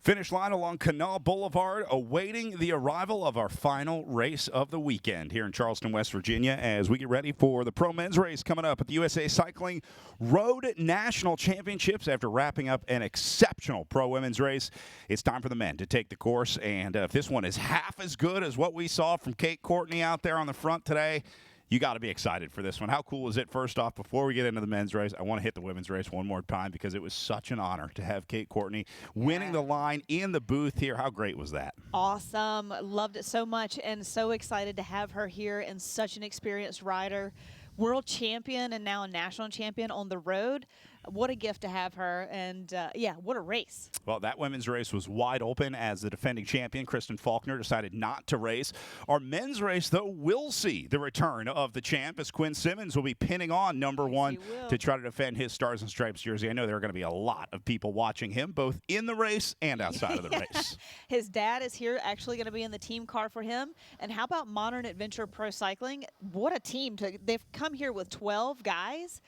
Finish line along Canal Boulevard, awaiting the arrival of our final race of the weekend here in Charleston, West Virginia, as we get ready for the Pro Men's Race coming up at the USA Cycling Road National Championships. After wrapping up an exceptional Pro Women's Race, it's time for the men to take the course. And if this one is half as good as what we saw from Kate Courtney out there on the front today, you got to be excited for this one. How cool is it? First off, before we get into the men's race, I want to hit the women's race one more time because it was such an honor to have Kate Courtney winning the line in the booth here. How great was that? Awesome. Loved it so much and so excited to have her here, and such an experienced rider. World champion and now a national champion on the road. What a gift to have her, and what a race. Well, that women's race was wide open as the defending champion, Kristen Faulkner, decided not to race. Our men's race, though, will see the return of the champ as Quinn Simmons will be pinning on number one to try to defend his Stars and Stripes jersey. I know there are going to be a lot of people watching him, both in the race and outside of the race. His dad is here, actually going to be in the team car for him. And how about Modern Adventure Pro Cycling? What a team. They've come here with 12 guys.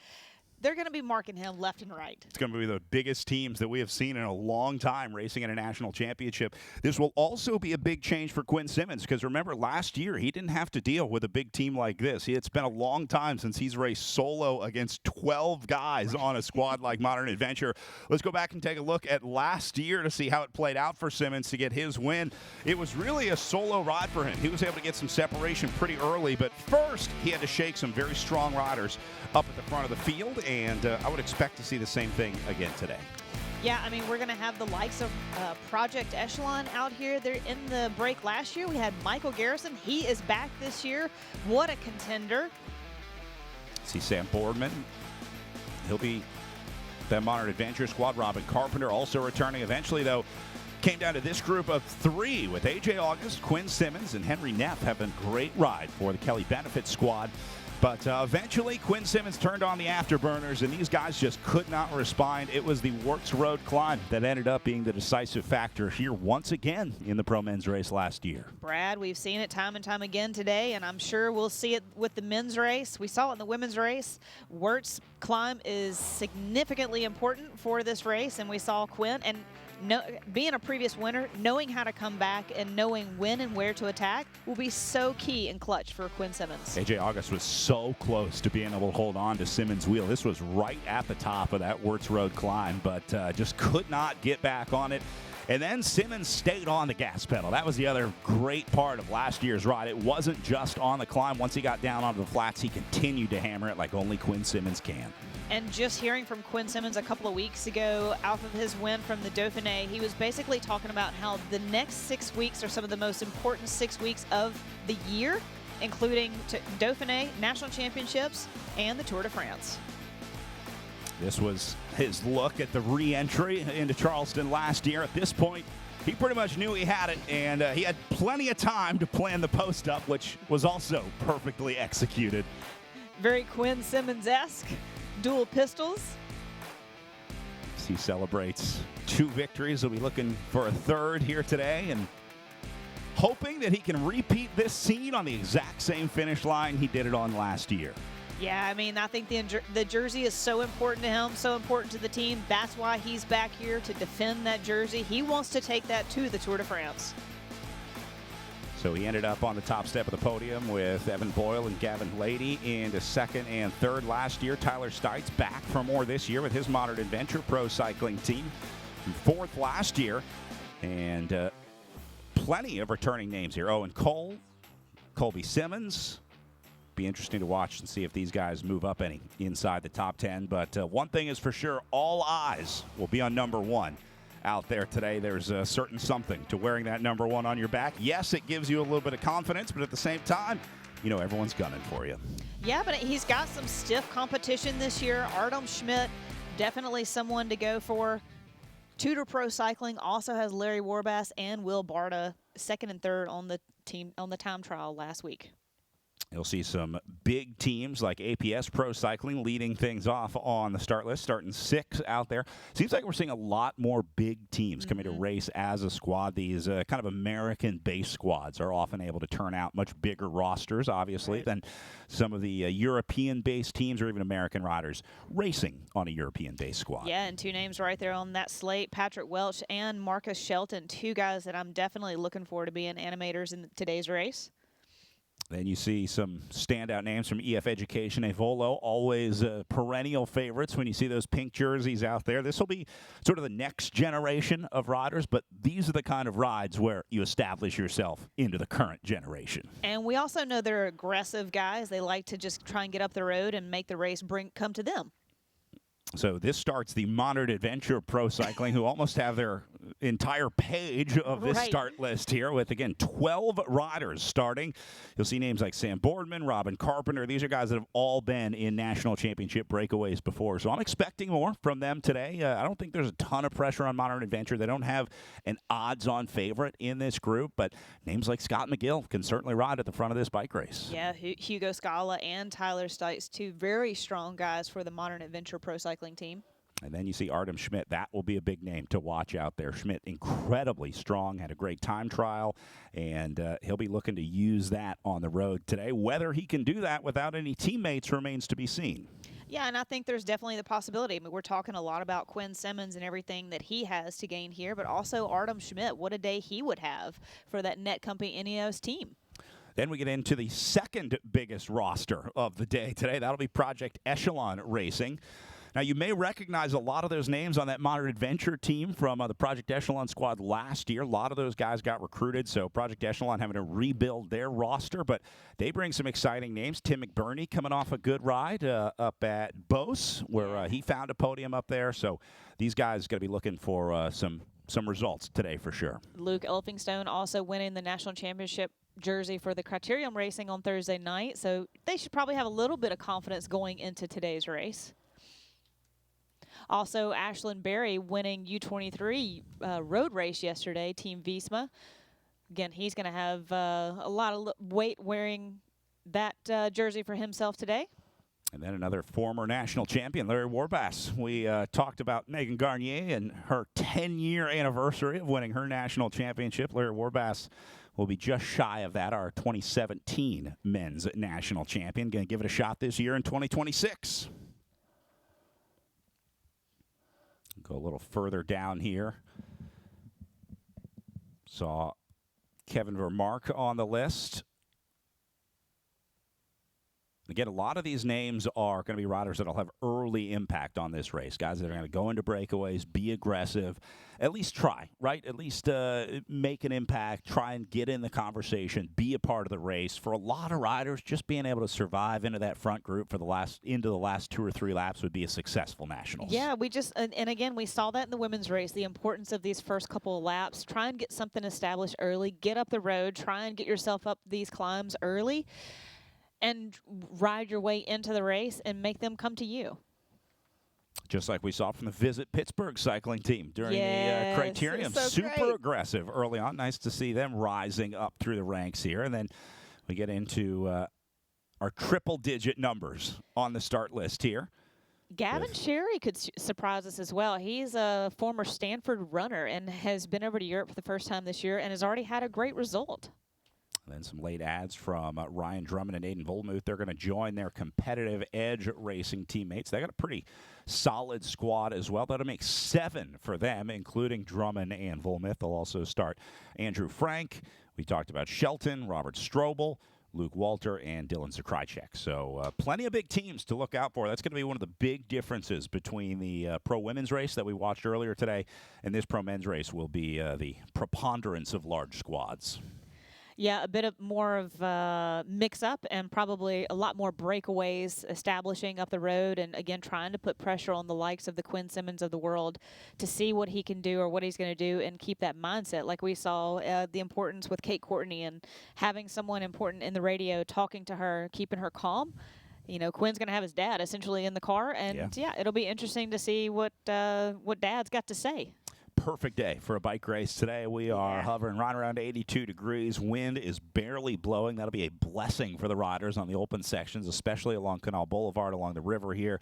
They're going to be marking him left and right. It's going to be the biggest teams that we have seen in a long time racing in a national championship. This will also be a big change for Quinn Simmons because, remember, last year he didn't have to deal with a big team like this. It's been a long time since he's raced solo against 12 guys on a squad like Modern Adventure. Let's go back and take a look at last year to see how it played out for Simmons to get his win. It was really a solo ride for him. He was able to get some separation pretty early, but first he had to shake some very strong riders up at the front of the field. And I would expect to see the same thing again today. Yeah, I mean, we're going to have the likes of Project Echelon out here. They're in the break last year. We had Michael Garrison. He is back this year. What a contender. See Sam Boardman. He'll be the Modern Adventure squad. Robin Carpenter also returning eventually, though. Came down to this group of three with A.J. August, Quinn Simmons, and Henry Neff having a great ride for the Kelly Benefit squad. But eventually, Quinn Simmons turned on the afterburners, and these guys just could not respond. It was the Works Road climb that ended up being the decisive factor here once again in the Pro Men's Race last year. Brad, we've seen it time and time again today, and I'm sure we'll see it with the men's race. We saw it in the women's race. Wirtz climb is significantly important for this race, and we saw Quinn. And being a previous winner, knowing how to come back and knowing when and where to attack will be so key and clutch for Quinn Simmons. A.J. August was so close to being able to hold on to Simmons' wheel. This was right at the top of that Wirtz Road climb, but just could not get back on it. And then Simmons stayed on the gas pedal. That was the other great part of last year's ride. It wasn't just on the climb. Once he got down onto the flats, he continued to hammer it like only Quinn Simmons can. And just hearing from Quinn Simmons a couple of weeks ago, off of his win from the Dauphiné, he was basically talking about how the next 6 weeks are some of the most important 6 weeks of the year, including Dauphiné, National Championships, and the Tour de France. This was his look at the re-entry into Charleston last year. At this point, he pretty much knew he had it, and he had plenty of time to plan the post-up, which was also perfectly executed. Very Quinn Simmons-esque. Dual pistols. He celebrates 2 victories. He'll be looking for a 3rd here today and hoping that he can repeat this scene on the exact same finish line he did it on last year. Yeah, I mean, I think the jersey is so important to him, so important to the team. That's why he's back here to defend that jersey. He wants to take that to the Tour de France. So he ended up on the top step of the podium with Evan Boyle and Gavin Lady in the 2nd and 3rd last year. Tyler Stites back for more this year with his Modern Adventure Pro Cycling team. 4th last year. And plenty of returning names here. Owen Cole, Colby Simmons. Be interesting to watch and see if these guys move up any inside the top 10. But one thing is for sure, all eyes will be on number 1. Out there today. There's a certain something to wearing that number 1 on your back. Yes, it gives you a little bit of confidence, but at the same time, you know, everyone's gunning for you. Yeah, but he's got some stiff competition this year. Artem Schmidt, definitely someone to go for. Tudor Pro Cycling also has Larry Warbass and Will Barta, 2nd and 3rd on the team on the time trial last week. You'll see some big teams like APS Pro Cycling leading things off on the start list, starting 6 out there. Seems like we're seeing a lot more big teams coming to race as a squad. These kind of American-based squads are often able to turn out much bigger rosters, obviously, than some of the European-based teams or even American riders racing on a European-based squad. Yeah, and 2 names right there on that slate, Patrick Welch and Marcus Shelton, 2 guys that I'm definitely looking for to be in animators in today's race. Then you see some standout names from EF Education. Evolo, always perennial favorites when you see those pink jerseys out there. This will be sort of the next generation of riders, but these are the kind of rides where you establish yourself into the current generation. And we also know they're aggressive guys. They like to just try and get up the road and make the race come to them. So this starts the Modern Adventure Pro Cycling, who almost have their entire page of this start list here with, again, 12 riders starting. You'll see names like Sam Boardman, Robin Carpenter. These are guys that have all been in national championship breakaways before. So I'm expecting more from them today. I don't think there's a ton of pressure on Modern Adventure. They don't have an odds-on favorite in this group, but names like Scott McGill can certainly ride at the front of this bike race. Yeah, Hugo Scala and Tyler Stites, 2 very strong guys for the Modern Adventure Pro Cycling team. And then you see Artem Schmidt. That will be a big name to watch out there. Schmidt, incredibly strong, had a great time trial, and he'll be looking to use that on the road today. Whether he can do that without any teammates remains to be seen. Yeah, and I think there's definitely the possibility. I mean, we're talking a lot about Quinn Simmons and everything that he has to gain here, but also Artem Schmidt, what a day he would have for that Netcompany Ineos team. Then we get into the second biggest roster of the day today. That'll be Project Echelon Racing. Now, you may recognize a lot of those names on that Modern Adventure team from the Project Echelon squad last year. A lot of those guys got recruited, so Project Echelon having to rebuild their roster, but they bring some exciting names. Tim McBurney coming off a good ride up at Beauce, where he found a podium up there. So these guys going to be looking for some results today for sure. Luke Elphinstone also winning the national championship jersey for the Criterium Racing on Thursday night, so they should probably have a little bit of confidence going into today's race. Also, Ashlyn Berry winning U23 road race yesterday, Team Visma. Again, he's going to have a lot of weight wearing that jersey for himself today. And then another former national champion, Larry Warbass. We talked about Megan Garnier and her 10-year anniversary of winning her national championship. Larry Warbass will be just shy of that, our 2017 men's national champion. Going to give it a shot this year in 2026. Go a little further down here. Saw Kevin Vermark on the list. Again, a lot of these names are going to be riders that will have early impact on this race. Guys that are going to go into breakaways, be aggressive, at least try, right? At least make an impact, try and get in the conversation, be a part of the race. For a lot of riders, just being able to survive into that front group for the last 2 or 3 laps would be a successful nationals. Yeah, we just and again, we saw that in the women's race, the importance of these first couple of laps. Try and get something established early, get up the road, try and get yourself up these climbs early, and ride your way into the race and make them come to you. Just like we saw from the Visit Pittsburgh cycling team during the Criterium. So super great. Aggressive early on. Nice to see them rising up through the ranks here. And then we get into our triple-digit numbers on the start list here. Gavin Sherry could surprise us as well. He's a former Stanford runner and has been over to Europe for the first time this year and has already had a great result. Then some late ads from Ryan Drummond and Aiden Volmuth. They're going to join their competitive edge racing teammates. They got a pretty solid squad as well. That'll make 7 for them, including Drummond and Volmuth. They'll also start Andrew Frank. We talked about Shelton, Robert Strobel, Luke Walter, and Dylan Zakrajcek. So plenty of big teams to look out for. That's going to be one of the big differences between the pro women's race that we watched earlier today and this pro men's race will be the preponderance of large squads. Yeah, a bit of more of mix-up and probably a lot more breakaways establishing up the road and, again, trying to put pressure on the likes of the Quinn Simmons of the world to see what he can do or what he's going to do and keep that mindset. Like we saw the importance with Kate Courtney and having someone important in the radio, talking to her, keeping her calm. You know, Quinn's going to have his dad essentially in the car, and, yeah it'll be interesting to see what Dad's got to say. perfect day for a bike race today. We are hovering right around 82 degrees. Wind is barely blowing. That'll be a blessing for the riders on the open sections, especially along Canal Boulevard, along the river here,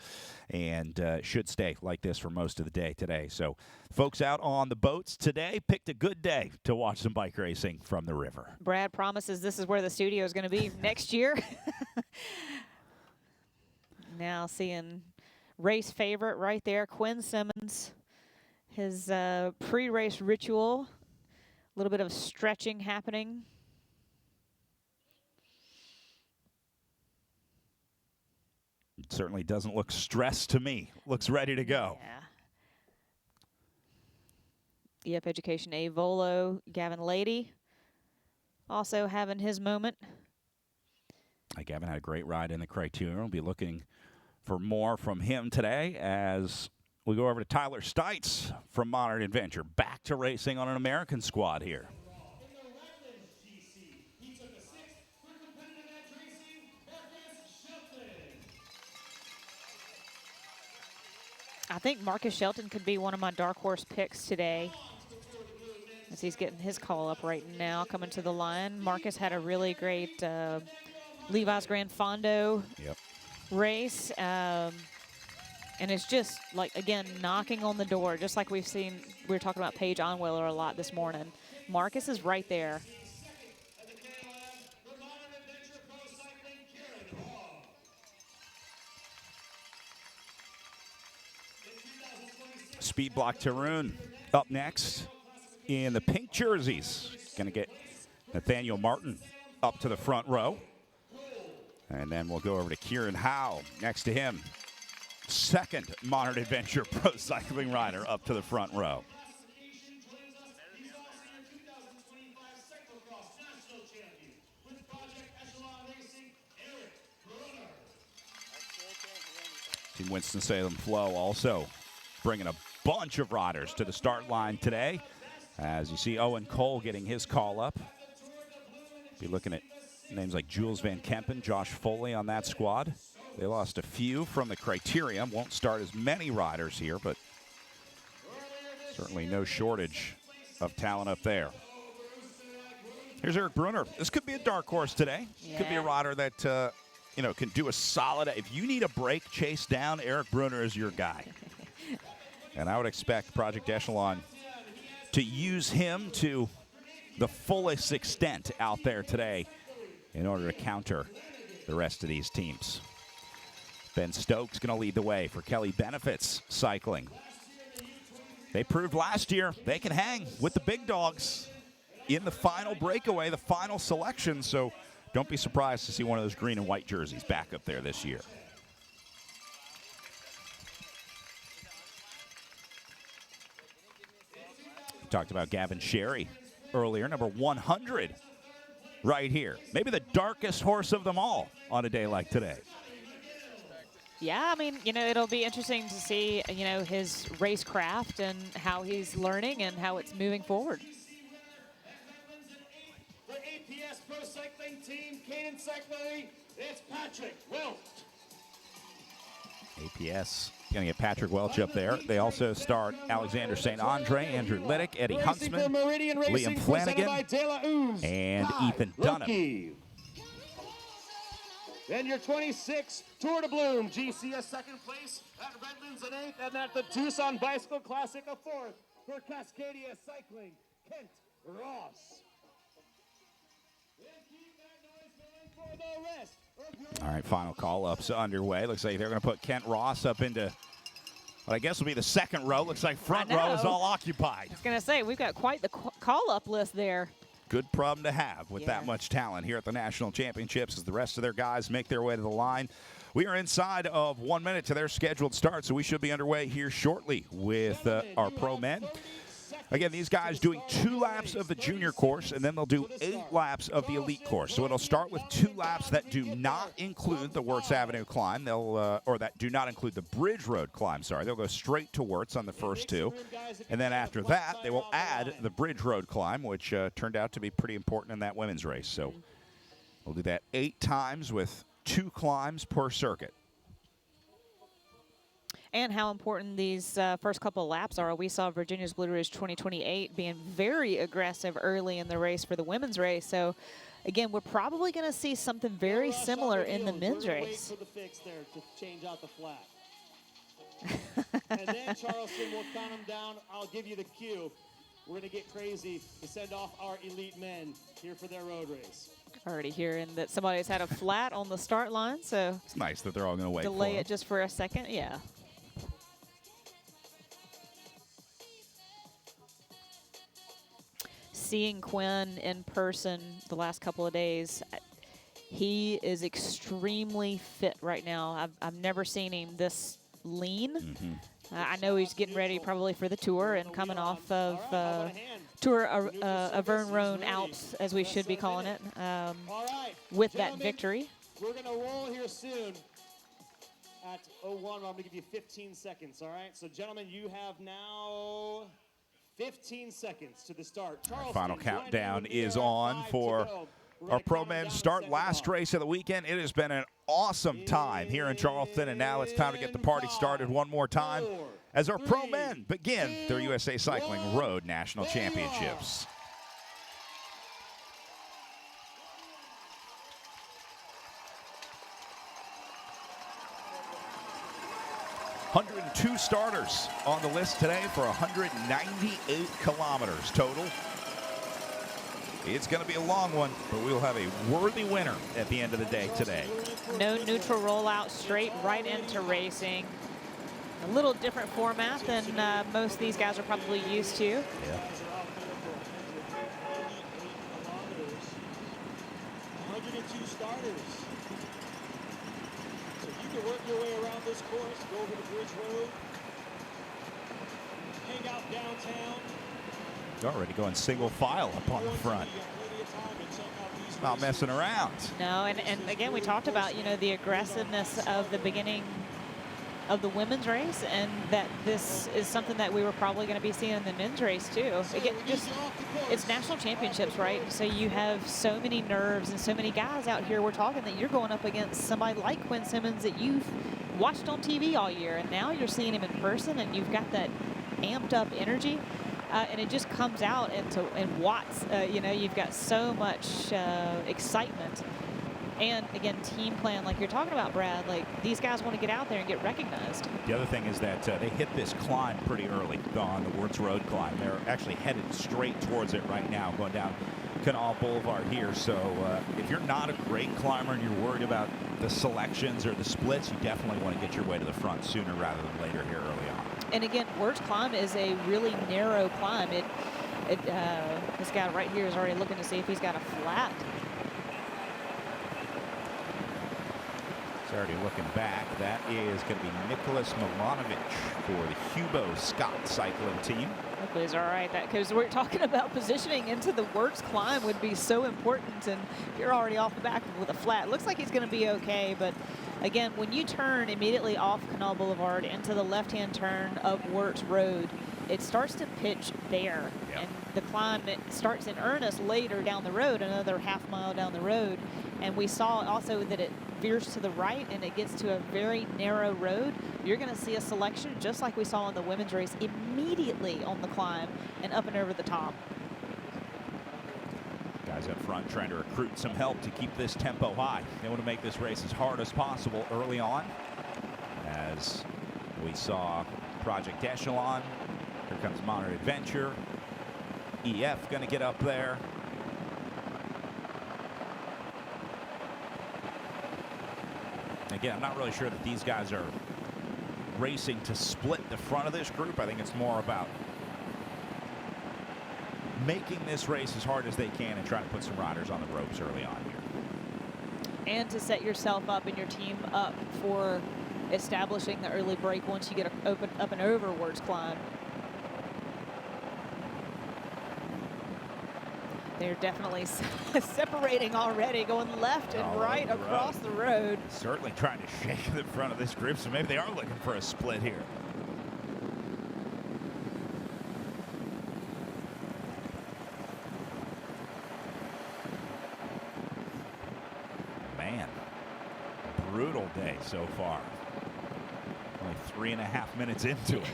and should stay like this for most of the day today. So folks out on the boats today picked a good day to watch some bike racing from the river. Brad promises this is where the studio is going to be next year. Now seeing race favorite right there, Quinn Simmons. His pre-race ritual, a little bit of stretching happening. It certainly doesn't look stressed to me. Looks ready to go. Yeah. EF Education A Volo, Gavin Lady, also having his moment. Gavin had a great ride in the Criterion. We'll be looking for more from him today as we go over to Tyler Stites from Modern Adventure. Back to racing on an American squad here. I think Marcus Shelton could be one of my dark horse picks today, as he's getting his call up right now, coming to the line. Marcus had a really great Levi's Grand Fondo race. And it's just, like, again, knocking on the door, just like we've seen. We were talking about Paige Onwiller a lot this morning. Marcus is right there. Speed Block Tarun up next in the pink jerseys. Going to get Nathaniel Martin up to the front row. And then we'll go over to Kieran Howe next to him. Second Modern Adventure Pro Cycling rider up to the front row. Team Winston-Salem Flow also bringing a bunch of riders to the start line today. As you see Owen Cole getting his call up. Be looking at names like Jules Van Kempen, Josh Foley on that squad. They lost a few from the Criterium. Won't start as many riders here, but certainly no shortage of talent up there. Here's Eric Brunner. This could be a dark horse today. Could be a rider that, can do a solid. If you need a break chase down, Eric Brunner is your guy. And I would expect Project Echelon to use him to the fullest extent out there today in order to counter the rest of these teams. Ben Stokes going to lead the way for Kelly Benefits Cycling. They proved last year they can hang with the big dogs in the final breakaway, the final selection. So don't be surprised to see one of those green and white jerseys back up there this year. We talked about Gavin Sherry earlier, number 100 right here. Maybe the darkest horse of them all on a day like today. Yeah, I mean, it'll be interesting to see, his racecraft and how he's learning and how it's moving forward. For APS Pro Cycling Team, Canaan Cycling, it's Patrick Welch. APS going to get Patrick Welch up there. They also start Alexander St. Andre, Andrew Liddick, Eddie Huntsman, Liam Flanagan, and Ethan Dunham. Then your 26 Tour de Bloom, GCS second place, at Redlands an 8th, and at the Tucson Bicycle Classic a 4th for Cascadia Cycling, Kent Ross. Keep that noise going for the rest. All right, final call-ups underway. Looks like they're going to put Kent Ross up into what I guess will be the second row. Looks like front row is all occupied. I was going to say, we've got quite the call-up list there. Good problem to have with that much talent here at the National Championships as the rest of their guys make their way to the line. We are inside of 1 minute to their scheduled start, so we should be underway here shortly with our pro men. Again, these guys doing 2 laps of the junior course, and then they'll do 8 laps of the elite course. So it'll start with 2 laps that do not include the Wirtz Avenue climb. They'll, or that do not include the Bridge Road climb, sorry. They'll go straight to Wirtz on the first 2. And then after that, they will add the Bridge Road climb, which turned out to be pretty important in that women's race. So we'll do that 8 times with 2 climbs per circuit. And how important these first couple of laps are. We saw Virginia's Blue Ridge 2028 being very aggressive early in the race for the women's race. So, again, we're probably going to see something very similar in the men's race. Wait for the fix there to change out the flat. And then Charleston will count them down. I'll give you the cue. We're going to get crazy to send off our elite men here for their road race. Already hearing that somebody's had a flat on the start line, so It's nice that they're all going to wait delay for it just for a second. Yeah. Seeing Quinn in person the last couple of days, he is extremely fit right now. I've never seen him this lean. I know he's getting ready probably for the tour and coming off of Tour Vern Roan Alps, as we should be calling it, with that victory. We're going to roll here soon at 01. I'm going to give you 15 seconds, all right? So, gentlemen, you have now 15 seconds to the start. Our final countdown is on for our pro men's start. Last race of the weekend. It has been an awesome time here in Charleston, and now it's time to get the party started one more time as our pro men begin their USA Cycling Road National Championships. "102 starters on the list today for 198 kilometers total. It's going to be a long one, but we'll have a worthy winner at the end of the day today. No neutral rollout, straight right into racing. A little different format than most of these guys are probably used to. Yeah. 102 starters. So you can work your way around this course, go over the Bridge Road, hang out downtown. Already going single file up on the front. Not messing around. No, and again, we talked about, you know, the aggressiveness of the beginning of the women's race, and that this is something that we were probably going to be seeing in the men's race too. Again, just it's national championships, right? So you have so many nerves and so many guys out here. We're talking that you're going up against somebody like Quinn Simmons that you've watched on TV all year, and now you're seeing him in person, and you've got that amped up energy. And it just comes out in watts. You know, you've got so much excitement. And again, team plan, like you're talking about, Brad, like these guys want to get out there and get recognized. The other thing is that they hit this climb pretty early on the Wirtz Road climb. They're actually headed straight towards it right now, going down Canal Boulevard here. So if you're not a great climber and you're worried about the selections or the splits, you definitely want to get your way to the front sooner rather than later here early on. And again, Wirtz climb is a really narrow climb. This guy right here is already looking to see if he's got a flat. It's already looking back. That is going to be Nicholas Milanovic for the Hubo Scott cycling team. Hopefully he's all right, because we're talking about positioning into the Wirtz climb would be so important, and you're already off the back with a flat. Looks like he's going to be okay, but again, when you turn immediately off Canal Boulevard into the left-hand turn of Wirtz Road, it starts to pitch there. Yep. And the climb, it starts in earnest later down the road, another half mile down the road. And we saw also that it veers to the right and it gets to a very narrow road. You're going to see a selection just like we saw in the women's race immediately on the climb and up and over the top. Guys up front trying to recruit some help to keep this tempo high. They want to make this race as hard as possible early on. As we saw Project Echelon. Here comes Modern Adventure. EF going to get up there. Again, I'm not really sure that these guys are racing to split the front of this group. I think it's more about making this race as hard as they can and trying to put some riders on the ropes early on here. And to set yourself up and your team up for establishing the early break once you get up and over Wirtz climb. They're definitely separating already, going left and right across the road. Certainly trying to shake the front of this group, so maybe they are looking for a split here. Man, brutal day so far. Only only 3.5 minutes into it.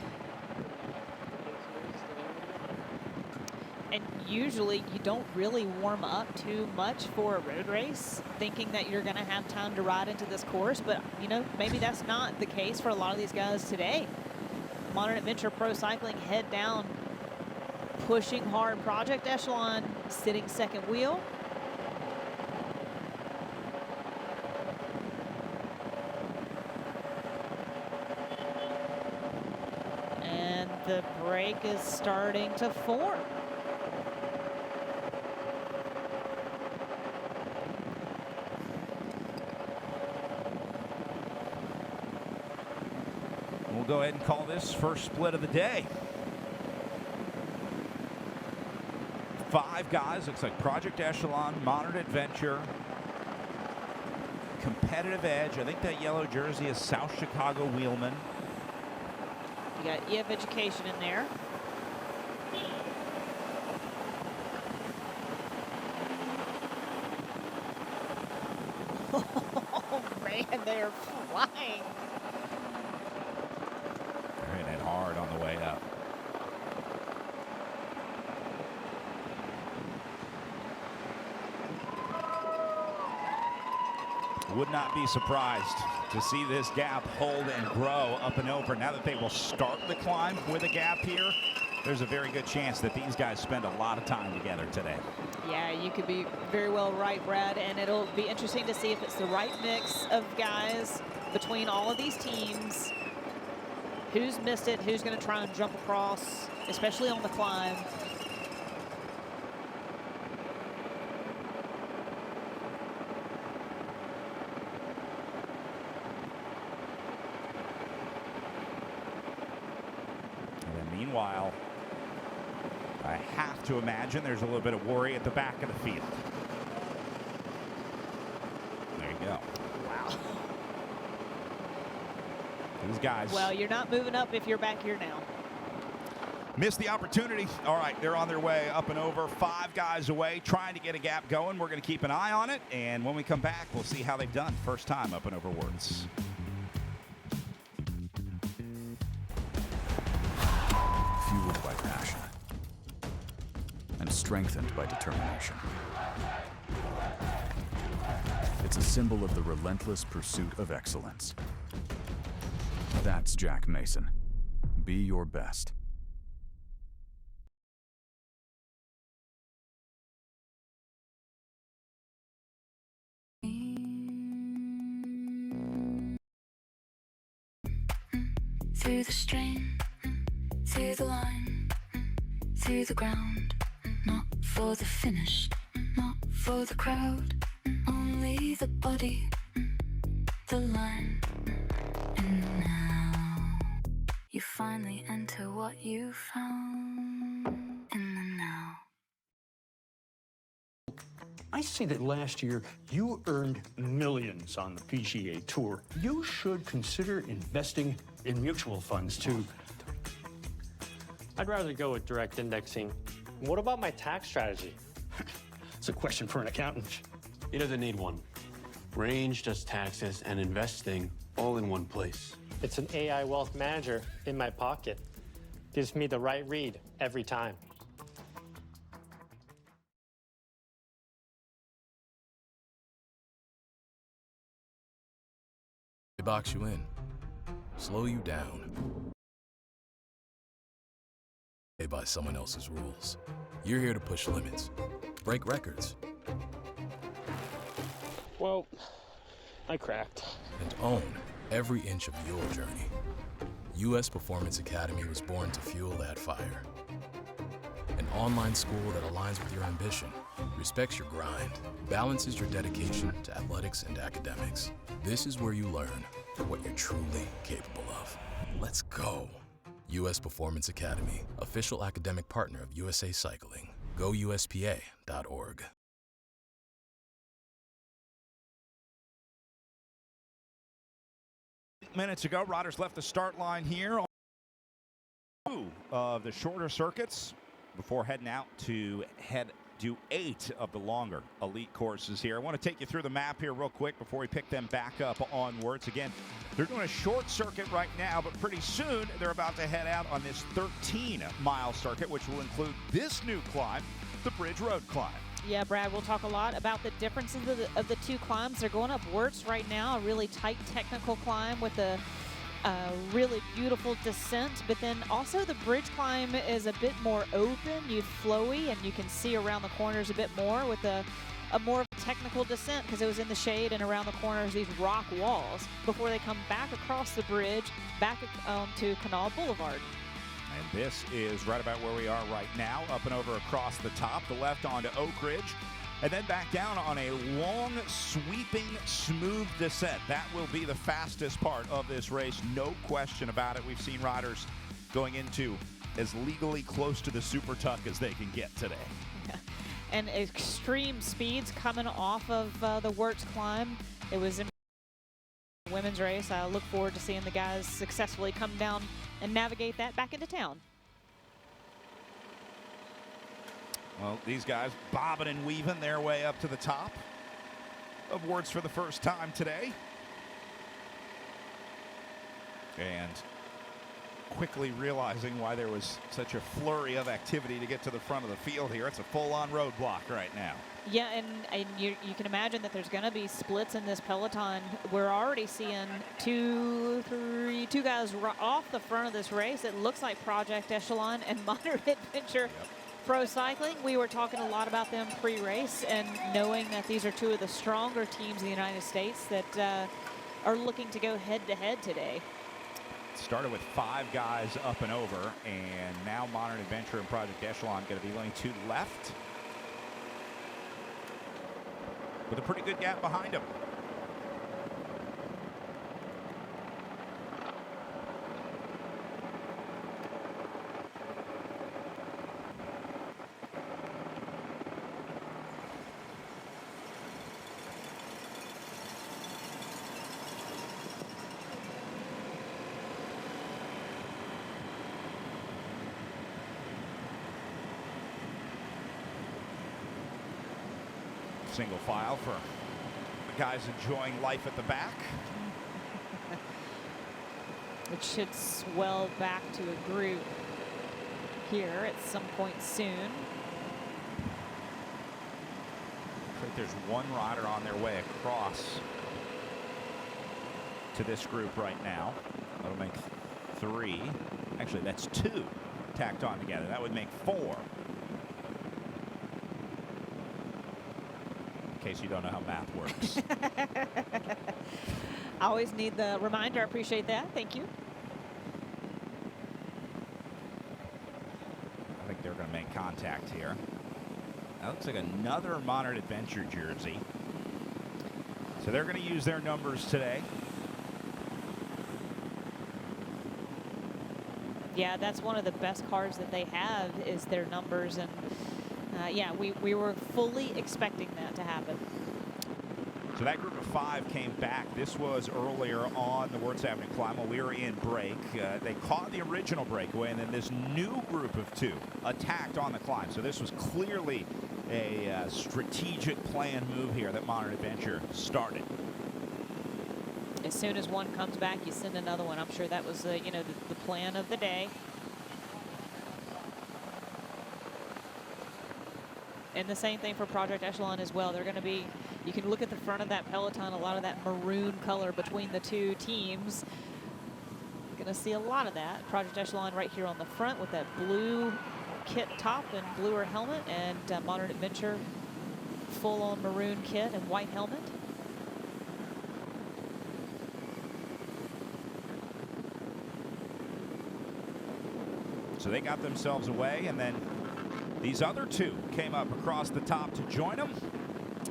And usually you don't really warm up too much for a road race, thinking that you're going to have time to ride into this course. But, you know, maybe that's not the case for a lot of these guys today. Modern Adventure Pro Cycling head down, pushing hard. Project Echelon sitting second wheel. And the break is starting to form. We'll go ahead and call this first split of the day. 5 guys, looks like Project Echelon, Modern Adventure, Competitive Edge. I think that yellow jersey is South Chicago Wheelman. You got EF Education in there. Oh man, they're flying. They're hitting it hard on the way up. Would not be surprised to see this gap hold and grow up and over. Now that they will start the climb with a gap here, there's a very good chance that these guys spend a lot of time together today. Yeah, you could be very well right, Brad, and it'll be interesting to see if it's the right mix of guys between all of these teams. Who's missed it, who's going to try and jump across, especially on the climb. Meanwhile, I have to imagine there's a little bit of worry at the back of the field. There you go. Wow. These guys. Well, you're not moving up if you're back here now. Missed the opportunity. All right, they're on their way up and over. 5 guys away, trying to get a gap going. We're going to keep an eye on it, and when we come back, we'll see how they've done. First time up and over Words. Fueled by passion and strengthened by determination. It's a symbol of the relentless pursuit of excellence. That's Jack Mason. Be your best. Through the strain, through the line, through the ground. Not for the finish, not for the crowd. Only the body, the line. And now you finally enter what you found in the now. I see that last year you earned millions on the PGA Tour. You should consider investing in mutual funds too. I'd rather go with direct indexing. What about my tax strategy? It's a question for an accountant. He doesn't need one. Range does taxes and investing all in one place. It's an AI wealth manager in my pocket. Gives me the right read every time. They box you in, slow you down. Play by someone else's rules. You're here to push limits, break records, Well, I cracked. and own every inch of your journey. US Performance Academy was born to fuel that fire. An online school that aligns with your ambition, respects your grind, balances your dedication to athletics and academics. This is where you learn what you're truly capable of. Let's go. US Performance Academy, official academic partner of USA Cycling. GoUSPA.org. Minutes ago, riders left the start line here on 2 of the shorter circuits before heading out to head do 8 of the longer elite courses here. I want to take you through the map here real quick before we pick them back up onwards. Again, they're doing a short circuit right now, but pretty soon they're about to head out on this 13-mile circuit, which will include this new climb, the Bridge Road climb. Yeah, Brad, we'll talk a lot about the differences of the two climbs. They're going up Wirtz right now, a really tight technical climb with a really beautiful descent, but then also the bridge climb is a bit more open, flowy, and you can see around the corners a bit more with a more technical descent because it was in the shade and around the corners these rock walls before they come back across the bridge back to Canal Boulevard. And this is right about where we are right now, up and over across the top, the left onto Oak Ridge, and then back down on a long, sweeping, smooth descent. That will be the fastest part of this race, no question about it. We've seen riders going into as legally close to the Super Tuck as they can get today. Yeah. And extreme speeds coming off of the Wirtz climb. It was in the women's race. I look forward to seeing the guys successfully come down and navigate that back into town. Well, these guys bobbing and weaving their way up to the top of Wirtz for the first time today. And quickly realizing why there was such a flurry of activity to get to the front of the field here. It's a full-on roadblock right now. Yeah, and you can imagine that there's going to be splits in this peloton. We're already seeing two guys off the front of this race. It looks like Project Echelon and Modern Adventure Pro Cycling. We were talking a lot about them pre-race, and knowing that these are two of the stronger teams in the United States that are looking to go head-to-head today. Started with 5 guys up and over, and now Modern Adventure and Project Echelon going to be only 2 left, with a pretty good gap behind them. Single file for the guys enjoying life at the back. Which should swell back to a group here at some point soon. I think there's one rider on their way across to this group right now. That'll make 3. Actually, that's 2 tacked on together. That would make 4. In case you don't know how math works. I always need the reminder. I appreciate that. Thank you. I think they're going to make contact here. That looks like another Modern Adventure jersey. So they're going to use their numbers today. Yeah, that's one of the best cards that they have is their numbers. And yeah, we were fully expecting that to happen. So that group of 5 came back. This was earlier on the Wirtz Avenue climb while we were in break. They caught the original breakaway, and then this new group of 2 attacked on the climb. So this was clearly a strategic plan move here that Modern Adventure started. As soon as one comes back, you send another one. I'm sure that was the plan of the day. And the same thing for Project Echelon as well. They're going to be, you can look at the front of that peloton, a lot of that maroon color between the 2 teams. You're going to see a lot of that. Project Echelon right here on the front with that blue kit top and bluer helmet, and Modern Adventure full-on maroon kit and white helmet. So they got themselves away, and then these other 2 came up across the top to join them.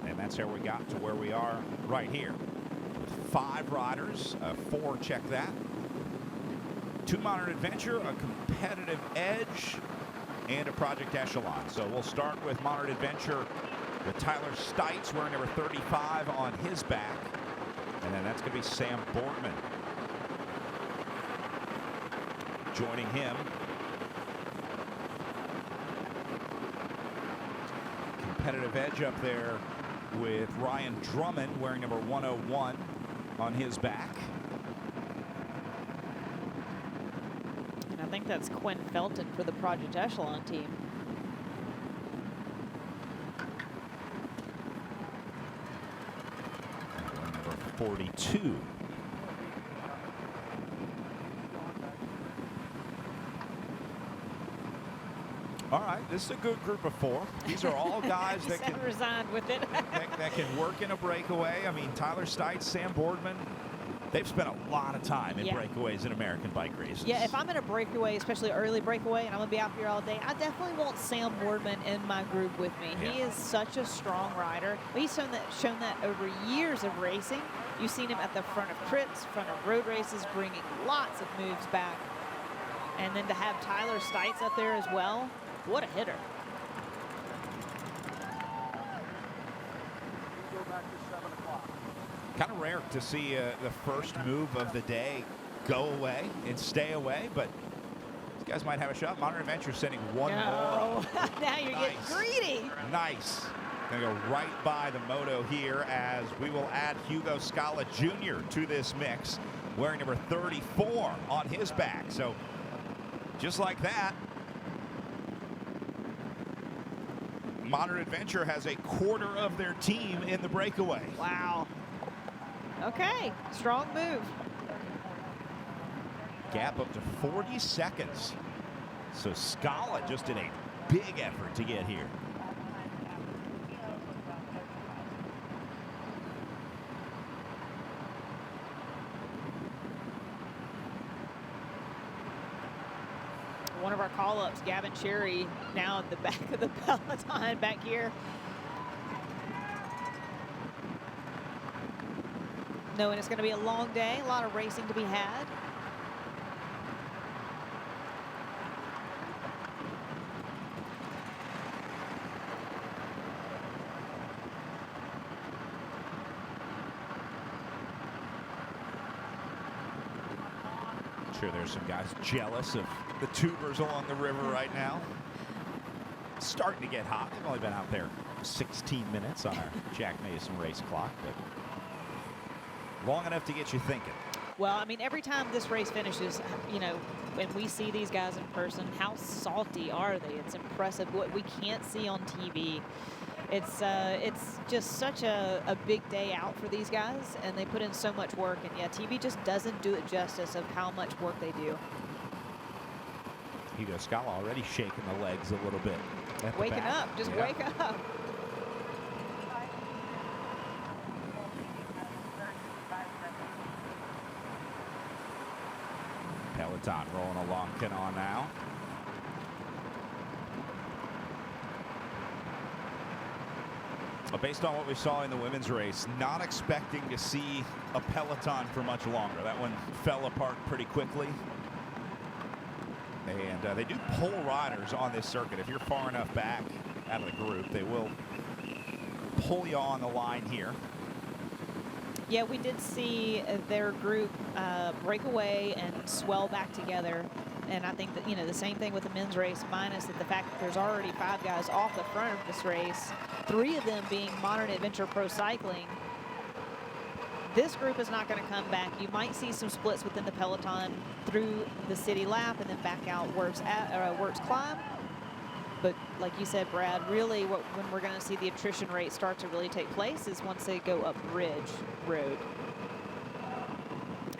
And that's how we got to where we are right here. 5 riders, 4, check that. 2 Modern Adventure, a competitive edge, and a Project Echelon. So we'll start with Modern Adventure with Tyler Stites wearing number 35 on his back. And then that's going to be Sam Borgman joining him. competitive edge up there with Ryan Drummond wearing number 101 on his back. And I think that's Quinn Felton for the Project Echelon team. Number 42. All right, this is a good group of 4. These are all guys that can resigned with it. that can work in a breakaway. I mean, Tyler Stites, Sam Boardman, they've spent a lot of time in breakaways in American bike races. Yeah, if I'm in a breakaway, especially early breakaway, and I'm going to be out here all day, I definitely want Sam Boardman in my group with me. Yeah. He is such a strong rider. He's shown that over years of racing. You've seen him at the front of crits, front of road races, bringing lots of moves back. And then to have Tyler Stites up there as well, what a hitter. Kind of rare to see the first move of the day go away and stay away, but these guys might have a shot. Modern Adventure sending one more. Now you're getting greedy. Nice. Gonna go right by the moto here as we will add Hugo Scala Jr. to this mix, wearing number 34 on his back. So just like that, Modern Adventure has a quarter of their team in the breakaway. Wow. Okay, strong move. Gap up to 40 seconds. So Scala just did a big effort to get here. One of our call-ups, Gavin Cherry, now at the back of the peloton back here. Knowing it's going to be a long day, a lot of racing to be had. Sure, there's some guys jealous of the tubers along the river right now. It's starting to get hot. They've only been out there 16 minutes on our Jack Mason race clock, but long enough to get you thinking. Well, I mean, every time this race finishes, you know, when we see these guys in person, how salty are they? It's impressive what we can't see on TV. It's just such a big day out for these guys, and they put in so much work. And yeah, TV just doesn't do it justice of how much work they do. Hugo Scala already shaking the legs a little bit. Waking up, just wake up. Peloton rolling along Canon now. Based on what we saw in the women's race, not expecting to see a peloton for much longer. That one fell apart pretty quickly. And they do pull riders on this circuit. If you're far enough back out of the group, they will pull you on the line here. Yeah, we did see their group break away and swell back together. And I think that, you know, the same thing with the men's race, minus that the fact that there's already 5 guys off the front of this race, 3 of them being Modern Adventure Pro Cycling. This group is not going to come back. You might see some splits within the peloton through the city lap and then back out Works Climb. But like you said, Brad, really when we're going to see the attrition rate start to really take place is once they go up Ridge Road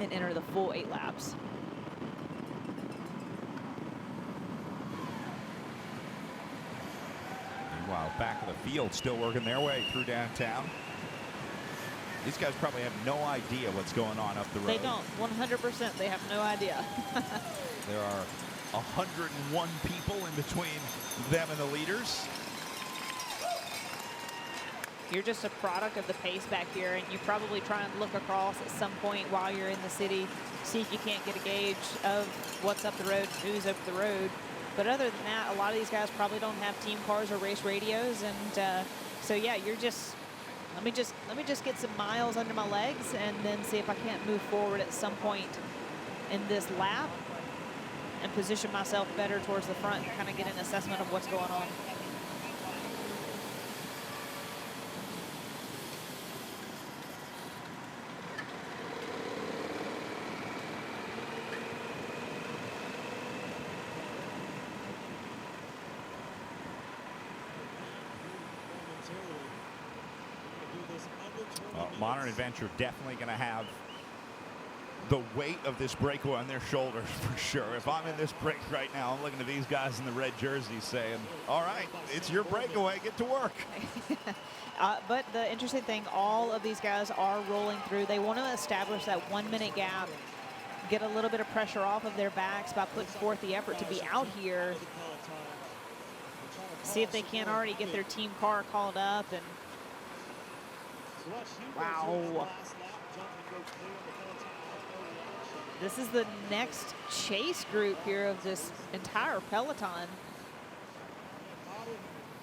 and enter the full 8 laps. Meanwhile, back of the field still working their way through downtown. These guys probably have no idea what's going on up the road. They don't. 100%. They have no idea. There are 101 people in between them and the leaders. You're just a product of the pace back here, and you probably try and look across at some point while you're in the city, see if you can't get a gauge of what's up the road, who's up the road. But other than that, a lot of these guys probably don't have team cars or race radios, and so yeah, you're just let me just get some miles under my legs and then see if I can't move forward at some point in this lap and position myself better towards the front and kind of get an assessment of what's going on. Well, Modern Adventure definitely going to have the weight of this breakaway on their shoulders for sure. If I'm in this break right now, I'm looking at these guys in the red jerseys saying, all right, it's your breakaway, get to work. But the interesting thing, all of these guys are rolling through. They want to establish that 1 minute gap, get a little bit of pressure off of their backs by putting forth the effort to be out here. See if they can't already get their team car called up. And wow. This is the next chase group here of this entire peloton.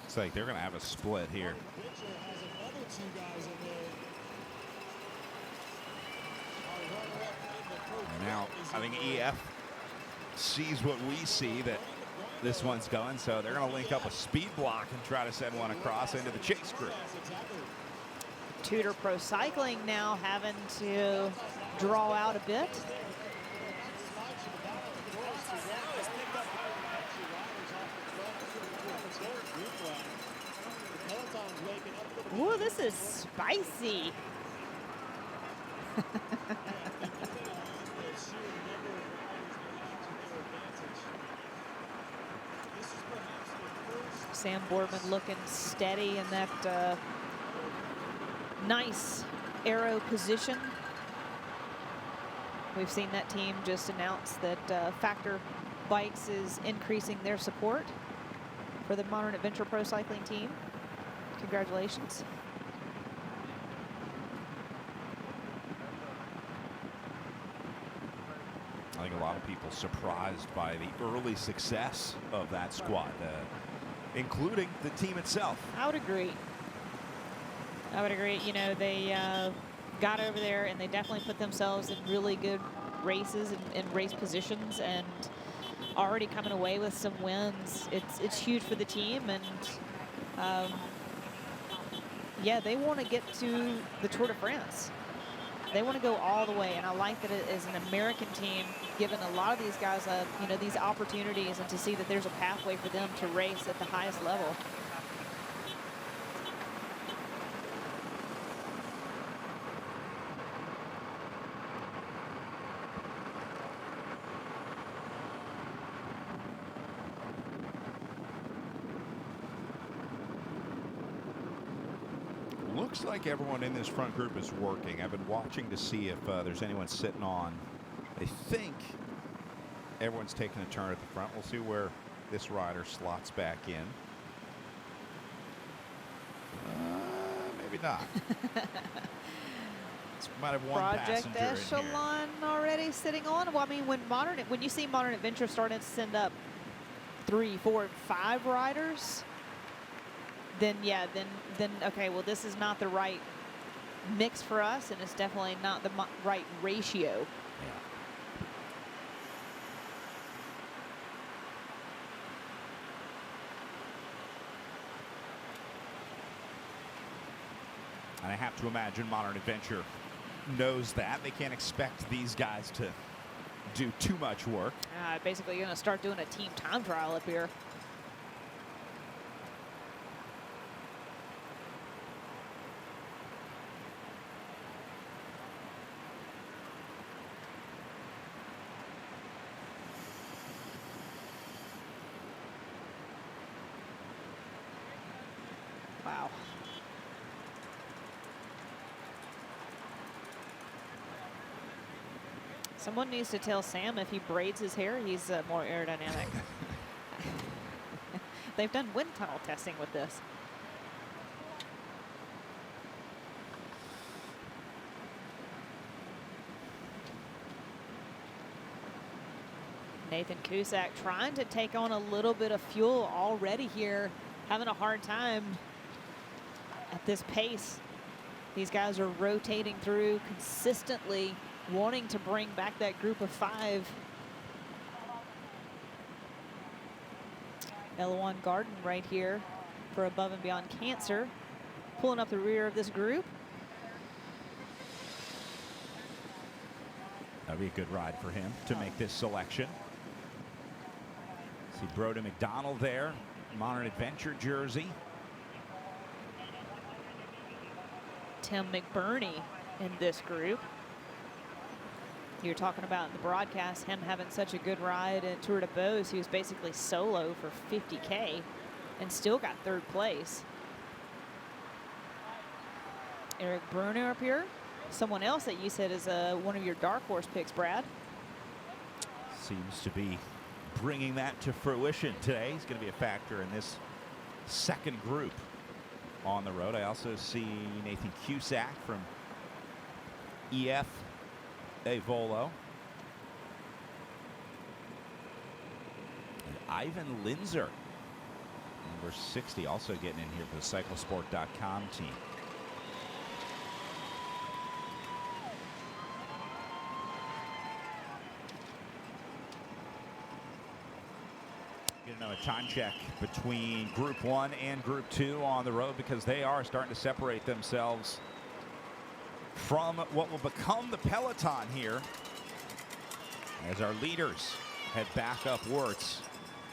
It's like they're going to have a split here. Now, I think EF sees what we see, that this one's going, so they're going to link up a speed block and try to send one across into the chase group. Tudor Pro Cycling now having to draw out a bit. Ooh, this is spicy. Sam Boardman looking steady in that nice aero position. We've seen that team just announce that Factor Bikes is increasing their support for the Modern Adventure Pro Cycling team. Congratulations. I think a lot of people surprised by the early success of that squad, including the team itself. I would agree. I would agree. You know, they got over there and they definitely put themselves in really good races and race positions, and already coming away with some wins. It's huge for the team, and yeah, they want to get to the Tour de France. They want to go all the way, and I like that it is an American team giving a lot of these guys you know, these opportunities, and to see that there's a pathway for them to race at the highest level. Looks like everyone in this front group is working. I've been watching to see if there's anyone sitting on. I think everyone's taking a turn at the front. We'll see where this rider slots back in. Maybe not. Might have one Project passenger in here. Echelon already sitting on. Well, I mean, when you see Modern Adventure starting to send up 3, 4, 5 riders, then yeah, then okay, well, this is not the right mix for us, and it's definitely not the right ratio. And I have to imagine Modern Adventure knows that. They can't expect these guys to do too much work. Basically, you're going to start doing a team time trial up here. Wow. Someone needs to tell Sam if he braids his hair, he's more aerodynamic. They've done wind tunnel testing with this. Nathan Cusack trying to take on a little bit of fuel already here, having a hard time at this pace. These guys are rotating through consistently, wanting to bring back that group of 5. L1 Garden right here for Above and Beyond Cancer, pulling up the rear of this group. That'd be a good ride for him to make this selection. See Broden McDonald there, Modern Adventure jersey. Tim McBurney in this group. You're talking about in the broadcast him having such a good ride at Tour de Beauce. He was basically solo for 50K and still got third place. Eric Bruner up here. Someone else that you said is one of your dark horse picks, Brad. Seems to be bringing that to fruition today. He's going to be a factor in this second group on the road. I also see Nathan Cusack from EF Avolo. And Ivan Linzer, number 60, also getting in here for the cyclesport.com team. A time check between Group 1 and Group 2 on the road, because they are starting to separate themselves from what will become the peloton here as our leaders head back upwards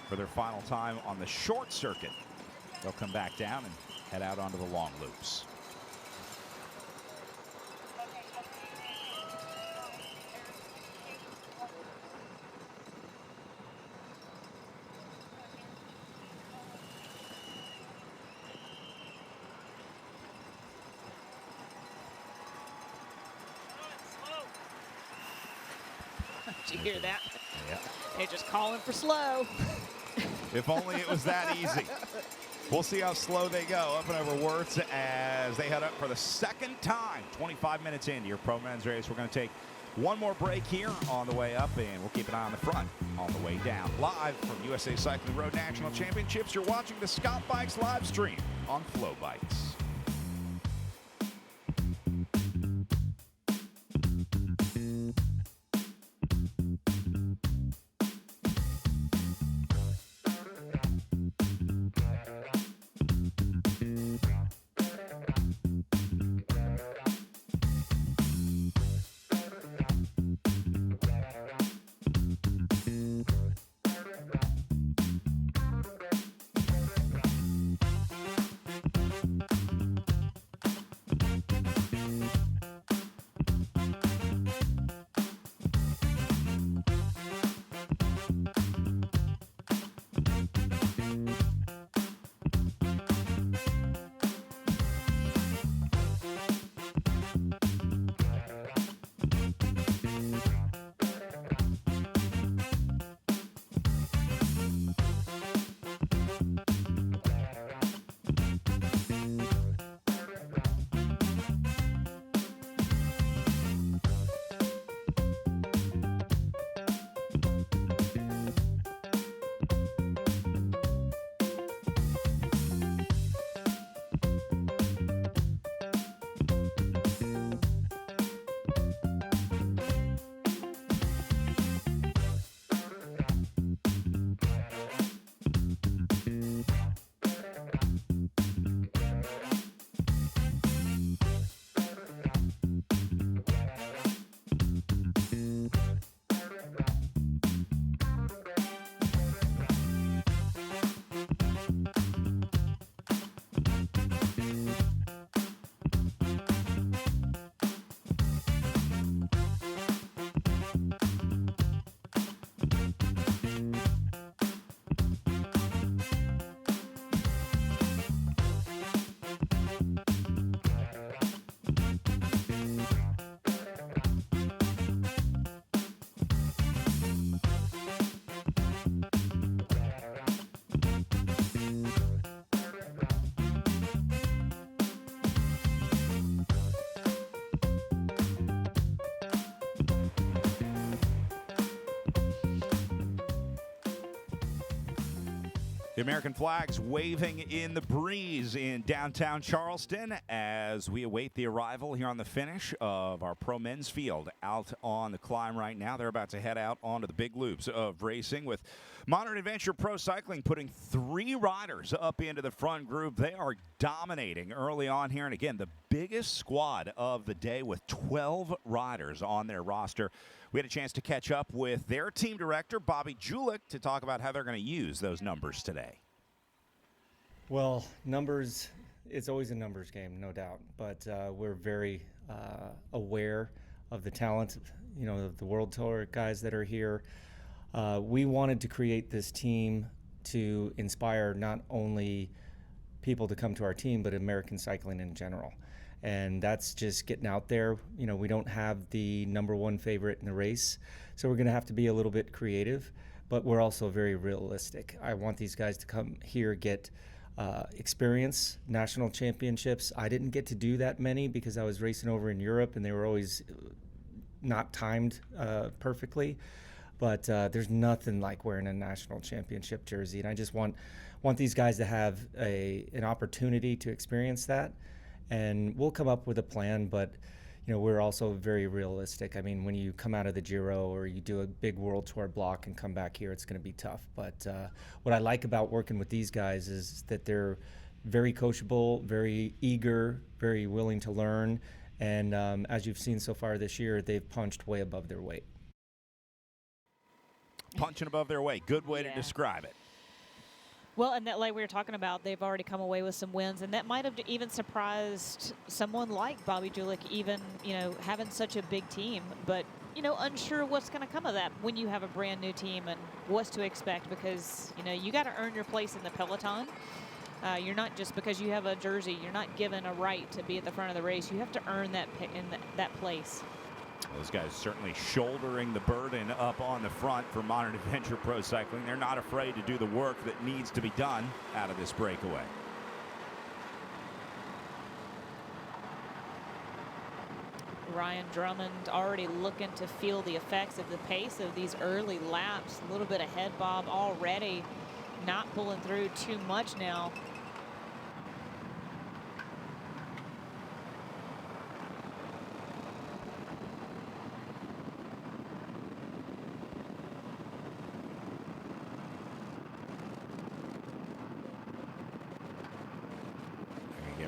for their final time on the short circuit. They'll come back down and head out onto the long loops. Did you hear that? Yeah. They're just calling for slow. If only it was that easy. We'll see how slow they go up and over Wirtz as they head up for the second time. 25 minutes into your Pro Men's race. We're going to take one more break here on the way up, and we'll keep an eye on the front on the way down. Live from USA Cycling Road National Championships, you're watching the Scott Bikes live stream on FloBikes. The American flags waving in the breeze in downtown Charleston as we await the arrival here on the finish of our Pro Men's field out on the climb right now. They're about to head out onto the big loops of racing with Modern Adventure Pro Cycling putting 3 riders up into the front group. They are dominating early on here. And again, the biggest squad of the day with 12 riders on their roster. We had a chance to catch up with their team director, Bobby Julich, to talk about how they're going to use those numbers today. Well, numbers it's always a numbers game, no doubt. But we're very aware of the talent, the World Tour guys that are here. We wanted to create this team to inspire not only people to come to our team, but American cycling in general. And that's just getting out there. We don't have the number one favorite in the race, so we're going to have to be a little bit creative, but we're also very realistic. I want these guys to come here, get experience, national championships. I didn't get to do that many because I was racing over in Europe, and they were always not timed perfectly. But there's nothing like wearing a national championship jersey, and I just want these guys to have an opportunity to experience that. And we'll come up with a plan, but we're also very realistic. I mean, when you come out of the Giro or you do a big World Tour block and come back here, it's going to be tough. But what I like about working with these guys is that they're very coachable, very eager, very willing to learn. And as you've seen so far this year, they've punched way above their weight. Punching above their weight. Good way to describe it. Well, and that, like we were talking about, they've already come away with some wins, and that might have even surprised someone like Bobby Julich, even, having such a big team. But, unsure what's going to come of that when you have a brand new team and what's to expect, because, you got to earn your place in the peloton. You're not just because you have a jersey, you're not given a right to be at the front of the race. You have to earn that that place. Those guys certainly shouldering the burden up on the front for Modern Adventure Pro Cycling. They're not afraid to do the work that needs to be done out of this breakaway. Ryan Drummond already looking to feel the effects of the pace of these early laps. A little bit of head bob already, not pulling through too much now.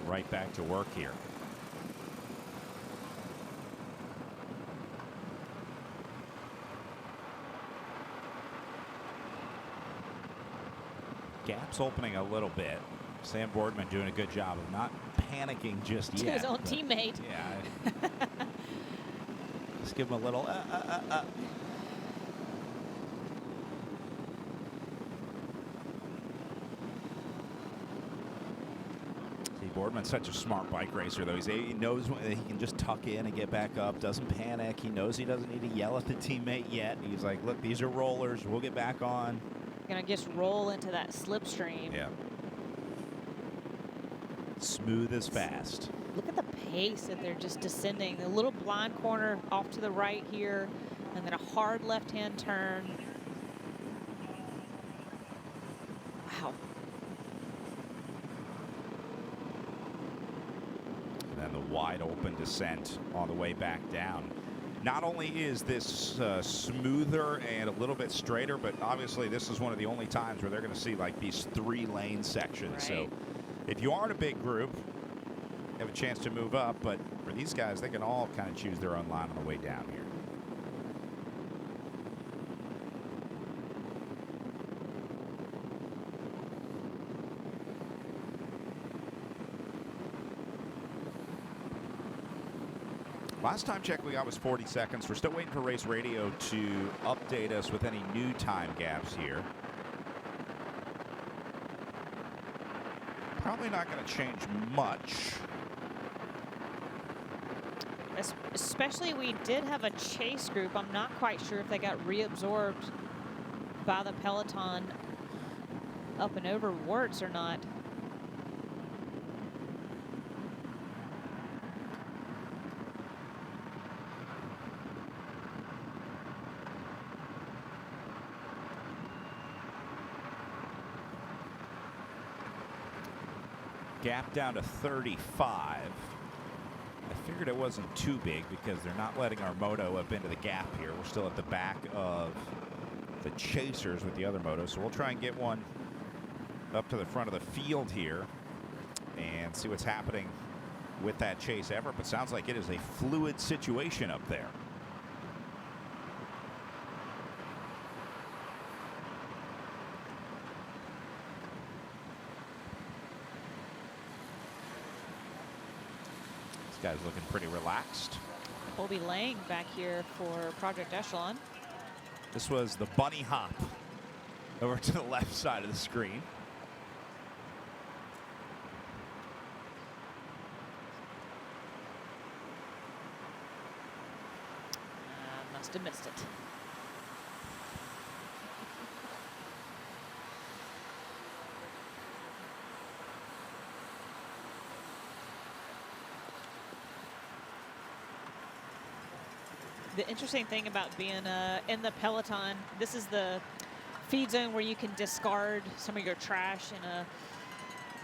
Right back to work here. Gap's opening a little bit. Sam Boardman doing a good job of not panicking just yet. To his own teammate. Yeah. Just give him a little Boardman's such a smart bike racer, though. He knows when he can just tuck in and get back up, doesn't panic. He knows he doesn't need to yell at the teammate yet. He's like, look, these are rollers. We'll get back on. Gonna just roll into that slipstream. Yeah. Smooth as fast. Look at the pace that they're just descending. The little blind corner off to the right here, and then a hard left-hand turn. Wow. Wide open descent on the way back down. Not only is this smoother and a little bit straighter, but obviously this is one of the only times where they're going to see like these 3-lane sections. Right. So if you aren't a big group, you have a chance to move up, but for these guys, they can all kind of choose their own line on the way down here. Last time check we got was 40 seconds. We're still waiting for Race Radio to update us with any new time gaps here. Probably not going to change much. Especially we did have a chase group. I'm not quite sure if they got reabsorbed by the peloton up and over Wirtz or not. Gap down to 35. I figured it wasn't too big because they're not letting our moto up into the gap here. We're still at the back of the chasers with the other moto, so we'll try and get one up to the front of the field here and see what's happening with that chase effort. But sounds like it is a fluid situation up there. This guy's looking pretty relaxed. Colby Lang back here for Project Echelon. This was the bunny hop over to the left side of the screen. Must have missed it. The interesting thing about being in the peloton, this is the feed zone where you can discard some of your trash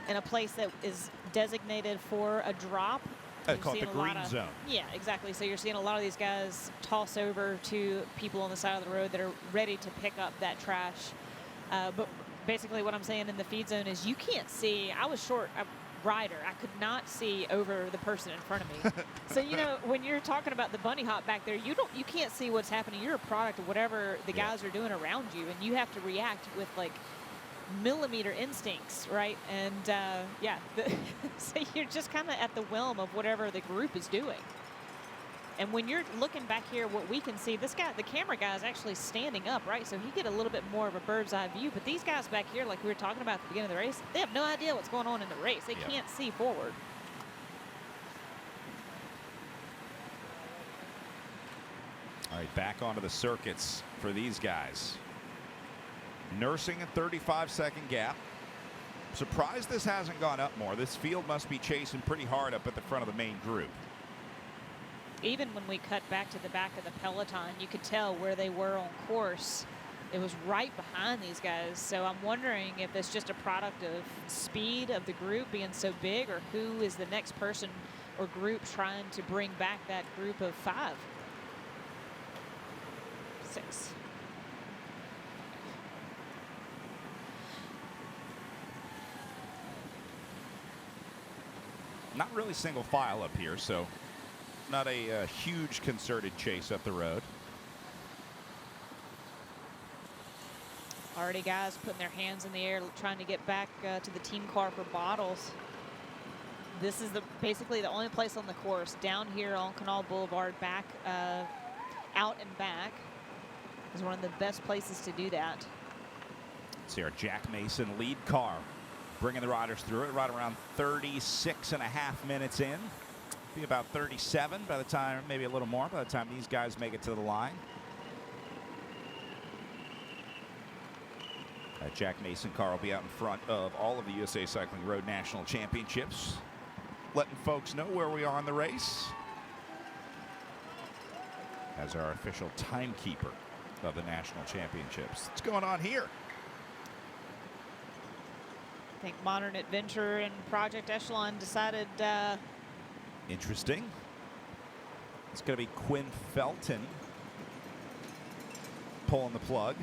in a place that is designated for a drop. Called the green zone. Yeah, exactly. So you're seeing a lot of these guys toss over to people on the side of the road that are ready to pick up that trash. But basically what I'm saying in the feed zone is you can't see. I was short rider. I could not see over the person in front of me. So, you know, when you're talking about the bunny hop back there, you can't see what's happening. You're a product of whatever the guys are doing around you, and you have to react with like millimeter instincts, right? And so you're just kind of at the whim of whatever the group is doing. And when you're looking back here, what we can see, this guy, the camera guy, is actually standing up, right? So he get a little bit more of a bird's eye view. But these guys back here, like we were talking about at the beginning of the race, they have no idea what's going on in the race. They can't see forward. All right, back onto the circuits for these guys. Nursing a 35-second gap. Surprised this hasn't gone up more. This field must be chasing pretty hard up at the front of the main group. Even when we cut back to the back of the peloton, you could tell where they were on course. It was right behind these guys. So I'm wondering if it's just a product of speed of the group being so big, or who is the next person or group trying to bring back that group of 5. 6. Not really single file up here, so not a huge concerted chase up the road. Already guys putting their hands in the air trying to get back to the team car for bottles. This is basically the only place on the course down here on Canal Boulevard, back out and back is one of the best places to do that. See our Jack Mason lead car bringing the riders through it right around 36.5 minutes in. Be about 37 by the time, maybe a little more by the time these guys make it to the line. That Jack Mason car will be out in front of all of the USA Cycling Road National Championships, letting folks know where we are in the race as our official timekeeper of the National Championships. What's going on here? I think Modern Adventure and Project Echelon decided interesting. It's going to be Quinn Felton pulling the plug.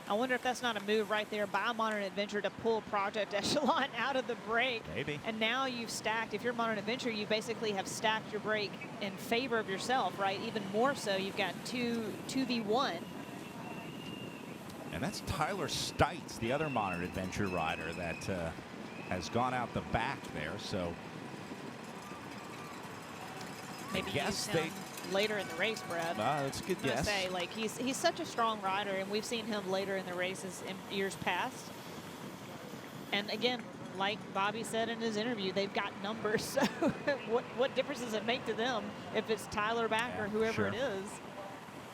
I wonder if that's not a move right there by Modern Adventure to pull Project Echelon out of the break. Maybe. And now you've stacked, if you're Modern Adventure, you basically have stacked your break in favor of yourself, right? Even more so, you've got 2v1. And that's Tyler Stites, the other Modern Adventure rider that has gone out the back there. So maybe use him later in the race, Brad. That's a good guess. Say, like, he's such a strong rider, and we've seen him later in the races in years past. And again, like Bobby said in his interview, they've got numbers. So what difference does it make to them if it's Tyler back or whoever it is?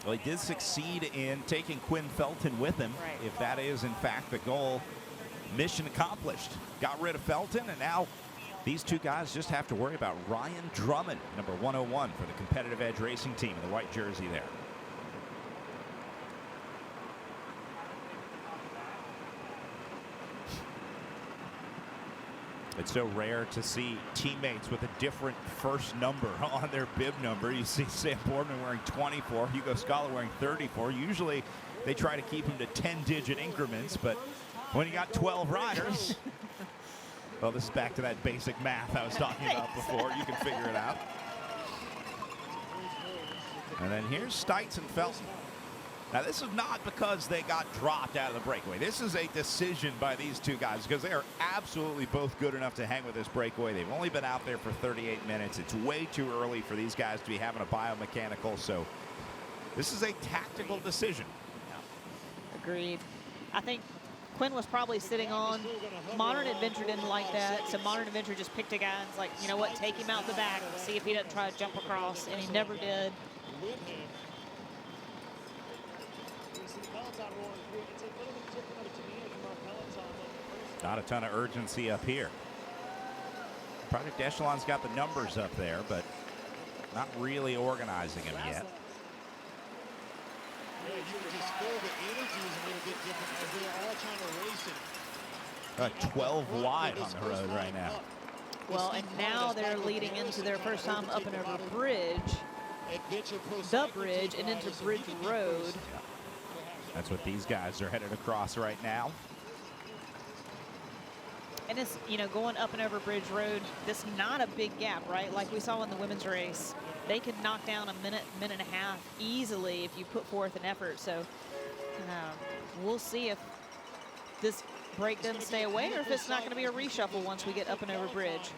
Well, he did succeed in taking Quinn Felton with him. Right. If that is, in fact, the goal, mission accomplished. Got rid of Felton, and now these two guys just have to worry about Ryan Drummond, number 101 for the Competitive Edge Racing team in the white jersey there. It's so rare to see teammates with a different first number on their bib number. You see Sam Boardman wearing 24, Hugo Scala wearing 34. Usually they try to keep him to 10-digit increments, but when you got 12 riders, well, this is back to that basic math I was talking about before. You can figure it out. And then here's Stites and Felton. Now, this is not because they got dropped out of the breakaway. This is a decision by these two guys because they are absolutely both good enough to hang with this breakaway. They've only been out there for 38 minutes. It's way too early for these guys to be having a biomechanical, so this is a tactical decision. Agreed. I think Quinn was probably sitting on. Modern Adventure didn't like that, so Modern Adventure just picked a guy and was like, you know what, take him out the back, see if he doesn't try to jump across, and he never did. Not a ton of urgency up here. Project Echelon's got the numbers up there, but not really organizing them yet. You can just feel the energy is a little bit different as they're all trying to race it. 12 wide on the road right now. Well, and now they're leading into their first time up and over bridge, the bridge, and into Bridge Road. That's what these guys are headed across right now. And it's, you know, going up and over Bridge Road, this not a big gap, right? Like we saw in the women's race. They could knock down a minute and a half easily if you put forth an effort. So we'll see if this break doesn't stay away or if it's not going to be a reshuffle once we get up and over bridge.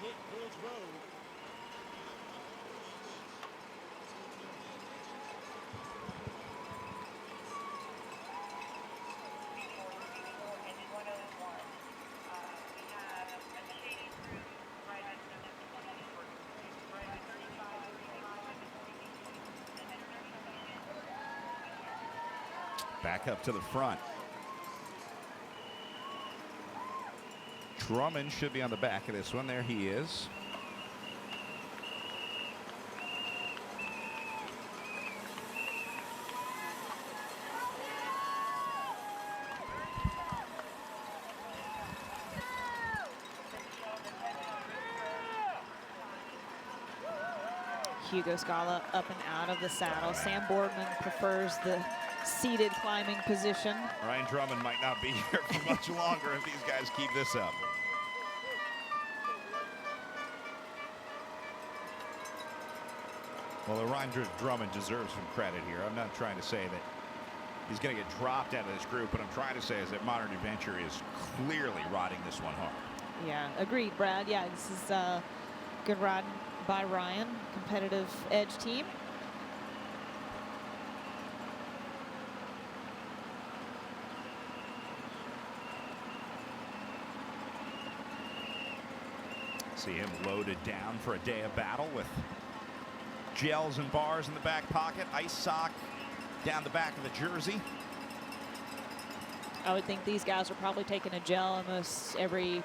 Back up to the front. Drummond should be on the back of this one. There he is. Hugo Scala up and out of the saddle. Sam Boardman prefers the seated climbing position. Ryan Drummond might not be here for much longer if these guys keep this up. Well, Ryan Drummond deserves some credit here. I'm not trying to say that he's going to get dropped out of this group. What I'm trying to say is that Modern Adventure is clearly riding this one hard. Yeah, agreed, Brad. Yeah, this is good riding by Ryan, competitive edge team. See him loaded down for a day of battle with gels and bars in the back pocket, ice sock down the back of the jersey. I would think these guys are probably taking a gel almost every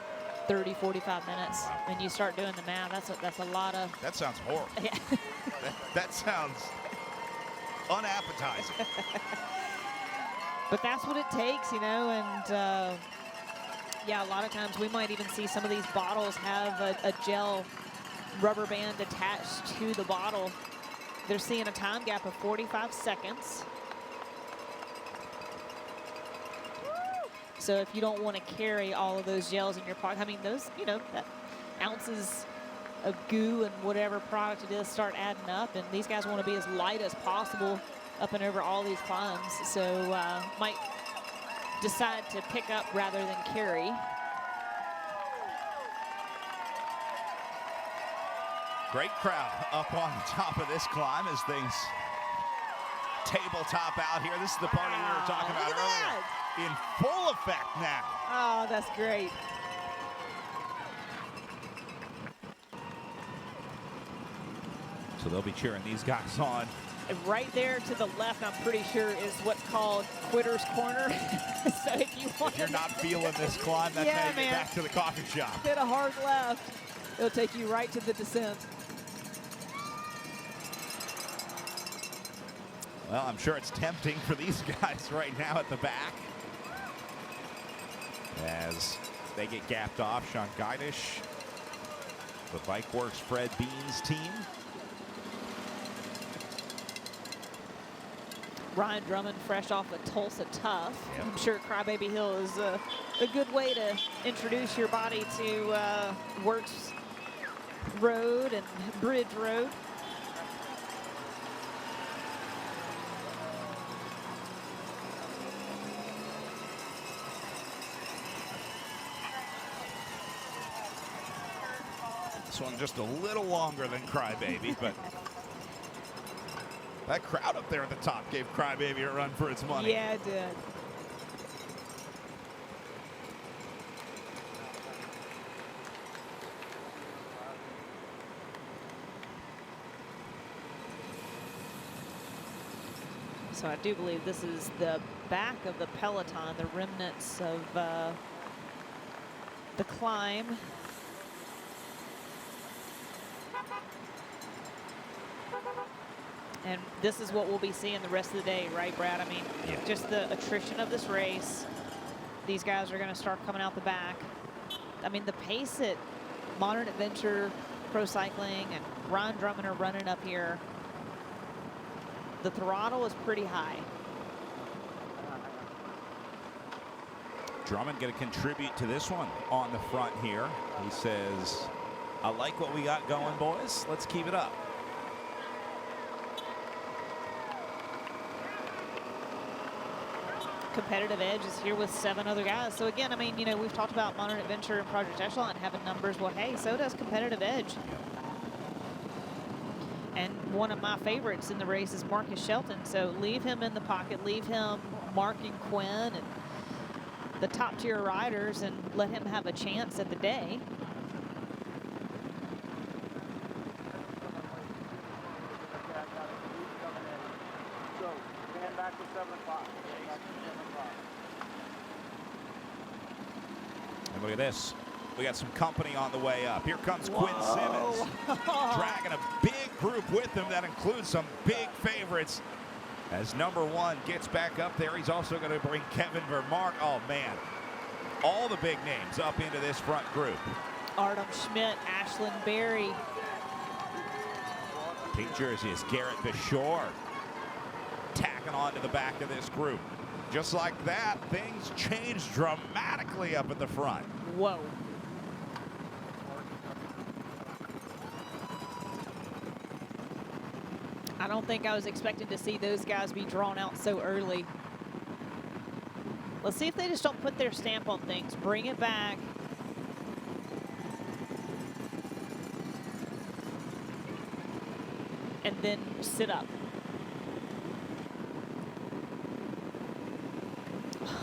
30, 45 minutes. Wow. When you start doing the math, that's a lot of. That sounds horrible. Yeah. that sounds unappetizing. But that's what it takes, you know, and yeah, a lot of times we might even see some of these bottles have a gel rubber band attached to the bottle. They're seeing a time gap of 45 seconds. So if you don't want to carry all of those gels in your pocket, I mean, those, you know, that ounces of goo and whatever product it is start adding up, and these guys want to be as light as possible up and over all these climbs. So might decide to pick up rather than carry. Great crowd up on the top of this climb as things tabletop out here. This is the party we were talking about earlier. In full effect now. Oh, that's great. So they'll be cheering these guys on. And right there to the left, I'm pretty sure, is what's called Quitter's Corner. So if you want, if you're not feeling this climb, that's how you get back to the coffee shop. Hit a hard left. It'll take you right to the descent. Well, I'm sure it's tempting for these guys right now at the back. As they get gapped off, Sean Geidish, the BikeWorks Fred Beans team. Ryan Drummond fresh off a Tulsa Tough. Yep. I'm sure Crybaby Hill is a good way to introduce your body to Works Road and Bridge Road. one just a little longer than Crybaby, but that crowd up there at the top gave Crybaby a run for its money. Yeah, it did. So I do believe this is the back of the peloton, the remnants of the climb. And this is what we'll be seeing the rest of the day, right, Brad? I mean, just the attrition of this race. These guys are going to start coming out the back. I mean, the pace at Modern Adventure, Pro Cycling, and Ron Drummond are running up here. The throttle is pretty high. Drummond going to contribute to this one on the front here. He says, I like what we got going, boys. Let's keep it up. Competitive Edge is here with 7 other guys. So again, I mean, you know, we've talked about Modern Adventure and Project Echelon having numbers. Well, hey, so does Competitive Edge. And one of my favorites in the race is Marcus Shelton. So leave him in the pocket, leave him marking Quinn and the top tier riders, and let him have a chance at the day. And look at this. We got some company on the way up. Here comes Quinn Simmons, dragging a big group with him that includes some big favorites. As number 1 gets back up there, he's also going to bring Kevin Vermark. Oh, man. All the big names up into this front group. Artem Schmidt, Ashlyn Berry. Pink jersey is Garrett Beshore tacking on to the back of this group. Just like that, things change dramatically up at the front. Whoa. I don't think I was expecting to see those guys be drawn out so early. Let's see if they just don't put their stamp on things. Bring it back. And then sit up.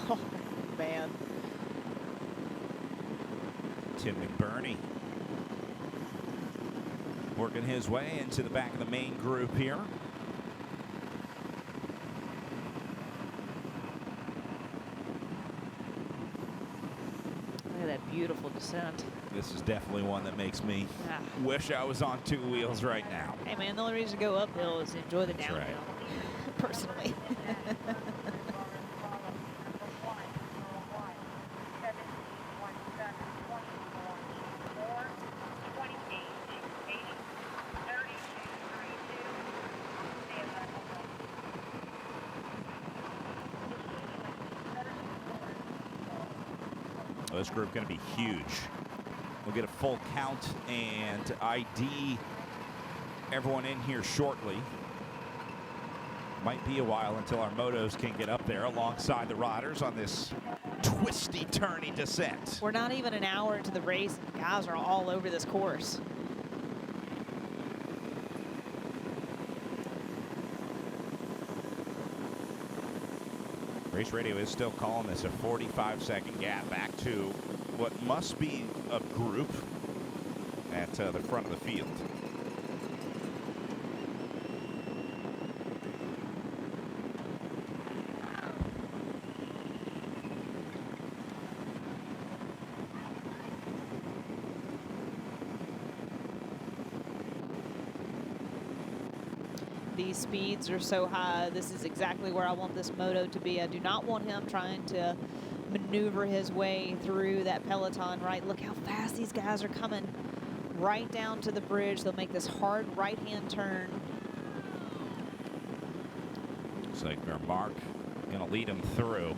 Oh, man. Tim McBurney working his way into the back of the main group here. Look at that beautiful descent. This is definitely one that makes me wish I was on 2 wheels right now. Hey, man, the only reason to go uphill is to enjoy the downhill, right. Personally. This group going to be huge. We'll get a full count and ID everyone in here shortly. Might be a while until our motos can get up there alongside the riders on this twisty, turny descent. We're not even an hour into the race, and guys are all over this course. Race Radio is still calling this a 45-second gap back to what must be a group at the front of the field. These speeds are so high. This is exactly where I want this moto to be. I do not want him trying to maneuver his way through that peloton, right? Look how fast these guys are coming right down to the bridge. They'll make this hard right-hand turn. Looks like Vermark going to lead him through.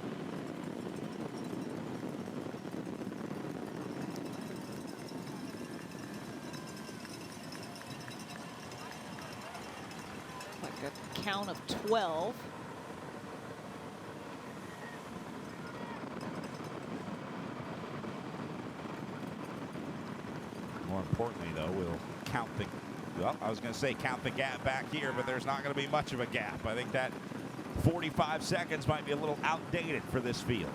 Count of 12. More importantly, though, we'll count the, well, I was going to say count the gap back here, but there's not going to be much of a gap. I think that 45 seconds might be a little outdated for this field.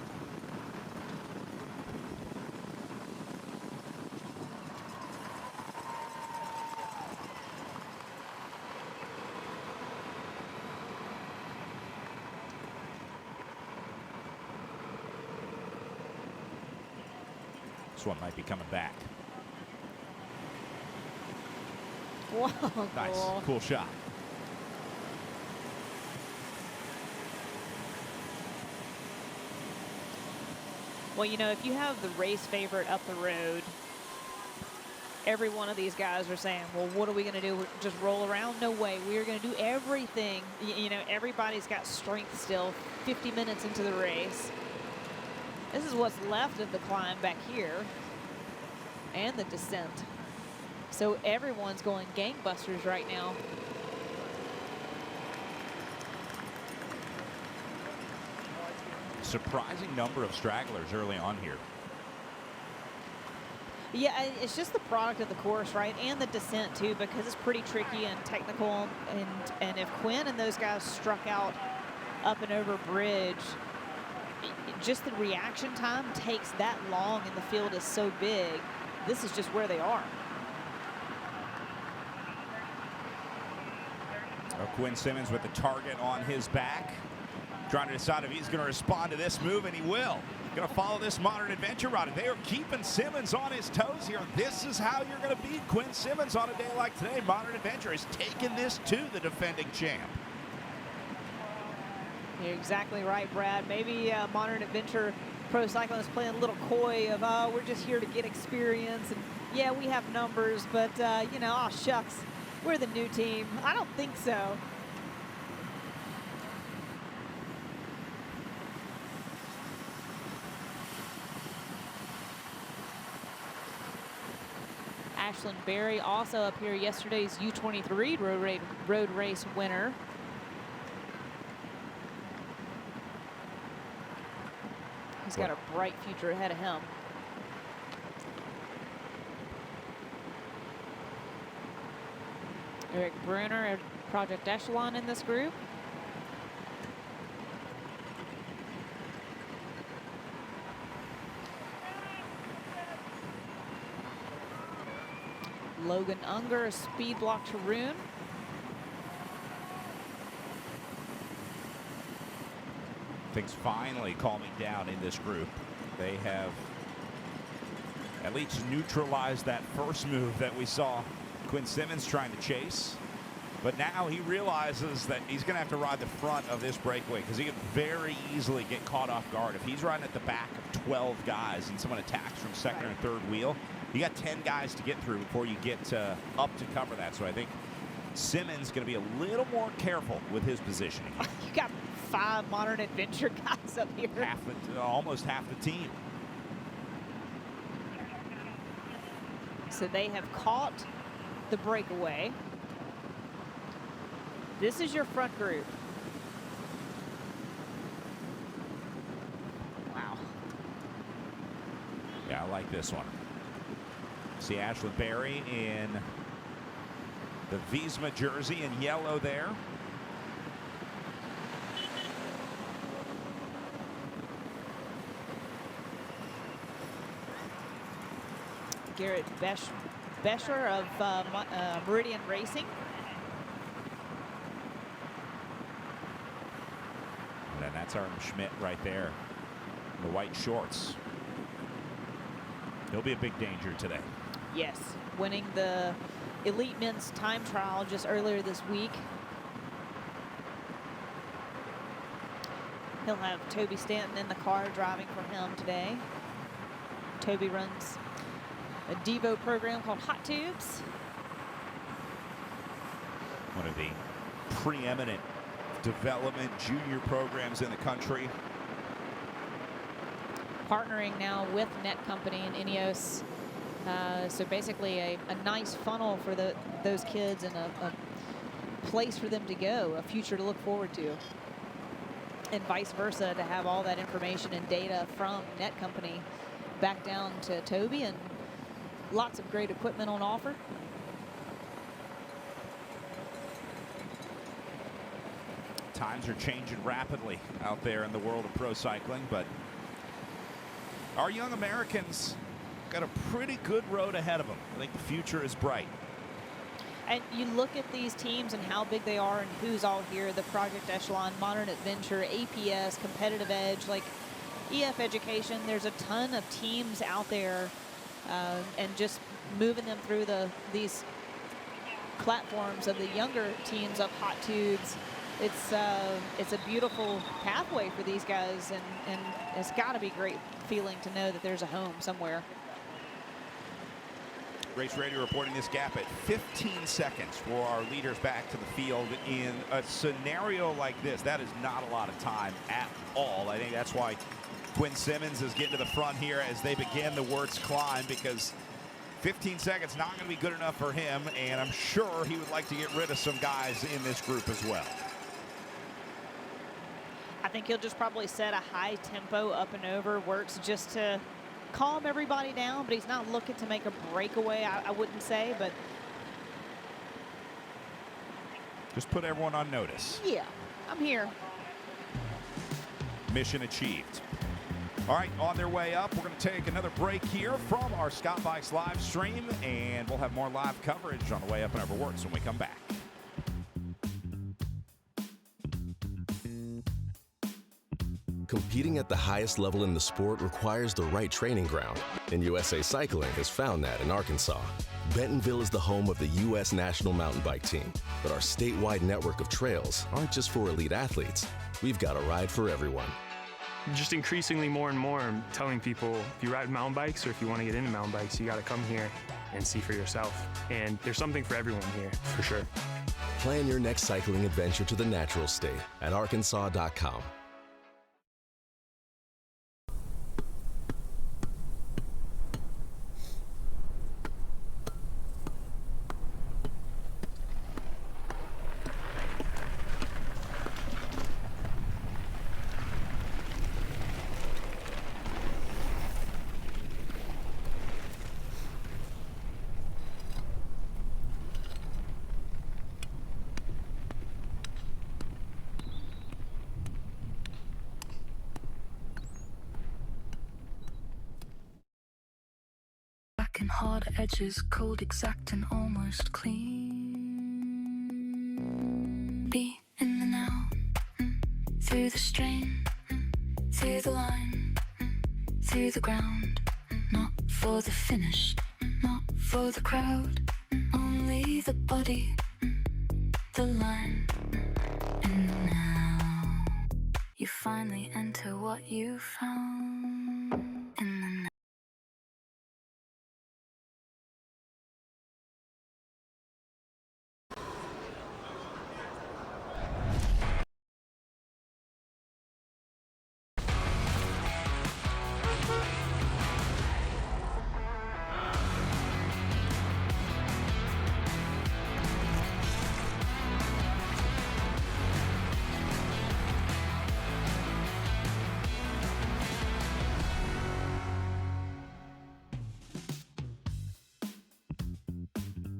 This one might be coming back. Whoa, Nice, cool shot. Well, you know, if you have the race favorite up the road, every one of these guys are saying, well, what are we going to do? Just roll around? No way. We are going to do everything. You know, everybody's got strength still 50 minutes into the race. This is what's left of the climb back here and the descent. So everyone's going gangbusters right now. Surprising number of stragglers early on here. Yeah, it's just the product of the course, right? And the descent, too, because it's pretty tricky and technical. And if Quinn and those guys struck out up and over bridge, just the reaction time takes that long and the field is so big. This is just where they are. Quinn Simmons with the target on his back, trying to decide if he's going to respond to this move, and he will. Going to follow this modern adventure route. They are keeping Simmons on his toes here. This is how you're going to beat Quinn Simmons on a day like today. Modern Adventure is taking this to the defending champ. You're exactly right, Brad. Maybe Modern Adventure Pro Cycling is playing a little coy of, oh, we're just here to get experience. And yeah, we have numbers, but, you know, oh, shucks, we're the new team. I don't think so. Ashlyn Berry also up here, yesterday's U23 road race winner. He's got a bright future ahead of him. Eric Bruner at Project Echelon in this group. Logan Unger, a speed block to Rune. Things finally calming down in this group. They have at least neutralized that first move that we saw Quinn Simmons trying to chase. But now he realizes that he's going to have to ride the front of this breakaway because he can very easily get caught off guard. If he's riding at the back of 12 guys and someone attacks from second or third wheel, you got 10 guys to get through before you get up to cover that. So I think Simmons going to be a little more careful with his positioning. You got 5 Modern Adventure guys up here. Almost half the team. So they have caught the breakaway. This is your front group. Wow. Yeah, I like this one. See Ashlyn Berry in the Visma jersey in yellow there. Garrett Bescher of Meridian Racing. And then that's Aaron Schmidt right there in the white shorts. He'll be a big danger today. Yes, winning the Elite Men's Time Trial just earlier this week. He'll have Toby Stanton in the car driving for him today. Toby runs a Devo program called Hot Tubes. One of the preeminent development junior programs in the country. Partnering now with Net Company and Ineos. So basically a nice funnel for those kids and a place for them to go, a future to look forward to. And vice versa, to have all that information and data from Net Company back down to Toby and lots of great equipment on offer. Times are changing rapidly out there in the world of pro cycling, but our young Americans got a pretty good road ahead of them. I think the future is bright. And you look at these teams and how big they are and who's all here, the Project Echelon, Modern Adventure, APS, Competitive Edge, like EF Education. There's a ton of teams out there, and just moving them through these platforms of the younger teams of Hot Tubes. It's a beautiful pathway for these guys, and it's got to be great feeling to know that there's a home somewhere. Race Radio reporting this gap at 15 seconds for our leaders back to the field. In a scenario like this, that is not a lot of time at all. I think that's why Quinn Simmons is getting to the front here as they begin the Wirtz climb, because 15 seconds not going to be good enough for him, and I'm sure he would like to get rid of some guys in this group as well. I think he'll just probably set a high tempo up and over Wirtz just to calm everybody down, but he's not looking to make a breakaway, I wouldn't say, but just put everyone on notice. Yeah, I'm here. Mission achieved. All right, on their way up, we're going to take another break here from our Scott Bikes live stream, and we'll have more live coverage on the way up and over Wirtz when we come back. Competing at the highest level in the sport requires the right training ground, and USA Cycling has found that in Arkansas. Bentonville is the home of the U.S. National Mountain Bike Team, but our statewide network of trails aren't just for elite athletes. We've got a ride for everyone. Just increasingly more and more, I'm telling people, if you ride mountain bikes or if you want to get into mountain bikes, you got to come here and see for yourself. And there's something for everyone here, for sure. Plan your next cycling adventure to the natural state at arkansas.com. And hard edges, cold, exact, and almost clean. Be in the now, through the strain, through the line, through the ground. Not for the finish, not for the crowd, only the body, the line. And now you finally enter what you found in the now.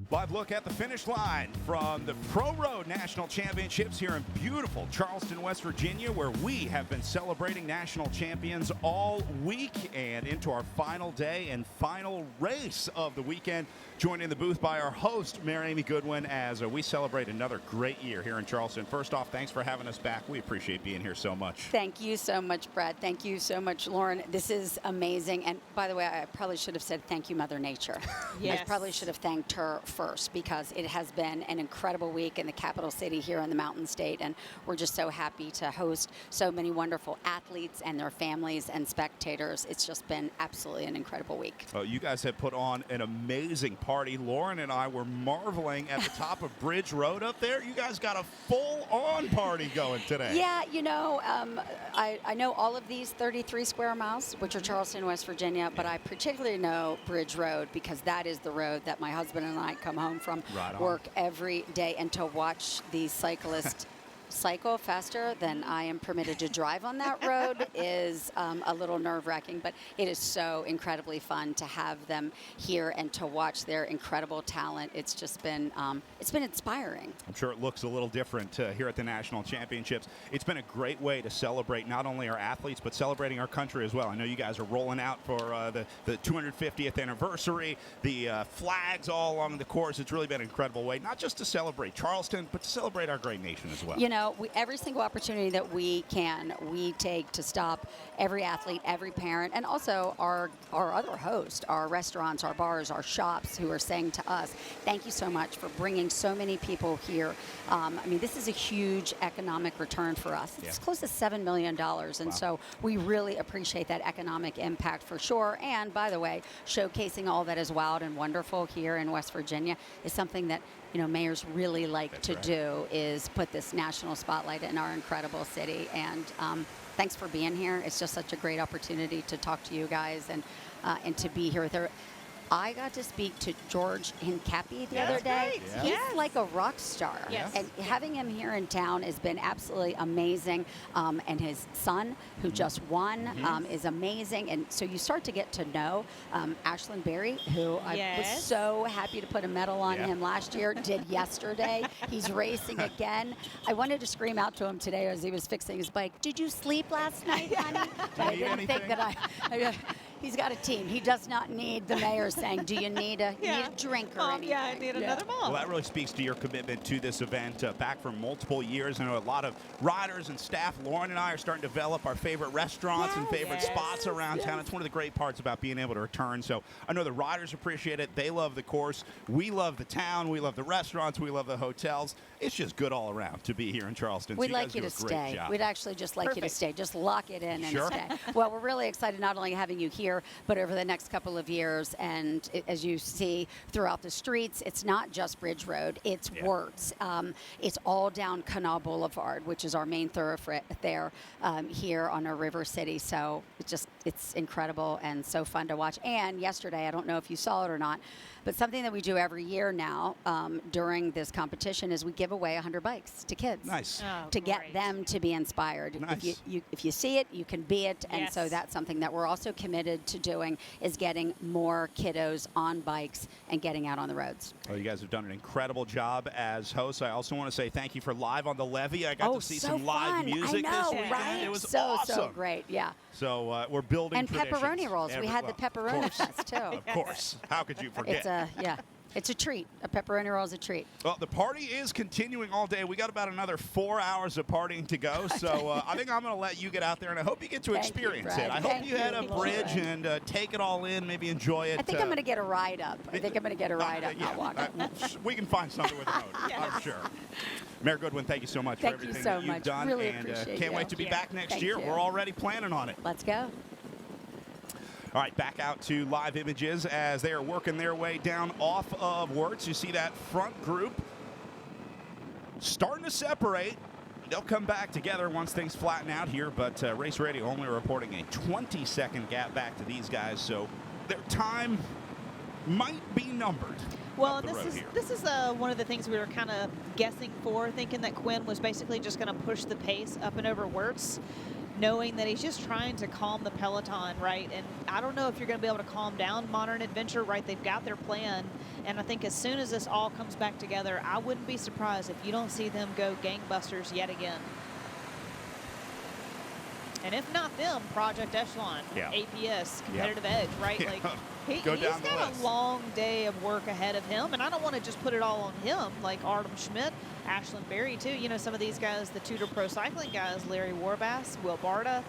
Live look at the finish line from the Pro Road National Championships here in beautiful Charleston, West Virginia, where we have been celebrating national champions all week, and into our final day and final race of the weekend. Joined in the booth by our host, Mary Amy Goodwin, as we celebrate another great year here in Charleston. First off, thanks for having us back. We appreciate being here so much. Thank you so much, Brad. Thank you so much, Lauren. This is amazing. And by the way, I probably should have said thank you, Mother Nature. Yes. I probably should have thanked her first, because it has been an incredible week in the capital city here in the Mountain State. And we're just so happy to host so many wonderful athletes and their families and spectators. It's just been absolutely an incredible week. You guys have put on an amazing party. Lauren and I were marveling at the top of Bridge Road up there. You guys got a full-on party going today. Yeah, you know, I know all of these 33 square miles, which are Charleston, West Virginia, but I particularly know Bridge Road because that is the road that my husband and I come home from Right on. work every day, and to watch these cyclists cycle faster than I am permitted to drive on that road is a little nerve-wracking, but it is so incredibly fun to have them here and to watch their incredible talent. It's just been inspiring. I'm sure it looks a little different here at the National Championships. It's been a great way to celebrate not only our athletes, but celebrating our country as well. I know you guys are rolling out for the 250th anniversary, the flags all along the course. It's really been an incredible way, not just to celebrate Charleston, but to celebrate our great nation as well. You know, every single opportunity that we take to stop every athlete, every parent, and also our other hosts, our restaurants, our bars, our shops who are saying to us, thank you so much for bringing so many people here. I mean, this is a huge economic return for us. It's close to $7 million, and so we really appreciate that economic impact for sure. And by the way, showcasing all that is wild and wonderful here in West Virginia is something that, you know, mayors really like to do, is put this national spotlight in our incredible city. And thanks for being here. It's just such a great opportunity to talk to you guys and to be here with her. I got to speak to George Hincapie the other day. He's like a rock star. And having him here in town has been absolutely amazing. And his son, who just won, is amazing. And so you start to get to know Ashlyn Berry, who I was so happy to put a medal on him last year, did yesterday. He's racing again. I wanted to scream out to him today as he was fixing his bike, did you sleep last night, honey? But I didn't think that he's got a team. He does not need the mayor saying, do you need a drink or anything? Yeah, I need another mom. Well, that really speaks to your commitment to this event back for multiple years. I know a lot of riders and staff. Lauren and I are starting to develop our favorite restaurants and favorite spots around town. It's one of the great parts about being able to return. So I know the riders appreciate it. They love the course. We love the town. We love the restaurants. We love the hotels. It's just good all around to be here in Charleston. We'd like you to stay. We'd actually just like you to stay. Just lock it in and stay. Well, we're really excited not only having you here, but over the next couple of years. And as you see throughout the streets, it's not just Bridge Road, it's Wirtz. It's all down Canal Boulevard, which is our main thoroughfare there here on our River City. So it's incredible and so fun to watch. And yesterday, I don't know if you saw it or not, but something that we do every year now during this competition is we give away 100 bikes to kids. Nice. To get them to be inspired. Nice. If you see it, you can be it. And so that's something that we're also committed to doing, is getting more kiddos on bikes and getting out on the roads. Well, you guys have done an incredible job as hosts. I also want to say thank you for Live on the Levee. I got to see some live music this weekend. Right? It was awesome. So great, So we're building traditions. And pepperoni rolls. We had the pepperoni fest, too. Of course. How could you forget? It's a treat. A pepperoni roll is a treat. Well, the party is continuing all day. We got about another 4 hours of partying to go. So I think I'm going to let you get out there, and I hope you get to experience it. I hope you head a bridge and take it all in, maybe enjoy it. I think I'm going to get a ride up. Not walk up. We can find something with a motor, I'm sure. Mayor Goodwin, thank you so much for everything that you've done. Really and appreciate can't wait to be back next year. We're already planning on it. Let's go. All right, back out to live images as they are working their way down off of Wirtz. You see that front group starting to separate. They'll come back together once things flatten out here, but Race Radio only reporting a 20-second gap back to these guys, so their time might be numbered. Well, this is one of the things we were kind of guessing for, thinking that Quinn was basically just going to push the pace up and over Wirtz, knowing that he's just trying to calm the peloton, right? And I don't know if you're going to be able to calm down Modern Adventure, right? They've got their plan, and I think as soon as this all comes back together, I wouldn't be surprised if you don't see them go gangbusters yet again. And if not them, Project Echelon, APS, Competitive Edge, right? Like he's got a long day of work ahead of him, and I don't want to just put it all on him, like Artem Schmidt, Ashlyn Berry, too. You know, some of these guys, the Tudor Pro Cycling guys, Larry Warbass, Will Barta,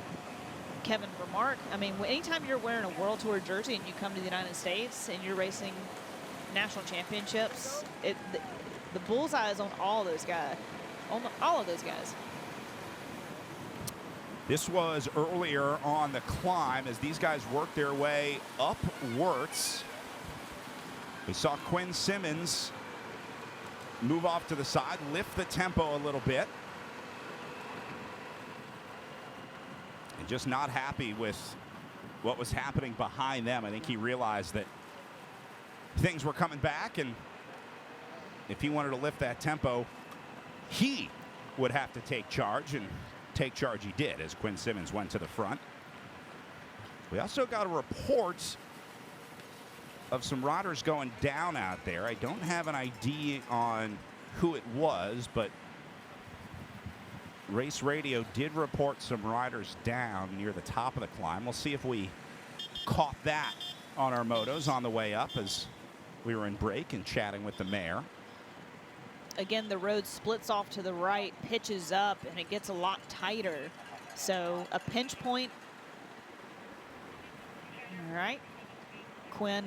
Kevin Vermark. I mean, anytime you're wearing a World Tour jersey and you come to the United States and you're racing national championships, the bullseye is on all those guys, all of those guys. This was earlier on the climb as these guys worked their way up Wirtz. We saw Quinn Simmons move off to the side, lift the tempo a little bit. And just not happy with what was happening behind them. I think he realized that things were coming back, and if he wanted to lift that tempo, he would have to take charge, and take charge he did as Quinn Simmons went to the front. We also got a report of some riders going down out there. I don't have an ID on who it was, but Race Radio did report some riders down near the top of the climb. We'll see if we caught that on our motos on the way up as we were in break and chatting with the mayor. Again, the road splits off to the right, pitches up, and it gets a lot tighter. So a pinch point. All right. Quinn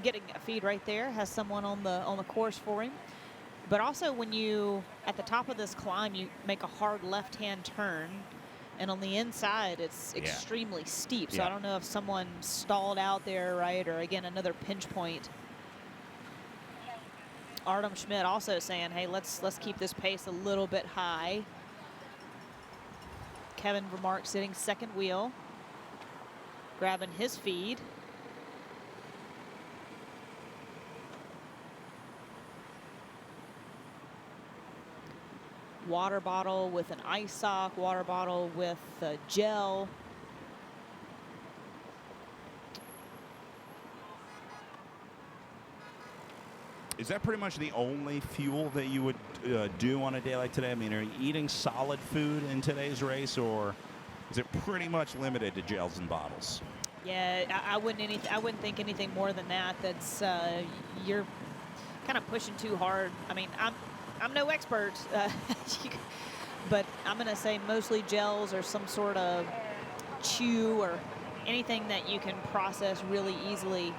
getting a feed right there, has someone on the course for him. But also when you, at the top of this climb, you make a hard left-hand turn, and on the inside, it's extremely steep. So I don't know if someone stalled out there, right, or again, another pinch point. Artem Schmidt also saying, hey, let's keep this pace a little bit high. Kevin Vermark sitting second wheel, grabbing his feed. Water bottle with an ice sock, water bottle with gel. Is that pretty much the only fuel that you would do on a day like today? I mean, are you eating solid food in today's race, or is it pretty much limited to gels and bottles? Yeah, I wouldn't think anything more than that. That's you're kind of pushing too hard. I mean, I'm no expert, but I'm going to say mostly gels or some sort of chew or anything that you can process really easily,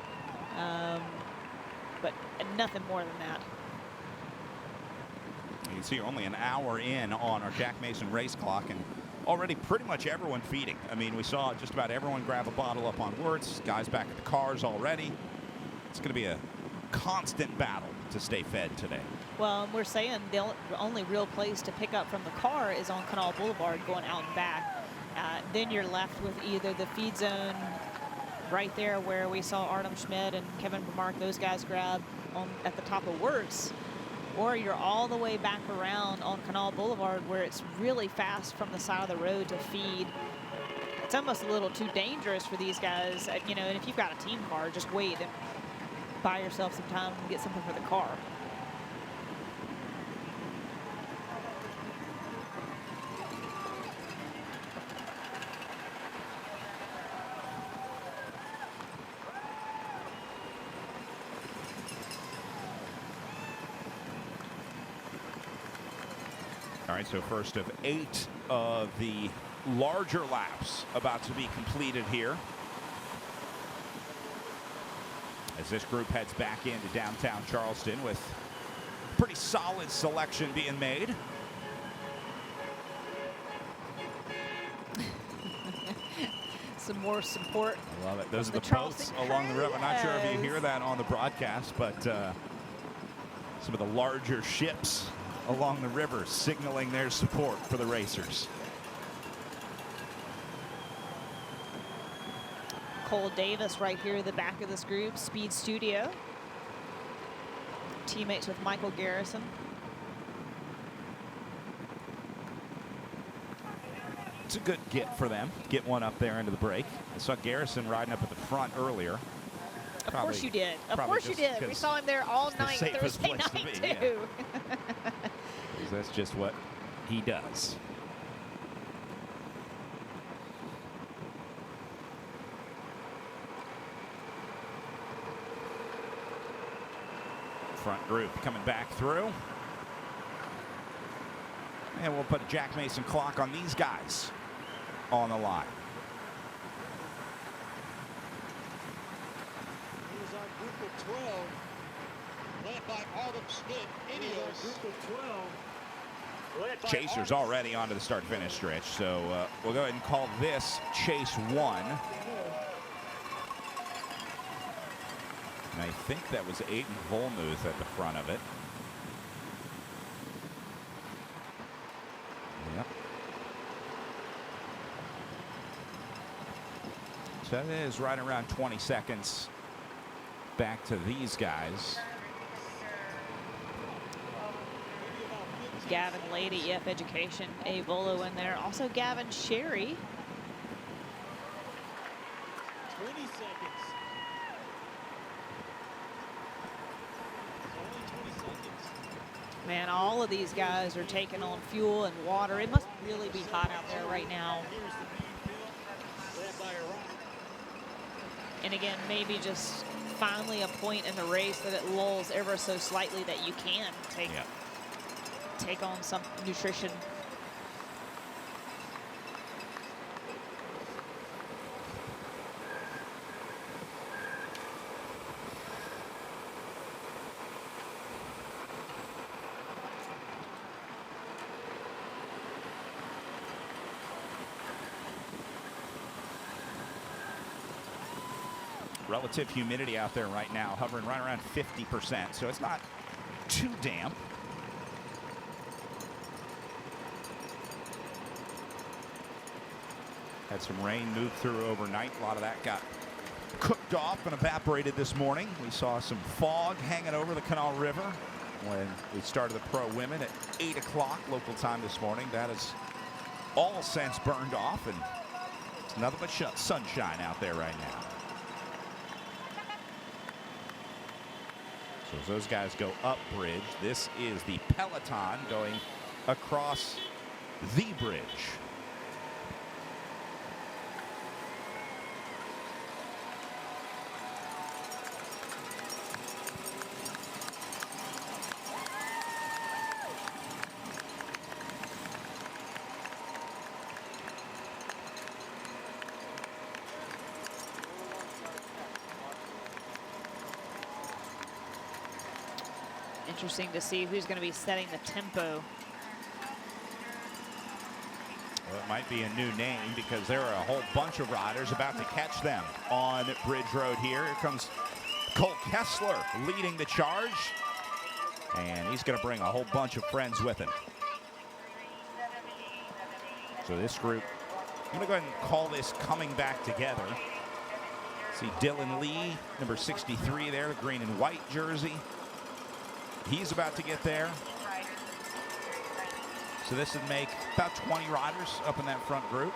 but nothing more than that. You can see only an hour in on our Jack Mason race clock, and already pretty much everyone feeding. I mean, we saw just about everyone grab a bottle up on Wirtz, guys back at the cars already. It's going to be a constant battle to stay fed today. Well, we're saying the only real place to pick up from the car is on Canal Boulevard going out and back. Then you're left with either the feed zone right there where we saw Artem Schmidt and Kevin Vermark, those guys grab at the top of Wirtz, or you're all the way back around on Canal Boulevard where it's really fast from the side of the road to feed. It's almost a little too dangerous for these guys, and if you've got a team car, just wait and buy yourself some time and get something for the car. All right, so first of 8 of the larger laps about to be completed here, as this group heads back into downtown Charleston with pretty solid selection being made. Some more support. I love it. Those are the boats along the river. I'm not sure if you hear that on the broadcast, but some of the larger ships along the river signaling their support for the racers. Cole Davis right here at the back of this group, Speed Studio. Teammates with Michael Garrison. It's a good get for them. Get one up there into the break. I saw Garrison riding up at the front earlier. Of course you did. Of course you did. We saw him there all night Thursday night too. That's just what he does. Front group coming back through. And we'll put a Jack Mason clock on these guys on the line. Here's our group of 12, led by Artem Schmidt. Ineos. Group of 12. Chasers already onto the start-finish stretch, so we'll go ahead and call this Chase 1. And I think that was Aiden Volmuth at the front of it. Yep. So that is right around 20 seconds back to these guys. Gavin Lady, EF Education, A Volo in there. Also Gavin Sherry. 20 seconds. Only 20 seconds. Man, all of these guys are taking on fuel and water. It must really be hot out there right now. And again, maybe just finally a point in the race that it lulls ever so slightly that you can take on some nutrition. Relative humidity out there right now, hovering right around 50%, so it's not too damp. Had some rain move through overnight. A lot of that got cooked off and evaporated this morning. We saw some fog hanging over the Canal River when we started the Pro Women at 8 o'clock local time this morning. That is all since burned off, and it's nothing but sunshine out there right now. So as those guys go up bridge, this is the peloton going across the bridge. Interesting to see who's going to be setting the tempo. Well, it might be a new name because there are a whole bunch of riders about to catch them on Bridge Road here. Here comes Cole Kessler leading the charge, and he's going to bring a whole bunch of friends with him. So this group, I'm going to go ahead and call this coming back together. See Dylan Lee, number 63 there, the green and white jersey. He's about to get there. So this would make about 20 riders up in that front group.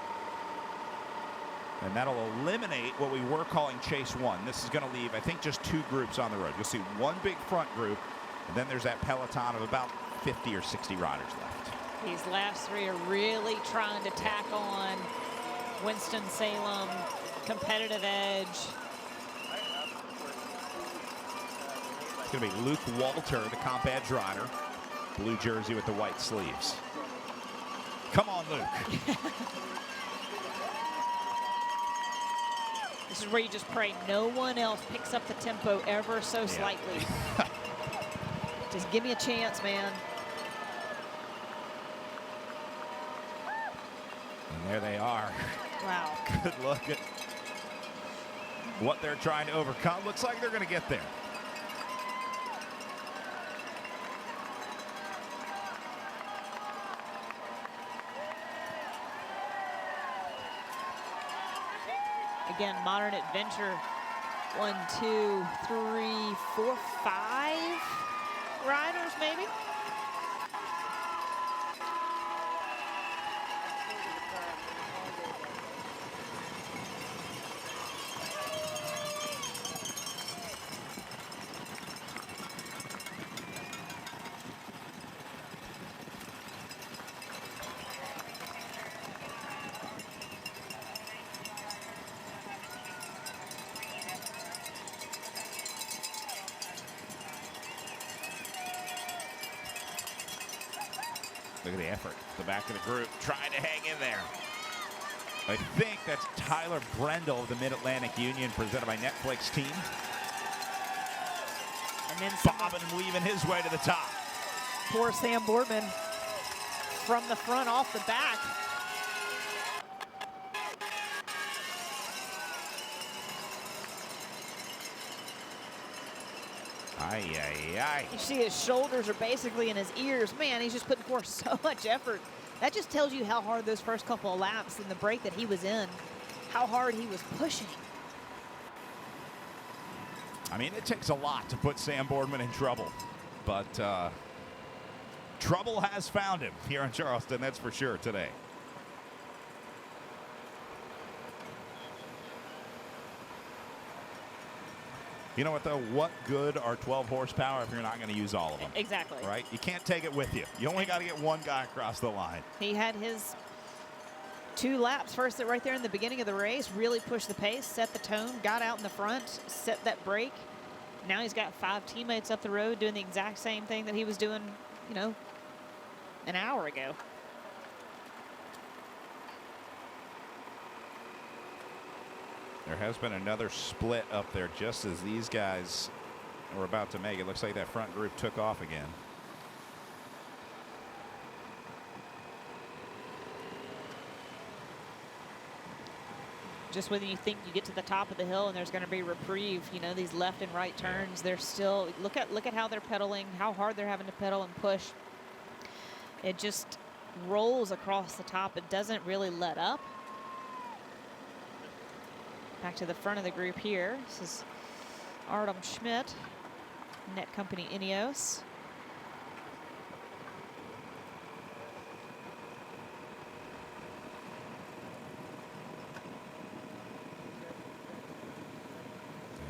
And that'll eliminate what we were calling Chase 1. This is going to leave, I think, just 2 groups on the road. You'll see one big front group, and then there's that peloton of about 50 or 60 riders left. These last 3 are really trying to tack on Winston-Salem competitive edge. It's going to be Luke Walter, the comp edge rider. Blue jersey with the white sleeves. Come on, Luke. This is where you just pray no one else picks up the tempo ever so slightly. Just give me a chance, man. And there they are. Wow. Good look at what they're trying to overcome. Looks like they're going to get there. Again, Modern Adventure, 1, 2, 3, 4, 5 riders, maybe. Look at the effort. The back of the group trying to hang in there. I think that's Tyler Brendel of the Mid-Atlantic Union, presented by Netflix team. And then bobbing and weaving his way to the top. Poor Sam Boardman from the front off the back. Ay, ay, ay. You see his shoulders are basically in his ears. Man, he's just putting forth so much effort. That just tells you how hard those first couple of laps in the break that he was in, how hard he was pushing. I mean, it takes a lot to put Sam Boardman in trouble, but trouble has found him here in Charleston, that's for sure today. You know what, though? What good are 12 horsepower if you're not going to use all of them? Exactly. Right? You can't take it with you. You only got to get one guy across the line. He had his 2 laps first right there in the beginning of the race, really pushed the pace, set the tone, got out in the front, set that brake. Now he's got 5 teammates up the road doing the exact same thing that he was doing, you know, an hour ago. There has been another split up there just as these guys were about to make it. Looks like that front group took off again. Just when you think you get to the top of the hill and there's going to be reprieve, you know, these left and right turns, they're still, look at how they're pedaling, how hard they're having to pedal and push. It just rolls across the top. It doesn't really let up. Back to the front of the group here. This is Artem Schmidt, Net Company Ineos.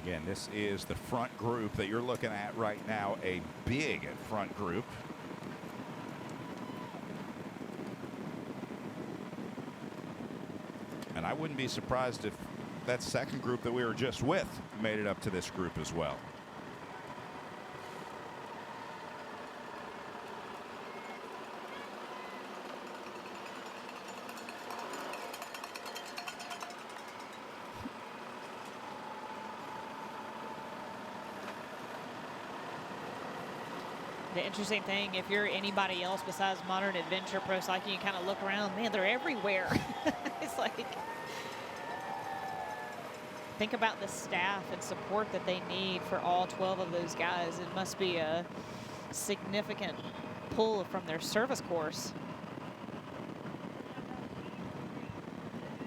Again, this is the front group that you're looking at right now, a big front group. And I wouldn't be surprised if that second group that we were just with made it up to this group as well. The interesting thing, if you're anybody else besides Modern Adventure Pro Cycling, you kind of look around, man, they're everywhere. It's like, think about the staff and support that they need for all 12 of those guys. It must be a significant pull from their service course.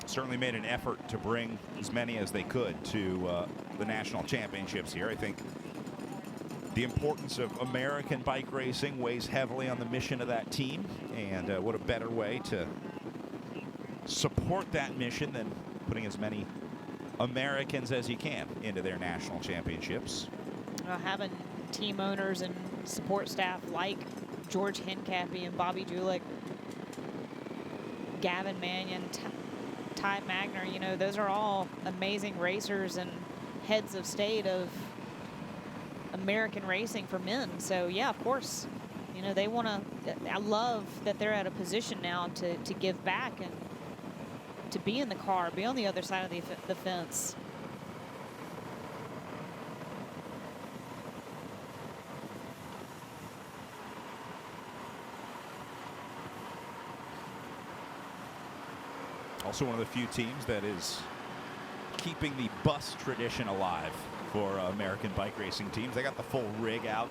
Certainly made an effort to bring as many as they could to the national championships here. I think the importance of American bike racing weighs heavily on the mission of that team, and what a better way to support that mission than putting as many Americans as you can into their national championships. Having team owners and support staff like George Hincapie and Bobby Julich, Gavin Mannion, Ty Magner, you know, those are all amazing racers and heads of state of American racing for men. So yeah, of course, you know, they want to, I love that they're at a position now to give back and to be in the car, be on the other side of the fence. Also one of the few teams that is keeping the bus tradition alive for American bike racing teams. They got the full rig out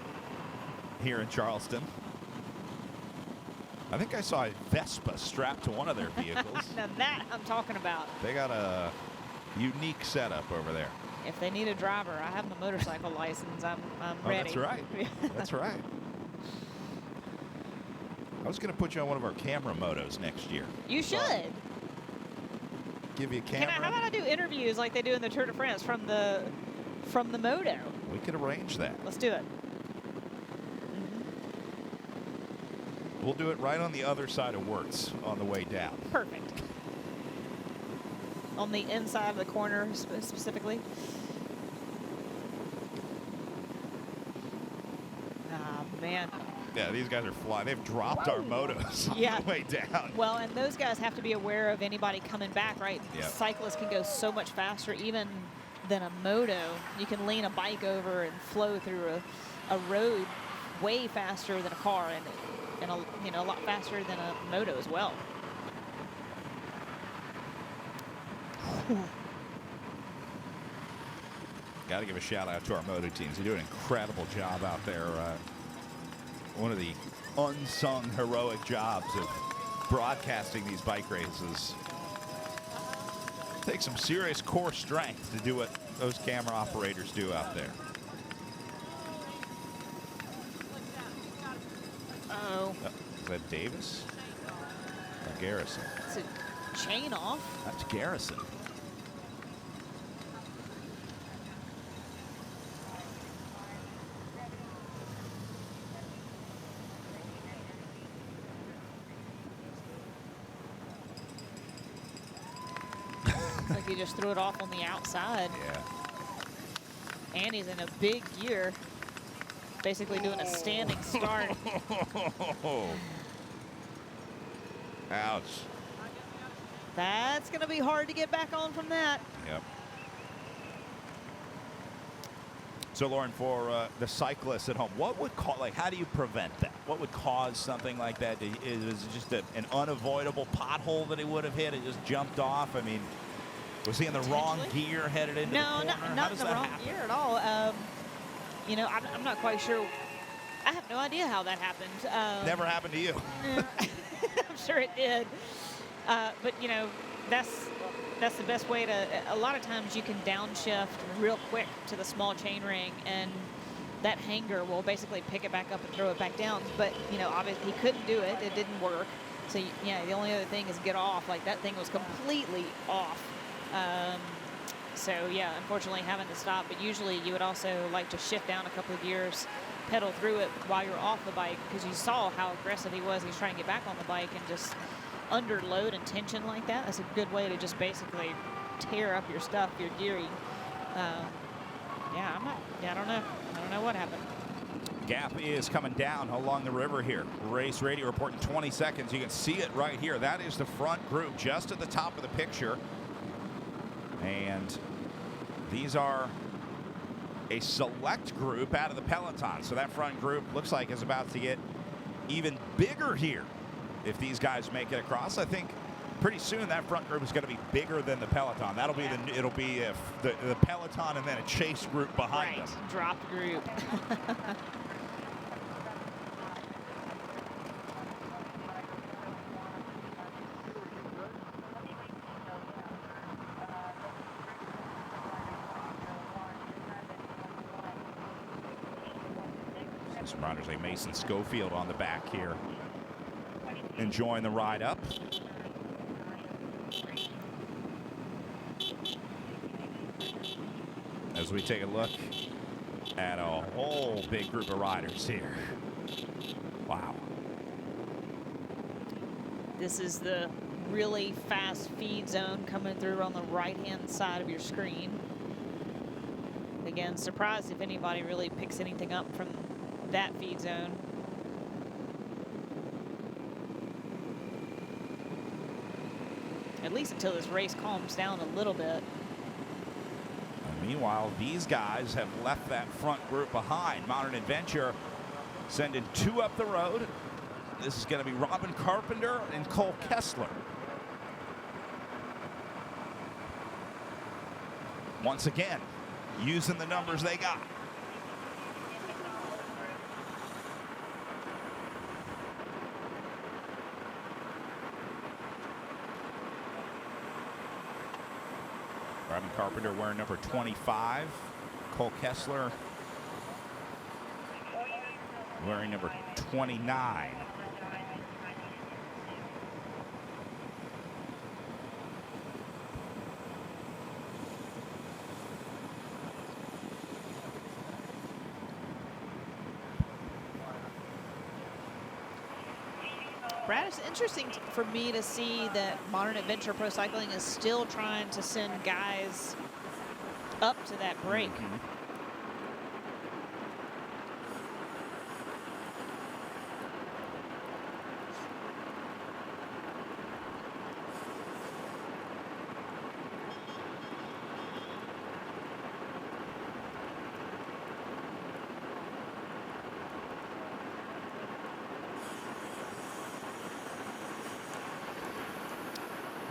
here in Charleston. I think I saw a Vespa strapped to one of their vehicles. Now that I'm talking about. They got a unique setup over there. If they need a driver, I have my motorcycle license. I'm ready. That's right. That's right. I was going to put you on one of our camera motos next year. You should. Give you a camera. How about I do interviews like they do in the Tour de France from the moto? We could arrange that. Let's do it. We'll do it right on the other side of Wirtz on the way down. Perfect. On the inside of the corner specifically. Ah, man. Yeah, these guys are flying. They've dropped our motos on the way down. Well, and those guys have to be aware of anybody coming back, right? Yep. Cyclists can go so much faster even than a moto. You can lean a bike over and flow through a road way faster than a car, and a lot faster than a moto as well. Got to give a shout out to our moto teams. They do an incredible job out there. One of the unsung heroic jobs of broadcasting these bike races. Takes some serious core strength to do what those camera operators do out there. Uh-oh. Is that Davis? Or Garrison? It's a chain off. That's Garrison. Like he just threw it off on the outside. Yeah. And he's in a big gear. Basically doing a standing start. Ouch. That's going to be hard to get back on from that. Yep. So, Lauren, for the cyclists at home, what would cause, like, how do you prevent that? What would cause something like that? Is it just an unavoidable pothole that he would have hit? It just jumped off? I mean, was he in the wrong gear headed into the corner? No, not in the wrong gear at all. You know, I'm not quite sure. I have no idea how that happened. Never happened to you. I'm sure it did. But, you know, that's the best way to, a lot of times you can downshift real quick to the small chain ring, and that hanger will basically pick it back up and throw it back down. But, you know, obviously he couldn't do it. It didn't work. So, yeah, the only other thing is get off. Like, that thing was completely off. So, yeah, unfortunately having to stop. But usually you would also like to shift down a couple of gears, pedal through it while you're off the bike, because you saw how aggressive he was. He's trying to get back on the bike, and just under load and tension like that, that's a good way to just basically tear up your stuff, your gearing. Yeah, I don't know. I don't know what happened. Gap is coming down along the river here. Race radio report in 20 seconds. You can see it right here. That is the front group just at the top of the picture. And these are a select group out of the peloton. So that front group looks like is about to get even bigger here. If these guys make it across, I think pretty soon that front group is going to be bigger than the peloton. That'll be it'll be the peloton and then a chase group behind them. Dropped group. Some riders like Mason Schofield on the back here, enjoying the ride up. As we take a look at a whole big group of riders here. Wow. This is the really fast feed zone coming through on the right-hand side of your screen. Again, surprised if anybody really picks anything up from that feed zone. At least until this race calms down a little bit. And meanwhile, these guys have left that front group behind. Modern Adventure sending two up the road. This is going to be Robin Carpenter and Cole Kessler. Once again, using the numbers they got. Robin Carpenter wearing number 25. Cole Kessler wearing number 29. Brad, it's interesting for me to see that Modern Adventure Pro Cycling is still trying to send guys up to that break.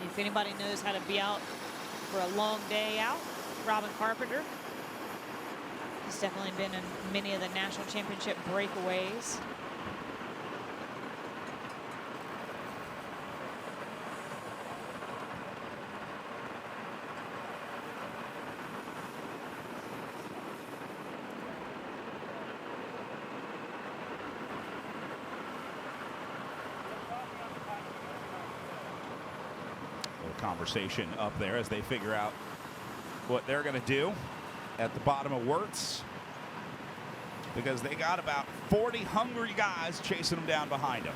If anybody knows how to be out for a long day out, Robin Carpenter. He's definitely been in many of the national championship breakaways. conversation up there as they figure out what they're going to do at the bottom of Wirtz, because they got about 40 hungry guys chasing them down behind them.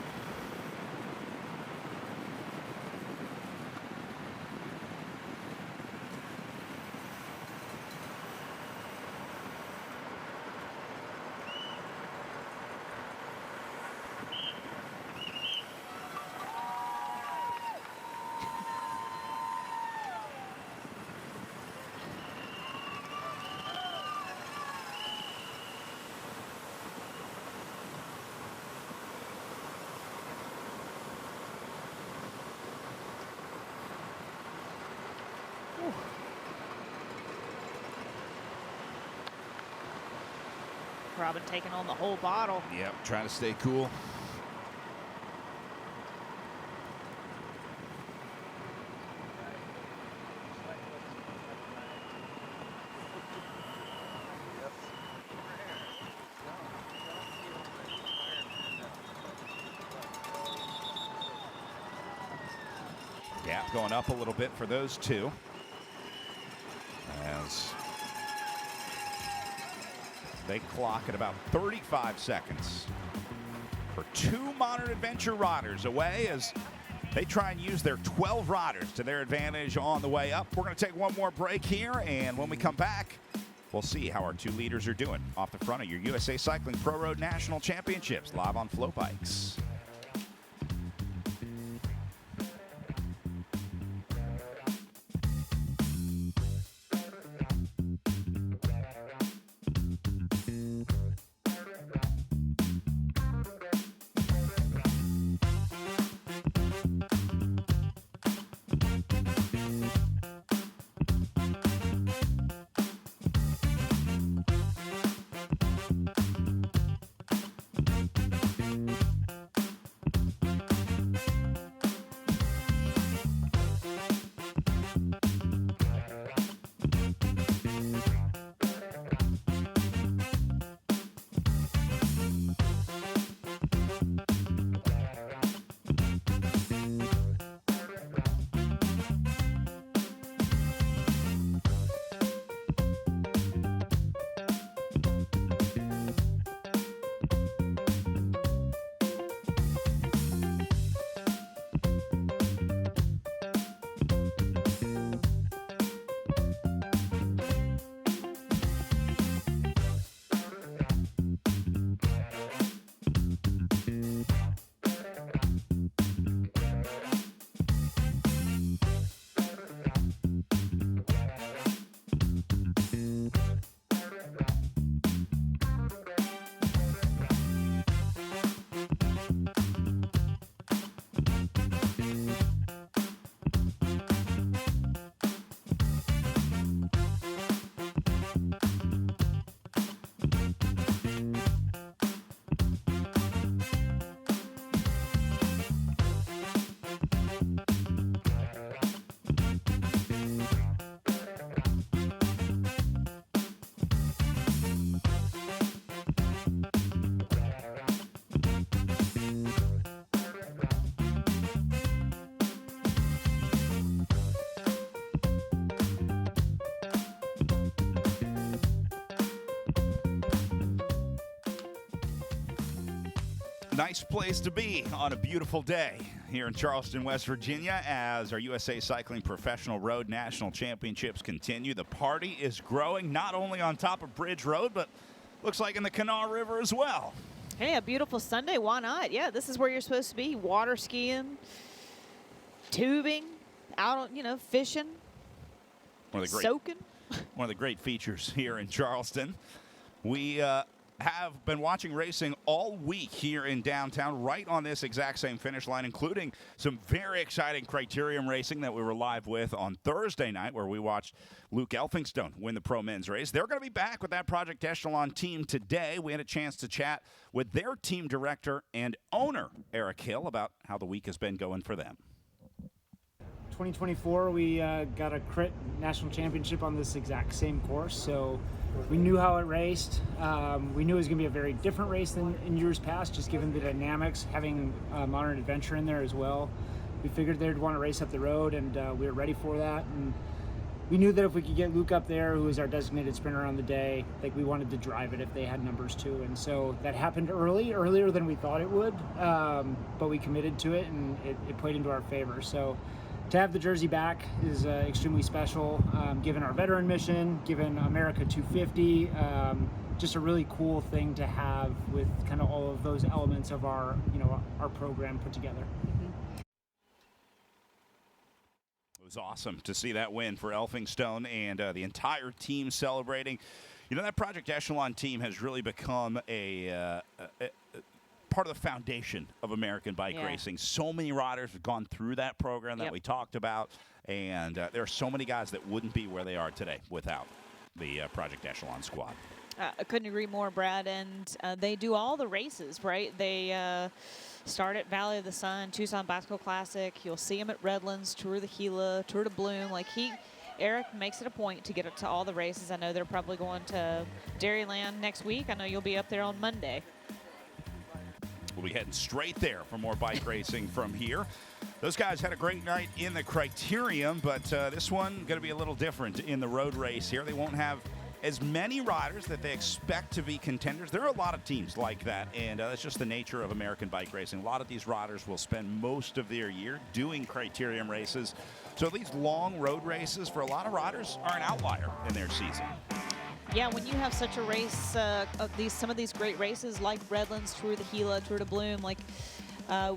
Robin taking on the whole bottle. Yep, trying to stay cool. Gap going up a little bit for those two. As they clock at about 35 seconds for two Modern Adventure riders away as they try and use their 12 riders to their advantage on the way up. We're going to take one more break here, and when we come back, we'll see how our two leaders are doing off the front of your USA Cycling Pro Road National Championships live on FloBikes. Nice place to be on a beautiful day here in Charleston, West Virginia, as our USA Cycling Professional Road National Championships continue. The party is growing not only on top of Bridge Road, but looks like in the Kanawha River as well. Hey, a beautiful Sunday. Why not? Yeah, this is where you're supposed to be. Water skiing, tubing, out, fishing, soaking. One of the great features here in Charleston. We have been watching racing all week here in downtown, right on this exact same finish line, including some very exciting criterium racing that we were live with on Thursday night, where we watched Luke Elphinstone win the Pro Men's race. They're going to be back with that Project Echelon team today. We had a chance to chat with their team director and owner, Eric Hill, about how the week has been going for them. 2024, we got a crit national championship on this exact same course, so we knew how it raced. We knew it was going to be a very different race than in years past, just given the dynamics, having Modern Adventure in there as well. we figured they'd want to race up the road, and we were ready for that. And we knew that if we could get Luke up there, who was our designated sprinter on the day, like we wanted to drive it if they had numbers too. And so that happened earlier than we thought it would, but we committed to it, and it played into our favor. So to have the jersey back is extremely special, given our veteran mission, given America 250, just a really cool thing to have with kind of all of those elements of our, our program put together. It was awesome to see that win for Elphinstone and the entire team celebrating. That Project Echelon team has really become a part of the foundation of American bike racing. So many riders have gone through that program that we talked about, and there are so many guys that wouldn't be where they are today without the Project Echelon squad. I couldn't agree more, Brad. And they do all the races, right? They start at Valley of the Sun, Tucson Bicycle Classic. You'll see him at Redlands, Tour of the Gila, Tour de Bloom. Eric makes it a point to get up to all the races. I know they're probably going to Dairyland next week. I know you'll be up there on Monday. We'll be heading straight there for more bike racing from here. Those guys had a great night in the Criterium, but this one going to be a little different in the road race here. They won't have as many riders that they expect to be contenders. There are a lot of teams like that, and that's just the nature of American bike racing. A lot of these riders will spend most of their year doing Criterium races. So these long road races for a lot of riders are an outlier in their season. Yeah, when you have such a race, some of these great races like Redlands, Tour of the Gila, Tour de Bloom,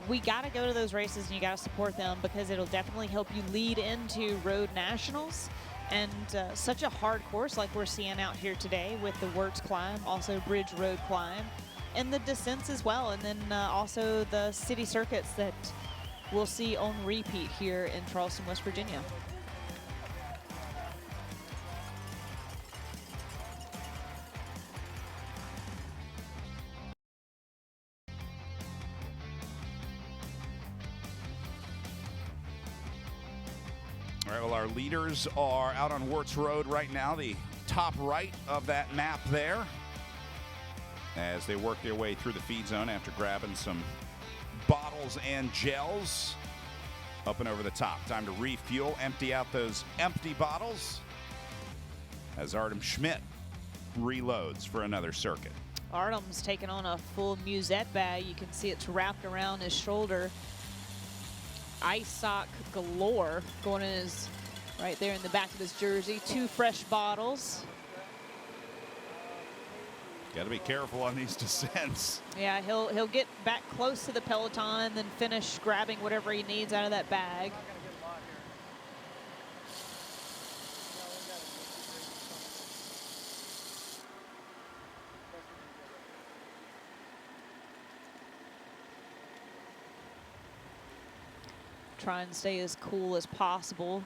we got to go to those races and you got to support them because it'll definitely help you lead into road nationals. And such a hard course like we're seeing out here today with the Wirtz climb, also Bridge Road climb, and the descents as well. And then also the city circuits that we'll see on repeat here in Charleston, West Virginia. All right, well, our leaders are out on Wirtz Road right now, the top right of that map there, as they work their way through the feed zone after grabbing some bottles and gels up and over the top. Time to refuel, empty out those empty bottles as Artem Schmidt reloads for another circuit. Artem's taking on a full musette bag. You can see it's wrapped around his shoulder. Ice sock galore going in his, right there in the back of his jersey. 2 fresh bottles. Got to be careful on these descents. Yeah, he'll get back close to the peloton, then finish grabbing whatever he needs out of that bag. Try and stay as cool as possible.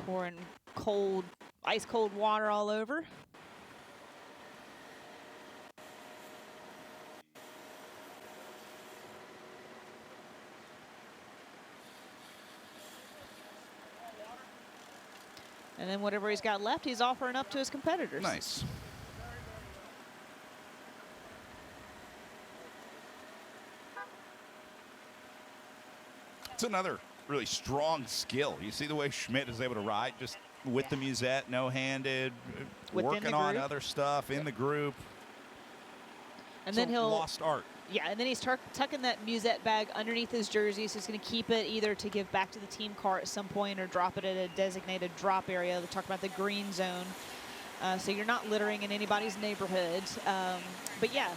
Pouring cold, ice cold water all over. And then whatever he's got left, he's offering up to his competitors. Nice. It's another really strong skill. You see the way Schmidt is able to ride just with the musette, no-handed, working on other stuff in the group. And then he'll lost art. Yeah, and then he's tucking that musette bag underneath his jersey, so he's going to keep it either to give back to the team car at some point or drop it at a designated drop area. They talk about the green zone. So you're not littering in anybody's neighborhood. But yeah,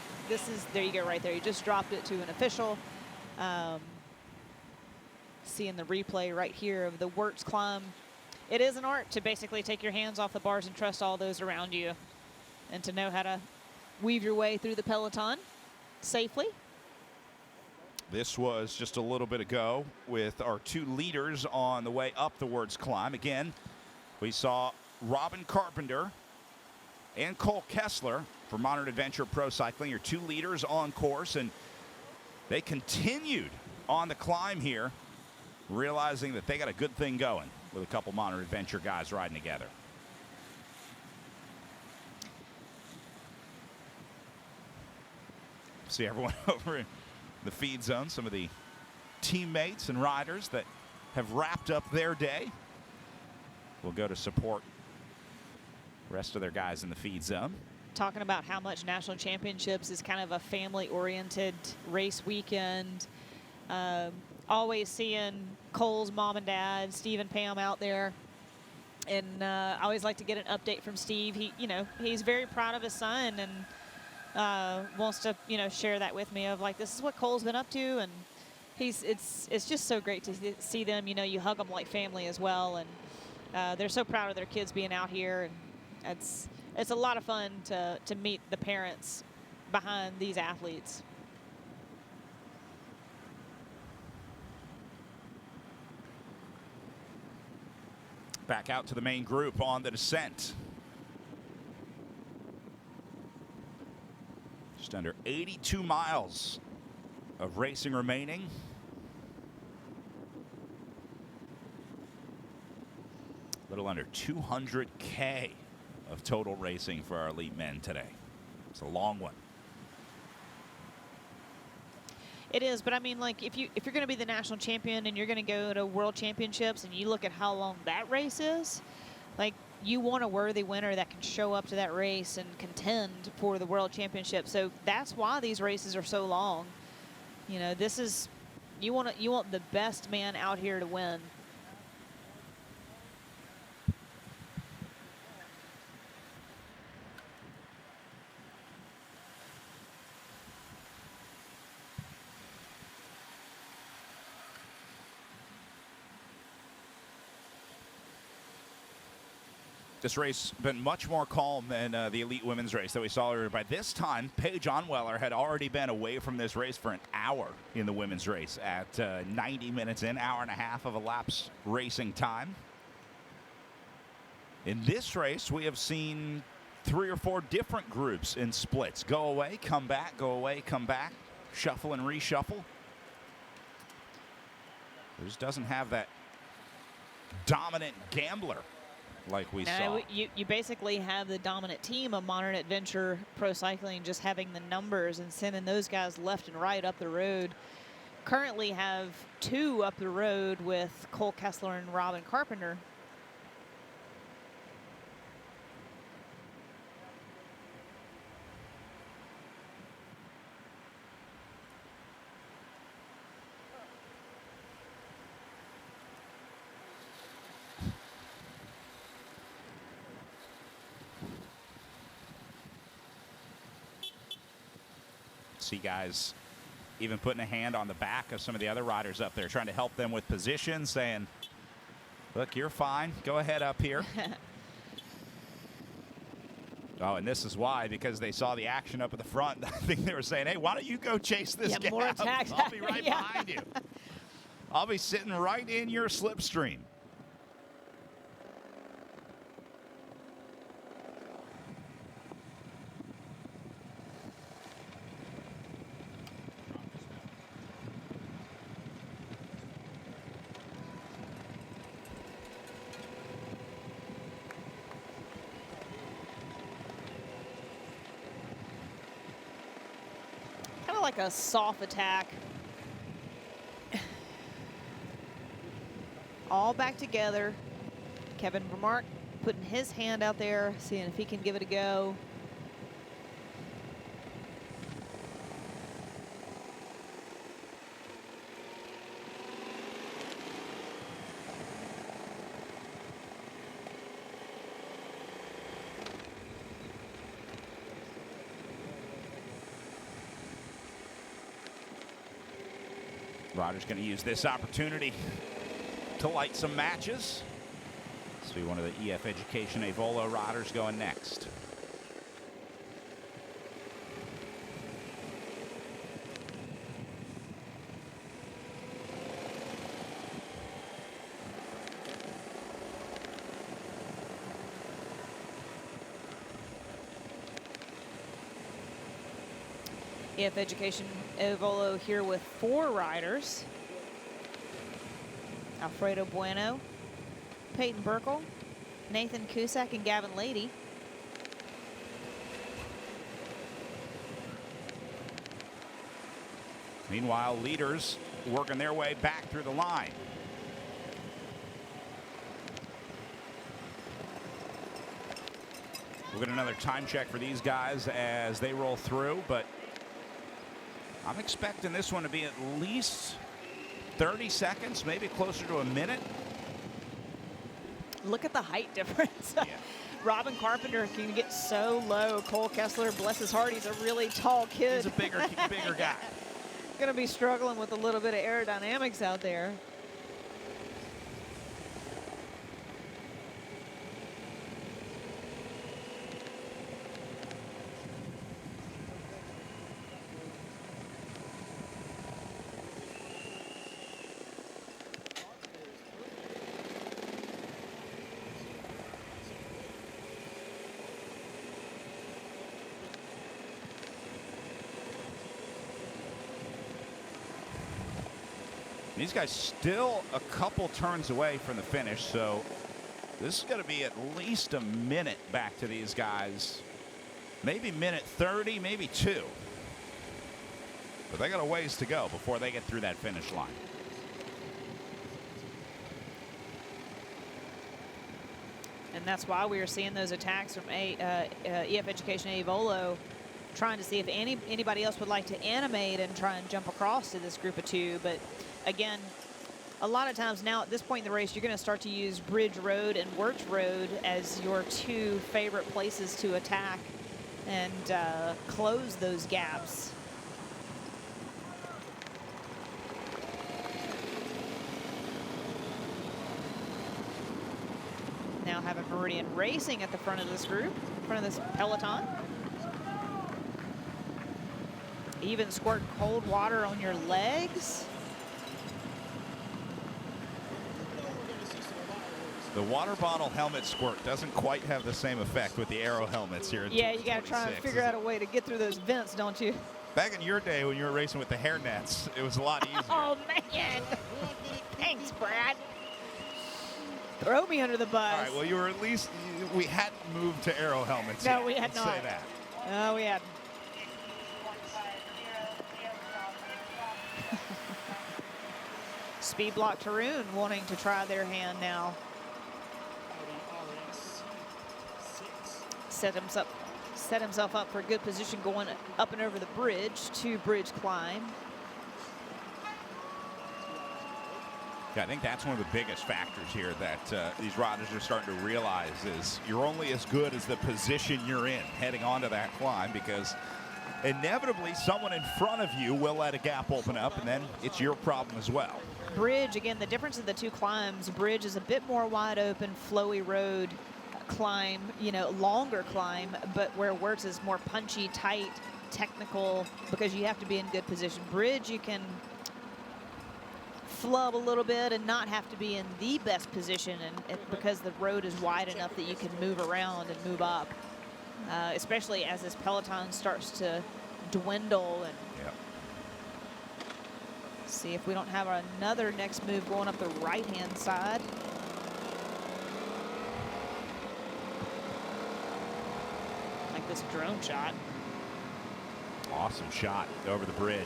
there you go right there. You just dropped it to an official. Seeing the replay right here of the Wirtz climb. It is an art to basically take your hands off the bars and trust all those around you and to know how to weave your way through the peloton safely. This was just a little bit ago with our 2 leaders on the way up the Wirtz climb. Again, we saw Robin Carpenter and Cole Kessler for Modern Adventure Pro Cycling, your 2 leaders on course, and they continued on the climb here, realizing that they got a good thing going with a couple Modern Adventure guys riding together. See everyone over in the feed zone, some of the teammates and riders that have wrapped up their day will go to support the rest of their guys in the feed zone. Talking about how much National Championships is kind of a family-oriented race weekend. Always seeing Cole's mom and dad, Steve and Pam, out there. And I always like to get an update from Steve. He's very proud of his son and wants to, share that with me of like, this is what Cole's been up to. And it's just so great to see them. You hug them like family as well. And they're so proud of their kids being out here. And it's a lot of fun to meet the parents behind these athletes. Back out to the main group on the descent. Just under 82 miles of racing remaining. A little under 200K of total racing for our elite men today. It's a long one. It is, but I mean, like, if you're going to be the national champion and you're going to go to world championships and you look at how long that race is, like, you want a worthy winner that can show up to that race and contend for the world championship. So that's why these races are so long. This is, you want the best man out here to win. This race has been much more calm than the elite women's race that we saw earlier. By this time, Paige Onweller had already been away from this race for an hour in the women's race at 90 minutes in, hour and a half of elapsed racing time. In this race, we have seen 3 or 4 different groups in splits. Go away, come back, go away, come back, shuffle and reshuffle. It just doesn't have that dominant gambler like we saw. You basically have the dominant team of Modern Adventure Pro Cycling just having the numbers and sending those guys left and right up the road. Currently have 2 up the road with Cole Kessler and Robin Carpenter. See guys even putting a hand on the back of some of the other riders up there, trying to help them with position, saying, look, you're fine. Go ahead up here. Oh, and this is why, because they saw the action up at the front. I think they were saying, hey, why don't you go chase this guy? More attacks. I'll be right behind you. I'll be sitting right in your slipstream. Like a soft attack. All back together. Kevin Vermark putting his hand out there, seeing if he can give it a go. Rodder's going to use this opportunity to light some matches. This will be one of the EF Education Evolo riders going next. EF Education Evolo here with 4 riders. Alfredo Bueno, Peyton Burkle, Nathan Cusack, and Gavin Lady. Meanwhile, leaders working their way back through the line. We'll get another time check for these guys as they roll through, but I'm expecting this one to be at least 30 seconds, maybe closer to a minute. Look at the height difference. Yeah. Robin Carpenter can get so low. Cole Kessler, bless his heart, he's a really tall kid. He's a bigger guy. Going to be struggling with a little bit of aerodynamics out there. These guys still a couple turns away from the finish, so this is going to be at least a minute back to these guys. Maybe minute 30, maybe 2. But they got a ways to go before they get through that finish line. And that's why we are seeing those attacks from EF Education Avolo, trying to see if anybody else would like to animate and try and jump across to this group of 2. But again, a lot of times now at this point in the race, you're going to start to use Bridge Road and Wirtz Road as your 2 favorite places to attack and close those gaps. Now having Meridian Racing at the front of this group, front of this peloton. Even squirting cold water on your legs. The water bottle helmet squirt doesn't quite have the same effect with the Aero helmets here. Yeah, you got to try and figure out a way to get through those vents, don't you? Back in your day when you were racing with the hair nets, it was a lot easier. Oh, man. Thanks, Brad. Throw me under the bus. All right, well, you were at least, we hadn't moved to Aero helmets No, yet. we had Let's not. say that. No, we hadn't. Speed Block Tarun wanting to try their hand now. Set himself up for a good position going up and over the bridge to bridge climb. Yeah, I think that's one of the biggest factors here that these riders are starting to realize is you're only as good as the position you're in heading onto that climb, because inevitably someone in front of you will let a gap open up, and then it's your problem as well. Bridge, again, the difference of the 2 climbs, Bridge is a bit more wide open, flowy road climb, you know, longer climb, but where Wirtz is more punchy, tight, technical, because you have to be in good position. Bridge, you can flub a little bit and not have to be in the best position, and because the road is wide enough that you can move around and move up, especially as this peloton starts to dwindle. And see if we don't have another next move going up the right-hand side. Like this drone shot. Awesome shot over the bridge.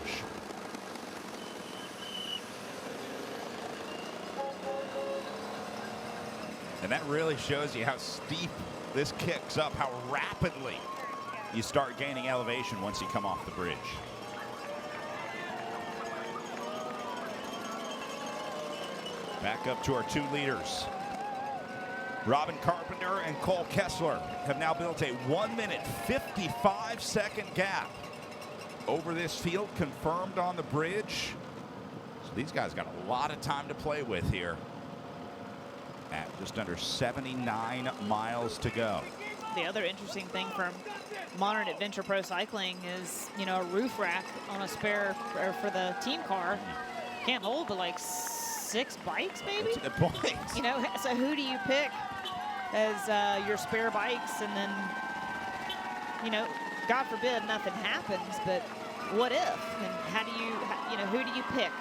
And that really shows you how steep this kicks up, how rapidly you start gaining elevation once you come off the bridge. Back up to our 2 leaders. Robin Carpenter and Cole Kessler have now built a 1 minute 55 second gap over this field, confirmed on the bridge. So these guys got a lot of time to play with here at just under 79 miles to go. The other interesting thing from Modern Adventure Pro Cycling is, you know, a roof rack on a spare for the team car. Can't hold but like 6 bikes, maybe? That's a good point. You know, so who do you pick as your spare bikes? And then, you know, God forbid nothing happens, but what if? And how do you, you know, who do you pick?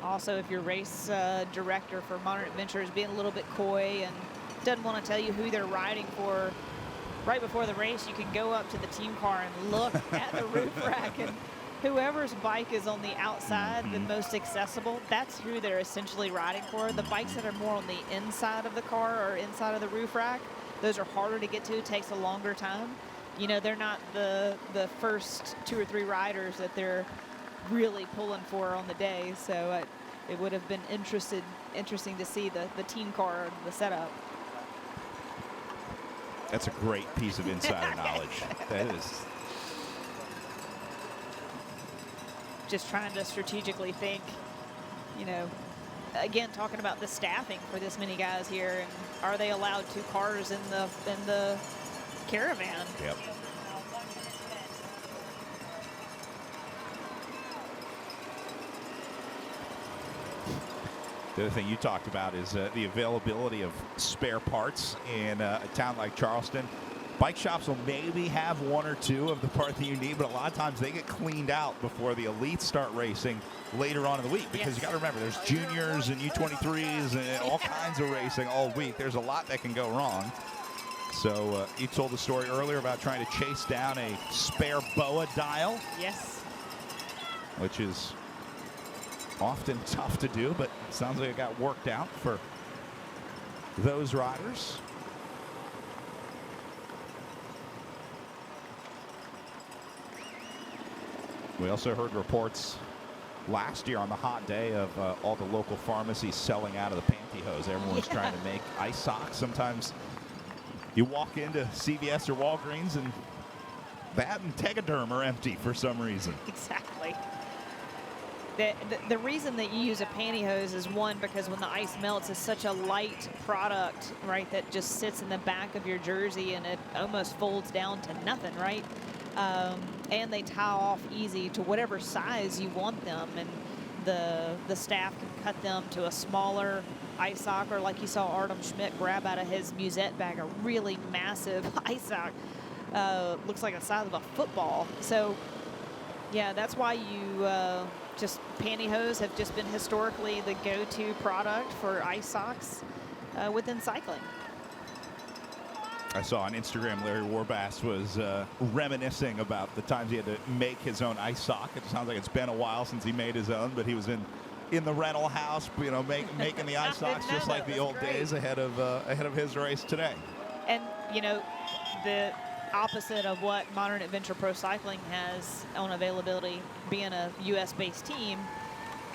Also, if your race director for Modern Adventure is being a little bit coy and doesn't want to tell you who they're riding for, right before the race, you can go up to the team car and look at the roof rack, and whoever's bike is on the outside, the most accessible, that's who they're essentially riding for. The bikes that are more on the inside of the car or inside of the roof rack, those are harder to get to, takes a longer time. You know, they're not the first 2 or 3 riders that they're really pulling for on the day. So it would have been interesting to see the team car, the setup. That's a great piece of insider knowledge. That is. Just trying to strategically think, you know, again, talking about the staffing for this many guys here, and are they allowed 2 cars in the caravan? Yep. The other thing you talked about is the availability of spare parts in a town like Charleston. Bike shops will maybe have 1 or 2 of the part that you need, but a lot of times they get cleaned out before the elites start racing later on in the week, because you got to remember there's juniors and U23s and all kinds of racing all week. There's a lot that can go wrong. So you told the story earlier about trying to chase down a spare BOA dial. Yes. Which is often tough to do, but it sounds like it got worked out for those riders. We also heard reports last year on the hot day of all the local pharmacies selling out of the pantyhose. Everyone's trying to make ice socks. Sometimes you walk into CVS or Walgreens and that and Tegaderm are empty for some reason. Exactly. The reason that you use a pantyhose is, one, because when the ice melts, it's such a light product, right, that just sits in the back of your jersey and it almost folds down to nothing, right? And they tie off easy to whatever size you want them, and the staff can cut them to a smaller ice sock, or like you saw Artem Schmidt grab out of his musette bag, a really massive ice sock, looks like the size of a football. So yeah, that's why you just pantyhose have just been historically the go-to product for ice socks within cycling. I saw on Instagram Larry Warbass was reminiscing about the times he had to make his own ice sock. It sounds like it's been a while since he made his own, but he was in the rental house, you know, making the ice socks just like the old days ahead of his race today. And you know, the opposite of what Modern Adventure Pro Cycling has on availability, being a U.S.-based team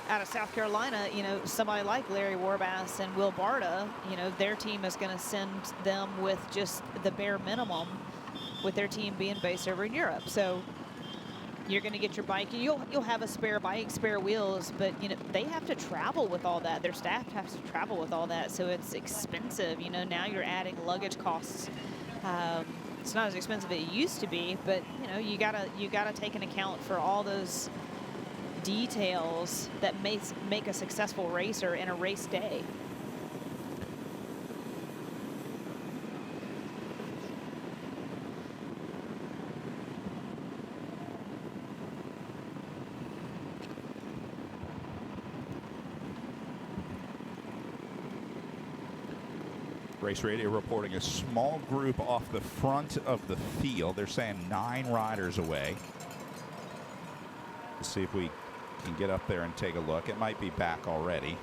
out of South Carolina, you know, somebody like Larry Warbass and Will Barta, you know, their team is going to send them with just the bare minimum, with their team being based over in Europe. So you're going to get your bike, you'll have a spare bike, spare wheels, but you know, they have to travel with all that. Their staff has to travel with all that, so it's expensive. You know, now you're adding luggage costs. It's not as expensive as it used to be, but you know, you gotta take an account for all those details that make a successful racer in a race day. Race Radio reporting a small group off the front of the field. They're saying 9 riders away. Let's see if we can get up there and take a look. It might be back already.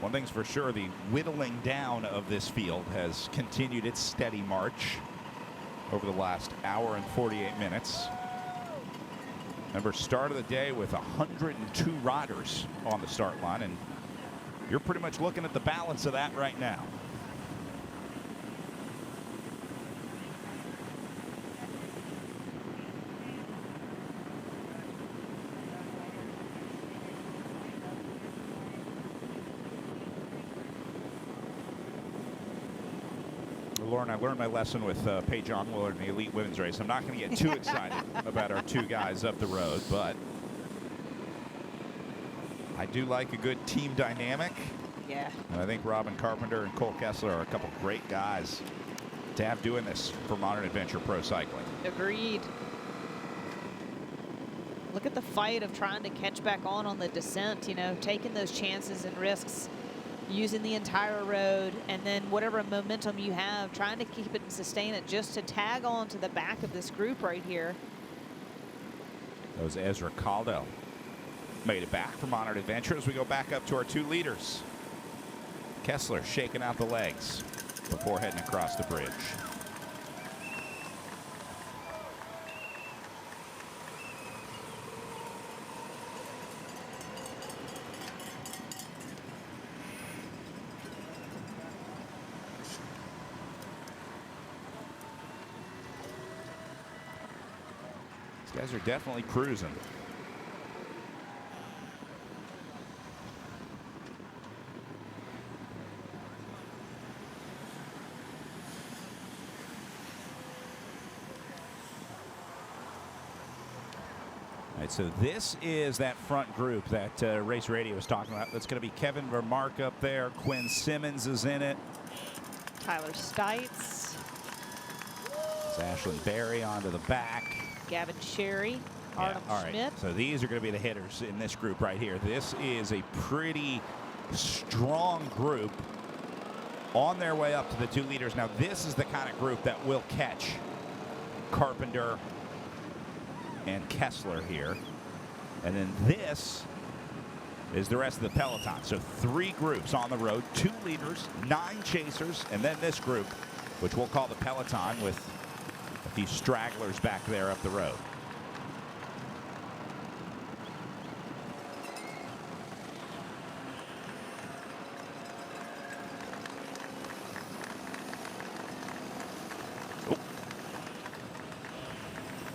One thing's for sure, the whittling down of this field has continued its steady march over the last hour and 48 minutes. Remember, start of the day with 102 riders on the start line, and you're pretty much looking at the balance of that right now. Lauren, I learned my lesson with Paige John Willard in the elite women's race. I'm not going to get too excited about our 2 guys up the road, but I do like a good team dynamic. Yeah. And I think Robin Carpenter and Cole Kessler are a couple great guys to have doing this for Modern Adventure Pro Cycling. Agreed. Look at the fight of trying to catch back on the descent, you know, taking those chances and risks, using the entire road, and then whatever momentum you have, trying to keep it and sustain it just to tag on to the back of this group right here. That was Ezra Caldo. Made it back from Modern Adventure as we go back up to our 2 leaders. Kessler shaking out the legs before heading across the bridge. These guys are definitely cruising. All right, so this is that front group that Race Radio was talking about. That's going to be Kevin Vermark up there. Quinn Simmons is in it. Tyler Stites. It's Ashlyn Berry onto the back. Gavin Sherry. Artem All right, Schmidt. so these are going to be the hitters in this group right here. This is a pretty strong group on their way up to the 2 leaders. Now, this is the kind of group that will catch Carpenter and Kessler here. And then this is the rest of the peloton. So 3 groups on the road, 2 leaders, 9 chasers, and then this group, which we'll call the peloton, with a few stragglers back there up the road.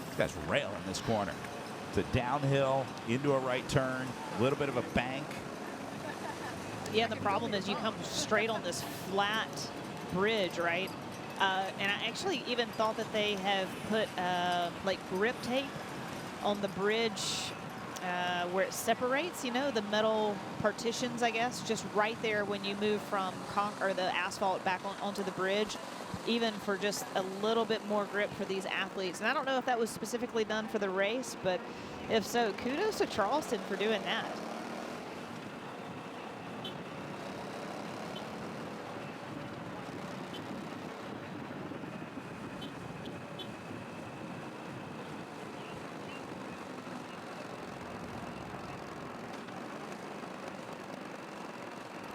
This guy's railing this corner. It's a downhill into a right turn, a little bit of a bank. Yeah, the problem is you come straight on this flat bridge, right? And I actually even thought that they have put like grip tape on the bridge where it separates, you know, the metal partitions, I guess, just right there when you move from the asphalt back onto the bridge, even for just a little bit more grip for these athletes. And I don't know if that was specifically done for the race, but if so, kudos to Charleston for doing that.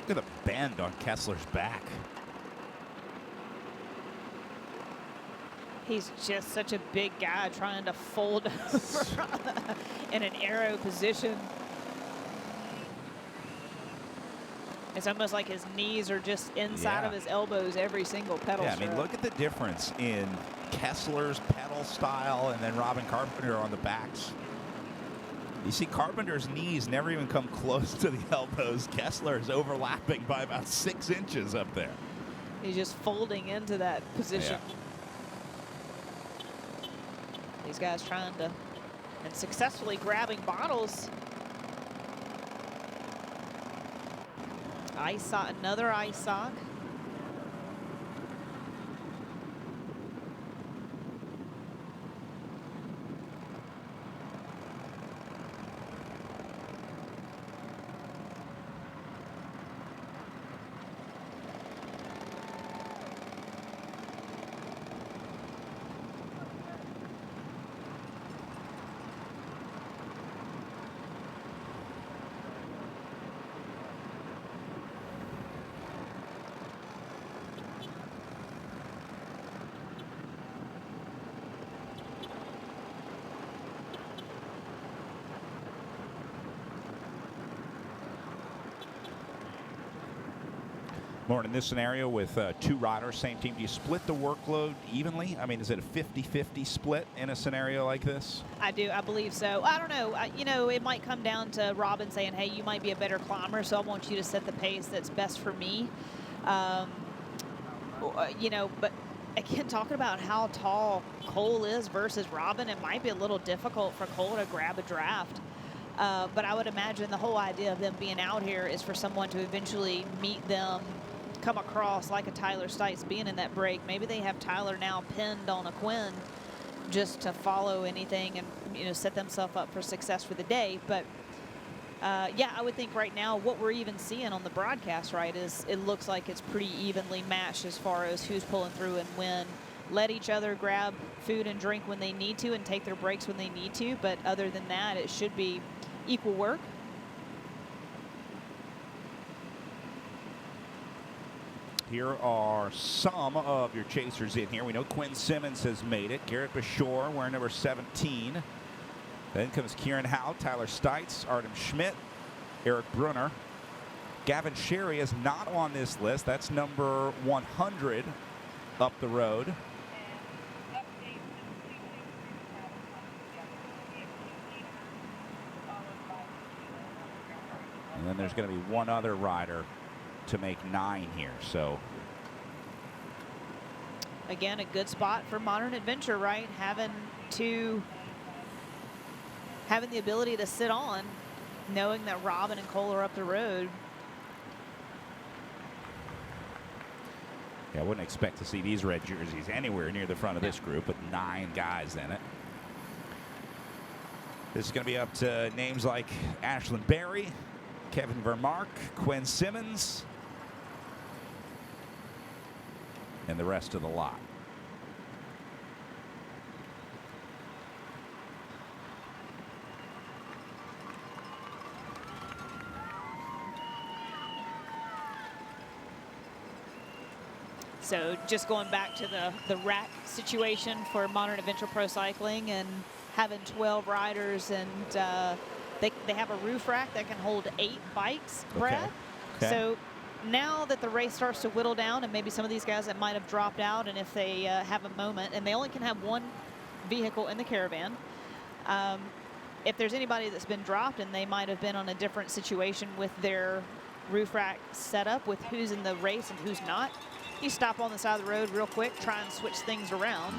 Look at the bend on Kessler's back. He's just such a big guy trying to fold over in an arrow position. It's almost like his knees are just inside of his elbows every single pedal Yeah, I mean, stroke. look at the difference in Kessler's pedal style and then Robin Carpenter on the backs. You see Carpenter's knees never even come close to the elbows. Kessler is overlapping by about 6 inches up there. He's just folding into that position. Yeah. These guys trying to, and successfully grabbing bottles. Ice sock, another ice sock. Lauren, in this scenario with 2 riders, same team, do you split the workload evenly? I mean, is it a 50-50 split in a scenario like this? I do, I believe so. I don't know, you know, it might come down to Robin saying, hey, you might be a better climber, so I want you to set the pace that's best for me. You know, but again, talking about how tall Cole is versus Robin, it might be a little difficult for Cole to grab a draft. But I would imagine the whole idea of them being out here is for someone to eventually meet them, come across like a Tyler Stites being in that break. Maybe they have Tyler now pinned on a Quinn just to follow anything and, you know, set themselves up for success for the day. But yeah, I would think right now what we're even seeing on the broadcast, right, is it looks like it's pretty evenly matched as far as who's pulling through and when. Let each other grab food and drink when they need to and take their breaks when they need to. But other than that, it should be equal work. Here are some of your chasers in here. We know Quinn Simmons has made it. Garrett Bashore wearing number 17. Then comes Kieran Howe, Tyler Stites, Artem Schmidt, Eric Brunner. Gavin Sherry is not on this list. That's number 100 up the road. And then there's going to be one other rider to make 9 here. So again, a good spot for Modern Adventure, right? Having the ability to sit on, knowing that Robin and Cole are up the road. Yeah, I wouldn't expect to see these red jerseys anywhere near the front of this group with 9 guys in it. This is going to be up to names like Ashlyn Berry, Kevin Vermark, Quinn Simmons, and the rest of the lot. So just going back to the rack situation for Modern Adventure Pro Cycling and having 12 riders, and they have a roof rack that can hold 8 bikes, Brad. Okay. So now that the race starts to whittle down, and maybe some of these guys that might have dropped out, and if they have a moment, and they only can have 1 vehicle in the caravan, if there's anybody that's been dropped and they might have been on a different situation with their roof rack setup with who's in the race and who's not, you stop on the side of the road real quick, try and switch things around.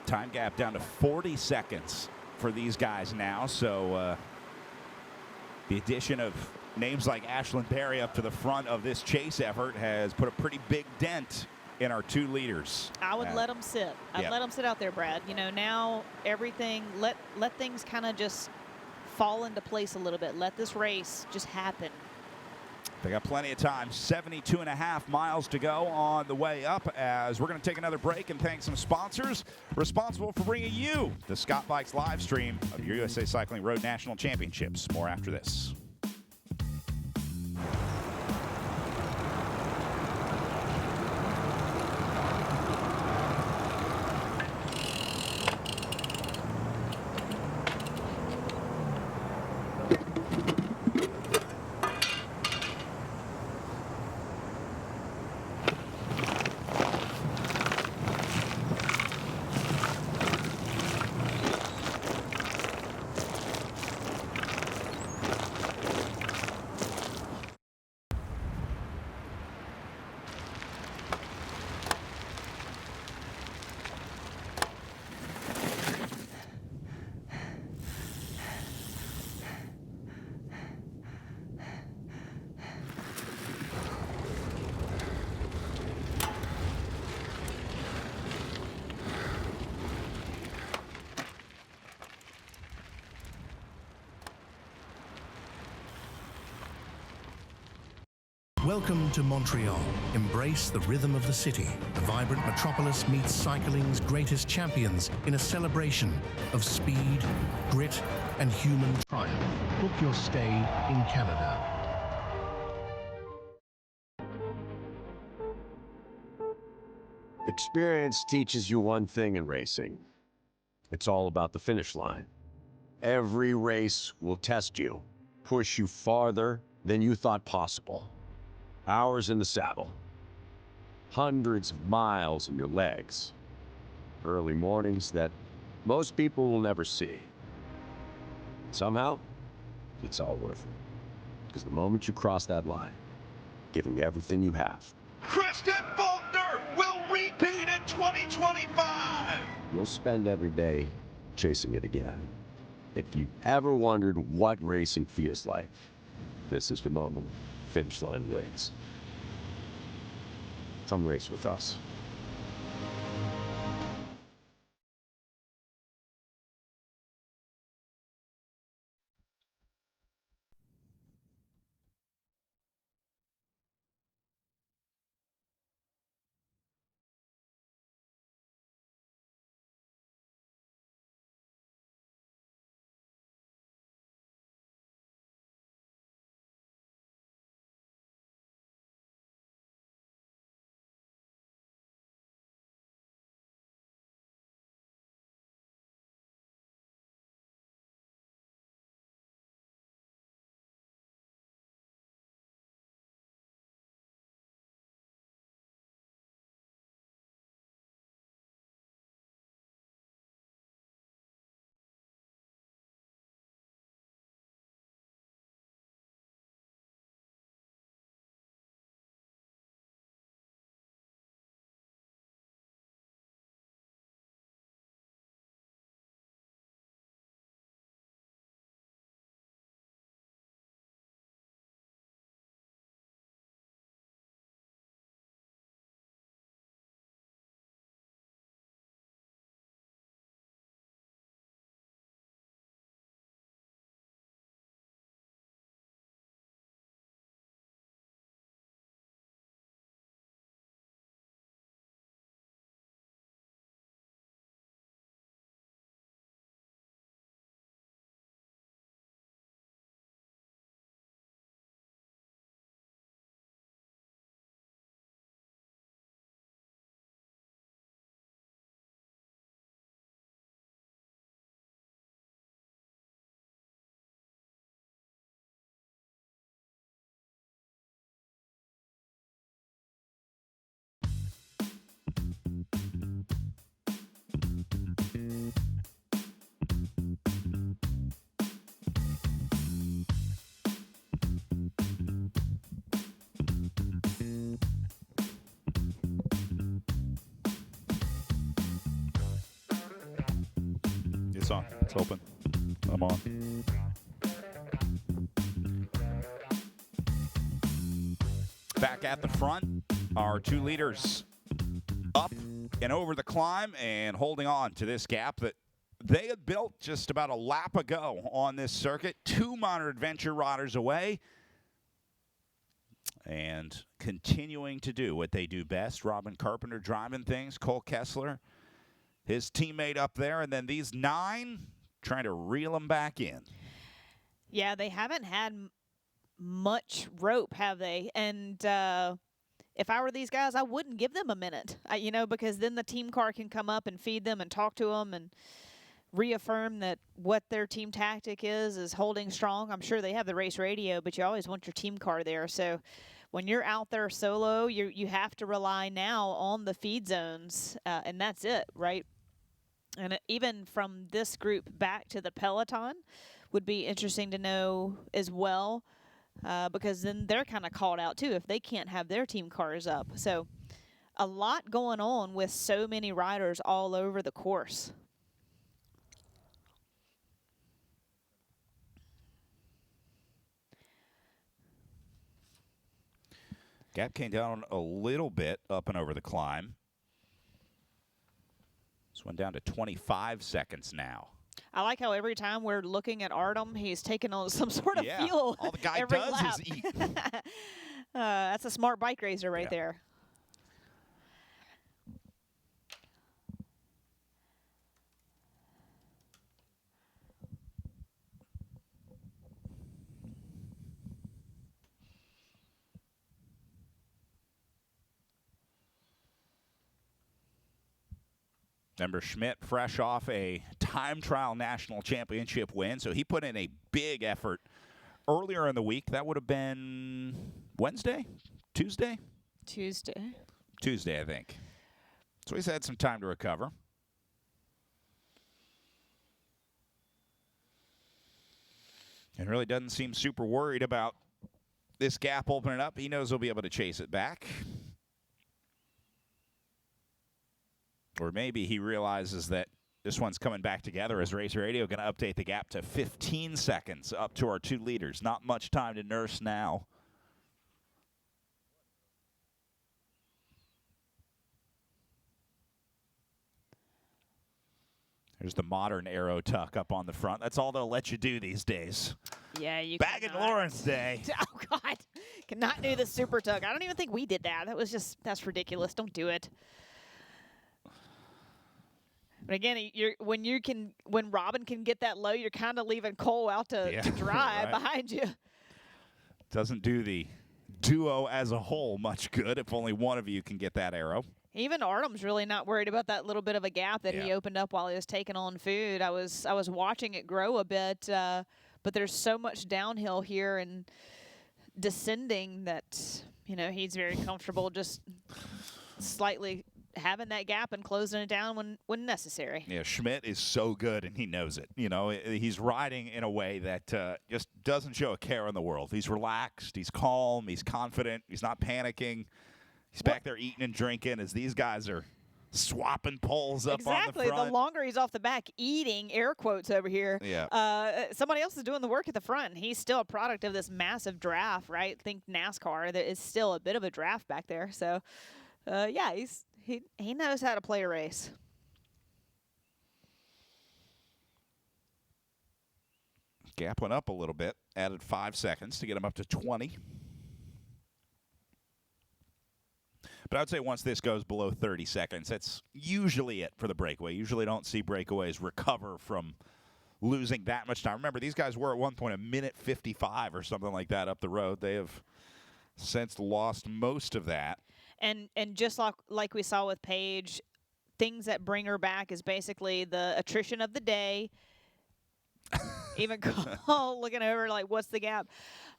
Time gap down to 40 seconds for these guys now. So the addition of names like Ashlyn Berry up to the front of this chase effort has put a pretty big dent in our 2 leaders. I would let them sit. I'd let them sit out there, Brad. You know, now everything, let things kind of just fall into place a little bit. Let this race just happen. They got plenty of time. 72.5 miles to go on the way up, as we're going to take another break and thank some sponsors responsible for bringing you the Scott Bikes live stream of your USA Cycling Road National Championships. More after this. Welcome to Montreal. Embrace the rhythm of the city. The vibrant metropolis meets cycling's greatest champions in a celebration of speed, grit, and human triumph. Book your stay in Canada. Experience teaches you one thing in racing. It's all about the finish line. Every race will test you, push you farther than you thought possible. Hours in the saddle, hundreds of miles in your legs, early mornings that most people will never see. Somehow, it's all worth it. Because the moment you cross that line, giving everything you have. Kristen Faulkner will repeat in 2025. You'll spend every day chasing it again. If you ever wondered what racing feels like, this is the moment. Finish line waits. Come race with us. It's on. It's open. I'm on. Back at the front, our two leaders up and over the climb and holding on to this gap that they had built just about a lap ago on this circuit. Two Modern Adventure riders away and continuing to do what they do best. Robin Carpenter driving things. Cole Kessler, his teammate up there. And then these 9 trying to reel them back in. Yeah, they haven't had much rope, have they? And if I were these guys, I wouldn't give them a minute, because then the team car can come up and feed them and talk to them and reaffirm that what their team tactic is holding strong. I'm sure they have the race radio, but you always want your team car there. So when you're out there solo, you have to rely now on the feed zones, and that's it, right? And even from this group back to the peloton would be interesting to know as well, because then they're kind of called out too if they can't have their team cars up. So a lot going on with so many riders all over the course. Gap came down a little bit up and over the climb. This one down to 25 seconds now. I like how every time we're looking at Artem, he's taking on some sort of fuel. All the guy every does lap. is eat. That's a smart bike racer right there. Remember, Schmidt fresh off a time trial national championship win, so he put in a big effort earlier in the week. That would have been Wednesday? Tuesday, I think. So he's had some time to recover. And really doesn't seem super worried about this gap opening up. He knows he'll be able to chase it back. Or maybe he realizes that this one's coming back together as Race Radio going to update the gap to 15 seconds up to our 2 leaders. Not much time to nurse now. There's the modern aero tuck up on the front. That's all they'll let you do these days. Yeah, you Back in Lawrence Day. Oh, God. Cannot do the super tuck. I don't even think we did that. That's ridiculous. Don't do it. But again, when Robin can get that low, you're kind of leaving Cole out to dry behind you. Doesn't do the duo as a whole much good if only one of you can get that arrow. Even Artem's really not worried about that little bit of a gap that he opened up while he was taking on food. I was watching it grow a bit, but there's so much downhill here and descending that, he's very comfortable just slightly having that gap and closing it down when necessary. Yeah, Schmidt is so good, and he knows it. He's riding in a way that just doesn't show a care in the world. He's relaxed. He's calm. He's confident. He's not panicking. He's back there eating and drinking as these guys are swapping poles up on the front. Exactly. The longer he's off the back, eating, air quotes over here. Yeah. Somebody else is doing the work at the front, and he's still a product of this massive draft, right? Think NASCAR. There is still a bit of a draft back there. So, yeah, he knows how to play a race. Gap went up a little bit, added 5 seconds to get him up to 20. But I would say once this goes below 30 seconds, that's usually it for the breakaway. Usually don't see breakaways recover from losing that much time. Remember, these guys were at one point a minute 55 or something like that up the road. They have since lost most of that. And just like we saw with Paige, things that bring her back is basically the attrition of the day. Even Cole looking over like, what's the gap?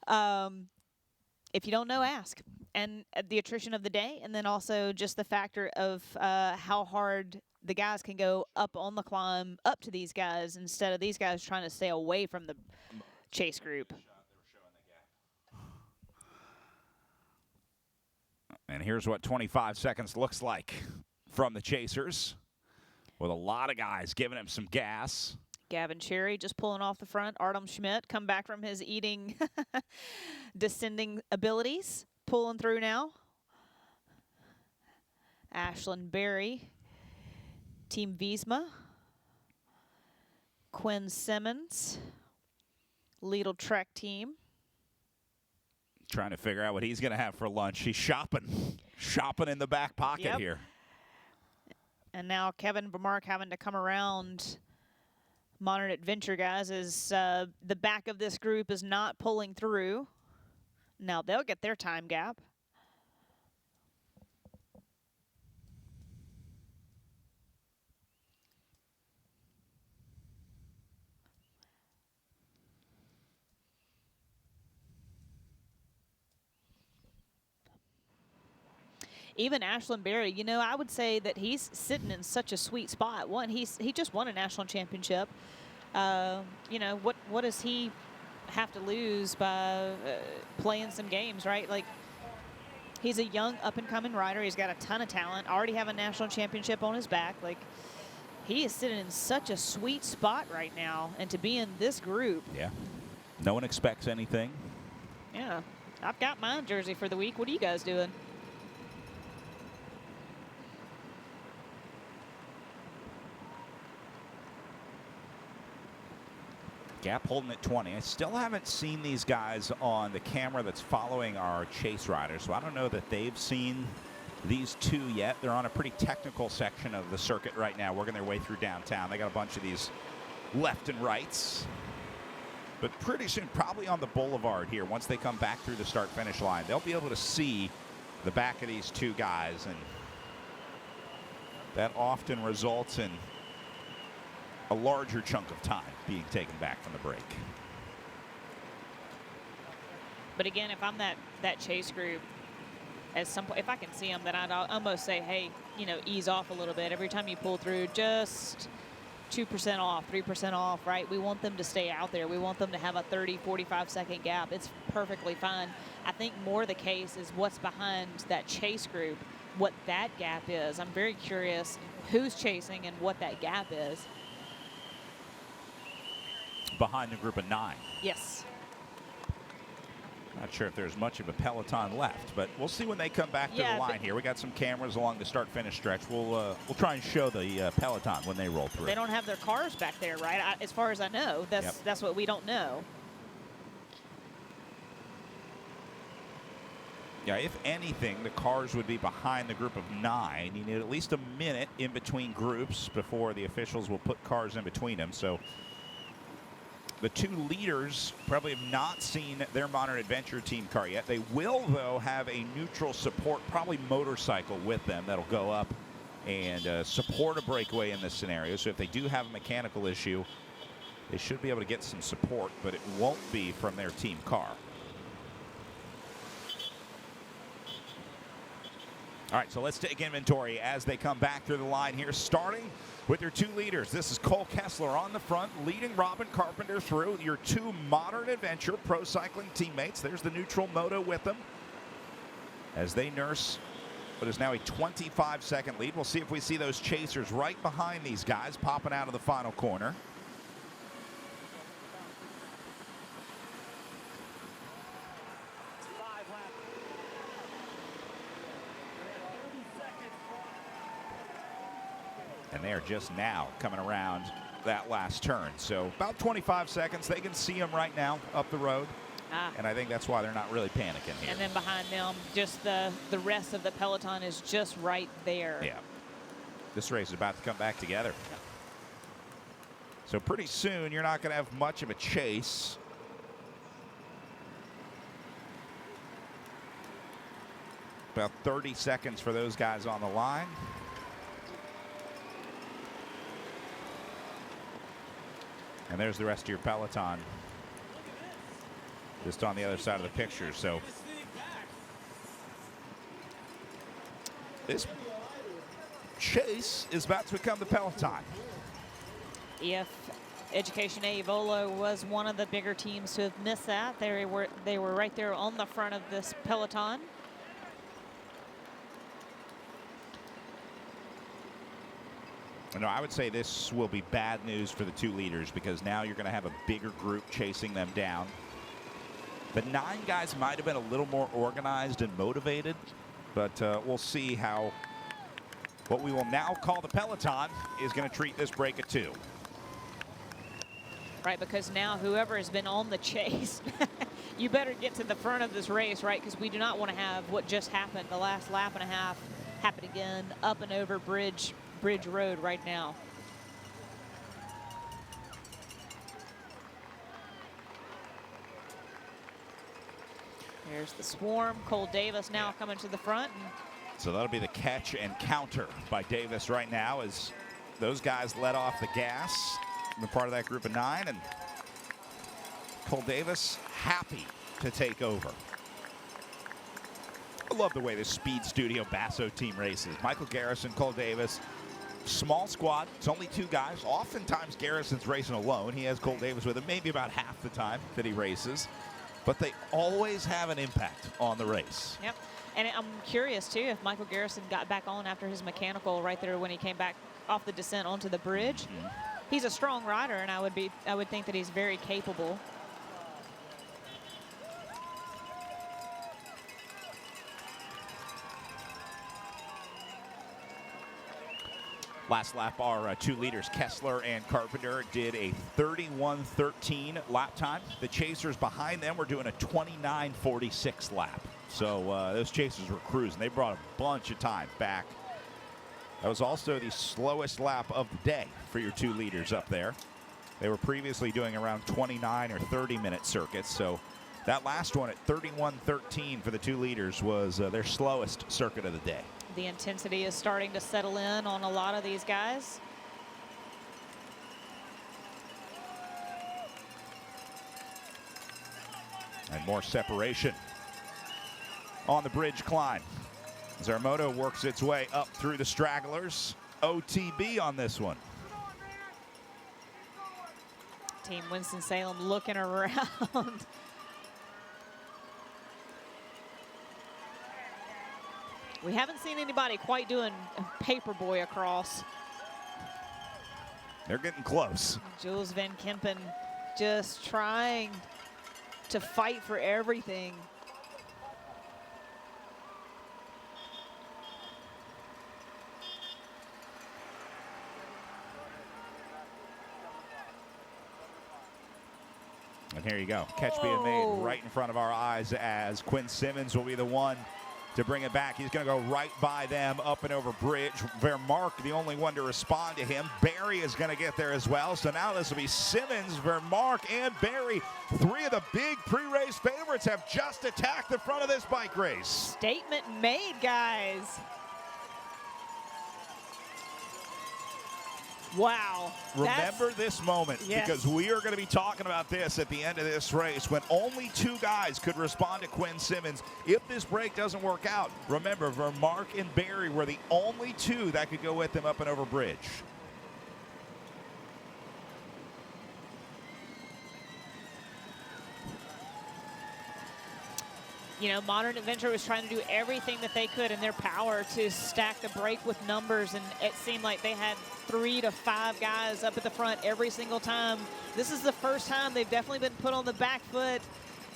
If you don't know, ask. And the attrition of the day, and then also just the factor of how hard the guys can go up on the climb up to these guys instead of these guys trying to stay away from the chase group. And here's what 25 seconds looks like from the chasers, with a lot of guys giving him some gas. Gavin Cherry just pulling off the front. Artem Schmidt come back from his eating descending abilities. Pulling through now. Ashlyn Berry. Team Visma. Quinn Simmons. Lidl Trek team. Trying to figure out what he's going to have for lunch. He's shopping. Shopping in the back pocket here. And now Kevin Bemark having to come around Modern Adventure, guys, as the back of this group is not pulling through. Now they'll get their time gap. Even Ashlyn Berry, I would say that he's sitting in such a sweet spot. One, he just won a national championship. What does he have to lose by playing some games, right? Like, he's a young up-and-coming rider. He's got a ton of talent, already have a national championship on his back. Like, he is sitting in such a sweet spot right now, and to be in this group. Yeah. No one expects anything. Yeah. I've got my jersey for the week. What are you guys doing? Gap holding at 20. I still haven't seen these guys on the camera that's following our chase riders, so I don't know that they've seen these two yet. They're on a pretty technical section of the circuit right now, working their way through downtown. They got a bunch of these left and rights. But pretty soon, probably on the boulevard here, once they come back through the start-finish line, they'll be able to see the back of these two guys, and that often results in a larger chunk of time being taken back from the break. But again, if I'm that chase group, at some point, if I can see them, then I'd almost say, hey, ease off a little bit. Every time you pull through, just 2% off, 3% off, right? We want them to stay out there. We want them to have a 30, 45-second gap. It's perfectly fine. I think more the case is what's behind that chase group, what that gap is. I'm very curious who's chasing and what that gap is. Behind the group of 9. Yes. Not sure if there's much of a peloton left, but we'll see when they come back to the line here. We got some cameras along the start-finish stretch. We'll try and show the peloton when they roll through. They don't have their cars back there, right? As far as I know, that's what we don't know. Yeah, if anything, the cars would be behind the group of 9. You need at least a minute in between groups before the officials will put cars in between them. So the 2 leaders probably have not seen their Modern Adventure team car yet. They will, though, have a neutral support, probably motorcycle with them that'll go up and support a breakaway in this scenario. So if they do have a mechanical issue, they should be able to get some support, but it won't be from their team car. All right, so let's take inventory as they come back through the line here, starting with your 2 leaders. This is Cole Kessler on the front, leading Robin Carpenter through. Your 2 Modern Adventure Pro Cycling teammates. There's the neutral moto with them as they nurse what is now a 25-second lead. We'll see if we see those chasers right behind these guys popping out of the final corner. And they are just now coming around that last turn. So about 25 seconds. They can see them right now up the road. And I think that's why they're not really panicking here. And then behind them, just the rest of the peloton is just right there. Yeah. This race is about to come back together. Yep. So pretty soon, you're not going to have much of a chase. About 30 seconds for those guys on the line. And there's the rest of your peloton just on the other side of the picture. So this chase is about to become the peloton. If Education A Volo was one of the bigger teams to have missed that, they were right there on the front of this peloton. No, I would say this will be bad news for the 2 leaders because now you're going to have a bigger group chasing them down. The 9 guys might have been a little more organized and motivated, but we'll see how what we will now call the peloton is going to treat this break at 2. Right, because now whoever has been on the chase, you better get to the front of this race, right? Because we do not want to have what just happened, the last lap and a half, happen again up and over Bridge Road right now. There's the swarm. Cole Davis now coming to the front. So that'll be the catch and counter by Davis right now as those guys let off the gas. They're part of that group of 9, and Cole Davis happy to take over. I love the way the Speed Studio Basso team races. Michael Garrison, Cole Davis, small squad. It's only 2 guys. Oftentimes Garrison's racing alone. He has Cole Davis with him maybe about half the time that he races. But they always have an impact on the race. Yep. And I'm curious, too, if Michael Garrison got back on after his mechanical right there when he came back off the descent onto the bridge. Mm-hmm. He's a strong rider, and I would think that he's very capable. Last lap, our 2 leaders, Kessler and Carpenter, did a 31:13 lap time. The chasers behind them were doing a 29:46 lap. So those chasers were cruising. They brought a bunch of time back. That was also the slowest lap of the day for your 2 leaders up there. They were previously doing around 29 or 30-minute circuits. So that last one at 31:13 for the 2 leaders was their slowest circuit of the day. The intensity is starting to settle in on a lot of these guys. And more separation on the bridge climb as our moto works its way up through the stragglers. OTB on this one. team, Winston-Salem, looking around. We haven't seen anybody quite doing paperboy across. They're getting close. Jules Van Kempen just trying to fight for everything. And here you go. Catch being made right in front of our eyes as Quinn Simmons will be the one to bring it back. He's going to go right by them, up and over bridge. Vermark, the only one to respond to him. Barry is going to get there as well. So now this will be Simmons, Vermark, and Barry. Three of the big pre-race favorites have just attacked the front of this bike race. Statement made, guys. Wow. Remember this moment, yes, because we are going to be talking about this at the end of this race when only two guys could respond to Quinn Simmons. If this break doesn't work out, remember, Vermark and Barry were the only two that could go with him up and over bridge. You know, Modern Adventure was trying to do everything that they could in their power to stack the break with numbers, and it seemed like they had 3 to 5 guys up at the front every single time. This is the first time they've definitely been put on the back foot.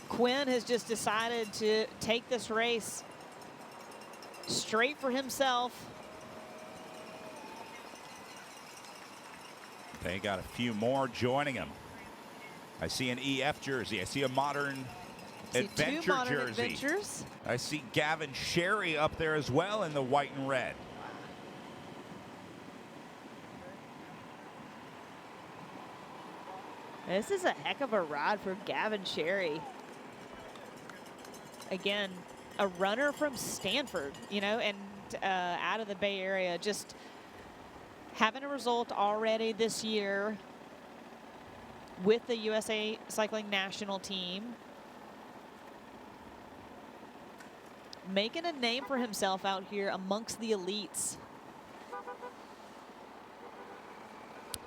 Quinn has just decided to take this race straight for himself. They got a few more joining him. I see an EF jersey. I see a Modern Adventure jersey. Adventures. I see Gavin Sherry up there as well in the white and red. This is a heck of a ride for Gavin Sherry. Again, a runner from Stanford, you know, and out of the Bay Area, just having a result already this year with the USA Cycling National Team. Making a name for himself out here amongst the elites.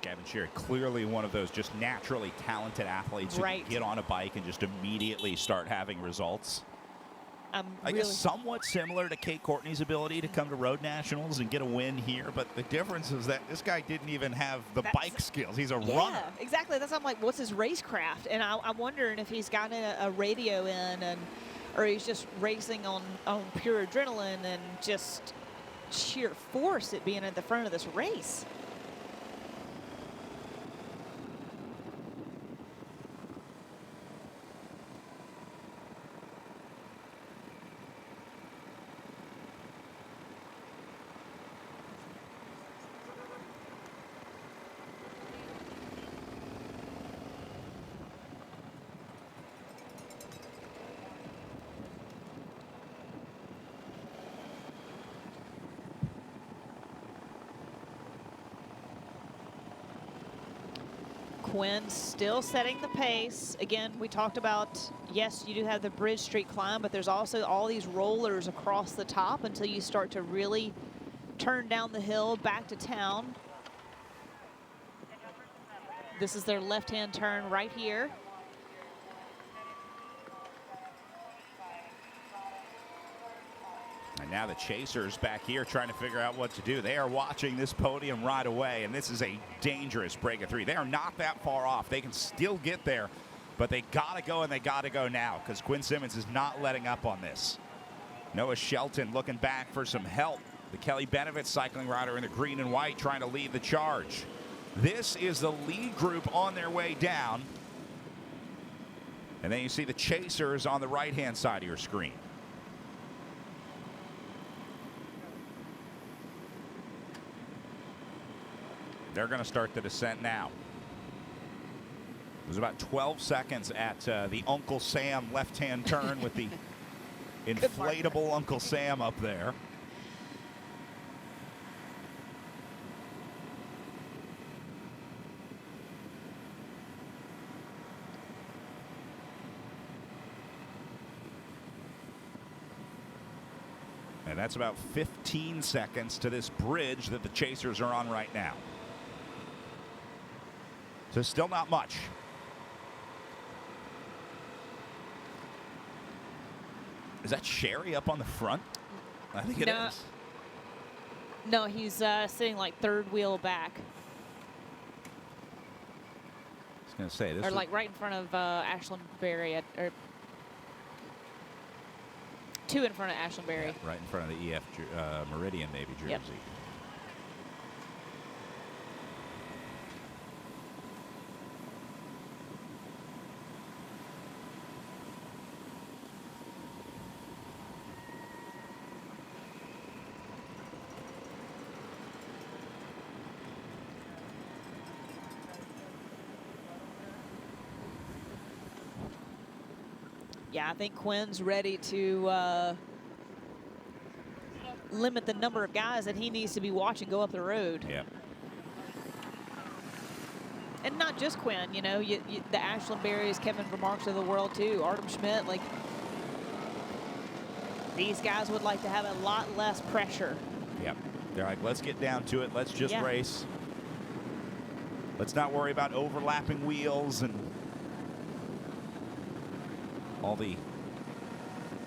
Gavin Sherry, clearly one of those just naturally talented athletes who can get on a bike and just immediately start having results. I guess somewhat similar to Kate Courtney's ability to come to Road Nationals and get a win here, but the difference is that this guy didn't even have the bike skills. He's a runner. Yeah, exactly. That's why I'm like, what's his racecraft? And I'm wondering if he's got a radio in, or he's just racing on pure adrenaline and just sheer force at being at the front of this race. Quinn still setting the pace. Again, we talked about, yes, you do have the Bridge Street climb, but there's also all these rollers across the top until you start to really turn down the hill back to town. This is their left-hand turn right here. And now the Chasers back here trying to figure out what to do. They are watching this podium right away, and this is a dangerous break of 3. They are not that far off. They can still get there, but they got to go, and they got to go now because Quinn Simmons is not letting up on this. Noah Shelton looking back for some help. The Kelly Benefit cycling rider in the green and white trying to lead the charge. This is the lead group on their way down. And then you see the Chasers on the right-hand side of your screen. They're going to start the descent now. It was about 12 seconds at the Uncle Sam left-hand turn with the inflatable Uncle Sam up there. And that's about 15 seconds to this bridge that the Chasers are on right now. So still not much. Is that Sherry up on the front? I think it is. No, he's sitting like third wheel back. I was going to say this. Or like right in front of Ashlyn Berry. Or 2 in front of Ashlyn Berry. Yeah, right in front of the EF Meridian Navy jersey. Yep. Yeah, I think Quinn's ready to limit the number of guys that he needs to be watching go up the road. Yeah. And not just Quinn, you know, the Ashlyn Berrys, Kevin Vermarks of the world too, Artem Schmidt, like these guys would like to have a lot less pressure. Yep. They're like, let's get down to it. Let's just race. Let's not worry about overlapping wheels and all the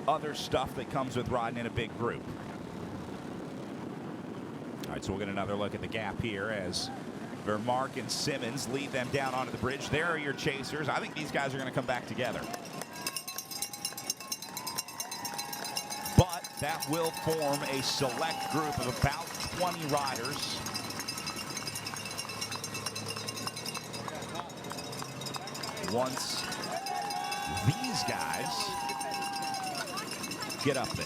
other stuff that comes with riding in a big group. All right, so we'll get another look at the gap here as Vermark and Simmons lead them down onto the bridge. There are your chasers. I think these guys are going to come back together. But that will form a select group of about 20 riders. Once these guys get up there.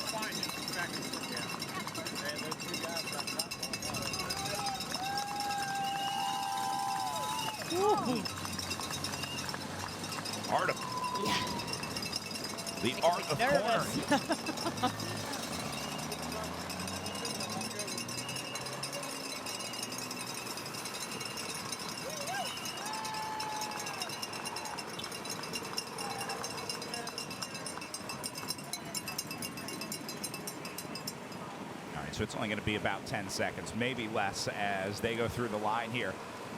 Art of the art of cornering. So it's only going to be about 10 seconds, maybe less, as they go through the line here.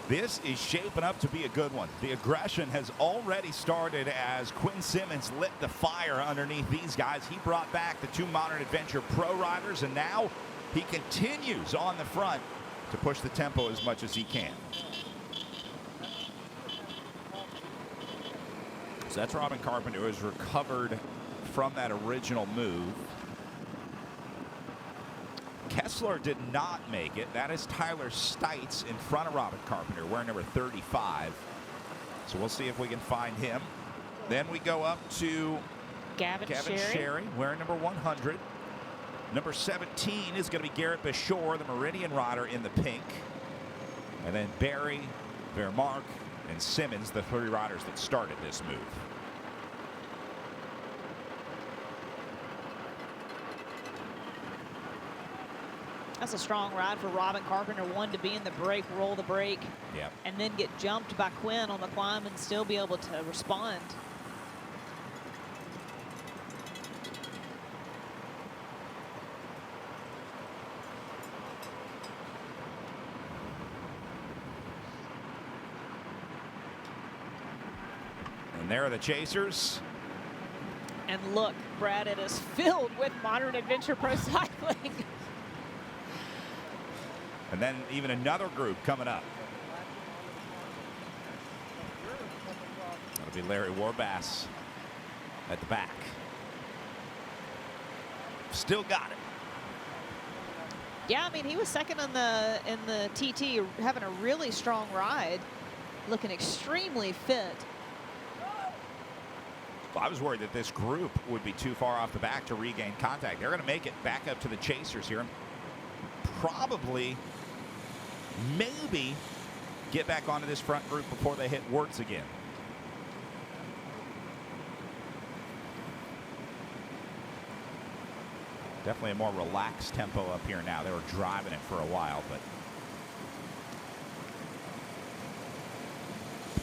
This is shaping up to be a good one. The aggression has already started as Quinn Simmons lit the fire underneath these guys. He brought back the 2 Modern Adventure Pro riders, and now he continues on the front to push the tempo as much as he can. So that's Robin Carpenter, who has recovered from that original move. Kessler did not make it. That is Tyler Stites in front of Robin Carpenter, wearing number 35. So we'll see if we can find him. Then we go up to Gavin Sherry, wearing number 100. Number 17 is going to be Garrett Bashore, the Meridian rider, in the pink. And then Berry, Vermark, and Simmons, the 3 riders that started this move. That's a strong ride for Robin Carpenter. One, to be in the break, roll the brake, and then get jumped by Quinn on the climb and still be able to respond. And there are the chasers. And look, Brad, it is filled with Modern Adventure Pro Cycling. And then even another group coming up. That'll be Larry Warbass at the back. Still got it. Yeah, I mean, he was second in the TT, having a really strong ride, looking extremely fit. Well, I was worried that this group would be too far off the back to regain contact. They're going to make it back up to the chasers here. Probably, maybe, get back onto this front group before they hit Wirtz again. Definitely a more relaxed tempo up here now. They were driving it for a while, but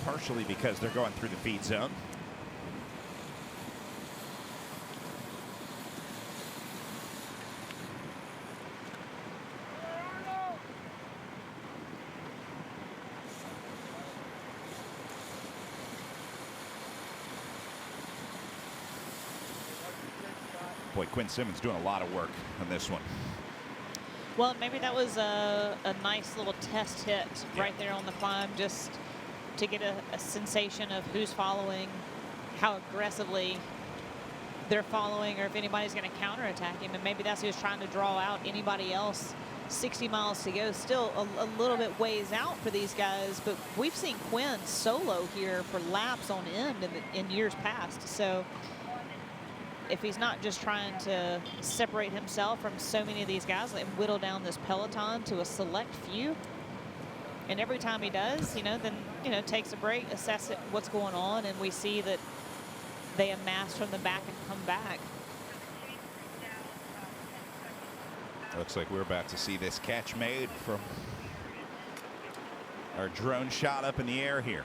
partially because they're going through the feed zone. Boy, Quinn Simmons doing a lot of work on this one. Well, maybe that was a nice little test hit right there on the climb, just to get a sensation of who's following, how aggressively they're following, or if anybody's going to counterattack him. And maybe that's who he's trying to draw out anybody else. 60 miles to go, still a little bit ways out for these guys, but we've seen Quinn solo here for laps on end in years past. So if he's not just trying to separate himself from so many of these guys and whittle down this peloton to a select few, and every time he does, then takes a break, assess what's going on, and we see that they amass from the back and come back. Looks like we're about to see this catch made from our drone shot up in the air here.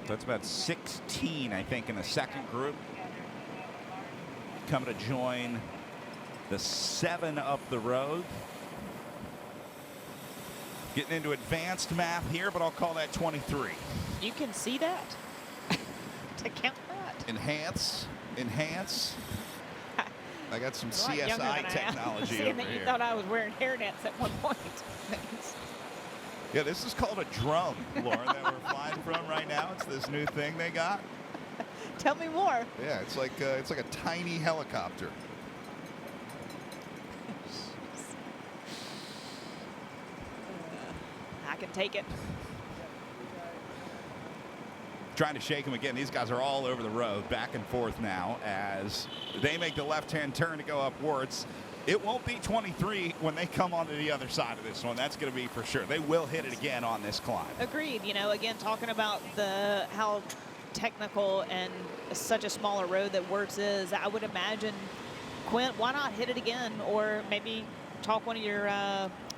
That's about 16, I think, in the second group. Coming to join the 7 up the road. Getting into advanced math here, but I'll call that 23. You can see that? To count that? Enhance. I got some CSI technology Seeing over that you here. thought I was wearing hairnets at one point. Yeah, this is called a drone, Lauren, that we're flying from right now. It's this new thing they got. Tell me more. Yeah, it's like a tiny helicopter. I can take it. Trying to shake them again. These guys are all over the road, back and forth now as they make the left-hand turn to go up Warts. It won't be 23 when they come onto the other side of this one. That's going to be for sure. They will hit it again on this climb. Agreed. Again, talking about how technical and such a smaller road that Wirtz is, I would imagine, Quint, why not hit it again? Or maybe talk one of your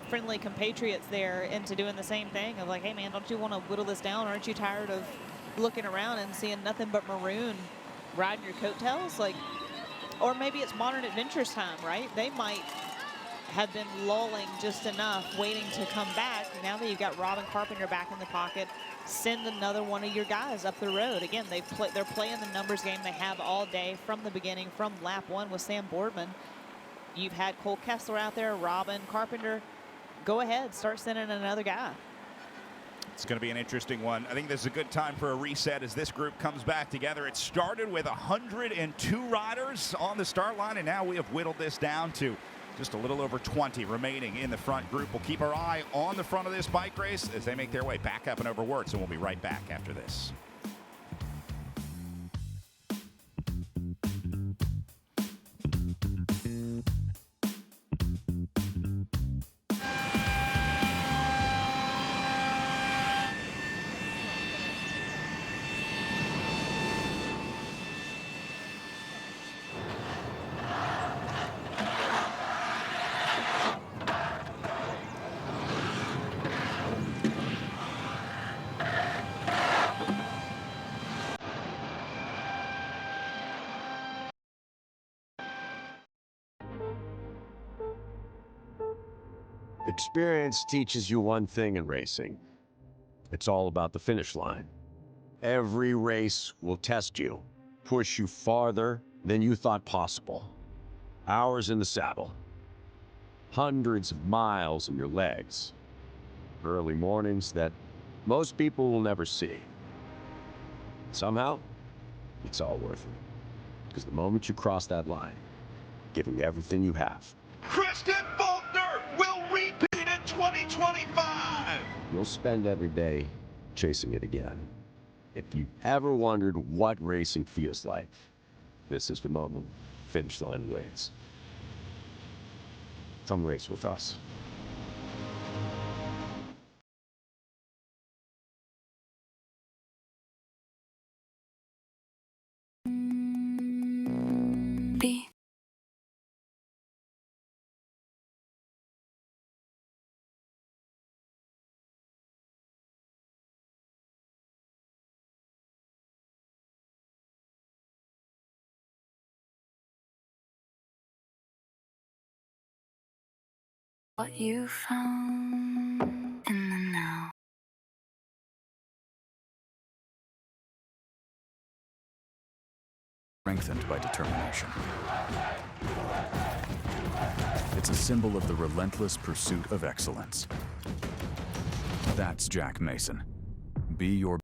friendly compatriots there into doing the same thing of like, hey, man, don't you want to whittle this down? Aren't you tired of looking around and seeing nothing but maroon riding your coattails? Or maybe it's Modern Adventures time, right? They might have been lulling just enough, waiting to come back. Now that you've got Robin Carpenter back in the pocket, send another one of your guys up the road. Again, they're playing the numbers game they have all day from the beginning, from lap 1 with Sam Boardman. You've had Cole Kessler out there, Robin Carpenter. Go ahead, start sending another guy. It's going to be an interesting one. I think this is a good time for a reset as this group comes back together. It started with 102 riders on the start line, and now we have whittled this down to just a little over 20 remaining in the front group. We'll keep our eye on the front of this bike race as they make their way back up and over Wirtz, and we'll be right back after this. Experience teaches you one thing in racing. It's all about the finish line. Every race will test you, push you farther than you thought possible. Hours in the saddle, hundreds of miles in your legs, early mornings that most people will never see. Somehow, it's all worth it. Because the moment you cross that line, giving everything you have, Kristen Faulkner will repeat in 2025. you'll spend every day chasing it again. If you ever wondered what racing feels like, this is the moment. Finish line waits. Come race with us. What you found in the now. Strengthened by determination. It's a symbol of the relentless pursuit of excellence. That's Jack Mason. Be your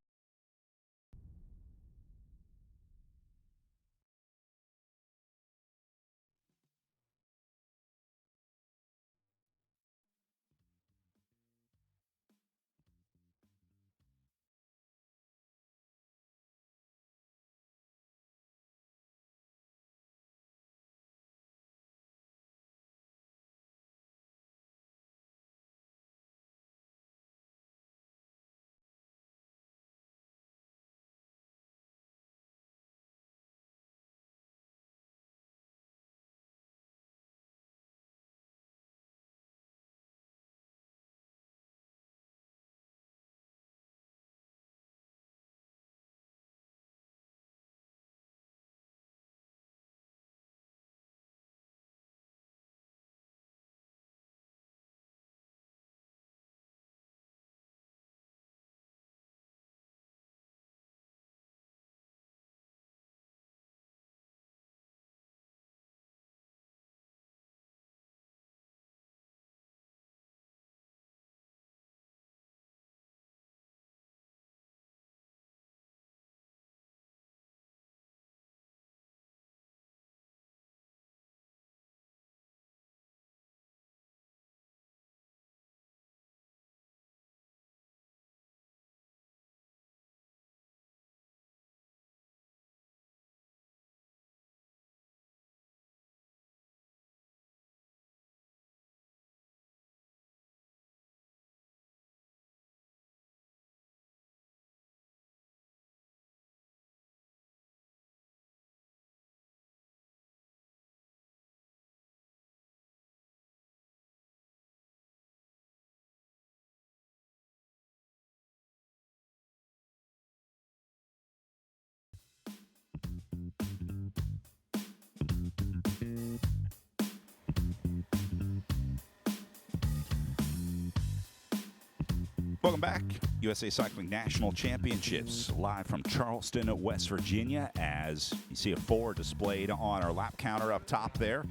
Welcome back. USA Cycling National Championships live from Charleston, West Virginia, as you see a 4 displayed on our lap counter up top there.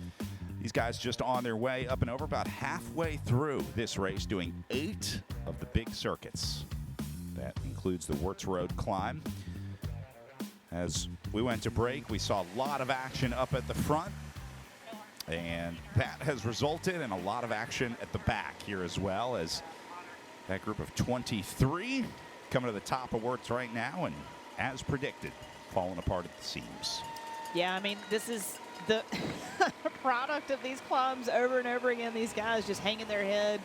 These guys just on their way up and over, about halfway through this race, doing 8 of the big circuits. That includes the Wirtz Road climb. As we went to break, we saw a lot of action up at the front, and that has resulted in a lot of action at the back here as well, as that group of 23 coming to the top of Wirtz right now, and as predicted, falling apart at the seams. Yeah, I mean, this is the product of these climbs over and over again. These guys just hanging their head,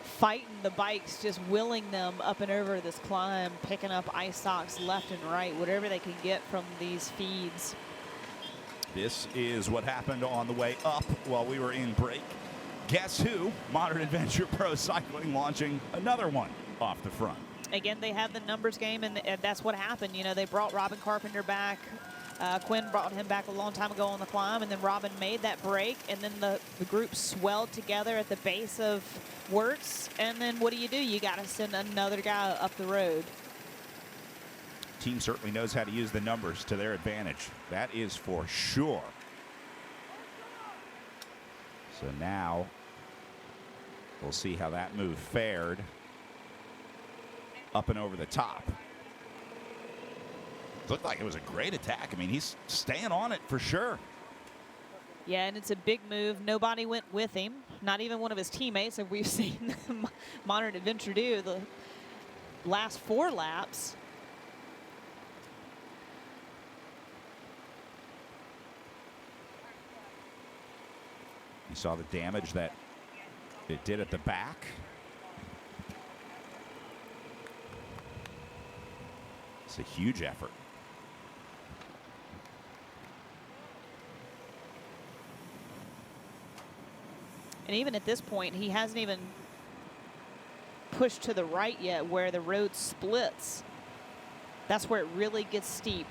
fighting the bikes, just willing them up and over this climb, picking up ice socks left and right, whatever they can get from these feeds. This is what happened on the way up while we were in break. Guess who? Modern Adventure Pro Cycling launching another one off the front. Again, they have the numbers game, and that's what happened. You know, they brought Robin Carpenter back. Quinn brought him back a long time ago on the climb, and then Robin made that break, and then the group swelled together at the base of Wirtz, and then what do? You got to send another guy up the road. Team certainly knows how to use the numbers to their advantage. That is for sure. So now we'll see how that move fared up and over the top. Looked like it was a great attack. I mean, he's staying on it for sure. Yeah, and it's a big move. Nobody went with him, not even one of his teammates, and we've seen Modern Adventure do the last 4 laps. You saw the damage that it did at the back. It's a huge effort. And even at this point, he hasn't even pushed to the right yet where the road splits. That's where it really gets steep.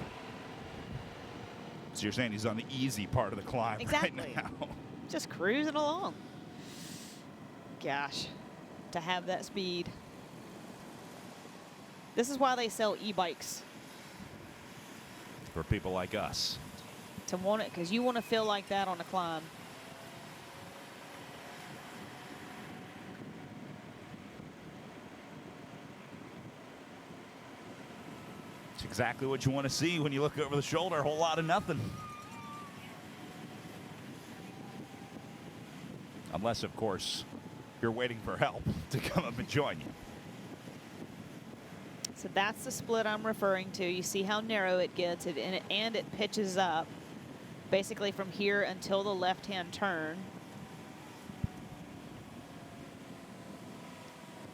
So you're saying he's on the easy part of the climb exactly. right now. Just cruising along. gosh, to have that speed. This is why they sell e-bikes. For people like us. To want it, because you want to feel like that on a climb. It's exactly what you want to see when you look over the shoulder. A whole lot of nothing. Unless, of course, you're waiting for help to come up and join you. So that's the split I'm referring to. You see how narrow it gets, and it pitches up basically from here until the left-hand turn.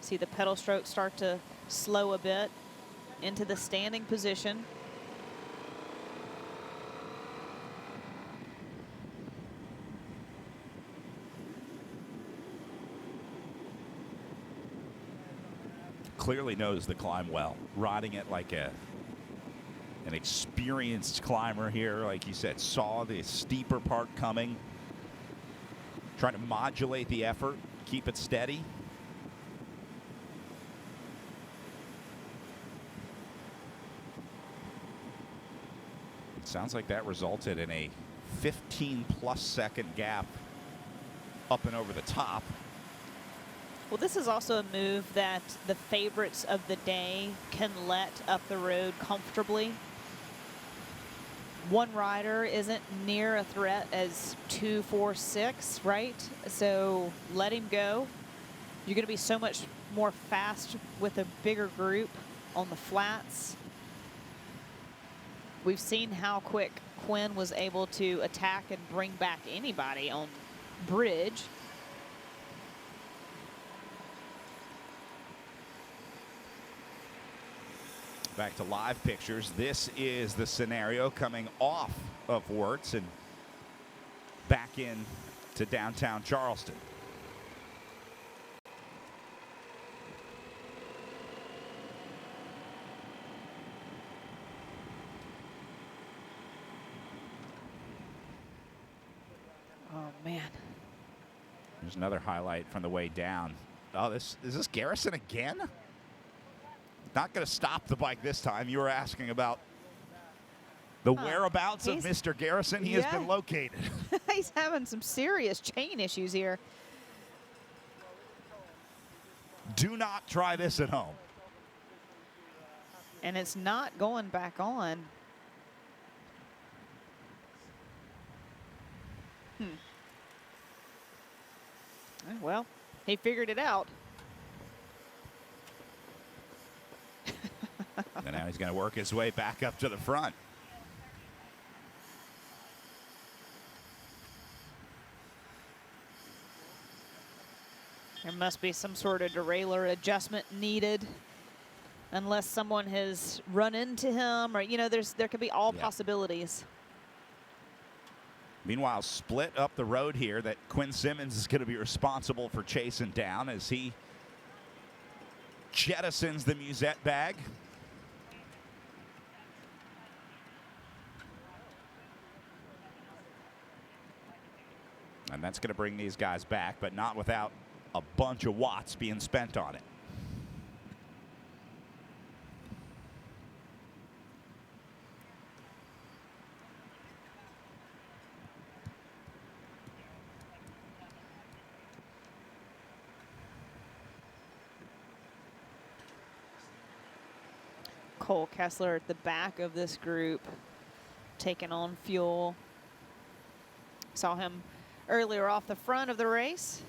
See the pedal strokes start to slow a bit into the standing position. Clearly knows the climb well, riding it like an experienced climber here. Like you said, saw the steeper part coming, trying to modulate the effort, keep it steady. It sounds like that resulted in a 15+ second gap up and over the top. Well, this is also a move that the favorites of the day can let up the road comfortably. One rider isn't near a threat as 2, 4, 6, right? So let him go. You're going to be so much more fast with a bigger group on the flats. We've seen how quick Quinn was able to attack and bring back anybody on bridge. Back to live pictures. This is the scenario coming off of Wirtz and back in to downtown Charleston. Oh, man. There's another highlight from the way down. Oh, is this Garrison again? Not going to stop the bike this time. You were asking about the whereabouts of Mr. Garrison. He has been located. He's having some serious chain issues here. Do not try this at home. And it's not going back on. Well, he figured it out. And now he's going to work his way back up to the front. There must be some sort of derailleur adjustment needed, unless someone has run into him, or there could be all possibilities. Meanwhile, split up the road here that Quinn Simmons is going to be responsible for chasing down as he jettisons the musette bag. And that's going to bring these guys back, but not without a bunch of watts being spent on it. Cole Kessler at the back of this group, taking on fuel. Saw him earlier off the front of the race.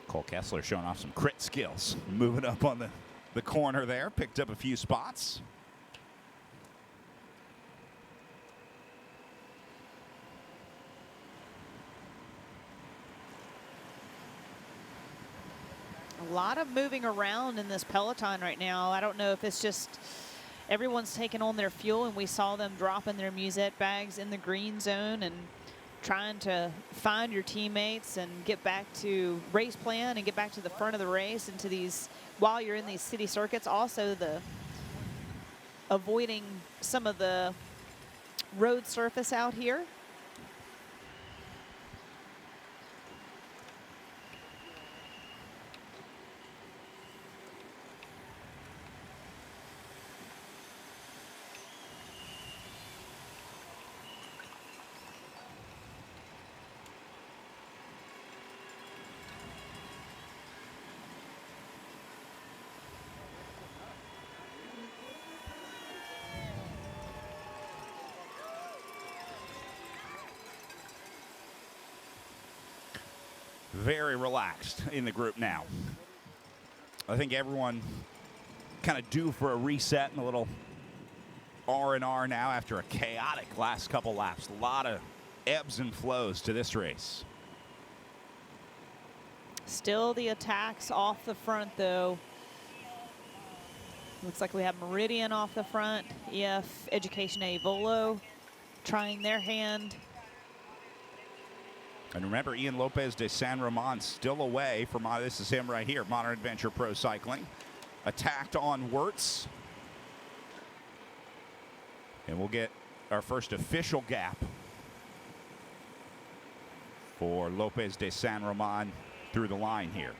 Cole Kessler showing off some crit skills. Moving up on the corner there. Picked up a few spots. A lot of moving around in this peloton right now. I don't know if it's just everyone's taking on their fuel, and we saw them dropping their musette bags in the green zone and trying to find your teammates and get back to race plan and get back to the front of the race and to these, while you're in these city circuits. Also the avoiding some of the road surface out here. Very relaxed in the group now. I think everyone kind of due for a reset and a little R&R now after a chaotic last couple laps. A lot of ebbs and flows to this race. Still the attacks off the front, though. Looks like we have Meridian off the front. EF Education A Volo trying their hand. And remember, Ian Lopez de San Roman still away from, this is him right here, Modern Adventure Pro Cycling. Attacked on Wirtz. And we'll get our first official gap for Lopez de San Roman through the line here.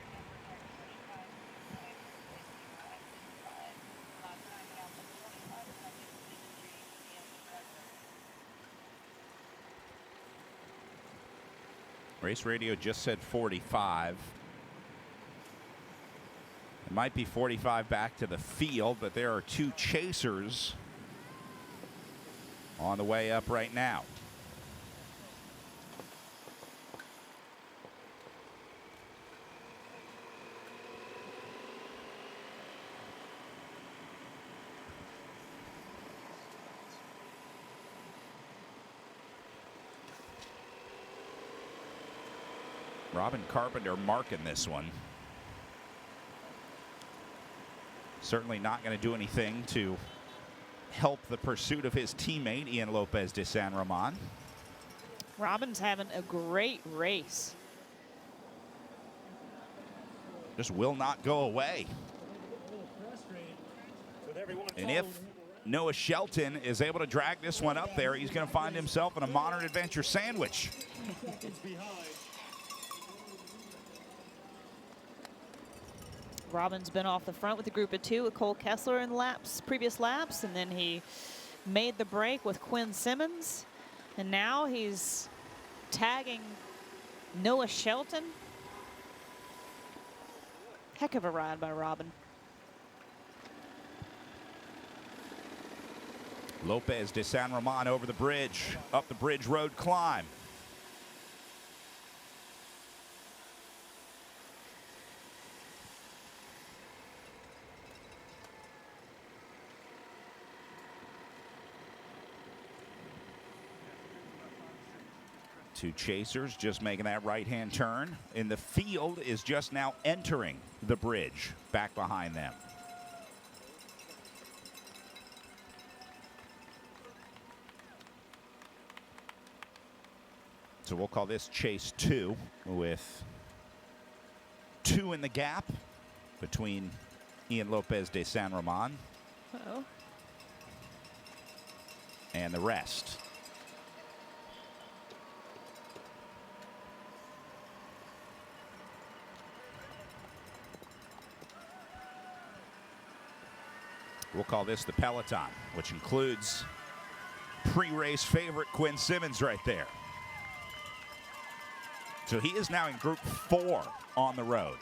Race radio just said 45. It might be 45 back to the field, but there are two chasers on the way up right now. Robin Carpenter marking this one. Certainly not going to do anything to help the pursuit of his teammate, Ian Lopez de San Roman. Robin's having a great race. Just will not go away. And if Noah Shelton is able to drag this one up there, he's going to find himself in a Modern Adventure sandwich. Robin's been off the front with a group of two with Cole Kessler in previous laps, and then he made the break with Quinn Simmons, and now he's tagging Noah Shelton. Heck of a ride by Robin. Lopez de San Roman over the bridge, up the bridge road climb. Two chasers just making that right-hand turn. And the field is just now entering the bridge back behind them. So we'll call this chase 2 with 2 in the gap between Ian Lopez de San Roman and the rest. We'll call this the peloton, which includes pre-race favorite Quinn Simmons right there. So he is now in group 4 on the road.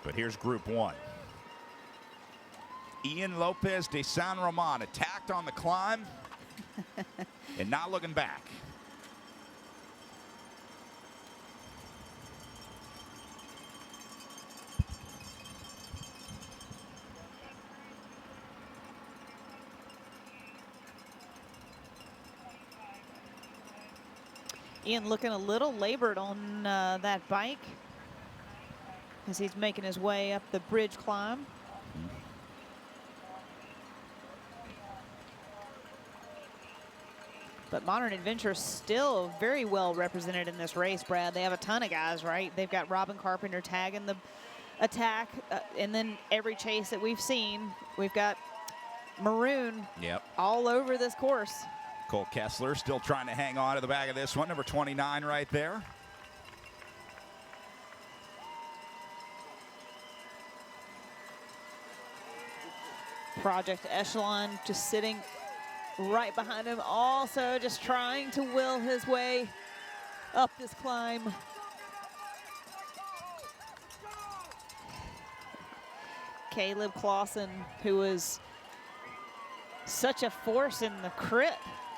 But here's group 1. Ian Lopez de San Roman attacked on the climb and not looking back. Ian looking a little labored on that bike as he's making his way up the bridge climb. But Modern Adventure still very well represented in this race, Brad. They have a ton of guys, right? They've got Robin Carpenter tagging the attack, and then every chase that we've seen, we've got Maroon all over this course. Cole Kessler still trying to hang on to the back of this one. Number 29 right there. Project Echelon just sitting right behind him, also just trying to will his way up this climb. Caleb Clausen, who was such a force in the crit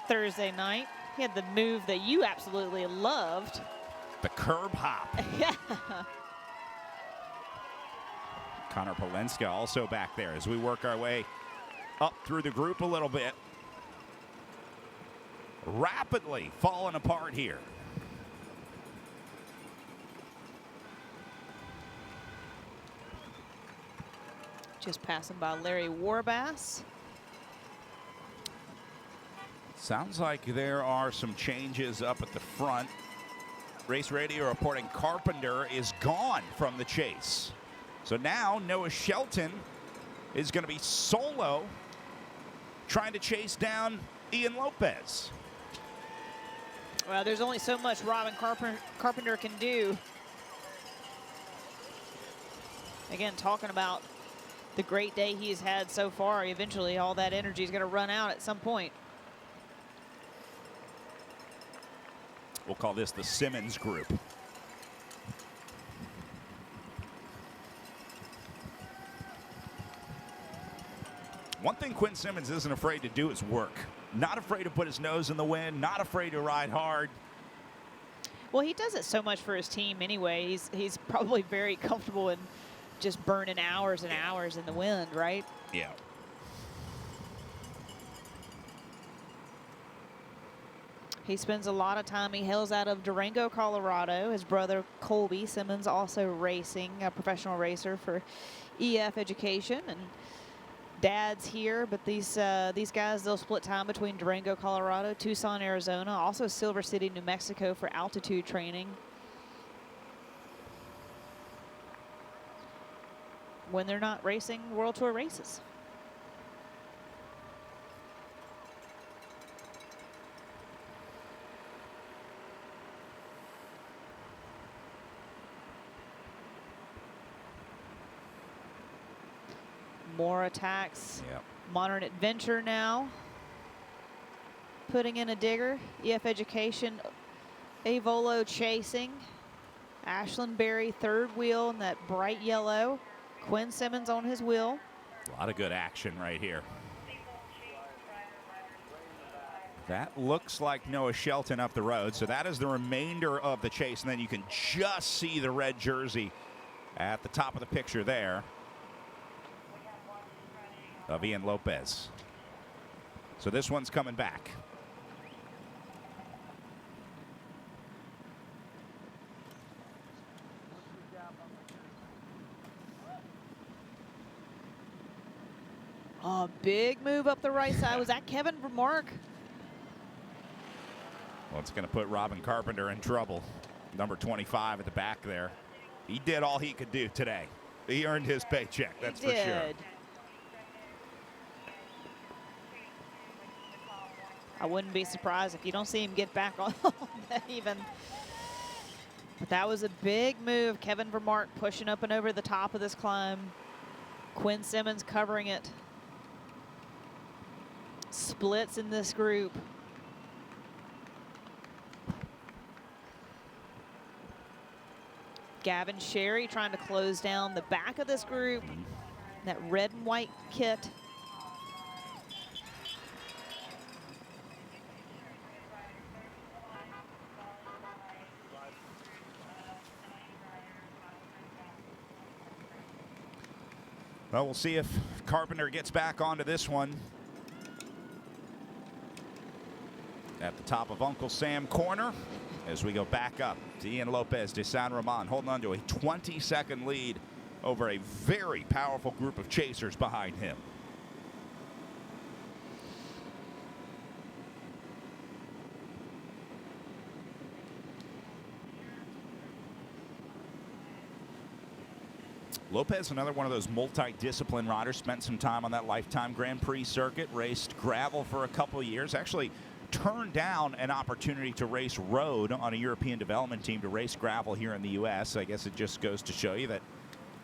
Thursday night. He had the move that you absolutely loved. The curb hop. Yeah. Connor Polenska also back there as we work our way up through the group a little bit. Rapidly falling apart here. Just passing by Larry Warbass. Sounds like there are some changes up at the front. Race Radio reporting Carpenter is gone from the chase. So now Noah Shelton is going to be solo trying to chase down Ian Lopez. Well, there's only so much Robin Carpenter can do. Again, talking about the great day he's had so far. Eventually, all that energy is going to run out at some point. We'll call this the Simmons group. One thing Quinn Simmons isn't afraid to do is work. Not afraid to put his nose in the wind, not afraid to ride hard. Well, he does it so much for his team anyway. He's probably very comfortable in just burning hours and hours in the wind, right? Yeah. He spends a lot of time. He hails out of Durango, Colorado. His brother Colby Simmons also racing, a professional racer for EF Education, and Dad's here. But these guys, they'll split time between Durango, Colorado, Tucson, Arizona, also Silver City, New Mexico for altitude training. When they're not racing World Tour races. More attacks. Yep. Modern Adventure now. Putting in a digger. EF Education. Avolo chasing. Ashlyn Berry third wheel in that bright yellow. Quinn Simmons on his wheel. A lot of good action right here. That looks like Noah Shelton up the road. So that is the remainder of the chase. And then you can just see the red jersey at the top of the picture there of Ian Lopez. So this one's coming back. Oh, big move up the right side. Was that Kevin Vermark? Well, it's going to put Robin Carpenter in trouble. Number 25 at the back there. He did all he could do today. He earned his paycheck, that's for sure. I wouldn't be surprised if you don't see him get back on that even. But that was a big move. Kevin Vermark pushing up and over the top of this climb. Quinn Simmons covering it. Splits in this group. Gavin Sherry trying to close down the back of this group. That red and white kit. Well, we'll see if Carpenter gets back onto this one. at the top of Uncle Sam Corner as we go back up to Ian Lopez de San Roman, holding on to a 20-second lead over a very powerful group of chasers behind him. Lopez, another one of those multi-discipline riders, spent some time on that Lifetime Grand Prix circuit, raced gravel for a couple of years, actually turned down an opportunity to race road on a European development team to race gravel here in the U.S. I guess it just goes to show you that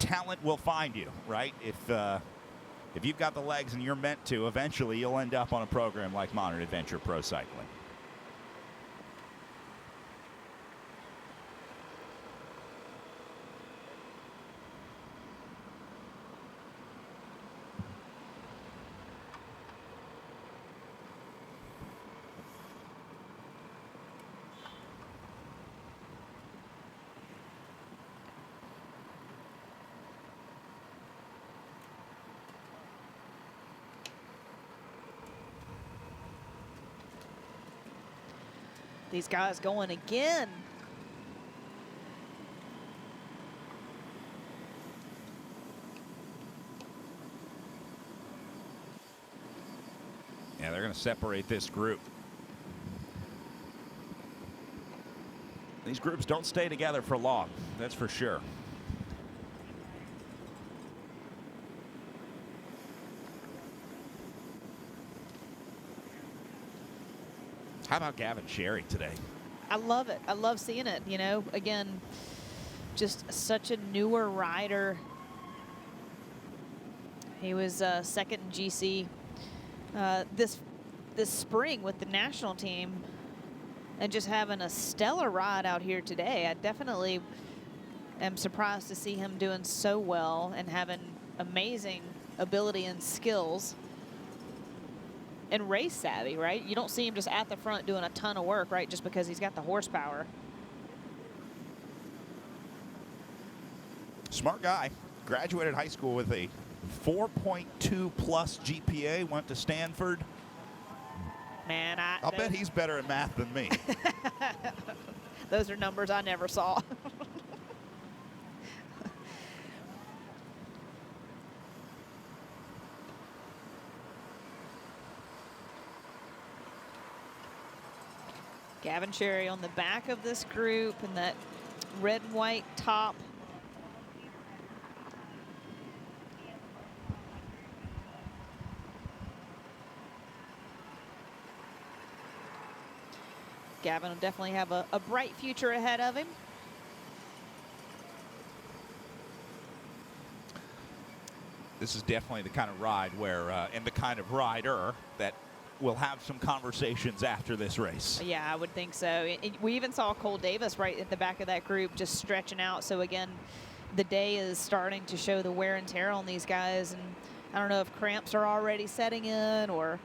talent will find you, right? If you've got the legs and you're meant to, eventually you'll end up on a program like Modern Adventure Pro Cycling. These guys going again. Yeah, they're going to separate this group. These groups don't stay together for long, that's for sure. How about Gavin Sherry today? I love it. I love seeing it. You know, again, just such a newer rider. He was second in GC this spring with the national team, and just having a stellar ride out here today. I definitely am surprised to see him doing so well and having amazing ability and skills. And race savvy, right? You don't see him just at the front doing a ton of work, right? Just because he's got the horsepower. Smart guy. Graduated high school with a 4.2 plus GPA. Went to Stanford. Man, I'll bet he's better at math than me. Those are numbers I never saw. Gavin Sherry on the back of this group in that red and white top. Gavin will definitely have a bright future ahead of him. This is definitely the kind of ride where, and the kind of rider that we'll have some conversations after this race. Yeah, I would think so. We even saw Cole Davis right at the back of that group just stretching out. So again, the day is starting to show the wear and tear on these guys. And I don't know if cramps are already setting in, or,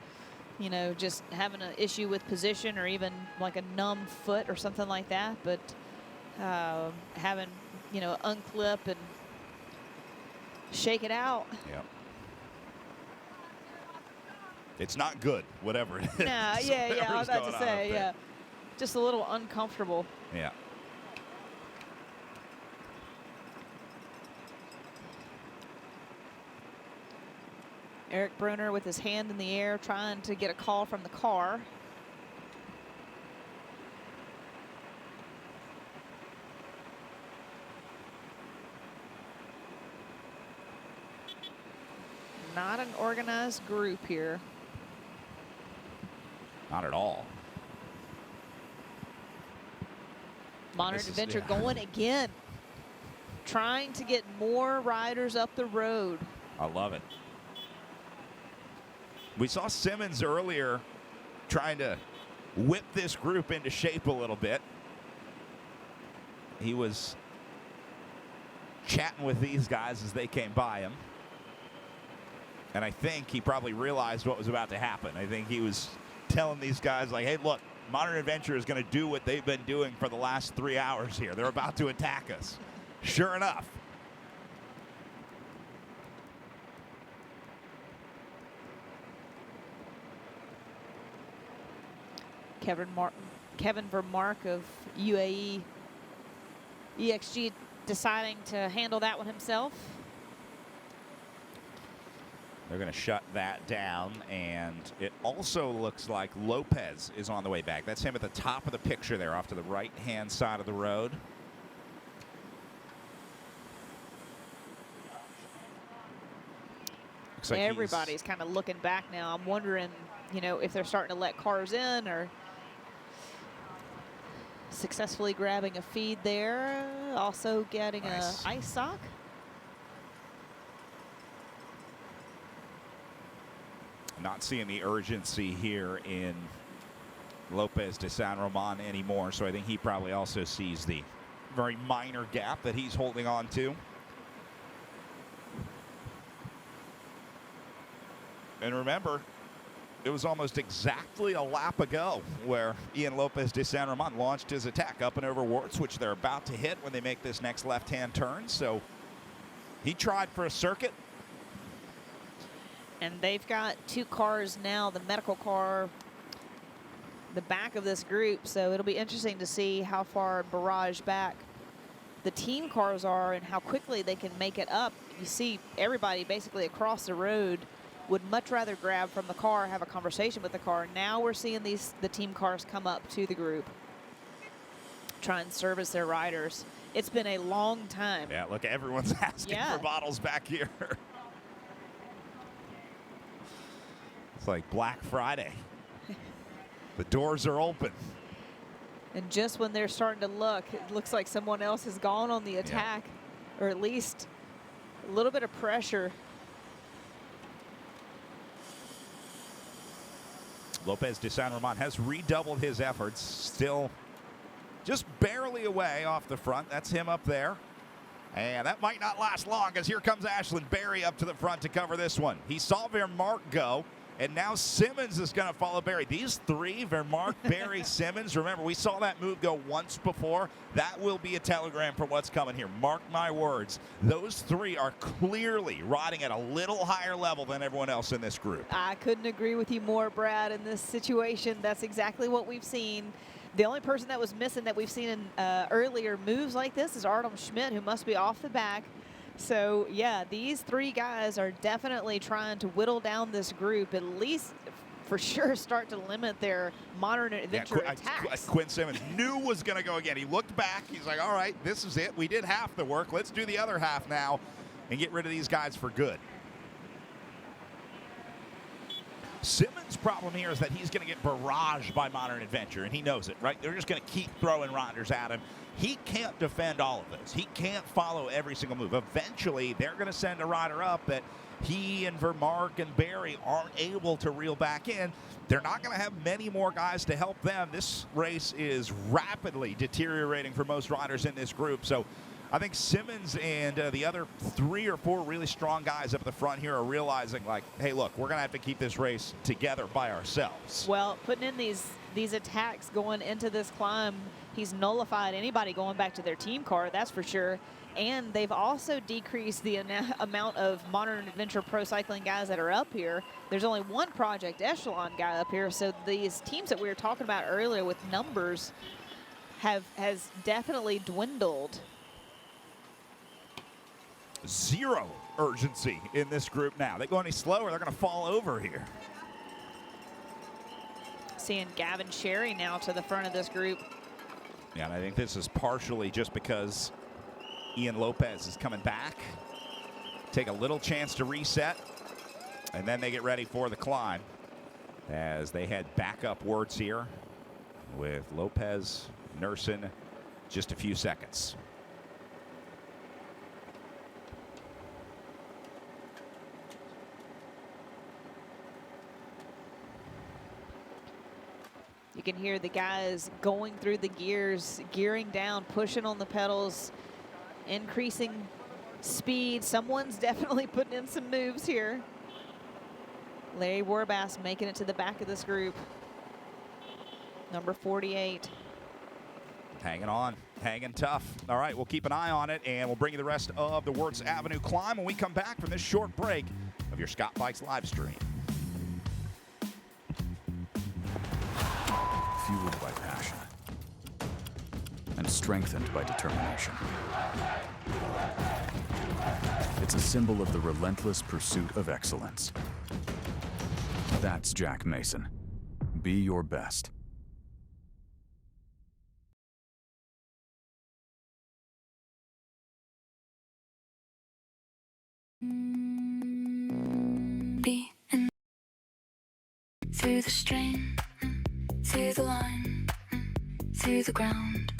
you know, just having an issue with position, or even like a numb foot or something like that. But having, you know, unclip and shake it out. Yep. It's not good, whatever it is. Nah, yeah, I was about to say, yeah. Just a little uncomfortable. Yeah. Eric Bruner with his hand in the air, trying to get a call from the car. Not an organized group here. Not at all. Modern Adventure going again. Trying to get more riders up the road. I love it. We saw Simmons earlier trying to whip this group into shape a little bit. He was chatting with these guys as they came by him. And I think he probably realized what was about to happen. I think he was telling these guys, like, hey, look, Modern Adventure is going to do what they've been doing for the last 3 hours here. They're about to attack us. Sure enough. Kevin Vermark of UAE EXG deciding to handle that one himself. They're going to shut that down, and it also looks like Lopez is on the way back. That's him at the top of the picture there, off to the right-hand side of the road. Looks like everybody's kind of looking back now. I'm wondering, you know, if they're starting to let cars in or successfully grabbing a feed there. Also getting nice. a ice sock. Not seeing the urgency here in Lopez de San Roman anymore, so I think he probably also sees the very minor gap that he's holding on to. And remember, it was almost exactly a lap ago where Ian Lopez de San Roman launched his attack up and over Warts, which they're about to hit when they make this next left-hand turn. So he tried for a circuit. And they've got two cars now, the medical car, the back of this group. So it'll be interesting to see how far barrage back the team cars are and how quickly they can make it up. You see everybody basically across the road would much rather grab from the car, have a conversation with the car. Now we're seeing the team cars come up to the group, try and service their riders. It's been a long time. Yeah, look, everyone's asking for bottles back here. It's like Black Friday. The doors are open. And just when they're starting to look, it looks like someone else has gone on the attack, or at least a little bit of pressure. Lopez de San Roman has redoubled his efforts, still just barely away off the front. That's him up there. And that might not last long, as here comes Ashlyn Berry up to the front to cover this one. He saw Vermark go, and now Simmons is going to follow Berry. These three, Vermark, Berry, Simmons, remember, we saw that move go once before. That will be a telegram for what's coming here. Mark my words. Those three are clearly riding at a little higher level than everyone else in this group. I couldn't agree with you more, Brad, in this situation. That's exactly what we've seen. The only person that was missing that we've seen in earlier moves like this is Artem Schmidt, who must be off the back. So, yeah, these three guys are definitely trying to whittle down this group, at least for sure start to limit their modern adventure attacks. Quinn Simmons knew was going to go again. He looked back. He's like, all right, this is it. We did half the work. Let's do the other half now and get rid of these guys for good. Simmons' problem here is that he's going to get barraged by Modern Adventure, and he knows it, right? They're just going to keep throwing riders at him. He can't defend all of this. He can't follow every single move. Eventually, they're going to send a rider up that he and Vermark and Berry aren't able to reel back in. They're not going to have many more guys to help them. This race is rapidly deteriorating for most riders in this group. So I think Simmons and the other 3 or 4 really strong guys up at the front here are realizing, like, hey, look, we're going to have to keep this race together by ourselves. Well, putting in these attacks going into this climb, he's nullified anybody going back to their team car, that's for sure. And they've also decreased the amount of Modern Adventure Pro Cycling guys that are up here. There's only one Project Echelon guy up here, so these teams that we were talking about earlier with numbers has definitely dwindled. Zero urgency in this group now. They go any slower, they're going to fall over here. Seeing Gavin Sherry now to the front of this group. Yeah, and I think this is partially just because Ian Lopez is coming back. Take a little chance to reset, and then they get ready for the climb as they head back upwards here with Lopez nursing just a few seconds. You can hear the guys going through the gears, gearing down, pushing on the pedals, increasing speed. Someone's definitely putting in some moves here. Larry Warbass making it to the back of this group. Number 48. Hanging on, hanging tough. All right, we'll keep an eye on it, and we'll bring you the rest of the Wirtz Avenue climb when we come back from this short break of your Scott Bikes live stream. fueled by passion and strengthened by determination. It's a symbol of the relentless pursuit of excellence. That's Jack Mason. Be your best. Be in through the strain, through the line, through the ground.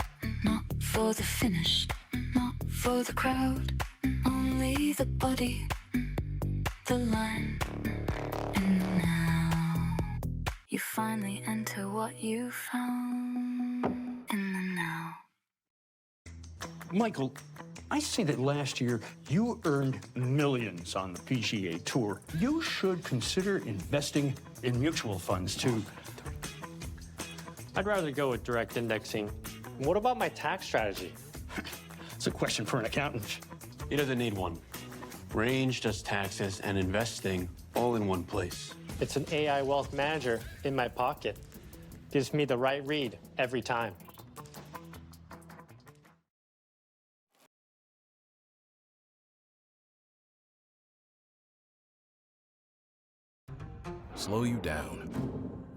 Not for the finish, not for the crowd. Only the body, the line. And now you finally enter what you found in the now. Michael, I see that last year you earned millions on the PGA Tour. You should consider investing in mutual funds too. I'd rather go with direct indexing. What about my tax strategy? It's a question for an accountant. He doesn't need one. Range does taxes and investing all in one place. It's an AI wealth manager in my pocket. Gives me the right read every time. Slow you down,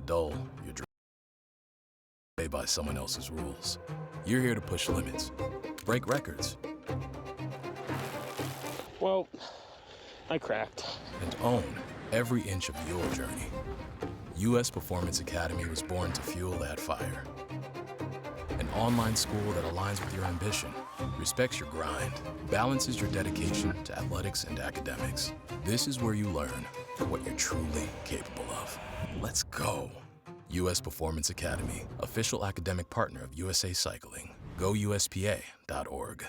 dull your dream, play by someone else's rules. You're here to push limits, break records, Well, I cracked. and own every inch of your journey. US Performance Academy was born to fuel that fire. An online school that aligns with your ambition, respects your grind, balances your dedication to athletics and academics. This is where you learn what you're truly capable of. Let's go. US Performance Academy, official academic partner of USA Cycling. GoUSPA.org.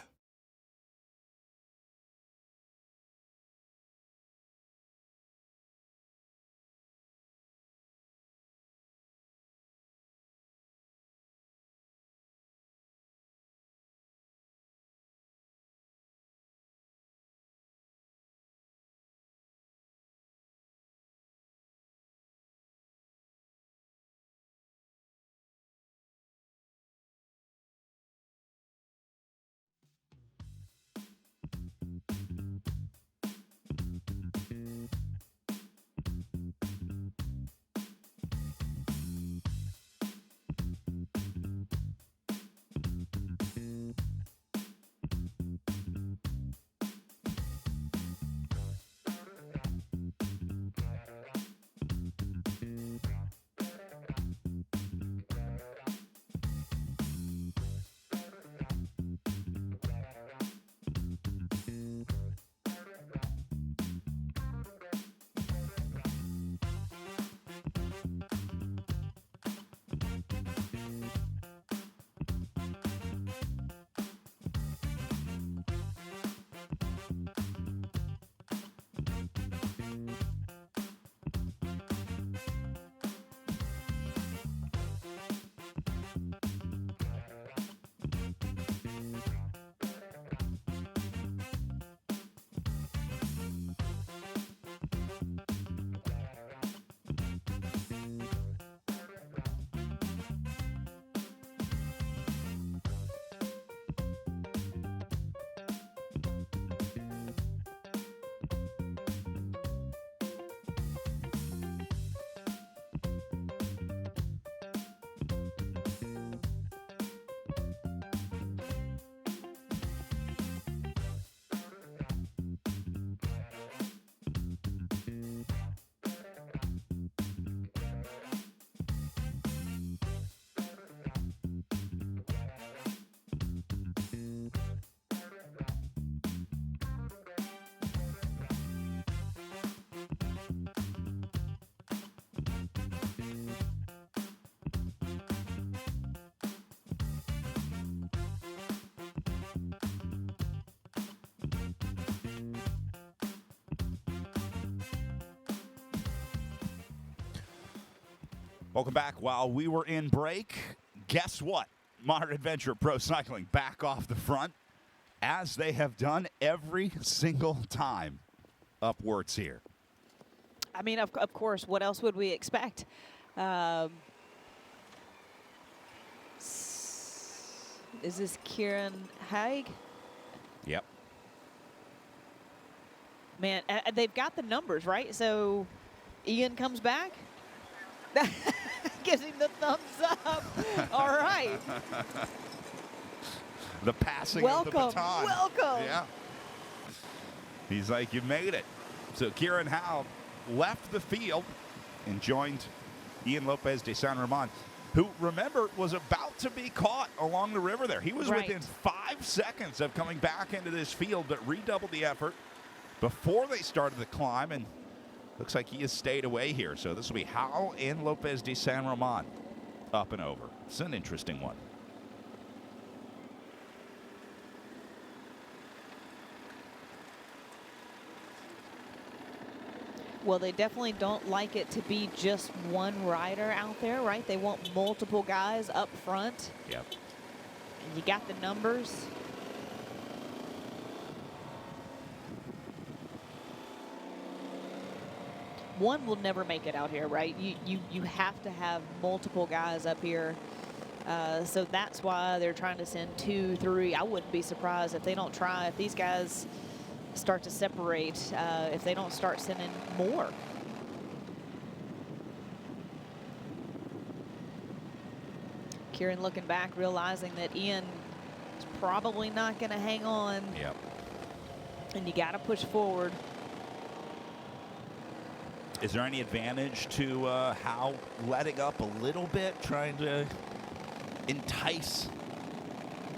Welcome back. While we were in break, guess what? Modern Adventure Pro Cycling back off the front, as they have done every single time upwards here. I mean, of course, what else would we expect? Is this Kieran Haig? Yep. Man, they've got the numbers, right? So Ian comes back. Gives him the thumbs up. All right. The passing Welcome. of the baton. Welcome. Yeah. He's like, you made it. So Kieran Howe left the field and joined Ian Lopez de San Ramon, who, remember, was about to be caught along the river there. He was within 5 seconds of coming back into this field, but redoubled the effort before they started the climb, and looks like he has stayed away here. So this will be Howe and Lopez de San Ramon up and over. It's an interesting one. Well, they definitely don't like it to be just one rider out there, right? They want multiple guys up front. Yep. And you got the numbers. One will never make it out here, right? You have to have multiple guys up here. So that's why they're trying to send 2, 3. I wouldn't be surprised if they don't try. If these guys start to separate, if they don't start sending more. Kieran looking back, realizing that Ian is probably not going to hang on. Yep. And you got to push forward. Is there any advantage to Howe letting up a little bit, trying to entice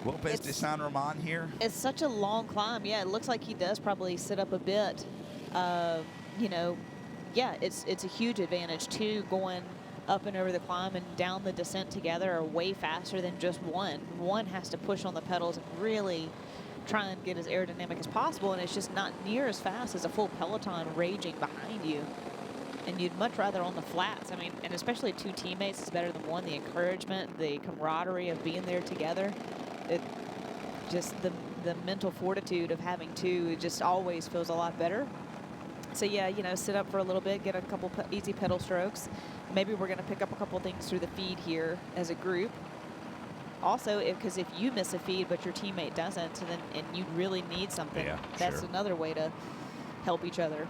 Lopez de San Ramon here? It's such a long climb. Yeah, it looks like he does probably sit up a bit. You know, yeah, it's a huge advantage too, going up and over the climb and down the descent together are way faster than just one. One has to push on the pedals and really try and get as aerodynamic as possible, and it's just not near as fast as a full peloton raging behind you. And you'd much rather on the flats. I mean, and especially 2 teammates is better than one. The encouragement, the camaraderie of being there together. It just the mental fortitude of having 2, it just always feels a lot better. So yeah, you know, sit up for a little bit, get a couple easy pedal strokes. Maybe we're going to pick up a couple things through the feed here as a group. Also, because if you miss a feed but your teammate doesn't, and you really need something, that's another way to help each other.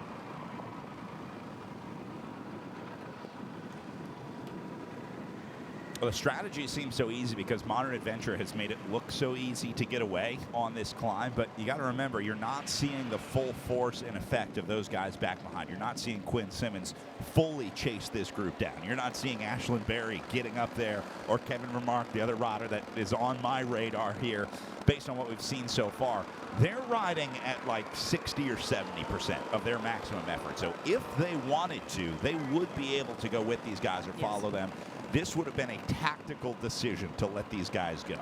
Well, the strategy seems so easy because Modern Adventure has made it look so easy to get away on this climb, but you got to remember, you're not seeing the full force and effect of those guys back behind. You're not seeing Quinn Simmons fully chase this group down. You're not seeing Ashlyn Berry getting up there, or Kevin Remarque, the other rider that is on my radar here, based on what we've seen so far. They're riding at like 60 or 70% of their maximum effort. So if they wanted to, they would be able to go with these guys or follow them. This would have been a tactical decision to let these guys go.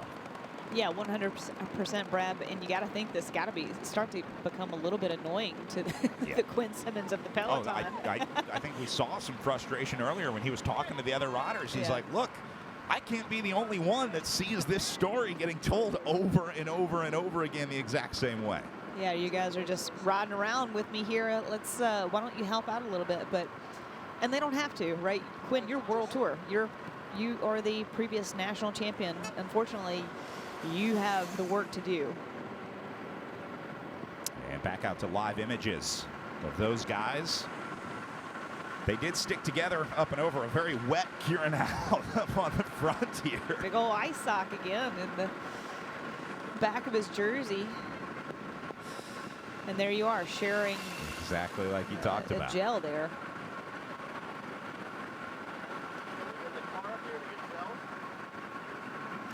Yeah, 100%, Brad. And you got to think this got to start to become a little bit annoying to the Quinn Simmons of the peloton. Oh, I think we saw some frustration earlier when he was talking to the other riders. He's like, look, I can't be the only one that sees this story getting told over and over and over again the exact same way. Yeah, you guys are just riding around with me here. Let's, why don't you help out a little bit? And they don't have to, right? Quinn, you're World Tour. You are the previous national champion. Unfortunately, you have the work to do. And back out to live images of those guys. They did stick together up and over a very wet Kieran Howe up on the front here. Big old ice sock again in the back of his jersey. And there you are, sharing exactly like you talked about. A gel there.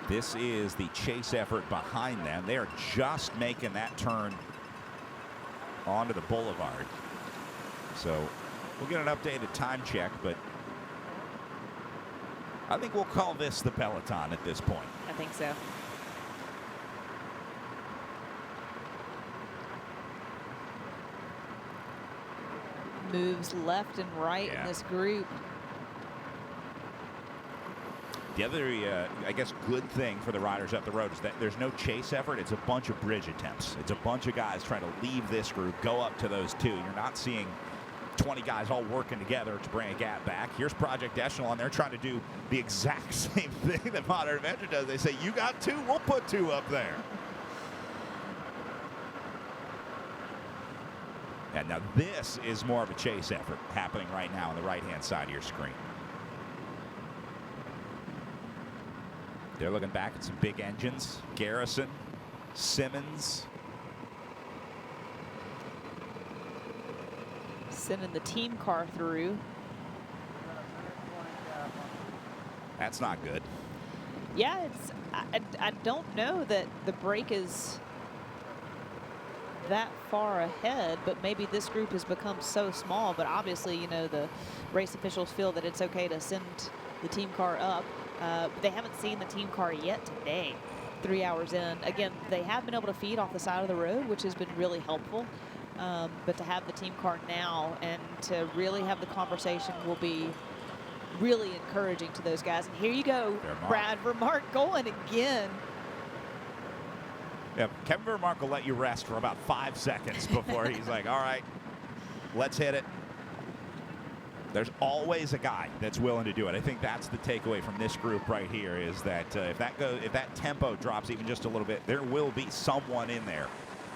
This is the chase effort behind them. They are just making that turn onto the boulevard. So we'll get an updated time check, but I think we'll call this the peloton at this point. I think so. Moves left and right in this group. The other, I guess, good thing for the riders up the road is that there's no chase effort. It's a bunch of bridge attempts. It's a bunch of guys trying to leave this group, go up to those 2. You're not seeing 20 guys all working together to bring a gap back. Here's Project Echelon. They're trying to do the exact same thing that Modern Adventure does. They say, you got 2, we'll put 2 up there. And now this is more of a chase effort happening right now on the right-hand side of your screen. They're looking back at some big engines. Garrison, Simmons. Sending the team car through. That's not good. Yeah, it's. I don't know that the break is that far ahead, but maybe this group has become so small. But obviously, you know, the race officials feel that it's okay to send the team car up. But they haven't seen the team car yet today, 3 hours in. Again, they have been able to feed off the side of the road, which has been really helpful. But to have the team car now and to really have the conversation will be really encouraging to those guys. And here you go, Brad Vermark going again. Yeah, Kevin Vermark will let you rest for about 5 seconds before he's like, all right, let's hit it. There's always a guy that's willing to do it. I think that's the takeaway from this group right here is that if that tempo drops even just a little bit, there will be someone in there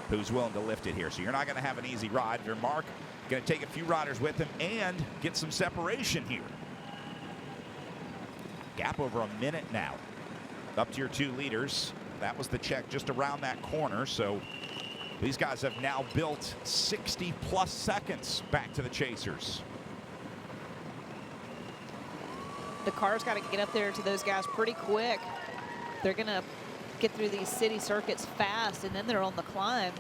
who's willing to lift it here. So you're not going to have an easy ride. Vermark going to take a few riders with him and get some separation here. Gap over a minute now. Up to your 2 leaders. That was the check just around that corner. So these guys have now built 60-plus seconds back to the chasers. The car's got to get up there to those guys pretty quick. They're going to get through these city circuits fast, and then they're on the climb.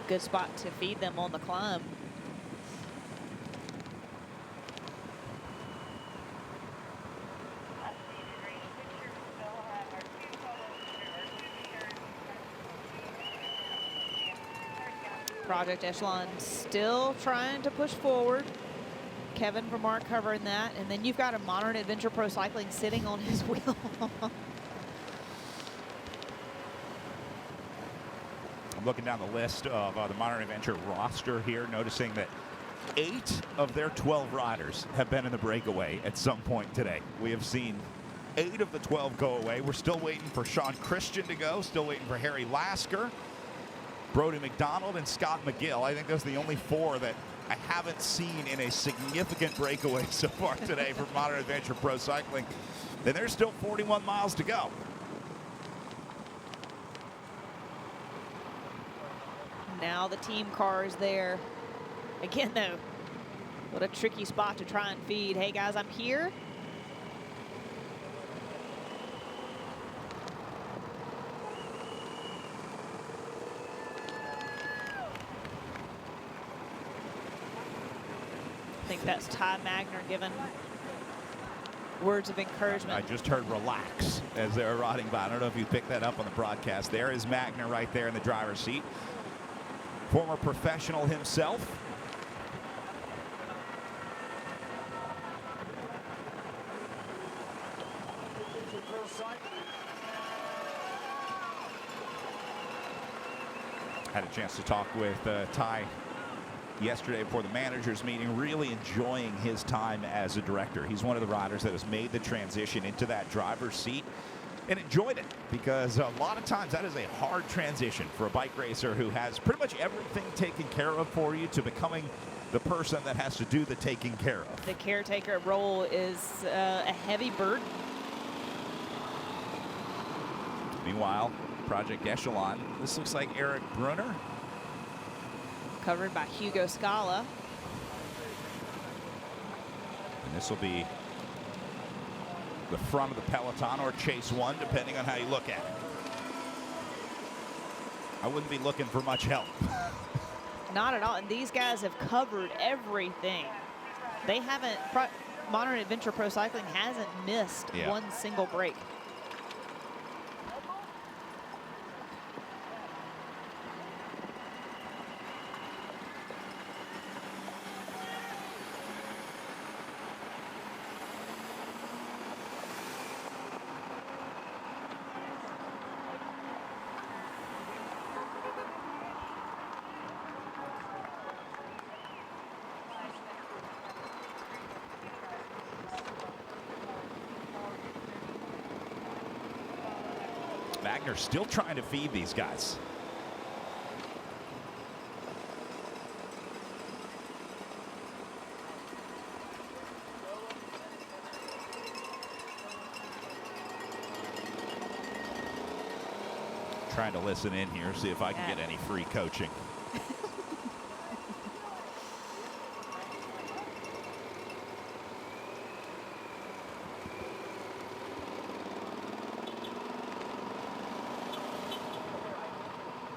Good spot to feed them on the climb. Project Echelon still trying to push forward. Kevin Vermark covering that. And then you've got a Modern Adventure Pro Cycling sitting on his wheel. I'm looking down the list of the Modern Adventure roster here, noticing that 8 of their 12 riders have been in the breakaway at some point today. We have seen 8 of the 12 go away. We're still waiting for Sean Christian to go, still waiting for Harry Lasker, Brody McDonald, and Scott McGill. I think those are the only 4 that I haven't seen in a significant breakaway so far today for Modern Adventure Pro Cycling. And there's still 41 miles to go. Now the team car is there. Again, though, what a tricky spot to try and feed. Hey, guys, I'm here. I think that's Ty Magner giving words of encouragement. I just heard relax as they were riding by. I don't know if you picked that up on the broadcast. There is Magner right there in the driver's seat. Former professional himself. Had a chance to talk with Ty yesterday before the managers meeting, really enjoying his time as a director. He's one of the riders that has made the transition into that driver's seat and enjoyed it, because a lot of times that is a hard transition for a bike racer who has pretty much everything taken care of for you to becoming the person that has to do the taking care of. The caretaker role is a heavy burden. Meanwhile, Project Echelon, this looks like Eric Brunner. Covered by Hugo Scala. And this will be the front of the peloton or chase one, depending on how you look at it. I wouldn't be looking for much help. Not at all. And these guys have covered everything. They haven't, Modern Adventure Pro Cycling hasn't missed one single break. Magner still trying to feed these guys. Trying to listen in here, see if I can get any free coaching.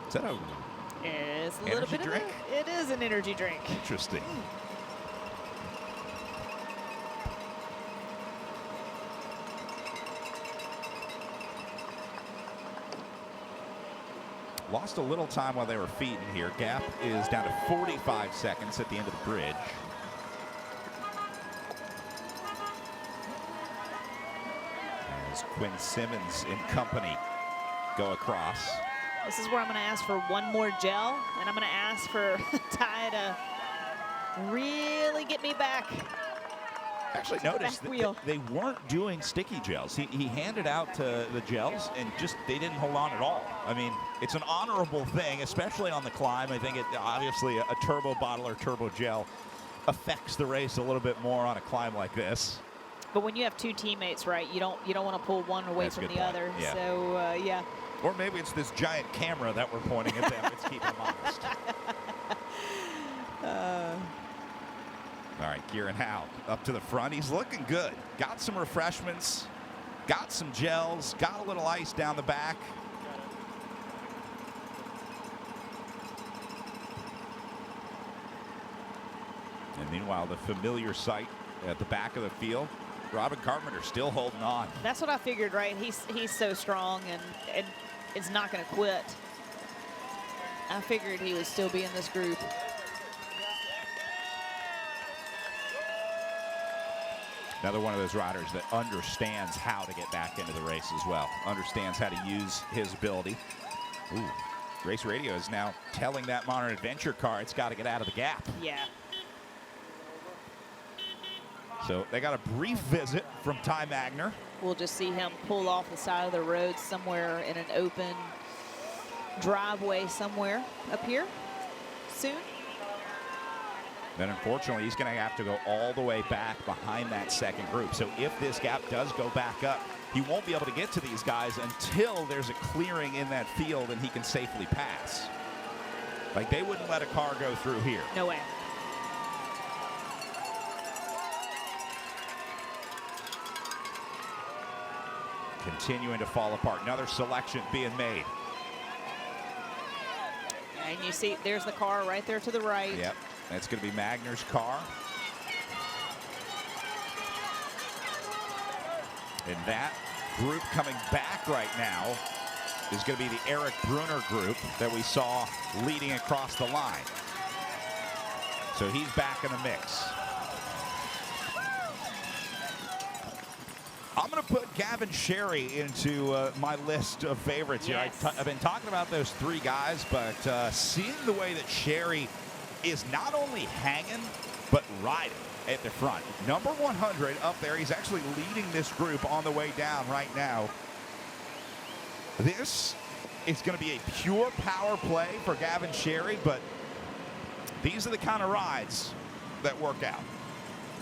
Is that a It's a little energy bit drink? It is an energy drink. Interesting. Lost a little time while they were feeding here. Gap is down to 45 seconds at the end of the bridge. As Quinn Simmons and company go across. This is where I'm going to ask for one more gel, and I'm going to ask for Ty to really get me back. Actually noticed that they weren't doing sticky gels. He handed out the gels and just they didn't hold on at all. I mean, it's an honorable thing, especially on the climb. I think it obviously a turbo bottle or turbo gel affects the race a little bit more on a climb like this. But when you have two teammates, right, you don't want to pull one away That's a from good the point. other. Yeah. So yeah. Or maybe it's this giant camera that we're pointing at them. Let's keep them honest. All right, Kieran Howe up to the front. He's looking good. Got some refreshments, got some gels, got a little ice down the back. And meanwhile, the familiar sight at the back of the field, Robin Carpenter still holding on. That's what I figured, right? He's so strong and is not going to quit. I figured he would still be in this group. Another one of those riders that understands how to get back into the race as well. Understands how to use his ability. Ooh, race radio is now telling that Modern Adventure car it's got to get out of the gap. Yeah. So they got a brief visit from Ty Magner. We'll just see him pull off the side of the road somewhere in an open driveway somewhere up here soon. Then unfortunately, he's going to have to go all the way back behind that second group. So if this gap does go back up, he won't be able to get to these guys until there's a clearing in that field and he can safely pass. Like, they wouldn't let a car go through here. No way. Continuing to fall apart. Another selection being made. And you see, there's the car right there to the right. Yep, that's going to be Magner's car. And that group coming back right now is going to be the Eric Brunner group that we saw leading across the line. So he's back in the mix. I'm going to put Gavin Sherry into my list of favorites here. Yes. I've been talking about those three guys, but seeing the way that Sherry is not only hanging, but riding at the front. Number 100 up there. He's actually leading this group on the way down right now. This is going to be a pure power play for Gavin Sherry, but these are the kind of rides that work out.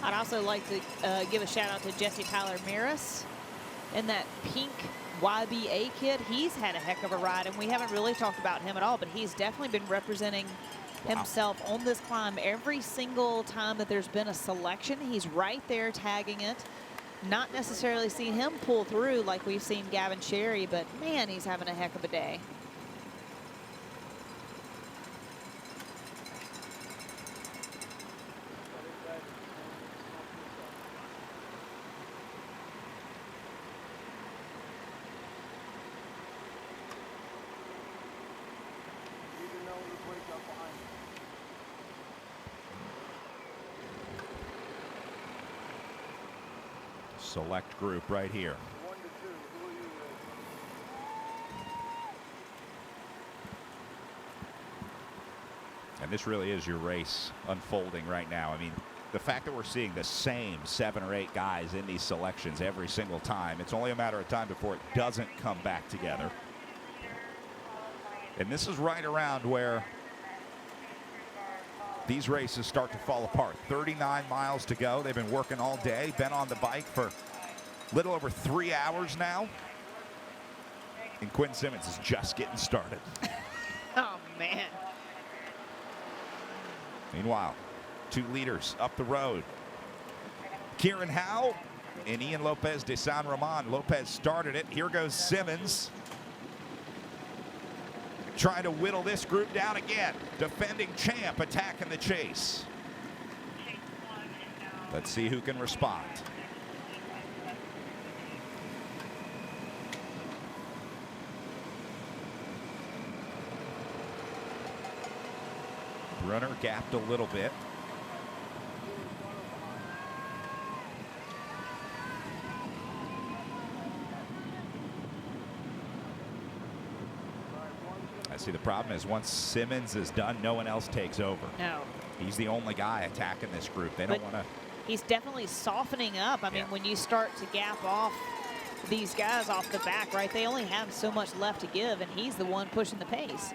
I'd also like to give a shout out to Jesse Tyler Maris and that pink YBA kid. He's had a heck of a ride, and we haven't really talked about him at all, but he's definitely been representing himself on this climb every single time that there's been a selection. He's right there tagging it. Not necessarily seen him pull through like we've seen Gavin Sherry, but man, he's having a heck of a day. Select group right here. And this really is your race unfolding right now. I mean, the fact that we're seeing the same 7 or 8 guys in these selections every single time, it's only a matter of time before it doesn't come back together. And this is right around where these races start to fall apart. 39 miles to go. They've been working all day, been on the bike for a little over 3 hours now. And Quinn Simmons is just getting started. Oh, man. Meanwhile, 2 leaders up the road. Kieran Howe and Ian Lopez de San Roman. Lopez started it. Here goes Simmons. Trying to whittle this group down again. Defending champ attacking the chase. Let's see who can respond. Brunner gapped a little bit. I see the problem is once Simmons is done, no one else takes over. No. He's the only guy attacking this group. They don't want to. He's definitely softening up. I mean, when you start to gap off these guys off the back, right, they only have so much left to give, and he's the one pushing the pace.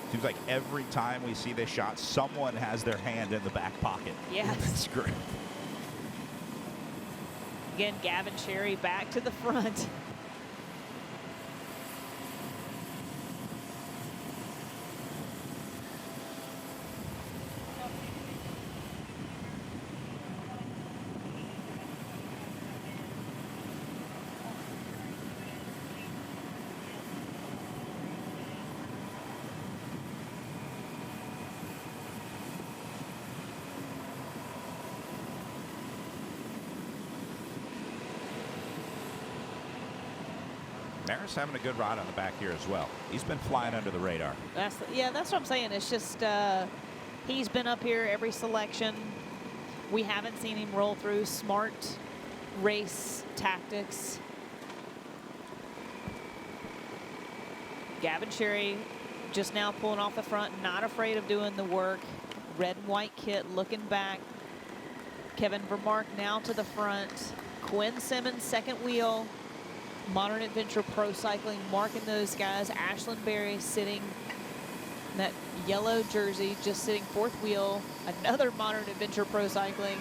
Seems like every time we see this shot, someone has their hand in the back pocket. Yeah. That's great. Again, Gavin Sherry back to the front. Maris having a good ride on the back here as well. He's been flying under the radar. That's what I'm saying. It's just he's been up here every selection. We haven't seen him roll through. Smart race tactics. Gavin Sherry just now pulling off the front, not afraid of doing the work. Red and white kit looking back. Kevin Vermark now to the front. Quinn Simmons second wheel. Modern Adventure Pro Cycling marking those guys. Ashlyn Berry sitting in that yellow jersey, just sitting fourth wheel. Another Modern Adventure Pro Cycling.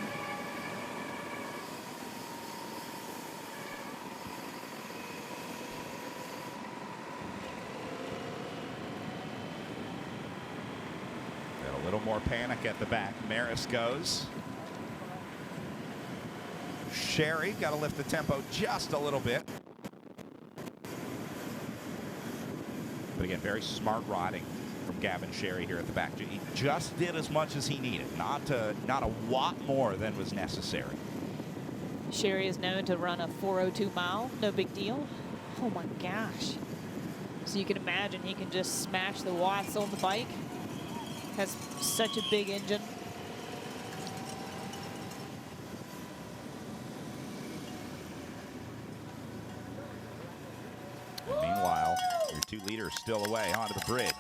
Got a little more panic at the back. Maris goes. Sherry got to lift the tempo just a little bit. But again, very smart riding from Gavin Sherry here at the back. He just did as much as he needed, not a watt more than was necessary. Sherry is known to run a 4:02 mile, no big deal. Oh my gosh. So you can imagine he can just smash the watts on the bike. Has such a big engine. And meanwhile, your 2 leaders still away onto the bridge.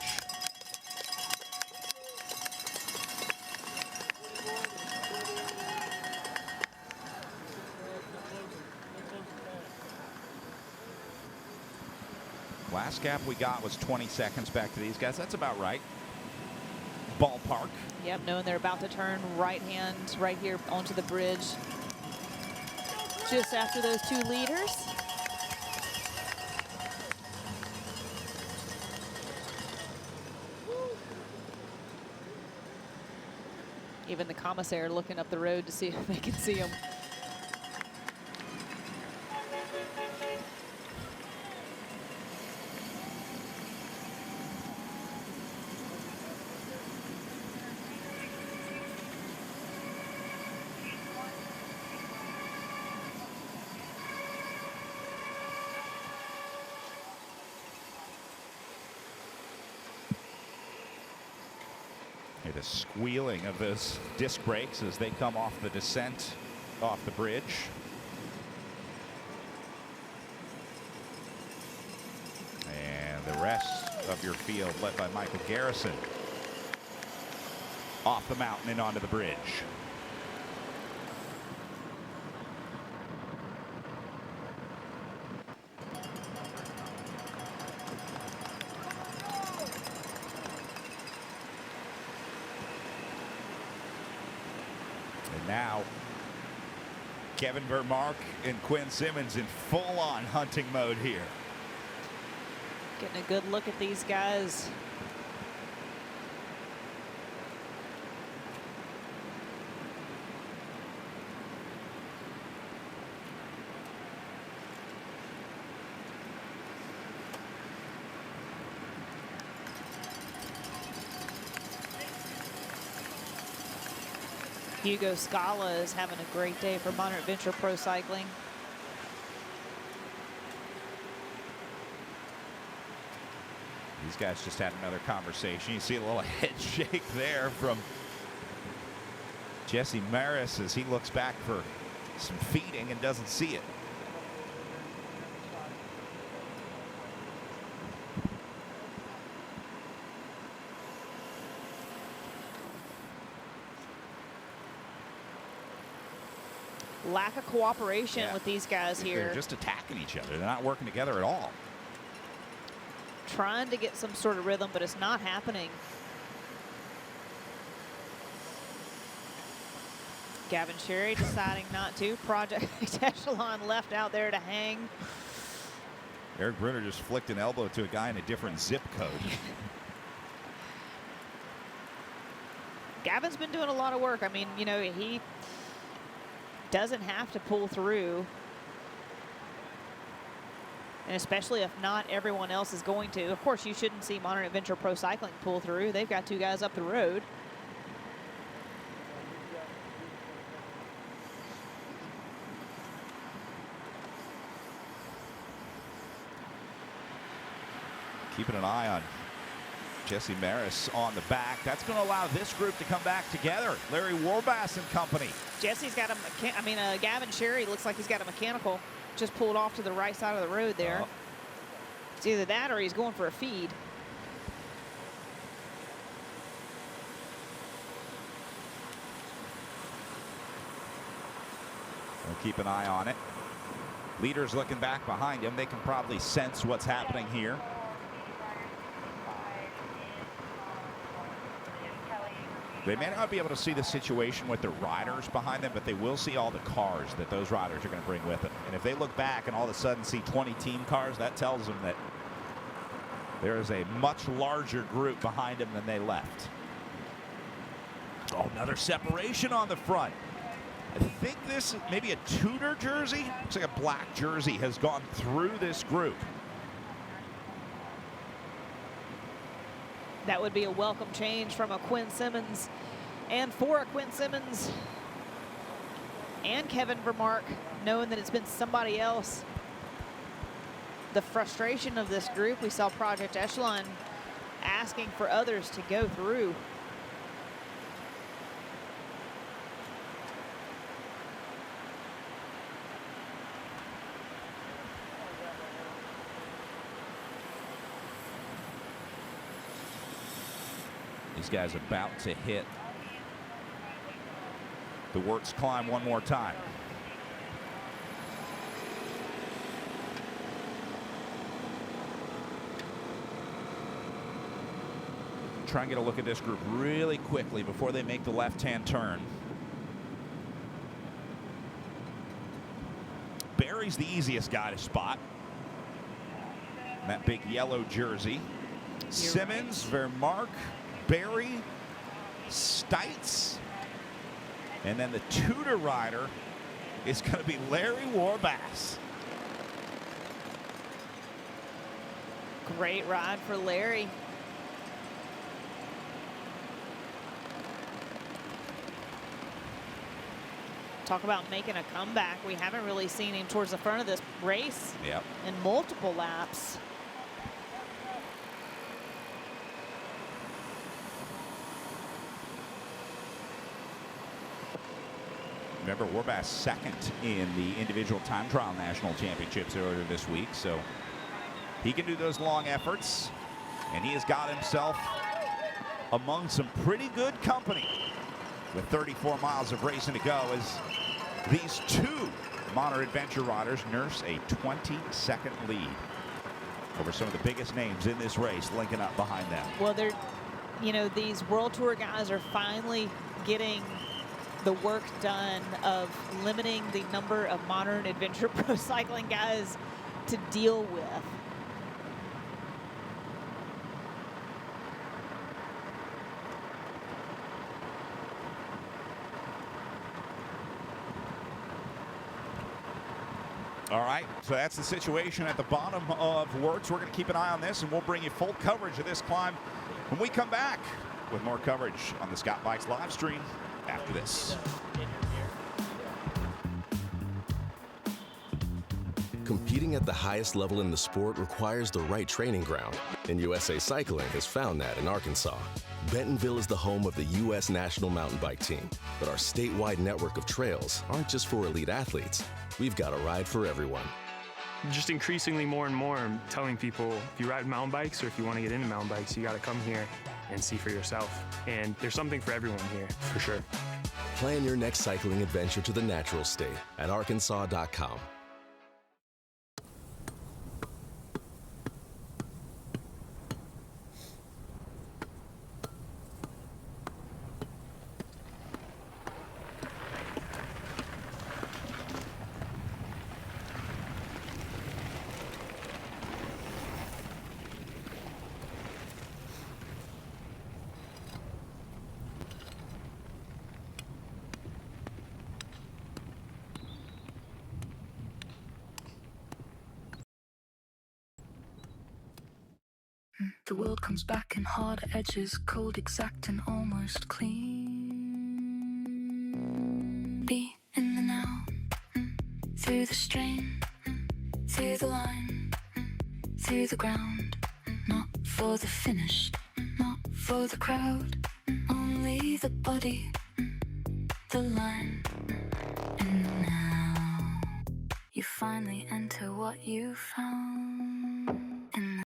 Last gap we got was 20 seconds back to these guys. That's about right. Ballpark. Yep, knowing they're about to turn right hand right here onto the bridge. Just after those 2 leaders. Even the commissary looking up the road to see if they can see him. Hear the squealing of those disc brakes as they come off the descent off the bridge. And the rest of your field led by Michael Garrison off the mountain and onto the bridge. And now Kevin Vermark and Quinn Simmons in full-on hunting mode here. Getting a good look at these guys. Hugo Scala is having a great day for Modern Adventure Pro Cycling. These guys just had another conversation. You see a little head shake there from Jesse Maris as he looks back for some feeding and doesn't see it. Lack of cooperation with these guys here. They're just attacking each other. They're not working together at all. Trying to get some sort of rhythm, but it's not happening. Gavin Sherry deciding not to. Project Echelon left out there to hang. Eric Brenner just flicked an elbow to a guy in a different zip code. Gavin's been doing a lot of work. I mean, you know, he doesn't have to pull through. And especially if not everyone else is going to. Of course, you shouldn't see Modern Adventure Pro Cycling pull through. They've got two guys up the road. Keeping an eye on Jesse Maris on the back. That's going to allow this group to come back together. Larry Warbass and company. Jesse's got a, Gavin Sherry looks like he's got a mechanical. Just pulled off to the right side of the road there. It's either that or he's going for a feed. We'll keep an eye on it. Leaders looking back behind him. They can probably sense what's happening here. They may not be able to see the situation with the riders behind them, but they will see all the cars that those riders are going to bring with them. And if they look back and all of a sudden see 20 team cars, that tells them that there is a much larger group behind them than they left. Oh, another separation on the front. I think this is maybe a Tudor jersey. Looks like a black jersey has gone through this group. That would be a welcome change from a Quinn Simmons and for a Quinn Simmons and Kevin Vermark, knowing that it's been somebody else. The frustration of this group, we saw Project Echelon asking for others to go through. These guys about to hit the Wirtz climb one more time. Try and get a look at this group really quickly before they make the left-hand turn. Barry's the easiest guy to spot. That big yellow jersey. Simmons, Vermark, Barry, Stites, and then the Tudor rider is going to be Larry Warbass. Great ride for Larry. Talk about making a comeback. We haven't really seen him towards the front of this race in multiple laps. Remember, Warbass second in the individual time trial national championships earlier this week, so he can do those long efforts, and he has got himself among some pretty good company with 34 miles of racing to go as these two Modern Adventure riders nurse a 20-second lead over some of the biggest names in this race linking up behind them. Well, they're, you know, these World Tour guys are finally getting the work done of limiting the number of Modern Adventure Pro Cycling guys to deal with. All right, so that's the situation at the bottom of Wertz. We're going to keep an eye on this, and we'll bring you full coverage of this climb when we come back with more coverage on the Scott Bikes live stream after this. Competing at the highest level in the sport requires the right training ground, and USA Cycling has found that in Arkansas. Bentonville is the home of the U.S. National Mountain Bike Team, but our statewide network of trails aren't just for elite athletes. We've got a ride for everyone. Just increasingly more and more, I'm telling people, if you ride mountain bikes or if you want to get into mountain bikes, you got to come here and see for yourself. And there's something for everyone here, for sure. Plan your next cycling adventure to the natural state at arkansas.com. The world comes back in hard edges, cold, exact, and almost clean. Be in the now, through the strain, through the line, through the ground. Not for the finished, not for the crowd, only the body, the line. And now you finally enter what you found. And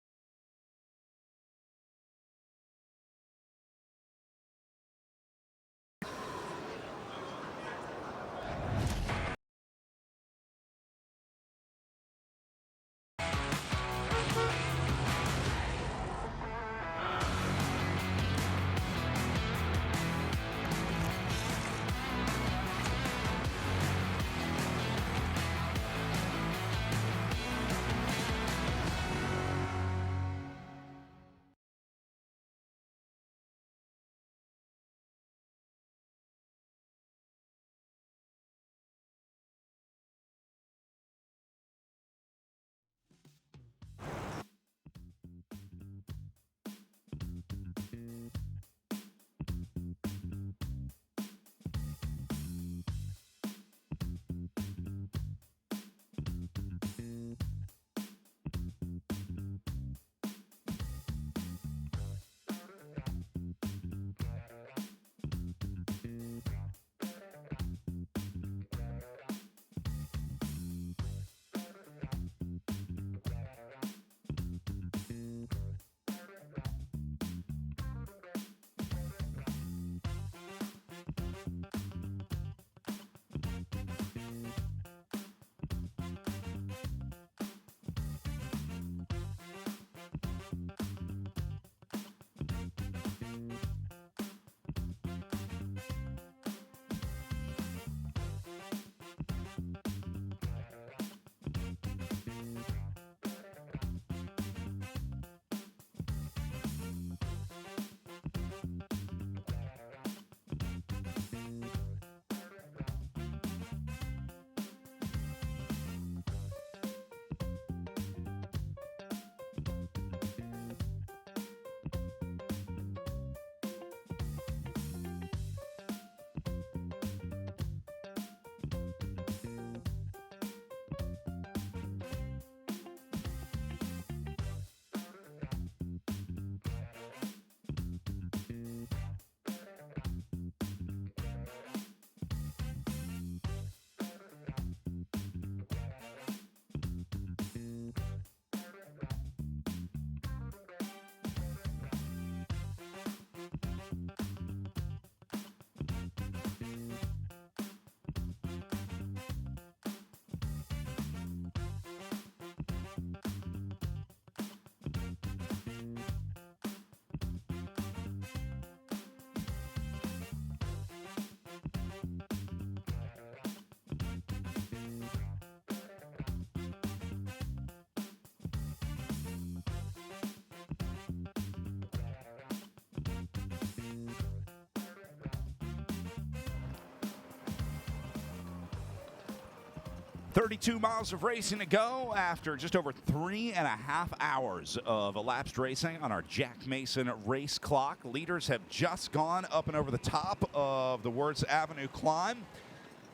32 miles of racing to go after just over 3.5 hours of elapsed racing on our Jack Mason race clock. Leaders have just gone up and over the top of the Wirtz Avenue climb.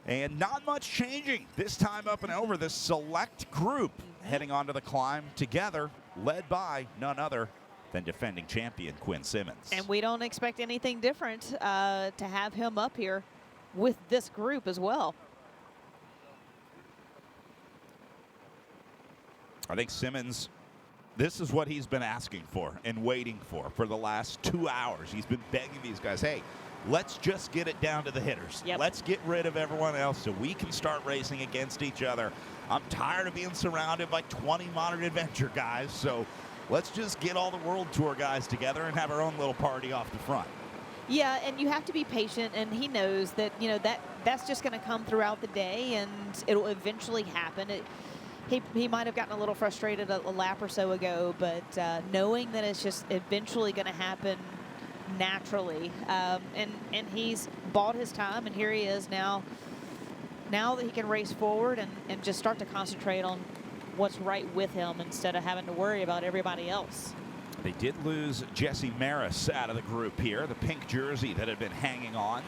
And not much changing this time up and over this select group heading onto the climb together, led by none other than defending champion Quinn Simmons. And we don't expect anything different to have him up here with this group as well. I think Simmons, this is what he's been asking for and waiting for the last 2 hours. He's been begging these guys, hey, let's just get it down to the hitters. Yep. Let's get rid of everyone else so we can start racing against each other. I'm tired of being surrounded by 20 modern adventure guys, so let's just get all the World Tour guys together and have our own little party off the front. Yeah, and you have to be patient, and he knows that, you know, that's just going to come throughout the day, and it'll eventually happen. He might have gotten a little frustrated a lap or so ago, but knowing that it's just eventually going to happen naturally, and he's bought his time, and here he is now that he can race forward and just start to concentrate on what's right with him instead of having to worry about everybody else. They did lose Jesse Maris out of the group here, the pink jersey that had been hanging on.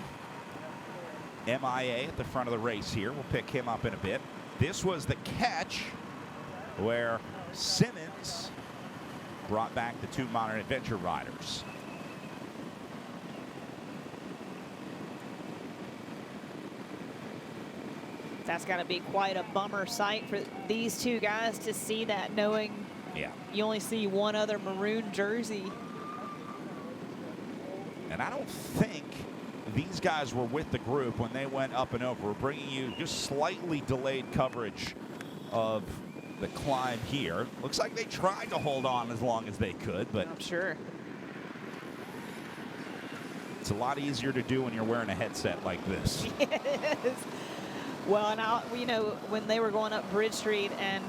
MIA at the front of the race here. We'll pick him up in a bit. This was the catch where Simmons brought back the 2 modern adventure riders. That's got to be quite a bummer sight for these 2 guys to see that, knowing you only see one other maroon jersey. And I don't think these guys were with the group when they went up and over. We're bringing you just slightly delayed coverage of the climb here. Looks like they tried to hold on as long as they could, but I'm sure it's a lot easier to do when you're wearing a headset like this. Yes. Well, and you know, when they were going up Bridge Street, and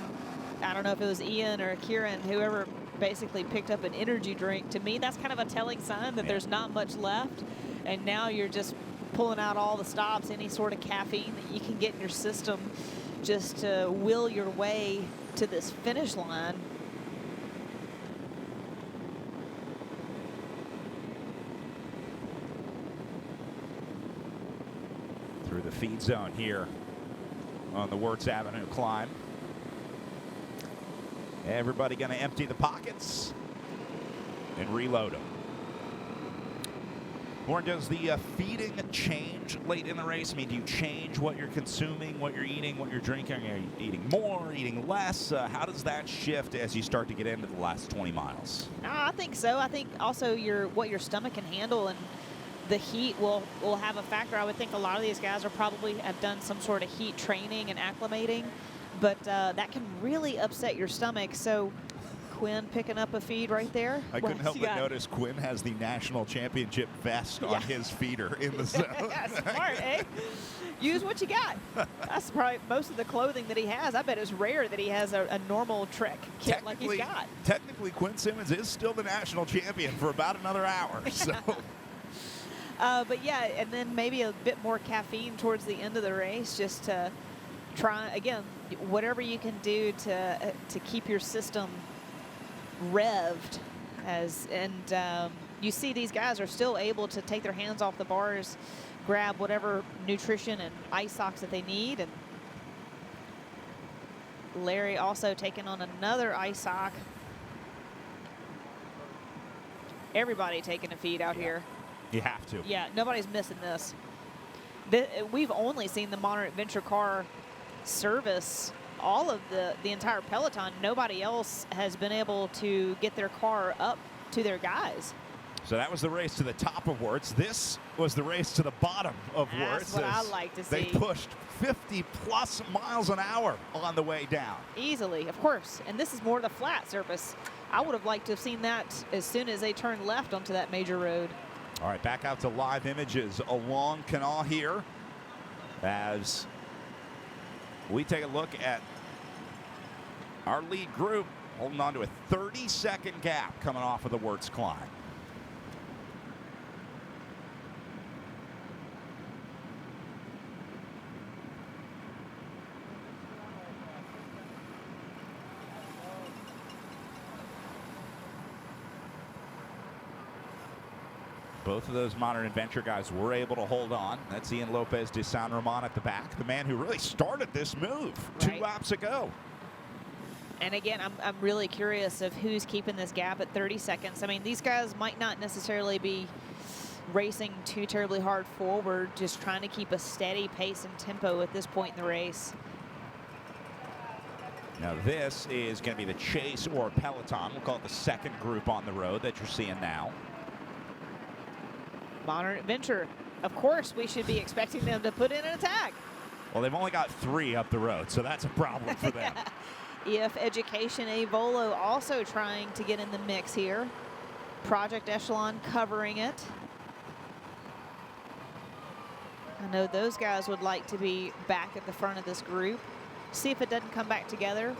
I don't know if it was Ian or Kieran, whoever basically picked up an energy drink, to me that's kind of a telling sign that there's not much left. And now you're just pulling out all the stops, any sort of caffeine that you can get in your system just to will your way to this finish line. Through the feed zone here on the Wirtz Avenue climb. Everybody going to empty the pockets and reload them. Warren, does the feeding change late in the race? I mean, do you change what you're consuming, what you're eating, what you're drinking? Are you eating more, eating less? How does that shift as you start to get into the last 20 miles? I think so. I think also what your stomach can handle, and the heat will have a factor. I would think a lot of these guys are probably have done some sort of heat training and acclimating, but that can really upset your stomach. So Quinn picking up a feed right there. I couldn't help but notice Quinn has the national championship vest on his feeder in the zone. Smart, eh? Use what you got. That's probably most of the clothing that he has. I bet it's rare that he has a normal Trek kit like he's got. Technically, Quinn Simmons is still the national champion for about another hour. So. But yeah, and then maybe a bit more caffeine towards the end of the race, just to try, again, whatever you can do to keep your system revved. You see these guys are still able to take their hands off the bars, grab whatever nutrition and ice socks that they need. And Larry also taking on another ice sock. Everybody taking a feed out here. You have to. Yeah, nobody's missing this. We've only seen the modern adventure car service all of the entire peloton. Nobody else has been able to get their car up to their guys. So that was the race to the top of Wirtz. This was the race to the bottom of Wirtz. That's what I like to see. They pushed 50+ miles an hour on the way down. Easily, of course. And this is more the flat surface. I would have liked to have seen that as soon as they turned left onto that major road. All right, back out to live images along Canal here as we take a look at our lead group holding on to a 30-second gap coming off of the Wirtz climb. Both of those Modern Adventure guys were able to hold on. That's Ian Lopez de San Ramon at the back, the man who really started this move 2 laps ago. And again, I'm really curious of who's keeping this gap at 30 seconds. I mean, these guys might not necessarily be racing too terribly hard forward, just trying to keep a steady pace and tempo at this point in the race. Now this is going to be the Chase or Peloton. We'll call it the second group on the road that you're seeing now. Modern Adventure, of course, we should be expecting them to put in an attack. Well, they've only got 3 up the road, so that's a problem for them. EF Education Avolo also trying to get in the mix here. Project Echelon covering it. I know those guys would like to be back at the front of this group. See if it doesn't come back together.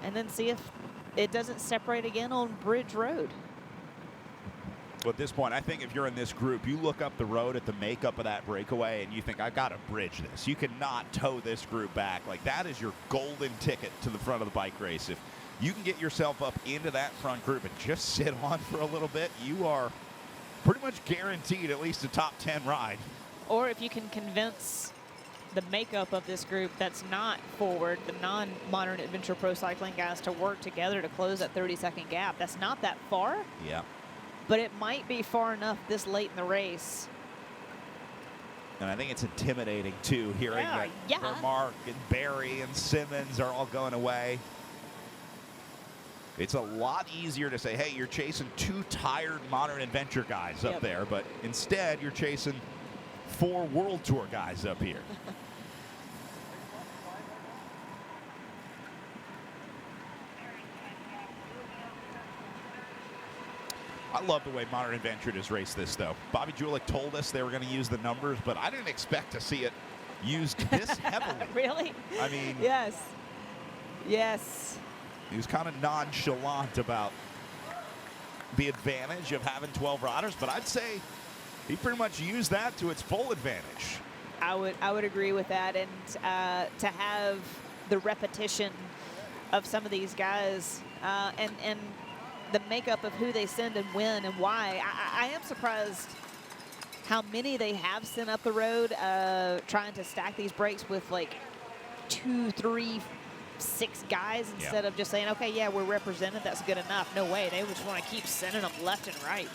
And then see if it doesn't separate again on Bridge Road. Well, at this point, I think if you're in this group, you look up the road at the makeup of that breakaway and you think, I got to bridge this. You cannot tow this group back. Like, that is your golden ticket to the front of the bike race. If you can get yourself up into that front group and just sit on for a little bit, you are pretty much guaranteed at least a top 10 ride. Or if you can convince the makeup of this group that's not forward, the non-Modern Adventure Pro Cycling guys, to work together to close that 30-second gap. That's not that far. Yeah. But it might be far enough this late in the race. And I think it's intimidating, too, hearing that Vermark and Barry and Simmons are all going away. It's a lot easier to say, hey, you're chasing 2 tired Modern Adventure guys up there, but instead you're chasing 4 World Tour guys up here. I love the way Modern Adventure has raced this, though. Bobby Julich told us they were going to use the numbers, but I didn't expect to see it used this heavily. Really? I mean... Yes. Yes. He was kind of nonchalant about the advantage of having 12 riders, but I'd say he pretty much used that to its full advantage. I would agree with that, and to have the repetition of some of these guys and the makeup of who they send and when and why. I am surprised how many they have sent up the road trying to stack these breaks with like 2, 3, 6 guys instead of just saying, okay, yeah, we're represented, that's good enough. No way, they just want to keep sending them left and right.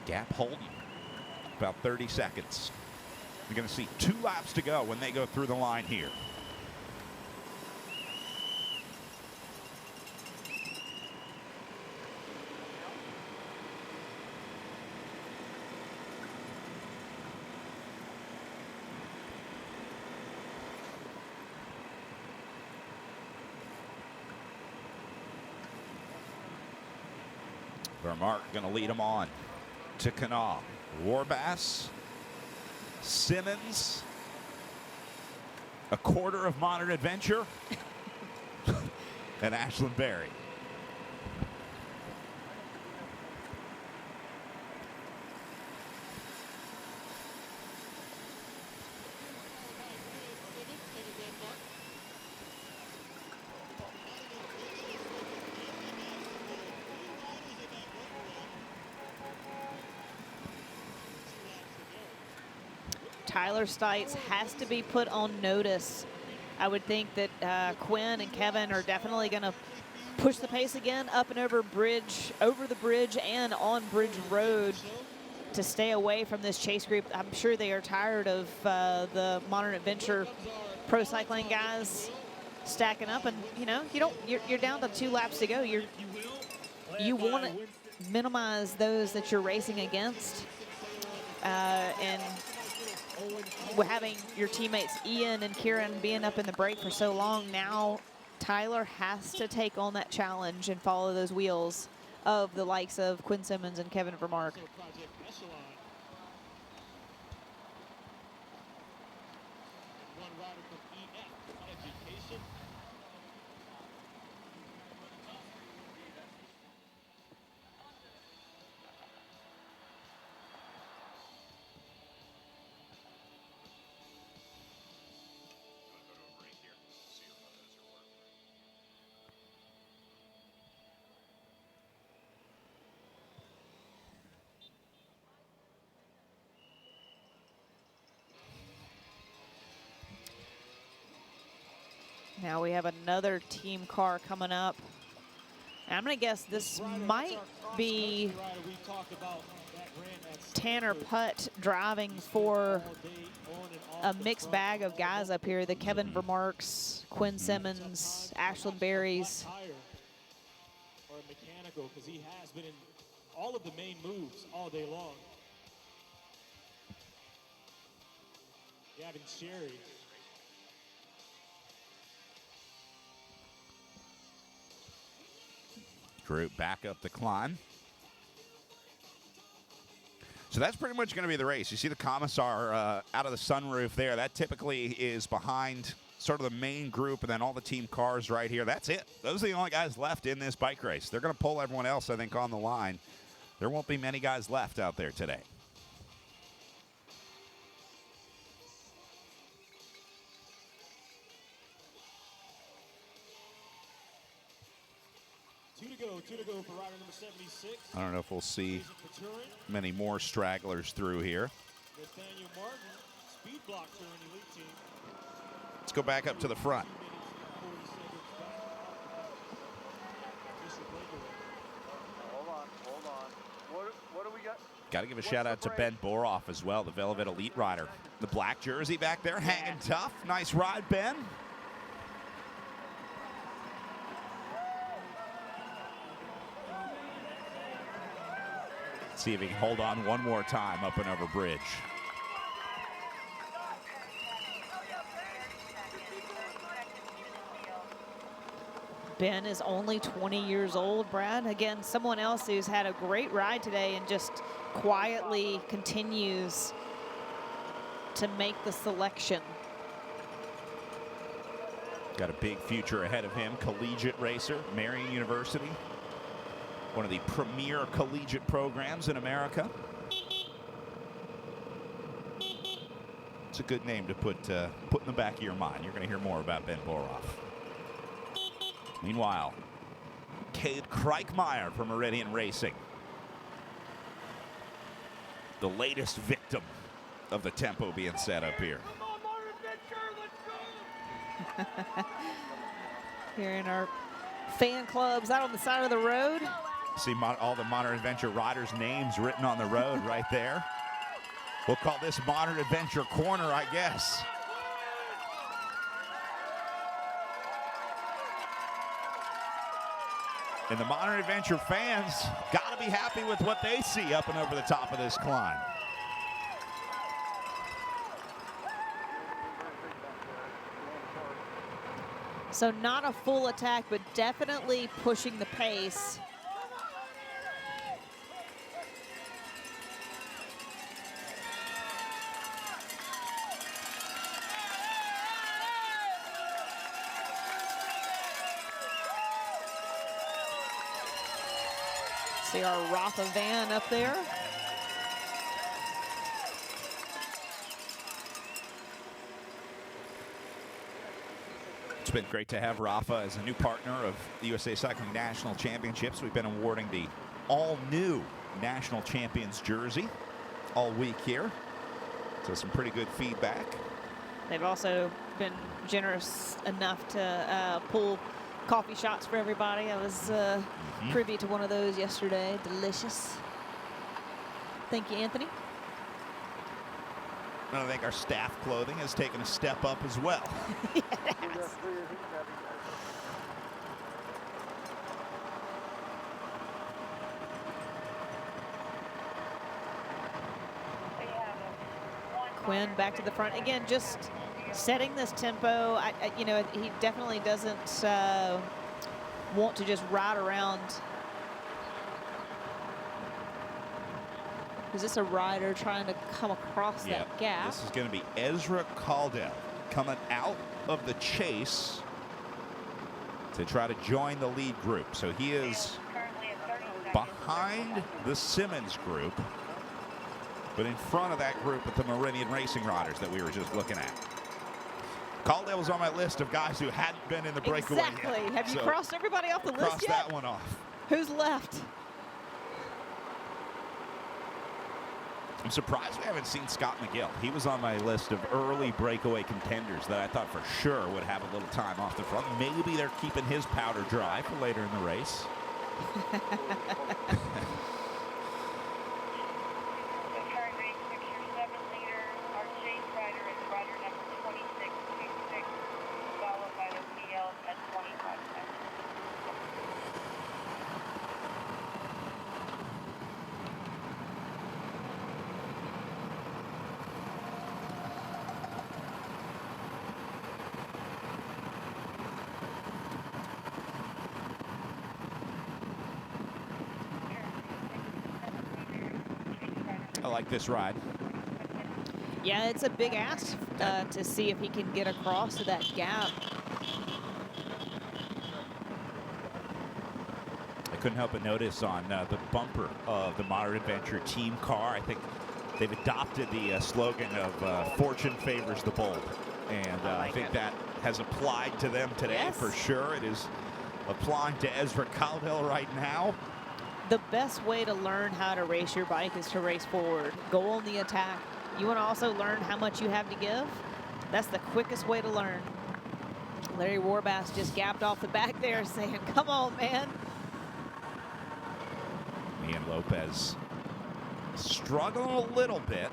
Gap holding about 30 seconds. You're going to see 2 laps to go when they go through the line here. Vermark going to lead them on to Canal. Warbass, Simmons, a quarter of Modern Adventure, and Ashlyn Berry. Tyler Stites has to be put on notice. I would think that Quinn and Kevin are definitely going to push the pace again up and over the bridge and on Bridge Road to stay away from this chase group. I'm sure they are tired of the Modern Adventure Pro Cycling guys stacking up, and you know, you're down to 2 laps to go. You want to minimize those that you're racing against, and having your teammates Ian and Kieran being up in the break for so long, now Tyler has to take on that challenge and follow those wheels of the likes of Quinn Simmons and Kevin Vermark. Now we have another team car coming up. And I'm going to guess this might be Tanner Putt driving for a mixed bag of guys up here. The Kevin Vermarks, Quinn Simmons, Ashland Berries. Or mechanical, because he has been in all of the main moves all day long. Gavin Sherry. Group back up the climb. So that's pretty much going to be the race. You see the commissar out of the sunroof there. That typically is behind sort of the main group, and then all the team cars right here. That's it. Those are the only guys left in this bike race. They're going to pull everyone else, I think, on the line. There won't be many guys left out there today. Two to go for rider number 76. I don't know if we'll see many more stragglers through here. Nathaniel Martin, speed blocker in the elite team. Let's go back up to the front. Hold on. What do we got? Got to give a shout out to Ben Boroff as well, the Velvet Elite rider. The black jersey back there, hanging tough. Nice ride, Ben. See if he can hold on one more time up and over bridge. Ben is only 20 years old, Brad. Again, someone else who's had a great ride today and just quietly continues to make the selection. Got a big future ahead of him. Collegiate racer, Marian University. One of the premier collegiate programs in America. It's a good name to put in the back of your mind. You're going to hear more about Ben Boroff. Meanwhile, Cade Kreikmeyer from Meridian Racing. The latest victim of the tempo being set up here. Here in our fan clubs out on the side of the road. See all the Modern Adventure riders' names written on the road right there. We'll call this Modern Adventure Corner, I guess. And the Modern Adventure fans got to be happy with what they see up and over the top of this climb. So not a full attack, but definitely pushing the pace. See our Rafa van up there. It's been great to have Rafa as a new partner of the USA Cycling National Championships. We've been awarding the all-new National Champions jersey all week here. So some pretty good feedback. They've also been generous enough to pull coffee shots for everybody. I was privy to one of those yesterday. Delicious. Thank you, Anthony. And I think our staff clothing has taken a step up as well. It has. Quinn back to the front again, just setting this tempo. You know, he definitely doesn't want to just ride around. Is this a rider trying to come across that gap? This is going to be Ezra Caldell coming out of the chase to try to join the lead group. So he is behind the Simmons group, but in front of that group with the Meridian Racing riders that we were just looking at. Caldell was on my list of guys who hadn't been in the breakaway Exactly. yet. Have you crossed everybody off the list Crossed yet? that one off. Who's left? I'm surprised we haven't seen Scott McGill. He was on my list of early breakaway contenders that I thought for sure would have a little time off the front. Maybe they're keeping his powder dry for later in the race. I like this ride. Yeah, it's a big ask to see if he can get across to that gap. I couldn't help but notice on the bumper of the Modern Adventure team car, I think they've adopted the slogan of fortune favors the bold. And I think that has applied to them today for sure. It is applying to Ezra Caldwell right now. The best way to learn how to race your bike is to race forward. Go on the attack. You want to also learn how much you have to give? That's the quickest way to learn. Larry Warbass just gapped off the back there saying, come on, man. Ian Lopez struggling a little bit,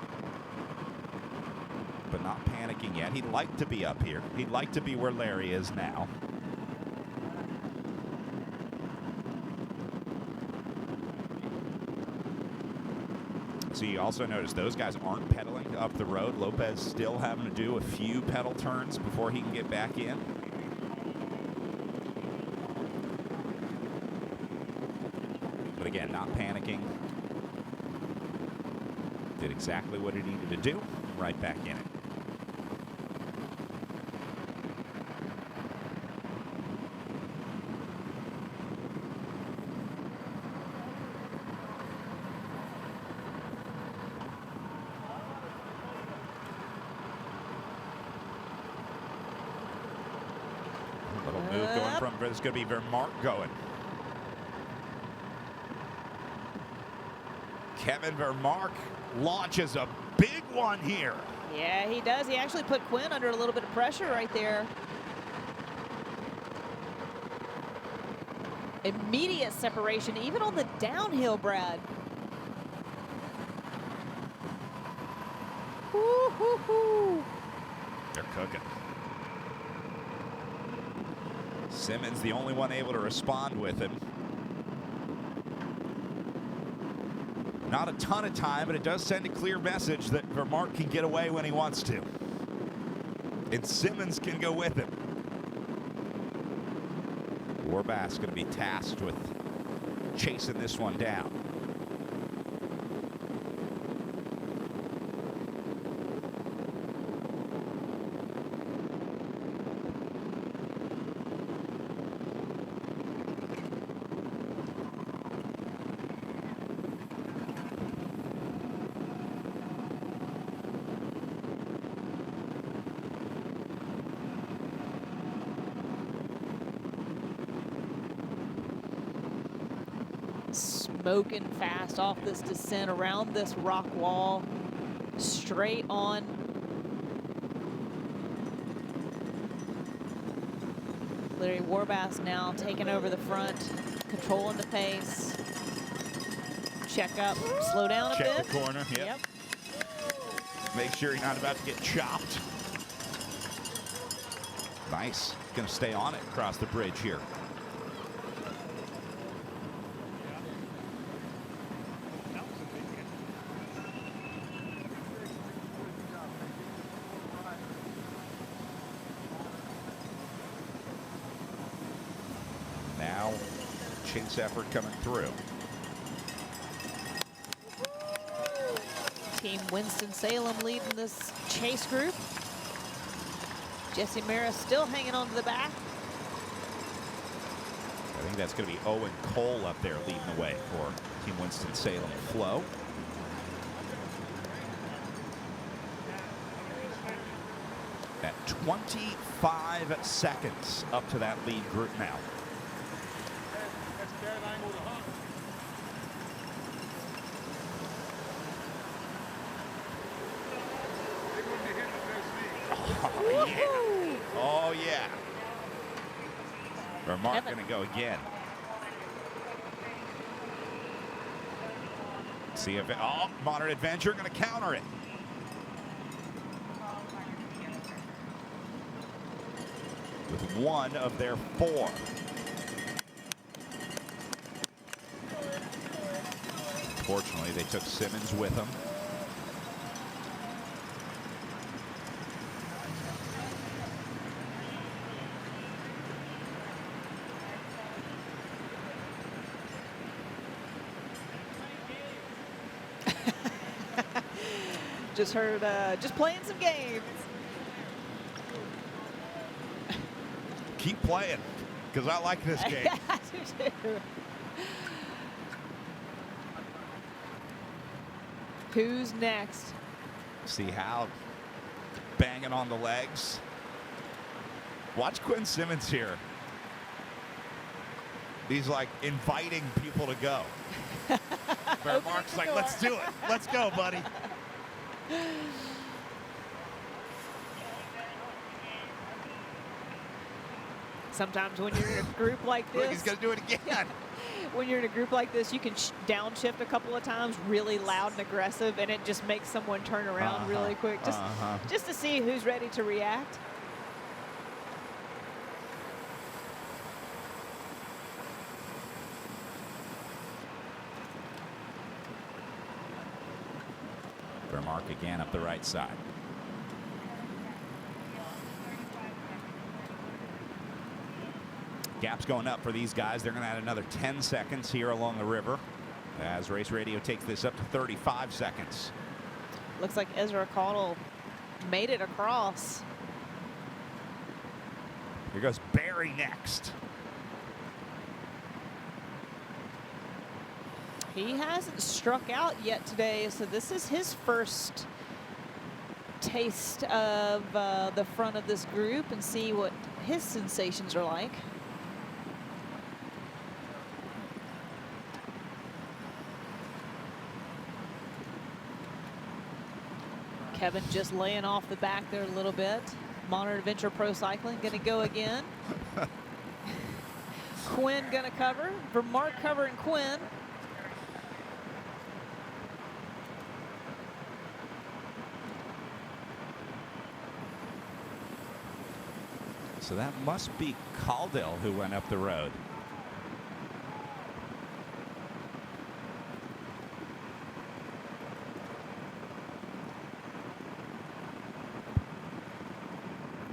but not panicking yet. He'd like to be up here. He'd like to be where Larry is now. So you also notice those guys aren't pedaling up the road. Lopez still having to do a few pedal turns before he can get back in. But again, not panicking. Did exactly what he needed to do. Right back in it. Little move going from, there's going to be Vermark going. Kevin Vermark launches a big one here. Yeah, he does. He actually put Quinn under a little bit of pressure right there. Immediate separation, even on the downhill, Brad. Woo-hoo-hoo. They're cooking. Simmons, the only one able to respond with him. Not a ton of time, but it does send a clear message that Vermark can get away when he wants to. And Simmons can go with him. Warbass going to be tasked with chasing this one down. Smoking fast off this descent around this rock wall, straight on. Larry Warbass now taking over the front, controlling the pace. Check up, slow down a bit. Check the corner, yep. Make sure you're not about to get chopped. Nice, gonna stay on it across the bridge here. Now, chase effort coming through. Team Winston-Salem leading this chase group. Jesse Mara still hanging on to the back. I think that's going to be Owen Cole up there leading the way for Team Winston-Salem Flo. At 25 seconds up to that lead group now. yeah. Oh, yeah. Vermark going to go again. See if Modern Adventure going to counter it. With one of their 4. Fortunately, they took Simmons with them. Just heard, just playing some games. Keep playing, because I like this game. I do too. Who's next? See how banging on the legs. Watch Quinn Simmons here. He's like inviting people to go. Mark's like, let's do it. Let's go, buddy. Sometimes when you're in a group like this, he's going to do it again. When you're in a group like this, you can downshift a couple of times, really loud and aggressive, and it just makes someone turn around really quick, just to see who's ready to react. Vermark again up the right side. Gap's going up for these guys. They're going to add another 10 seconds here along the river as Race Radio takes this up to 35 seconds. Looks like Ezra Caudle made it across. Here goes Barry next. He hasn't struck out yet today, so this is his first taste of the front of this group and see what his sensations are like. Kevin just laying off the back there a little bit. Modern Adventure Pro Cycling going to go again. Quinn going to cover. Vermark covering Quinn. So that must be Caldell who went up the road.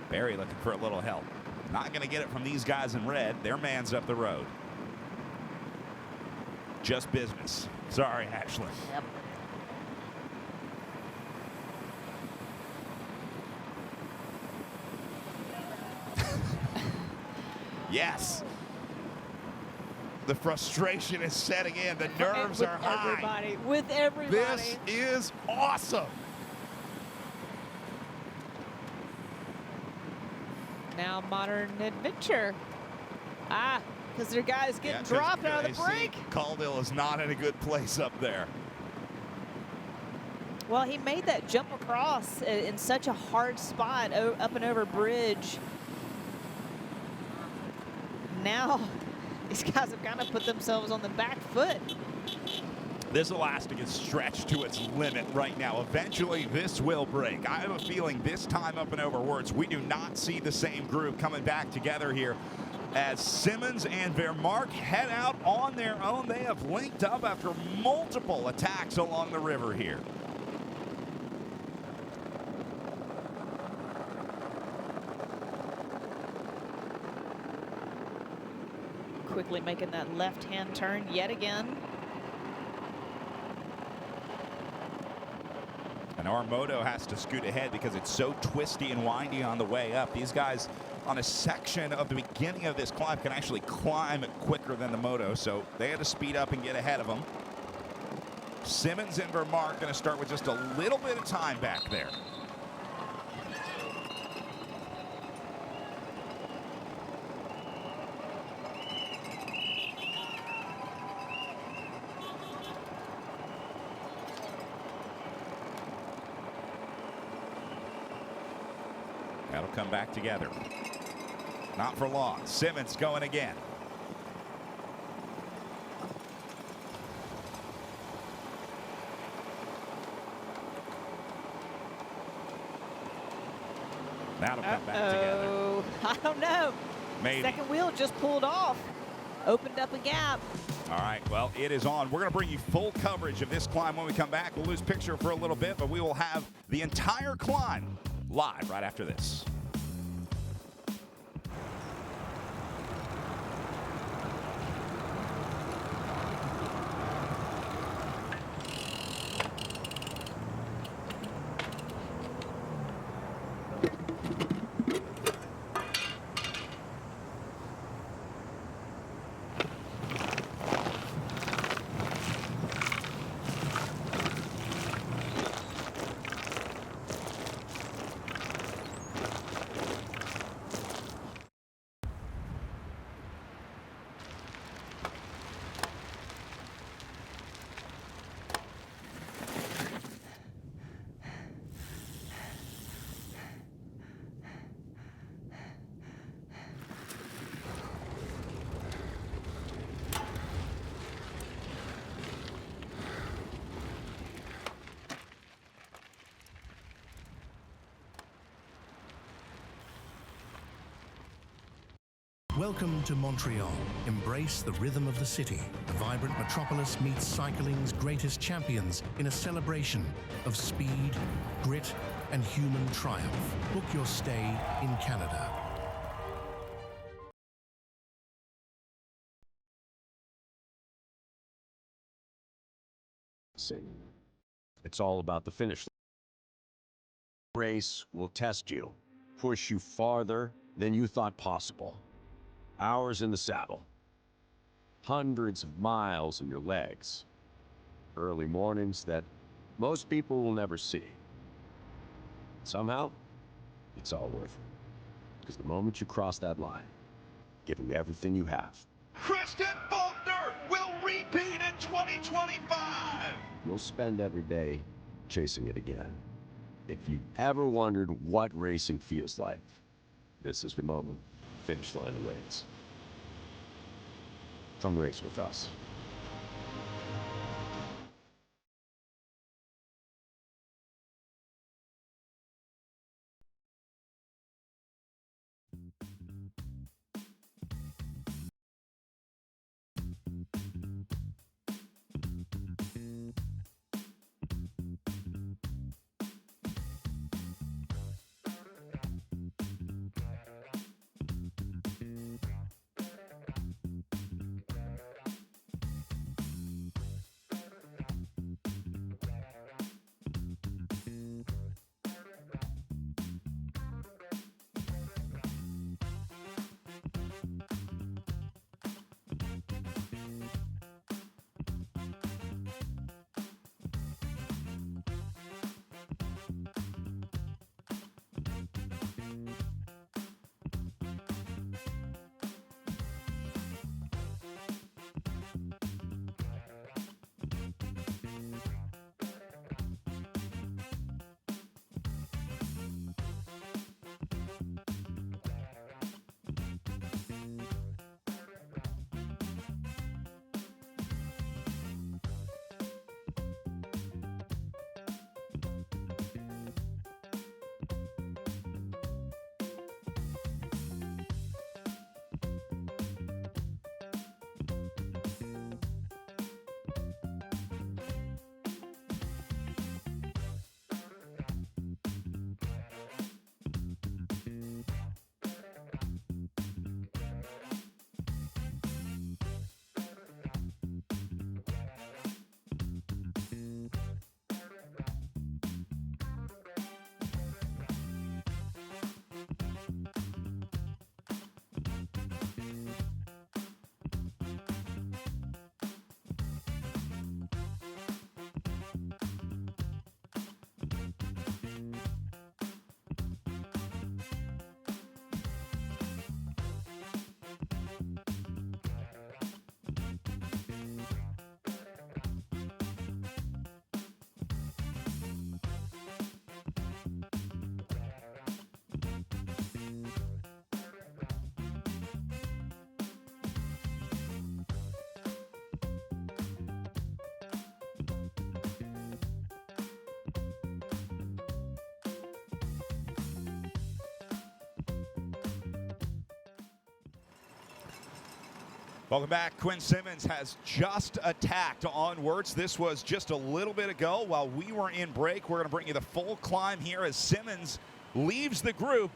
Barry looking for a little help. Not going to get it from these guys in red. Their man's up the road. Just business. Sorry, Ashley. Yep. Yes. The frustration is setting in. The nerves are high. With everybody. This is awesome. Now Modern Adventure. Because their guy's getting dropped out of the break. Caldell is not in a good place up there. Well, he made that jump across in such a hard spot up and over bridge. Now these guys have kind of put themselves on the back foot. This elastic is stretched to its limit right now. Eventually, this will break. I have a feeling this time up and over Wirtz, we do not see the same group coming back together here as Simmons and Vermark head out on their own. They have linked up after multiple attacks along the river here. Quickly making that left-hand turn yet again. And our moto has to scoot ahead because it's so twisty and windy on the way up. These guys on a section of the beginning of this climb can actually climb quicker than the moto, so they had to speed up and get ahead of them. Simmons and Vermark going to start with just a little bit of time back there. That'll come back together. Not for long. Simmons going again. That'll come back together. I don't know. Maybe. Second wheel just pulled off. Opened up a gap. All right, well, it is on. We're going to bring you full coverage of this climb when we come back. We'll lose picture for a little bit, but we will have the entire climb live right after this. Welcome to Montreal. Embrace the rhythm of the city. The vibrant metropolis meets cycling's greatest champions in a celebration of speed, grit, and human triumph. Book your stay in Canada. It's all about the finish line. Race will test you, push you farther than you thought possible. Hours in the saddle, hundreds of miles in your legs, early mornings that most people will never see. Somehow, it's all worth it. Because the moment you cross that line, giving everything you have, Kristen Faulkner will repeat in 2025. you'll spend every day chasing it again. If you ever wondered what racing feels like, this is the moment. Finish line awaits. Come race with us. Welcome back. Quinn Simmons has just attacked on Wirtz. This was just a little bit ago while we were in break. We're going to bring you the full climb here as Simmons leaves the group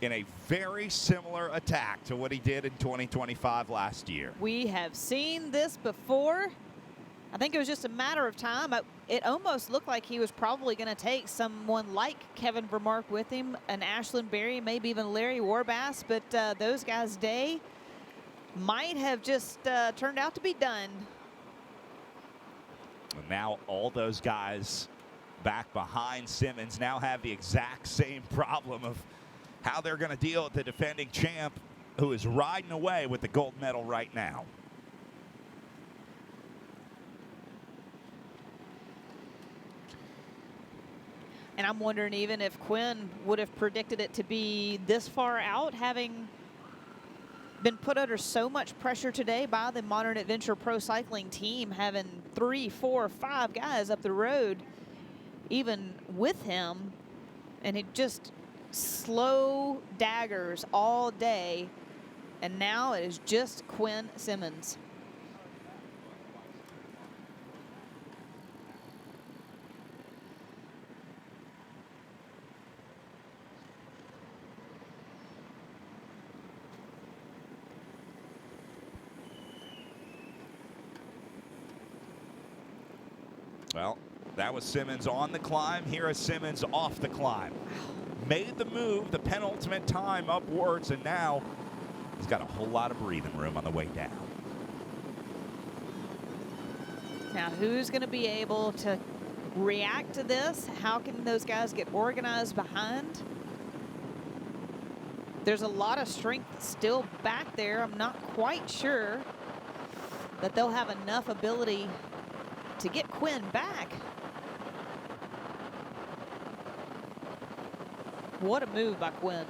in a very similar attack to what he did in 2025 last year. We have seen this before. I think it was just a matter of time. It almost looked like he was probably going to take someone like Kevin Vermark with him, an Ashlyn Berry, maybe even Larry Warbass, but those guys' day might have just turned out to be done. And now all those guys back behind Simmons now have the exact same problem of how they're going to deal with the defending champ who is riding away with the gold medal right now. And I'm wondering even if Quinn would have predicted it to be this far out, having been put under so much pressure today by the Modern Adventure Pro Cycling team, having 3, 4, 5 guys up the road, even with him, and it just slow daggers all day, and now it is just Quinn Simmons. Well, that was Simmons on the climb. Here is Simmons off the climb. Made the move, the penultimate time upwards, and now he's got a whole lot of breathing room on the way down. Now, who's going to be able to react to this? How can those guys get organized behind? There's a lot of strength still back there. I'm not quite sure that they'll have enough ability to get Quinn back. What a move by Quinn.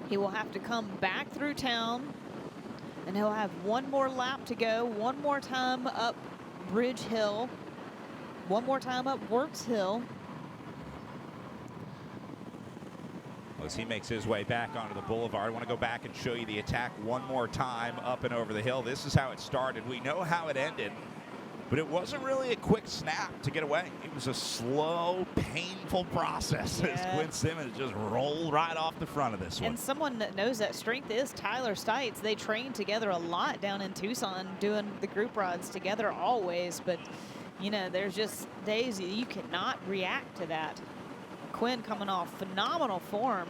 He will have to come back through town, and he'll have one more lap to go, one more time up Bridge Hill, one more time up Wirtz Hill. As he makes his way back onto the boulevard, I want to go back and show you the attack one more time up and over the hill. This is how it started. We know how it ended, but it wasn't really a quick snap to get away. It was a slow, painful process as Quinn Simmons just rolled right off the front of this one. And someone that knows that strength is Tyler Stites. They train together a lot down in Tucson, doing the group rides together always, but you know, there's just days you cannot react to that. Quinn coming off phenomenal form.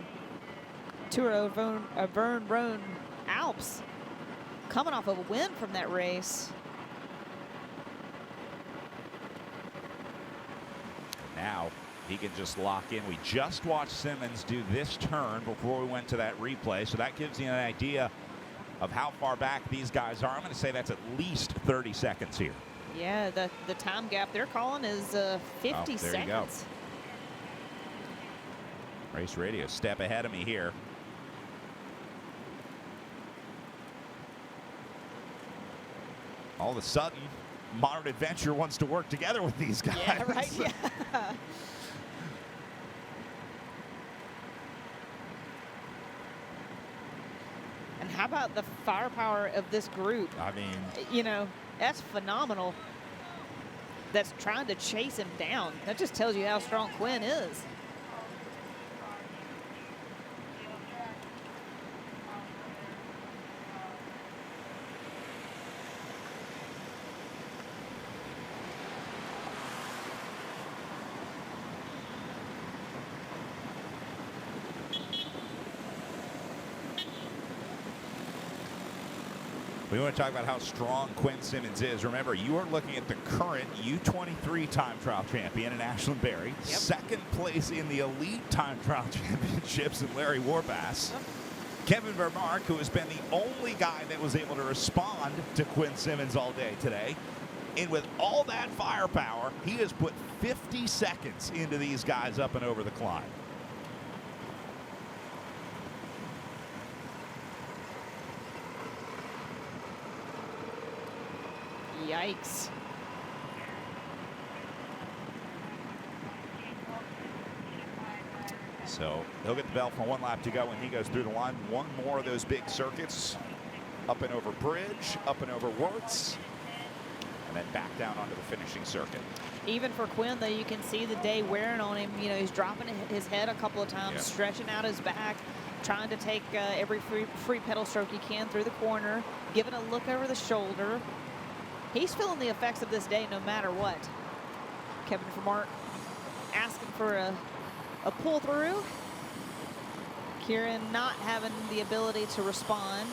Tour of Vern Rhone Alps, coming off of a win from that race. Now he can just lock in. We just watched Simmons do this turn before we went to that replay, so that gives you an idea of how far back these guys are. I'm going to say that's at least 30 seconds here. Yeah, the time gap they're calling is 50 there you go. seconds. Race Radio step ahead of me here. All of a sudden, Modern Adventure wants to work together with these guys. Yeah, right. Yeah. And how about the firepower of this group? I mean, you know, that's phenomenal. That's trying to chase him down. That just tells you how strong Quinn is. we want to talk about how strong Quinn Simmons is. Remember, you are looking at the current U23 time trial champion in Ashlyn Berry. Yep. Second place in the elite time trial championships in Larry Warbass. Yep. Kevin Vermark, who has been the only guy that was able to respond to Quinn Simmons all day today. And with all that firepower, he has put 50 seconds into these guys up and over the climb. Yikes. So he'll get the bell for 1 lap to go when he goes through the line. One more of those big circuits. Up and over Bridge, up and over Wirtz, and then back down onto the finishing circuit. Even for Quinn, though, you can see the day wearing on him. You know, he's dropping his head a couple of times, stretching out his back, trying to take every free pedal stroke he can through the corner, giving a look over the shoulder. He's feeling the effects of this day no matter what. Kevin Vermark asking for a pull through. Kieran not having the ability to respond.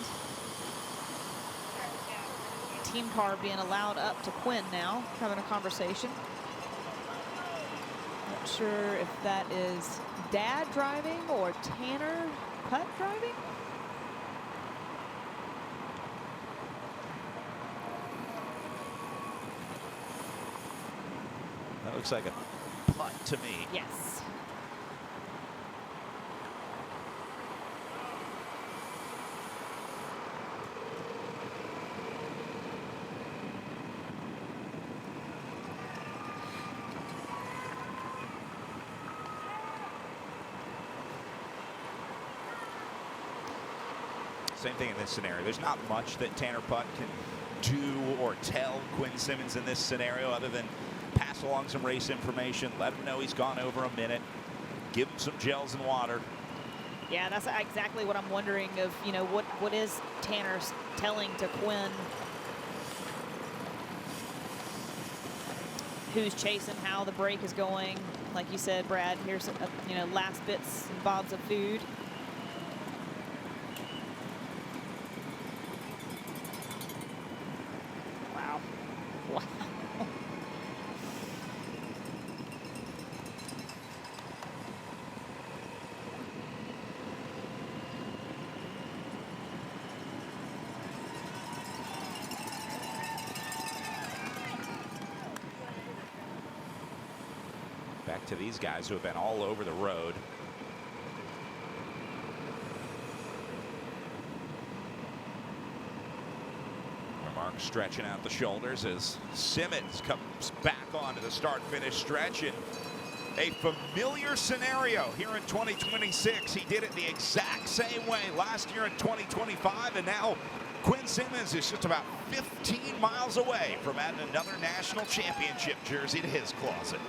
Team car being allowed up to Quinn now, having a conversation. Not sure if that is Dad driving or Tanner Putt driving. That looks like a putt to me. Yes. Same thing in this scenario. There's not much that Tanner Putt can do or tell Quinn Simmons in this scenario other than pass along some race information, let him know he's gone over a minute, give him some gels and water. Yeah, that's exactly what I'm wondering of, you know, what is Tanner telling to Quinn? Who's chasing, how the break is going. Like you said, Brad, here's, you know, last bits and bobs of food. Back to these guys who have been all over the road. Mark stretching out the shoulders as Simmons comes back onto the start-finish stretch in a familiar scenario here in 2026. He did it the exact same way last year in 2025, and now Quinn Simmons is just about 15 miles away from adding another national championship jersey to his closet.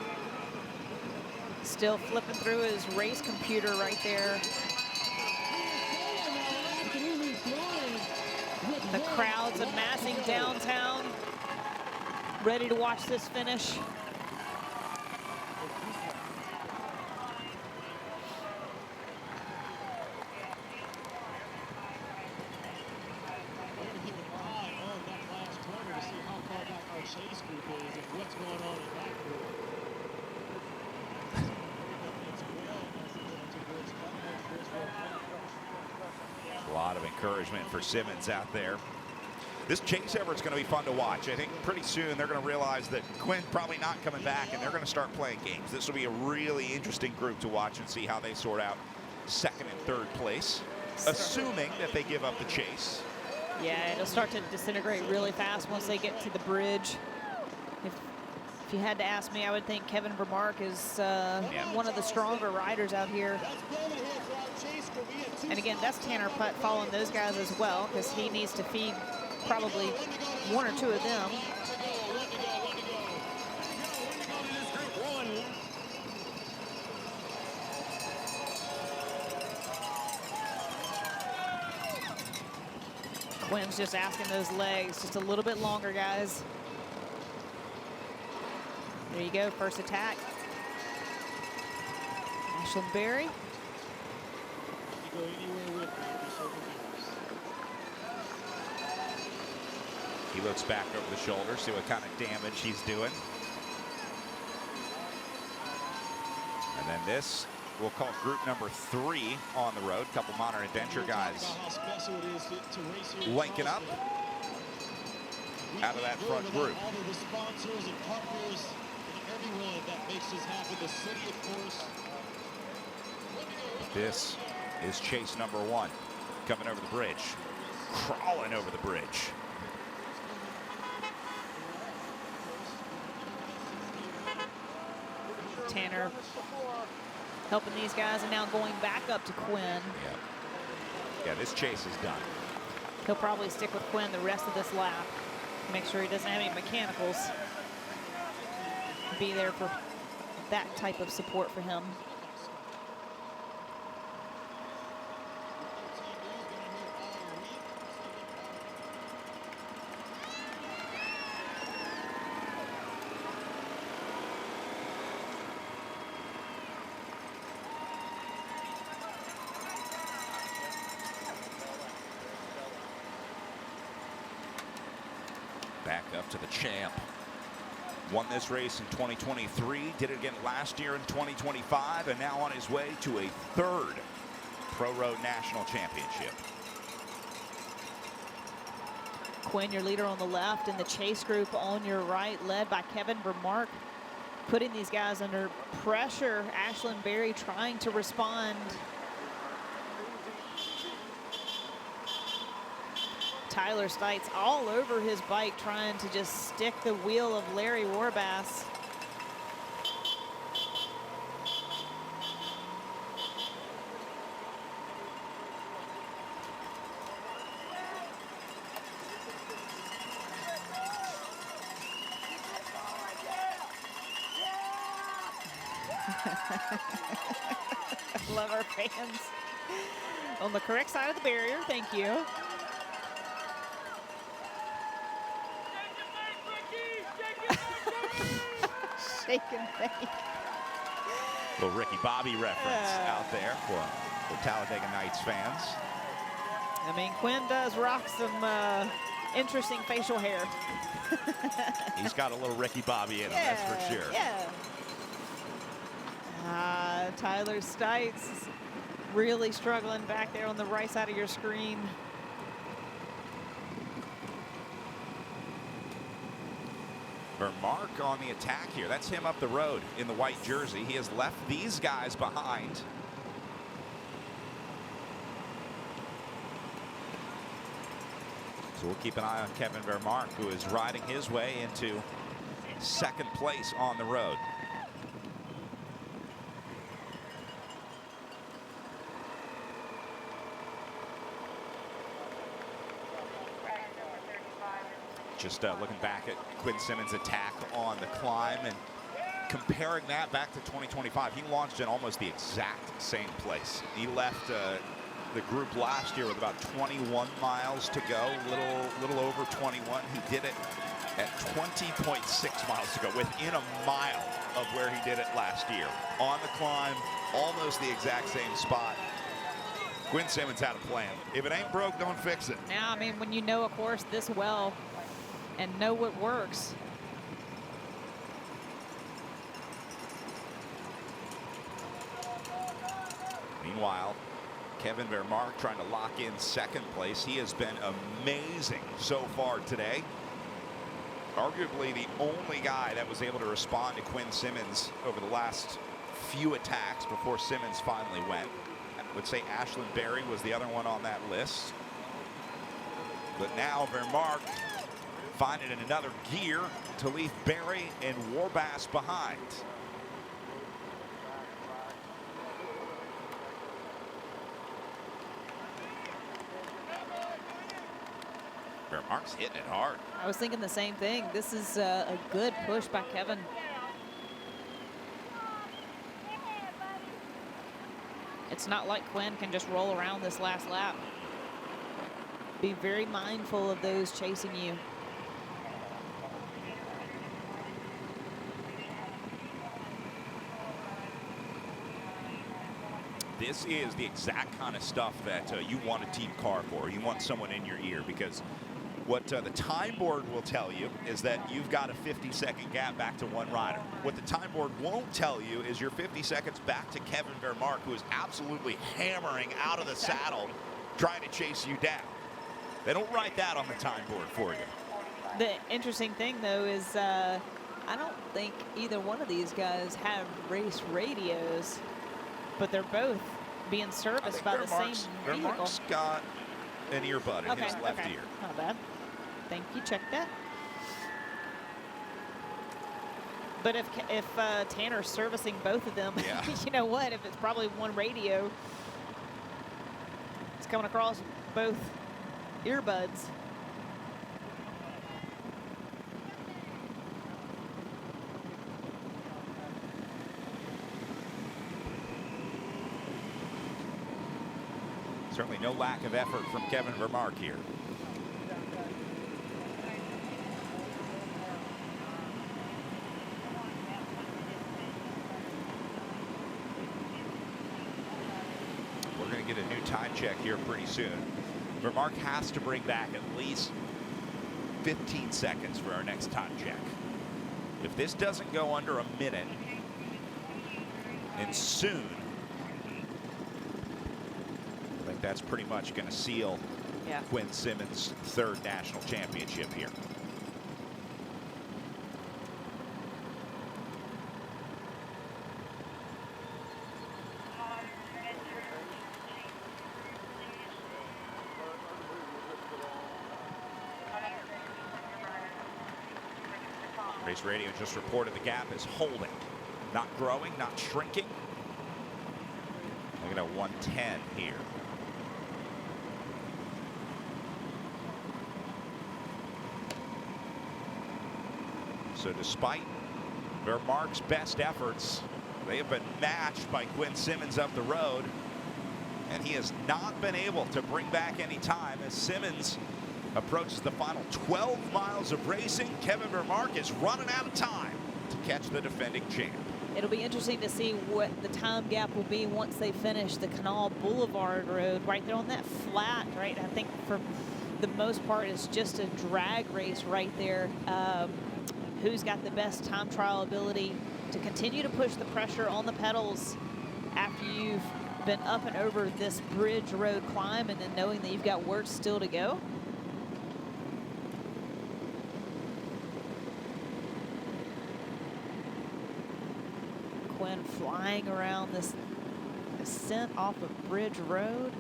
Still flipping through his race computer right there. The crowd's amassing downtown, ready to watch this finish. A lot of encouragement for Simmons out there. This chase effort's going to be fun to watch. I think pretty soon they're going to realize that Quinn's probably not coming back, and they're going to start playing games. This will be a really interesting group to watch and see how they sort out second and third place, assuming that they give up the chase. Yeah, it'll start to disintegrate really fast once they get to the bridge. If you had to ask me, I would think Kevin Vermark is one of the stronger riders out here. And again, that's Tanner Putt following those guys as well, because he needs to feed probably one or two of them. Quinn's just asking those legs just a little bit longer, guys. There you go, first attack. Ashland Berry. He looks back over the shoulder, see what kind of damage he's doing. And then this, we'll call group number 3 on the road. Couple modern adventure guys linking up out of that front group. All of the sponsors and partners and everyone that makes this happen. The city, of course. This is chase number 1 coming over the bridge, crawling over the bridge. Tanner helping these guys, and now going back up to Quinn. Yeah, this chase is done. He'll probably stick with Quinn the rest of this lap. Make sure he doesn't have any mechanicals. Be there for that type of support for him. Back up to the champ. Won this race in 2023, did it again last year in 2025, and now on his way to a third Pro Road National Championship. Quinn, your leader on the left, and the chase group on your right, led by Kevin Vermark, putting these guys under pressure. Ashlyn Berry trying to respond. Tyler Stites all over his bike, trying to just stick the wheel of Larry Warbass. Love our fans on the correct side of the barrier. Thank you. Shaking face. Little Ricky Bobby reference out there for the Talladega Nights fans. I mean, Quinn does rock some interesting facial hair. He's got a little Ricky Bobby in him, that's for sure. Yeah. Tyler Stites really struggling back there on the right side of your screen. Vermark on the attack here. That's him up the road in the white jersey. He has left these guys behind. So we'll keep an eye on Kevin Vermark, who is riding his way into second place on the road. Just looking back at Quinn Simmons' attack on the climb and comparing that back to 2025. He launched in almost the exact same place. He left the group last year with about 21 miles to go, little over 21. He did it at 20.6 miles to go, within a mile of where he did it last year. On the climb, almost the exact same spot. Quinn Simmons had a plan. If it ain't broke, don't fix it. Now, I mean, when you know a course this well and know what works. Meanwhile, Kevin Vermark trying to lock in second place. He has been amazing so far today. Arguably the only guy that was able to respond to Quinn Simmons over the last few attacks before Simmons finally went. I would say Ashlyn Berry was the other one on that list. But now Vermark finding in another gear to leave Berry and Warbass behind. Vermark's hitting it hard. I was thinking the same thing. This is a good push by Kevin. It's not like Quinn can just roll around this last lap. Be very mindful of those chasing you. This is the exact kind of stuff that you want a team car for. You want someone in your ear, because what the time board will tell you is that you've got a 50-second gap back to one rider. What the time board won't tell you is you're 50 seconds back to Kevin Vermark, who is absolutely hammering out of the saddle, trying to chase you down. They don't write that on the time board for you. The interesting thing, though, is I don't think either one of these guys have race radios, but they're both being serviced by the same vehicle. Vermark's got an earbud in his left ear. Not bad. Thank you. Check that. But if Tanner's servicing both of them, Yeah. you know what? If it's probably one radio, it's coming across both earbuds. Certainly no lack of effort from Kevin Vermark here. We're going to get a new time check here pretty soon. Vermark has to bring back at least 15 seconds for our next time check. If this doesn't go under a minute, and soon, I think that's pretty much going to seal Quinn Simmons' third national championship here. Race Radio just reported the gap is holding, not growing, not shrinking. Look at a 110 here. So despite Vermark's best efforts, they have been matched by Quinn Simmons up the road, and he has not been able to bring back any time as Simmons approaches the final 12 miles of racing. Kevin Vermark is running out of time to catch the defending champ. It'll be interesting to see what the time gap will be once they finish the Canal Boulevard Road right there on that flat, right? I think for the most part, it's just a drag race right there. Who's got the best time trial ability to continue to push the pressure on the pedals after you've been up and over this bridge road climb, and then knowing that you've got work still to go? Quinn flying around this ascent off of Bridge Road.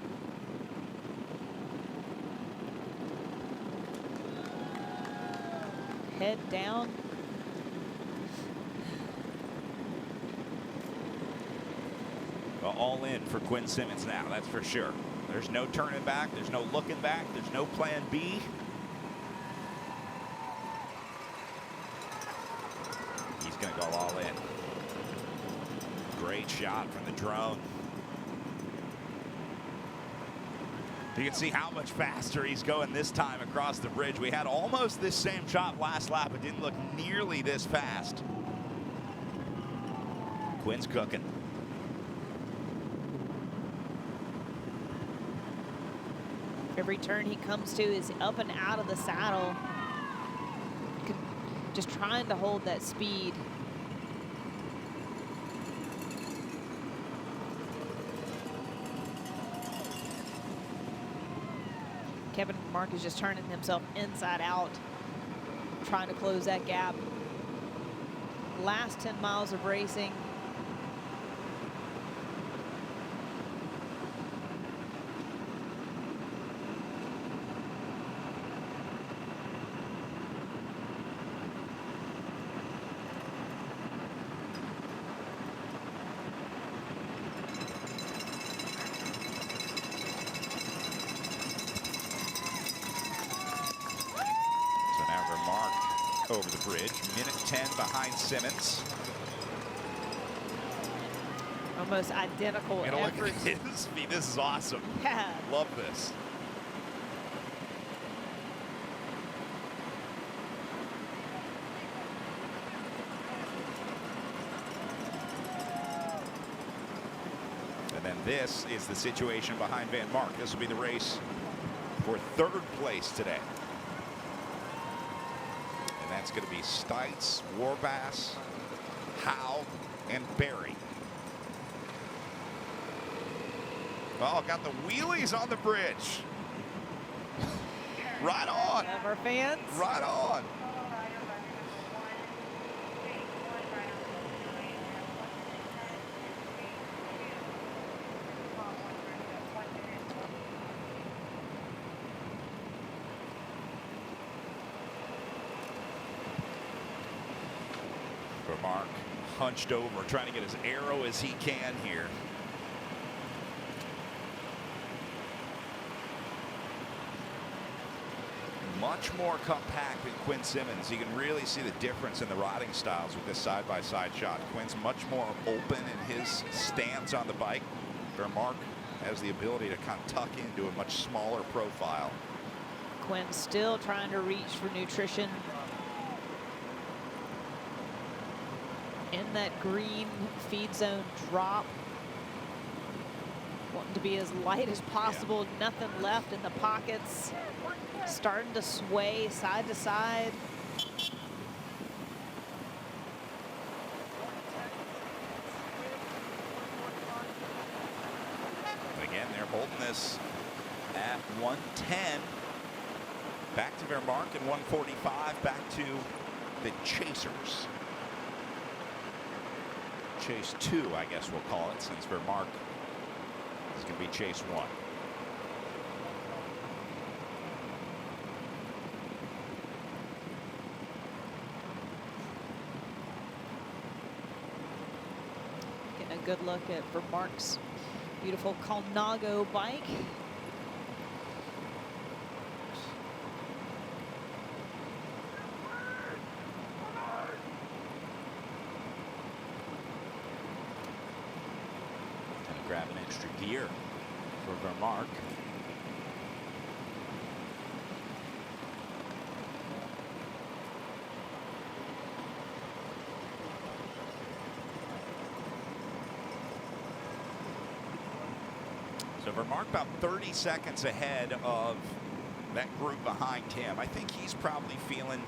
Head down. Well, all in for Quinn Simmons now, that's for sure. There's no turning back, there's no looking back, there's no plan B. He's going to go all in. Great shot from the drone. You can see how much faster he's going this time across the bridge. We had almost this same shot last lap. It didn't look nearly this fast. Quinn's cooking. Every turn he comes to is up and out of the saddle. Just trying to hold that speed. Kevin Vermark is just turning himself inside out, trying to close that gap. Last 10 miles of racing. Over the bridge, minute 10 behind Simmons. Almost identical You know, look effort. at his speed. This is awesome. Yeah. Love this. And then this is the situation behind Van Mark. This will be the race for third place today. It's going to be Stites, Warbass, Howe, and Barry. Oh, got the wheelies on the bridge. Right on. Love our fans. Right on. Vermark hunched over, trying to get as arrow as he can here. Much more compact than Quinn Simmons. You can really see the difference in the riding styles with this side-by-side shot. Quinn's much more open in his stance on the bike. Vermark has the ability to kind of tuck into a much smaller profile. Quinn still trying to reach for nutrition. In that green feed zone drop. Wanting to be as light as possible. Yeah. Nothing left in the pockets. Starting to sway side to side. Again, they're holding this at 110. Back to Vermark and 145. Back to the Chasers. Chase 2, I guess we'll call it, since Vermark is going to be Chase 1. Getting a good look at Vermark's beautiful Colnago bike. Grab an extra gear for Vermark. So Vermark about 30 seconds ahead of that group behind him. I think he's probably feeling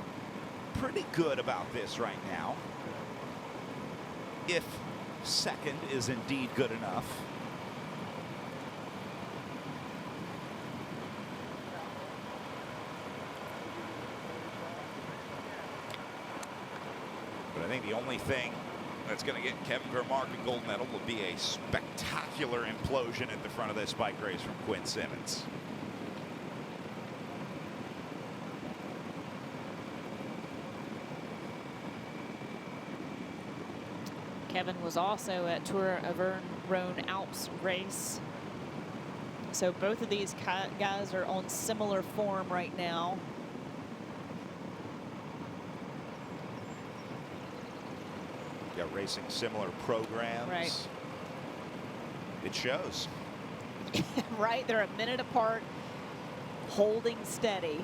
pretty good about this right now. If second is indeed good enough. But I think the only thing that's going to get Kevin Vermark a gold medal will be a spectacular implosion at the front of this bike race from Quinn Simmons. Kevin was also at Tour Auvergne Alps race. So both of these guys are on similar form right now. Yeah, racing similar programs. Right. It shows. Right, they're a minute apart, holding steady.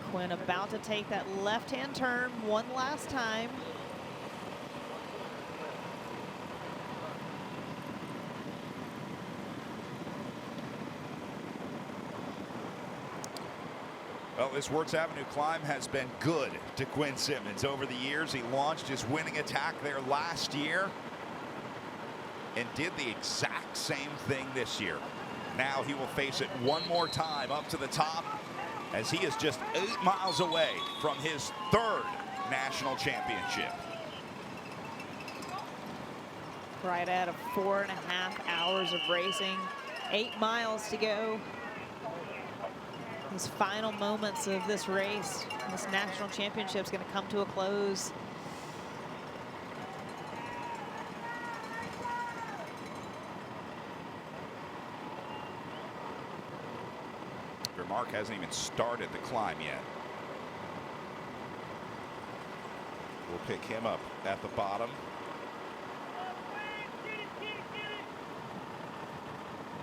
Quinn about to take that left-hand turn one last time. Well, this Works Avenue climb has been good to Quinn Simmons over the years. He launched his winning attack there last year and did the exact same thing this year. Now he will face it one more time up to the top, as he is just 8 miles away from his 3rd national championship. Right out of 4.5 hours of racing, 8 miles to go. These final moments of this race, this national championship is going to come to a close. Vermark hasn't even started the climb yet. We'll pick him up at the bottom.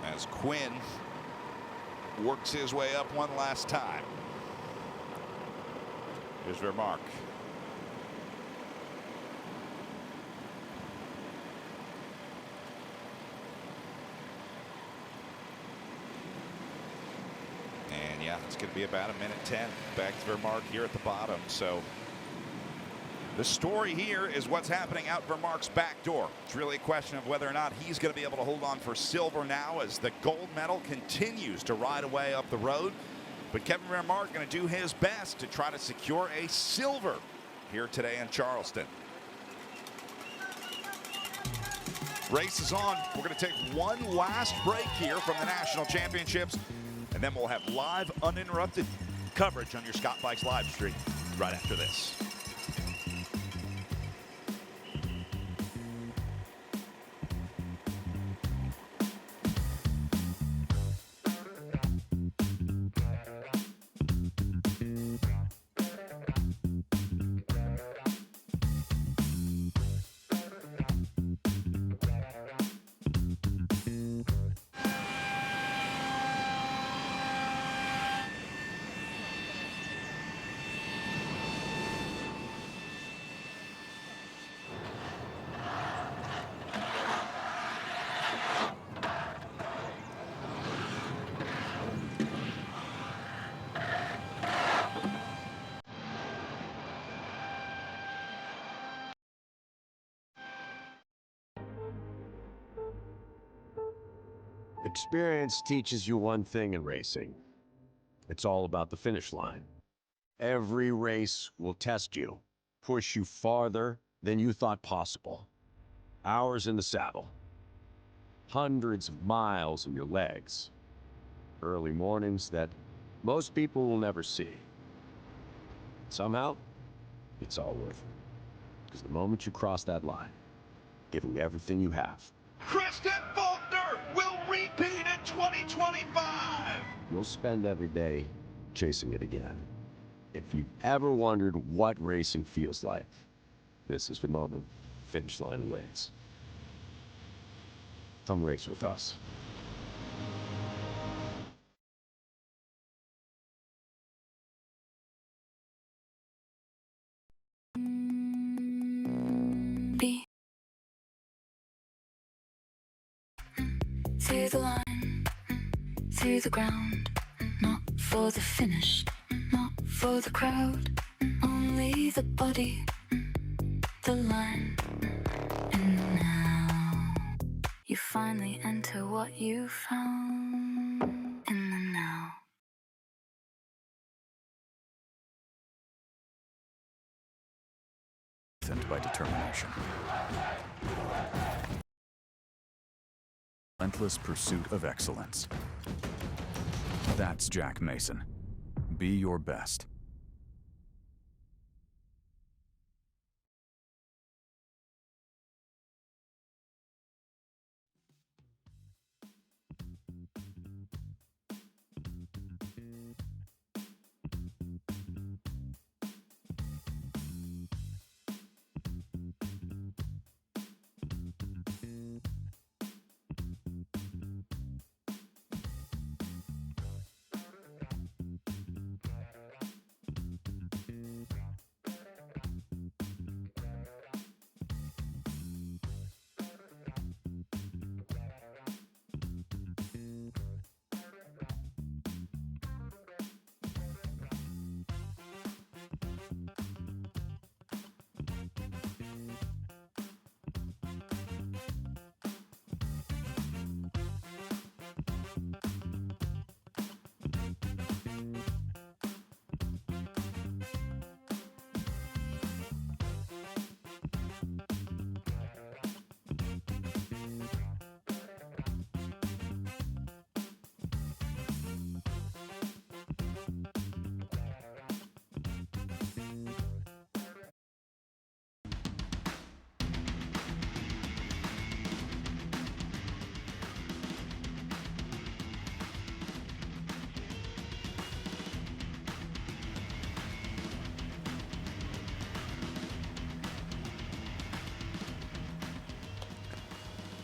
As Quinn works his way up one last time. Here's Vermark. And yeah, it's going to be about 1:10. Back to Vermark here at the bottom. So the story here is what's happening out Vermark's back door. It's really a question of whether or not he's going to be able to hold on for silver now as the gold medal continues to ride away up the road. But Kevin Vermark going to do his best to try to secure a silver here today in Charleston. Race is on. We're going to take one last break here from the national championships. And then we'll have live, uninterrupted coverage on your Scott Bikes live stream right after this. Experience teaches you one thing in racing. It's all about the finish line. Every race will test you, push you farther than you thought possible. Hours in the saddle, hundreds of miles in your legs, early mornings that most people will never see. Somehow, it's all worth it. Because the moment you cross that line, giving everything you have, Kristen Faulkner will repeat in 2025. you'll spend every day chasing it again. If you've ever wondered what racing feels like, this is the moment. Finish line waits. Come race with us. Be through the line, through the ground, not for the finish, not for the crowd, only the body, the line. And now you finally enter what you found in the now. And by determination. Relentless pursuit of excellence. That's Jack Mason. Be your best.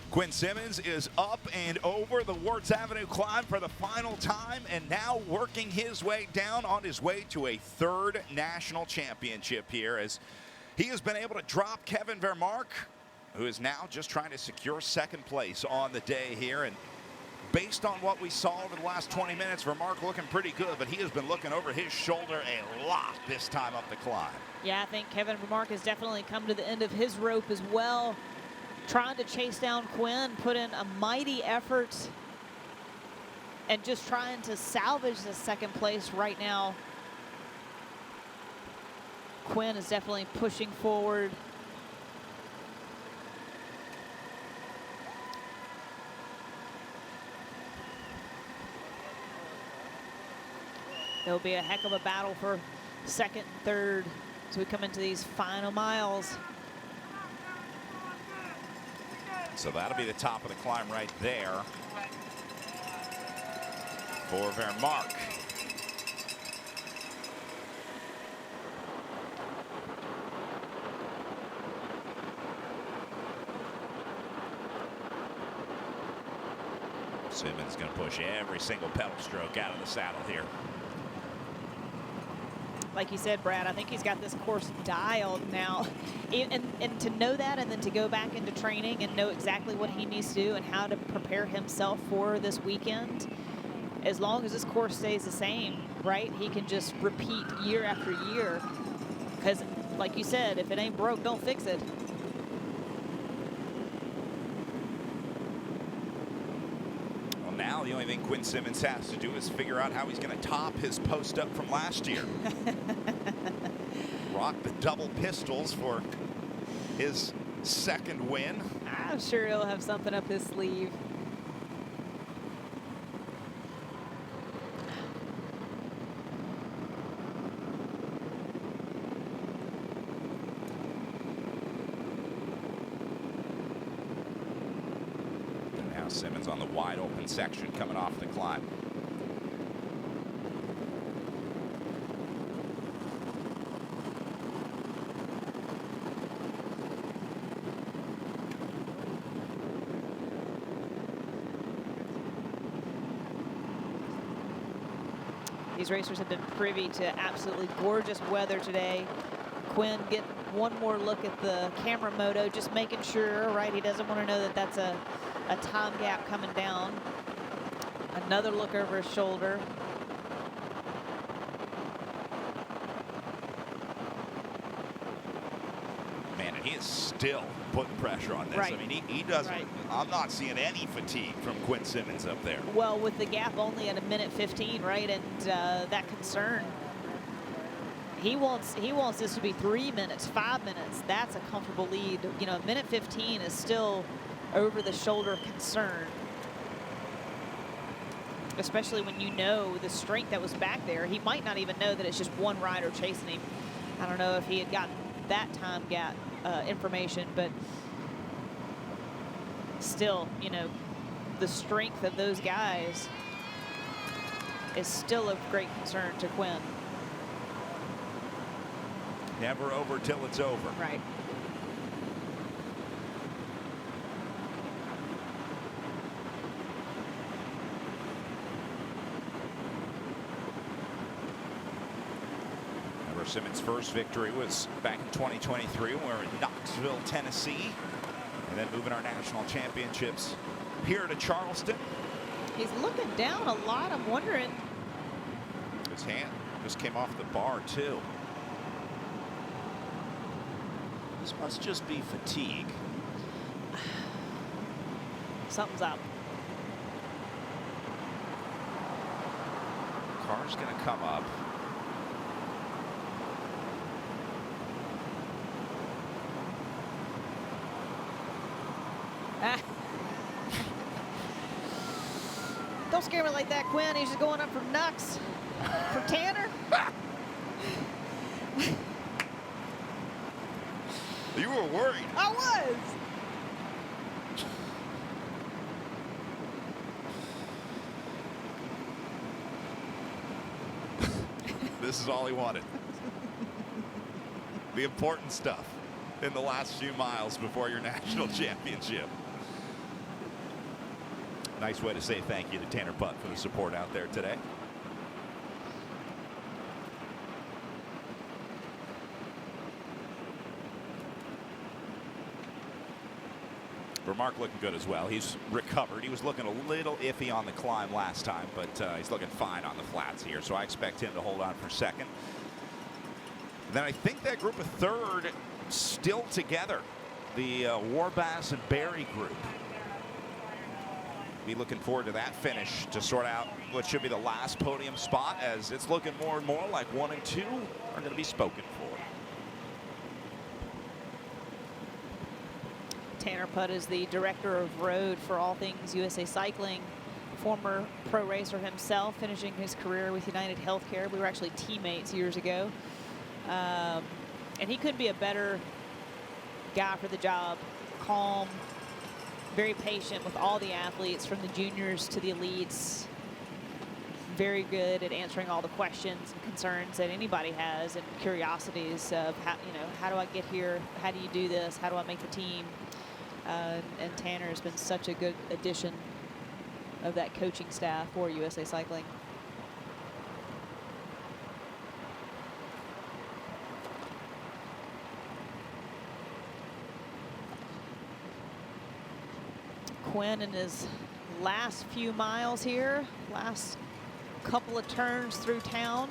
Quinn Simmons is up and over the Wards Avenue climb for the final time, and now working his way down on his way to a third national championship here, as he has been able to drop Kevin Vermark, who is now just trying to secure second place on the day here. And based on what we saw over the last 20 minutes, Vermark looking pretty good, but he has been looking over his shoulder a lot this time up the climb. Yeah, I think Kevin Vermark has definitely come to the end of his rope as well. Trying to chase down Quinn, put in a mighty effort, and just trying to salvage the second place right now. Quinn is definitely pushing forward. There'll be a heck of a battle for second and third as we come into these final miles. So that'll be the top of the climb right there for Vermark. Simmons going to push every single pedal stroke out of the saddle here. Like you said, Brad, I think he's got this course dialed now. And to know that, and then to go back into training and know exactly what he needs to do and how to prepare himself for this weekend, as long as this course stays the same, right? He can just repeat year after year. Because, like you said, if it ain't broke, don't fix it. Now the only thing Quinn Simmons has to do is figure out how he's going to top his post up from last year. Rock the double pistols for his second win. I'm sure he'll have something up his sleeve. Simmons on the wide open section coming off the climb. These racers have been privy to absolutely gorgeous weather today. Quinn getting one more look at the camera moto, just making sure, right? He doesn't want to know that that's a time gap coming down. Another look over his shoulder. Man, and he is still putting pressure on this. Right. I mean, he doesn't, Right. I'm not seeing any fatigue from Quinn Simmons up there. Well, with the gap only at a minute 15, right? And that concern. He wants this to be 3 minutes, 5 minutes. That's a comfortable lead. You know, a minute 15 is still over the shoulder concern, especially when you know the strength that was back there. He might not even know that it's just one rider chasing him. I don't know if he had gotten that time gap information, but still, you know, the strength of those guys is still of great concern to Quinn. Never over till it's over. Right. Simmons' first victory was back in 2023 when we were in Knoxville, Tennessee, and then moving our national championships here to Charleston. He's looking down a lot. I'm wondering. His hand just came off the bar too. This must just be fatigue. Something's up. Car's gonna come up. Don't scare me like that, Quinn. He's just going up for Nux. For Tanner. You were worried. I was. This is all he wanted. The important stuff in the last few miles before your national championship. Nice way to say thank you to Tanner Putt for the support out there today. Vermark looking good as well. He's recovered. He was looking a little iffy on the climb last time, but he's looking fine on the flats here. So I expect him to hold on for second. Then I think that group of third still together. The Warbass and Barry group. Be looking forward to that finish to sort out what should be the last podium spot, as it's looking more and more like 1 and 2 are going to be spoken for. Tanner Putt is the director of road for all things USA Cycling former pro racer himself, finishing his career with United Healthcare. We were actually teammates years ago. And he couldn't be a better guy for the job. Calm, very patient with all the athletes, from the juniors to the elites. Very good at answering all the questions and concerns that anybody has, and curiosities of how do I get here? How do you do this? How do I make the team? And Tanner has been such a good addition of that coaching staff for USA Cycling. Quinn in his last few miles here, last couple of turns through town.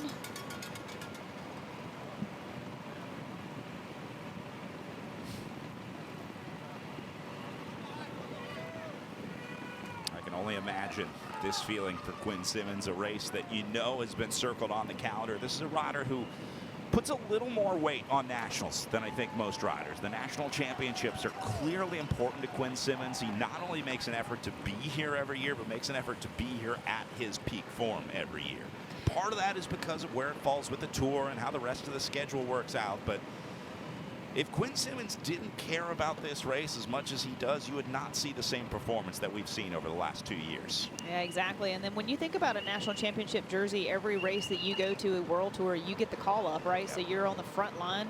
I can only imagine this feeling for Quinn Simmons, a race that you know has been circled on the calendar. This is a rider who puts a little more weight on nationals than I think most riders. The national championships are clearly important to Quinn Simmons. He not only makes an effort to be here every year, but makes an effort to be here at his peak form every year. Part of that is because of where it falls with the tour and how the rest of the schedule works out. But if Quinn Simmons didn't care about this race as much as he does, you would not see the same performance that we've seen over the last 2 years. Yeah, exactly. And then when you think about a national championship jersey, every race that you go to, a world tour, you get the call up, right? Yep. So you're on the front line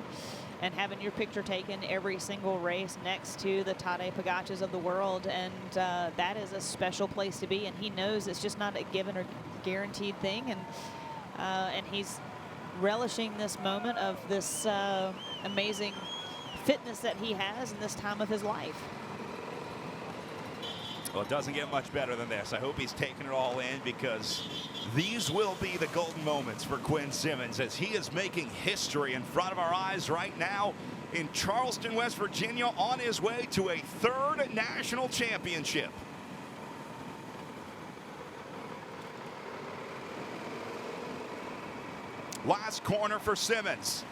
and having your picture taken every single race next to the Tadej Pogacars of the world. And that is a special place to be. And he knows it's just not a given or guaranteed thing. And he's relishing this moment of this amazing fitness that he has in this time of his life. Well, it doesn't get much better than this. I hope he's taking it all in, because these will be the golden moments for Quinn Simmons as he is making history in front of our eyes right now in Charleston, West Virginia, on his way to a 3rd national championship. Last corner for Simmons.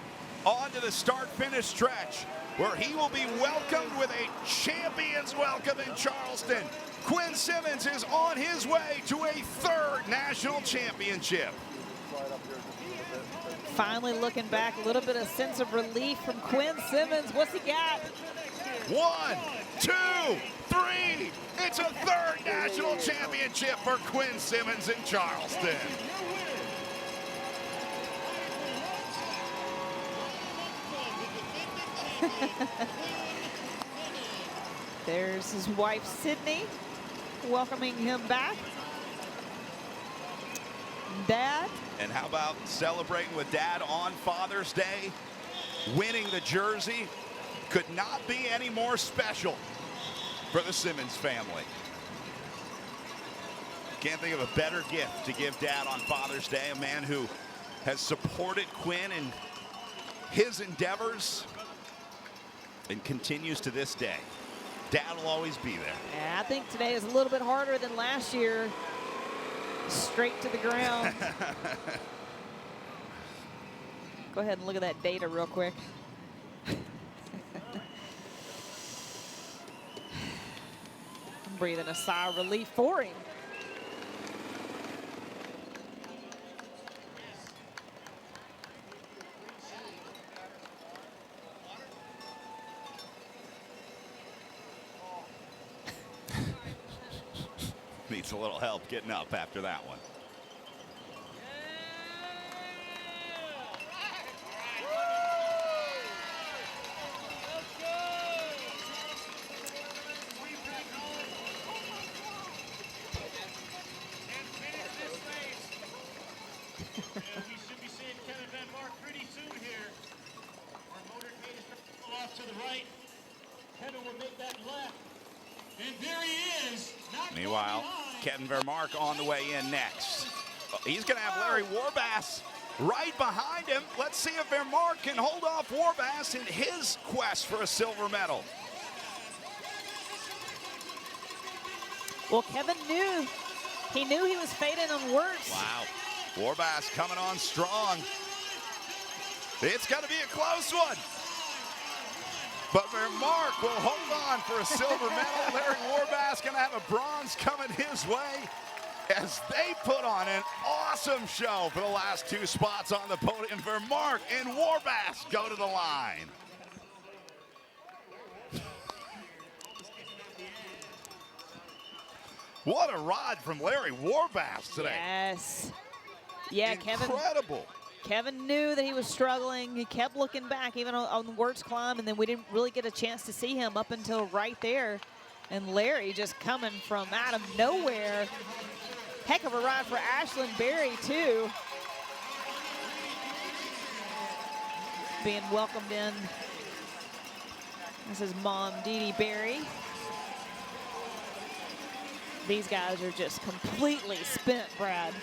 On to the start-finish stretch, where he will be welcomed with a champion's welcome in Charleston. Quinn Simmons is on his way to a 3rd national championship. Finally looking back, a little bit of sense of relief from Quinn Simmons. What's he got? 1, 2, 3. It's a 3rd national championship for Quinn Simmons in Charleston. There's his wife, Sydney, welcoming him back. Dad. And how about celebrating with Dad on Father's Day? Winning the jersey could not be any more special for the Simmons family. Can't think of a better gift to give Dad on Father's Day, a man who has supported Quinn in his endeavors and continues to this day. Dad will always be there. Yeah, I think today is a little bit harder than last year. Straight to the ground. Go ahead and look at that data real quick. I'm breathing a sigh of relief for him. Needs a little help getting up after that one. We should be seeing Kevin Van Mark pretty soon here. Our motorcade is off to the right. Kevin will make that left. And there he is. Meanwhile, Kevin Vermark on the way in next. He's going to have Larry Warbass right behind him. Let's see if Vermark can hold off Warbass in his quest for a silver medal. Well, Kevin knew. He knew he was fading on Wirtz. Wow. Warbass coming on strong. It's going to be a close one. But Vermark will hold on for a silver medal. Larry Warbass going to have a bronze coming his way. as they put on an awesome show for the last 2 spots on the podium. Vermark and Warbass go to the line. What a ride from Larry Warbass today. Yes. Yeah, Incredible. Kevin knew that he was struggling. He kept looking back even on the Wirtz climb, and then we didn't really get a chance to see him up until right there. And Larry just coming from out of nowhere. Heck of a ride for Ashlyn Berry, too. Being welcomed in. This is mom, Dee Dee Berry. These guys are just completely spent, Brad.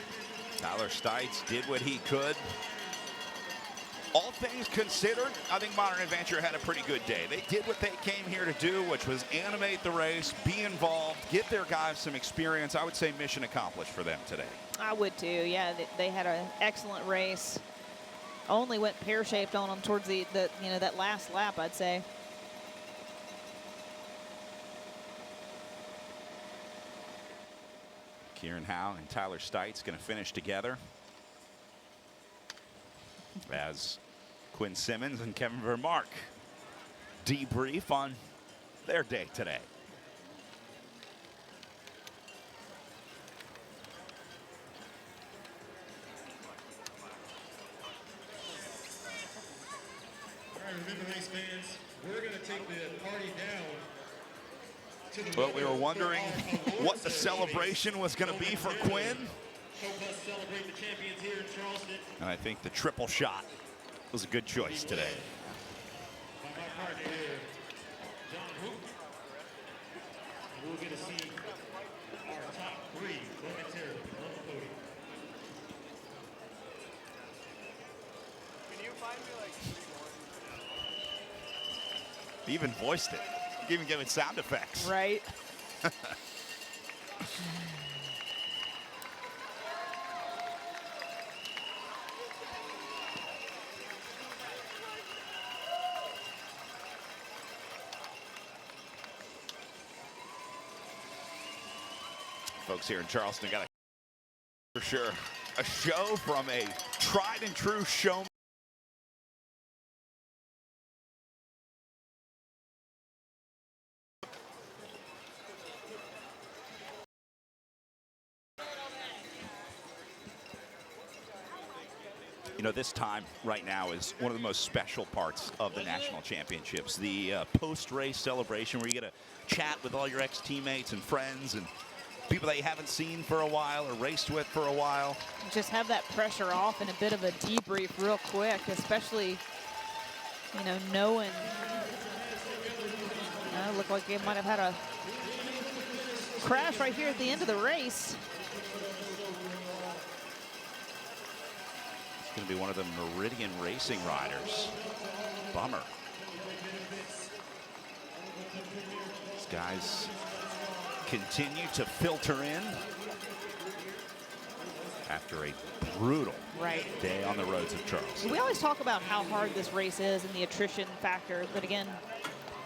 Tyler Stites did what he could. All things considered, I think Modern Adventure had a pretty good day. They did what they came here to do, which was animate the race, be involved, give their guys some experience. I would say mission accomplished for them today. I would too, yeah. They had an excellent race. Only went pear-shaped on them towards the that last lap, I'd say. Kieran Howe and Tyler Stites going to finish together, as Quinn Simmons and Kevin Vermark debrief on their day today. All right, remember, race fans, we're going to take the party down. Well, we were wondering what the celebration was going to be for Quinn. Celebrate the champions here in Charleston. And I think the triple shot was a good choice today. By my partner here, John Hoop. We'll get to see our top 3 momentarily on the podium. Can you find me like 3 more? He even voiced it. He even gave it sound effects. Right. Folks here in Charleston got for sure a show from a tried and true showman. You know, this time right now is one of the most special parts of the national championships. The post-race celebration where you get to chat with all your ex-teammates and friends and people that you haven't seen for a while or raced with for a while. Just have that pressure off and a bit of a debrief real quick, especially, you know, knowing. Looked like they might have had a crash right here at the end of the race. It's going to be one of the Meridian Racing riders. Bummer. These guys continue to filter in after a brutal day on the roads of Charleston. We always talk about how hard this race is and the attrition factor, but again,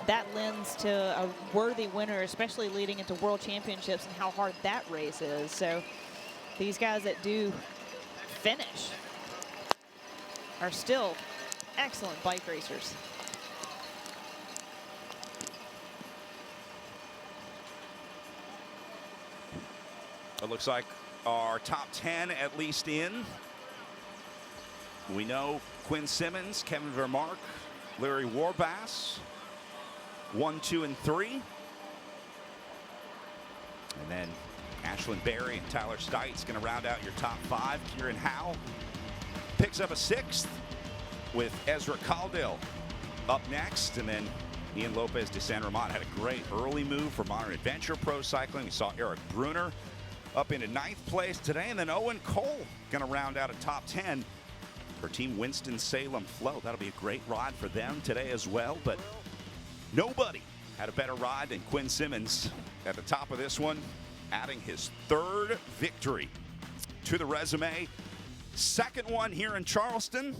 that lends to a worthy winner, especially leading into World Championships and how hard that race is. So these guys that do finish are still excellent bike racers. It looks like our top 10 at least in. We know Quinn Simmons, Kevin Vermark, Larry Warbass, 1, 2, and 3. And then Ashlyn Berry and Tyler Stites going to round out your top 5. Kieran Howe picks up a 6th with Ezra Caudill up next. And then Ian Lopez de San Ramon had a great early move for Modern Adventure Pro Cycling. We saw Eric Bruner up into 9th place today. And then Owen Cole going to round out a top 10 for Team Winston-Salem Flow. That'll be a great ride for them today as well. But nobody had a better ride than Quinn Simmons at the top of this one, adding his 3rd victory to the resume. 2nd one here in Charleston.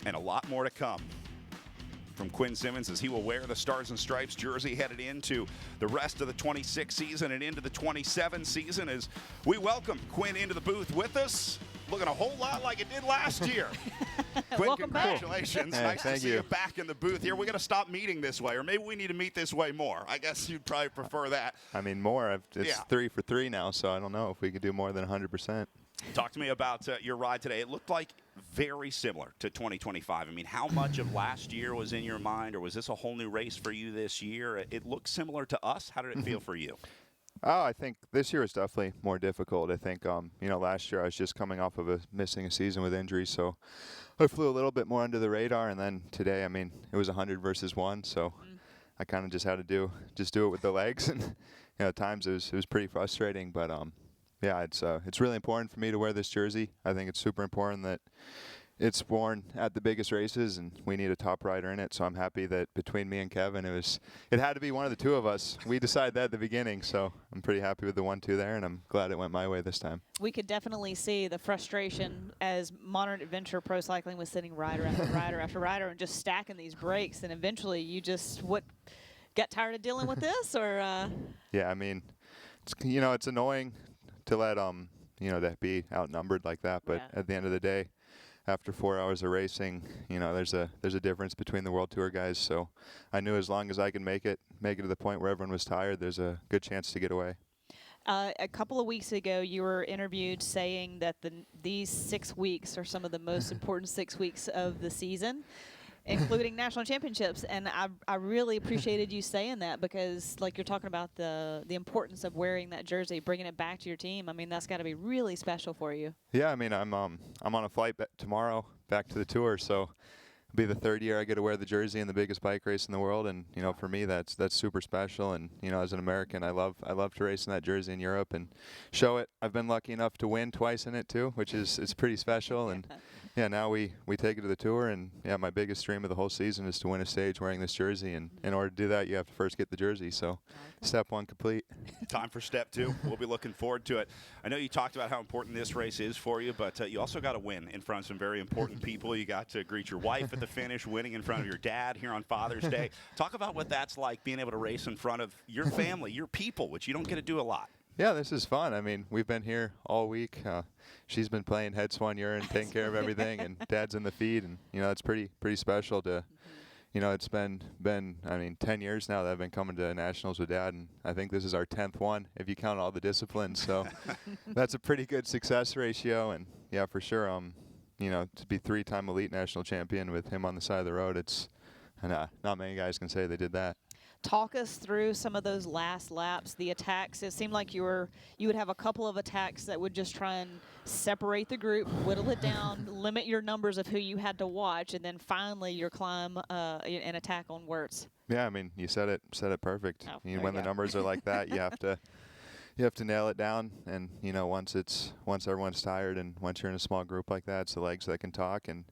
And a lot more to come from Quinn Simmons as he will wear the Stars and Stripes jersey headed into the rest of the 26 season and into the 27 season as we welcome Quinn into the booth with us. Looking a whole lot like it did last year. Quinn, Welcome congratulations. Hey, nice to thank see you. you back in the booth here. We're going to stop meeting this way, or maybe we need to meet this way more. I guess you'd probably prefer that. I mean, more. It's Yeah. 3 for 3 now, so I don't know if we could do more than 100%. Talk to me about your ride today. It looked like very similar to 2025. I mean, how much of last year was in your mind, or was this a whole new race for you this year? It looked similar to us. How did it feel for you? Oh, I think this year is definitely more difficult. I think, last year I was just coming off of missing a season with injury, so I flew a little bit more under the radar. And then today, I mean, it was 100 versus 1, so I kind of just had to do it with the legs. And at times it was pretty frustrating, but yeah, it's really important for me to wear this jersey. I think it's super important that it's worn at the biggest races, and we need a top rider in it. So I'm happy that between me and Kevin, it had to be one of the two of us. We decided that at the beginning, so I'm pretty happy with the 1-2 there, and I'm glad it went my way this time. We could definitely see the frustration as Modern Adventure Pro Cycling was sitting rider after rider after rider and just stacking these breaks, and eventually you just got tired of dealing with this, or? Yeah, I mean, it's annoying to let to be outnumbered like that, but at the end of the day, after 4 hours of racing, there's a difference between the World Tour guys. So I knew as long as I could make it to the point where everyone was tired, there's a good chance to get away. A couple of weeks ago, you were interviewed saying that these 6 weeks are some of the most important 6 weeks of the season, including national championships. And I really appreciated you saying that because, like, you're talking about the importance of wearing that jersey, bringing it back to your team. I mean, that's got to be really special for you. Yeah, I mean, I'm on a flight tomorrow back to the tour, so it'll be the third year I get to wear the jersey in the biggest bike race in the world, and for me that's super special. And as an American, I love to race in that jersey in Europe and show it. I've been lucky enough to win twice in it too, which is pretty special. And yeah, now we take it to the tour, and yeah, my biggest dream of the whole season is to win a stage wearing this jersey. And in order to do that, you have to first get the jersey. So step 1 complete. Time for step 2. We'll be looking forward to it. I know you talked about how important this race is for you, but you also got to win in front of some very important people. You got to greet your wife at the finish, winning in front of your dad here on Father's Day. Talk about what that's like, being able to race in front of your family, your people, which you don't get to do a lot. Yeah, this is fun. I mean, we've been here all week. She's been playing head swan urine, taking care of everything, and Dad's in the feed, and that's pretty special to. It's been 10 years now that I've been coming to nationals with Dad, and I think this is our 10th one if you count all the disciplines. So that's a pretty good success ratio, and yeah, for sure. To be 3-time elite national champion with him on the side of the road, not many guys can say they did that. Talk us through some of those last laps, the attacks. It seemed like you would have a couple of attacks that would just try and separate the group, whittle it down, limit your numbers of who you had to watch, and then finally your climb and attack on Wirtz. Yeah, I mean, you said it perfect. Oh, When the numbers are like that, you have to nail it down. And once everyone's tired and once you're in a small group like that, it's the legs that can talk. And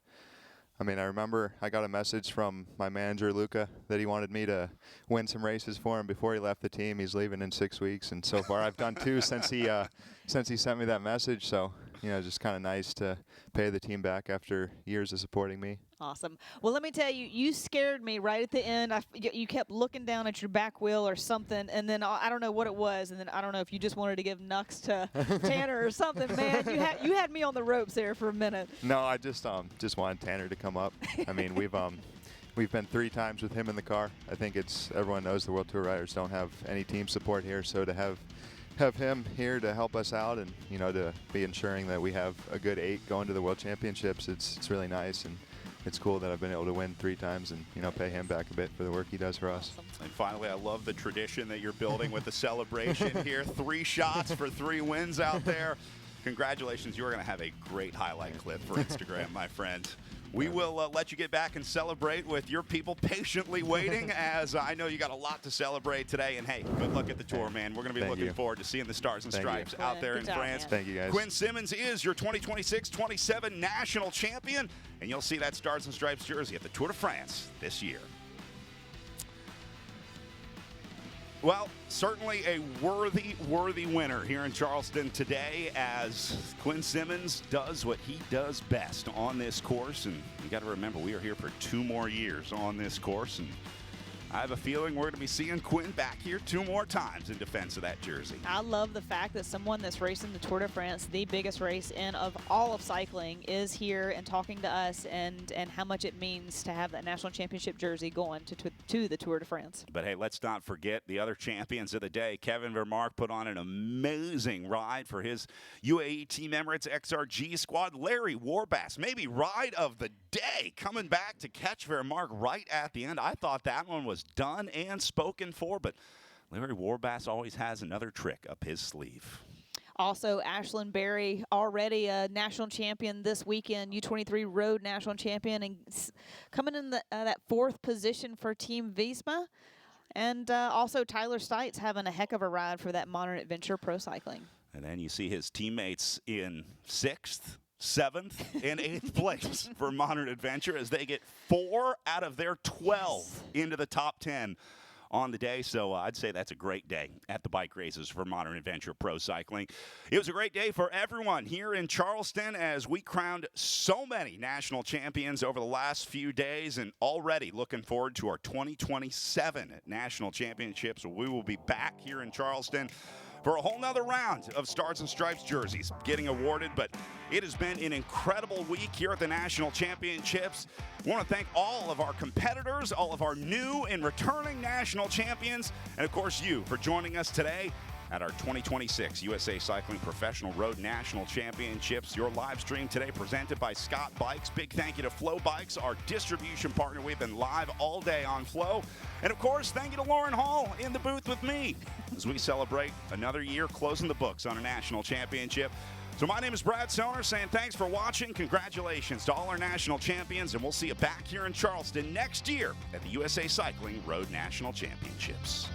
I mean, I remember I got a message from my manager, Luca, that he wanted me to win some races for him before he left the team. He's leaving in 6 weeks, and so far I've done 2 since he sent me that message. So, just kind of nice to pay the team back after years of supporting me. Awesome. Well, let me tell you, you scared me right at the end. You kept looking down at your back wheel or something, and then I don't know what it was, and then I don't know if you just wanted to give Nux to Tanner or something, man. You had me on the ropes there for a minute. No, I just wanted Tanner to come up. I mean, we've been 3 times with him in the car. I think everyone knows the World Tour riders don't have any team support here, so to have him here to help us out and to be ensuring that we have a good 8 going to the World Championships, it's really nice. And it's cool that I've been able to win 3 times and, pay him back a bit for the work he does for us. And finally, I love the tradition that you're building with the celebration here. 3 shots for 3 wins out there. Congratulations. You're going to have a great highlight clip for Instagram, my friend. We will let you get back and celebrate with your people patiently waiting, as I know you got a lot to celebrate today. And, hey, good luck at the tour, man. We're going to be looking forward to seeing the Stars and Stripes out there in France. Thank you, guys. Quinn Simmons is your 2026-27 national champion, and you'll see that Stars and Stripes jersey at the Tour de France this year. Well, certainly a worthy winner here in Charleston today as Quinn Simmons does what he does best on this course. And you got to remember, we are here for 2 more years on this course. And I have a feeling we're going to be seeing Quinn back here 2 more times in defense of that jersey. I love the fact that someone that's racing the Tour de France, the biggest race in of all of cycling, is here and talking to us and how much it means to have that national championship jersey going to the Tour de France. But hey, let's not forget the other champions of the day. Kevin Vermark put on an amazing ride for his UAE Team Emirates XRG squad. Larry Warbass, maybe ride of the day, coming back to catch Vermark right at the end. I thought that one was done and spoken for, but Larry Warbass always has another trick up his sleeve. Also, Ashlyn Berry, already a national champion this weekend, U23 road national champion, and coming in that 4th position for Team Visma. And also Tyler Stites having a heck of a ride for that Modern Adventure Pro Cycling. And then you see his teammates in 6th, 7th, and 8th place for Modern Adventure as they get 4 out of their 12 into the top 10 on the day. So I'd say that's a great day at the bike races for Modern Adventure Pro Cycling. It was a great day for everyone here in Charleston as we crowned so many national champions over the last few days, and already looking forward to our 2027 national championships. We will be back here in Charleston for a whole nother round of Stars and Stripes jerseys getting awarded. But it has been an incredible week here at the National Championships. I want to thank all of our competitors, all of our new and returning national champions, and of course you for joining us today at our 2026 USA Cycling Professional Road National Championships. Your live stream today presented by Scott Bikes. Big thank you to FloBikes, our distribution partner. We've been live all day on Flo. And of course, thank you to Lauren Hall in the booth with me as we celebrate another year closing the books on a national championship. So my name is Brad Soner saying thanks for watching. Congratulations to all our national champions, and we'll see you back here in Charleston next year at the USA Cycling Road National Championships.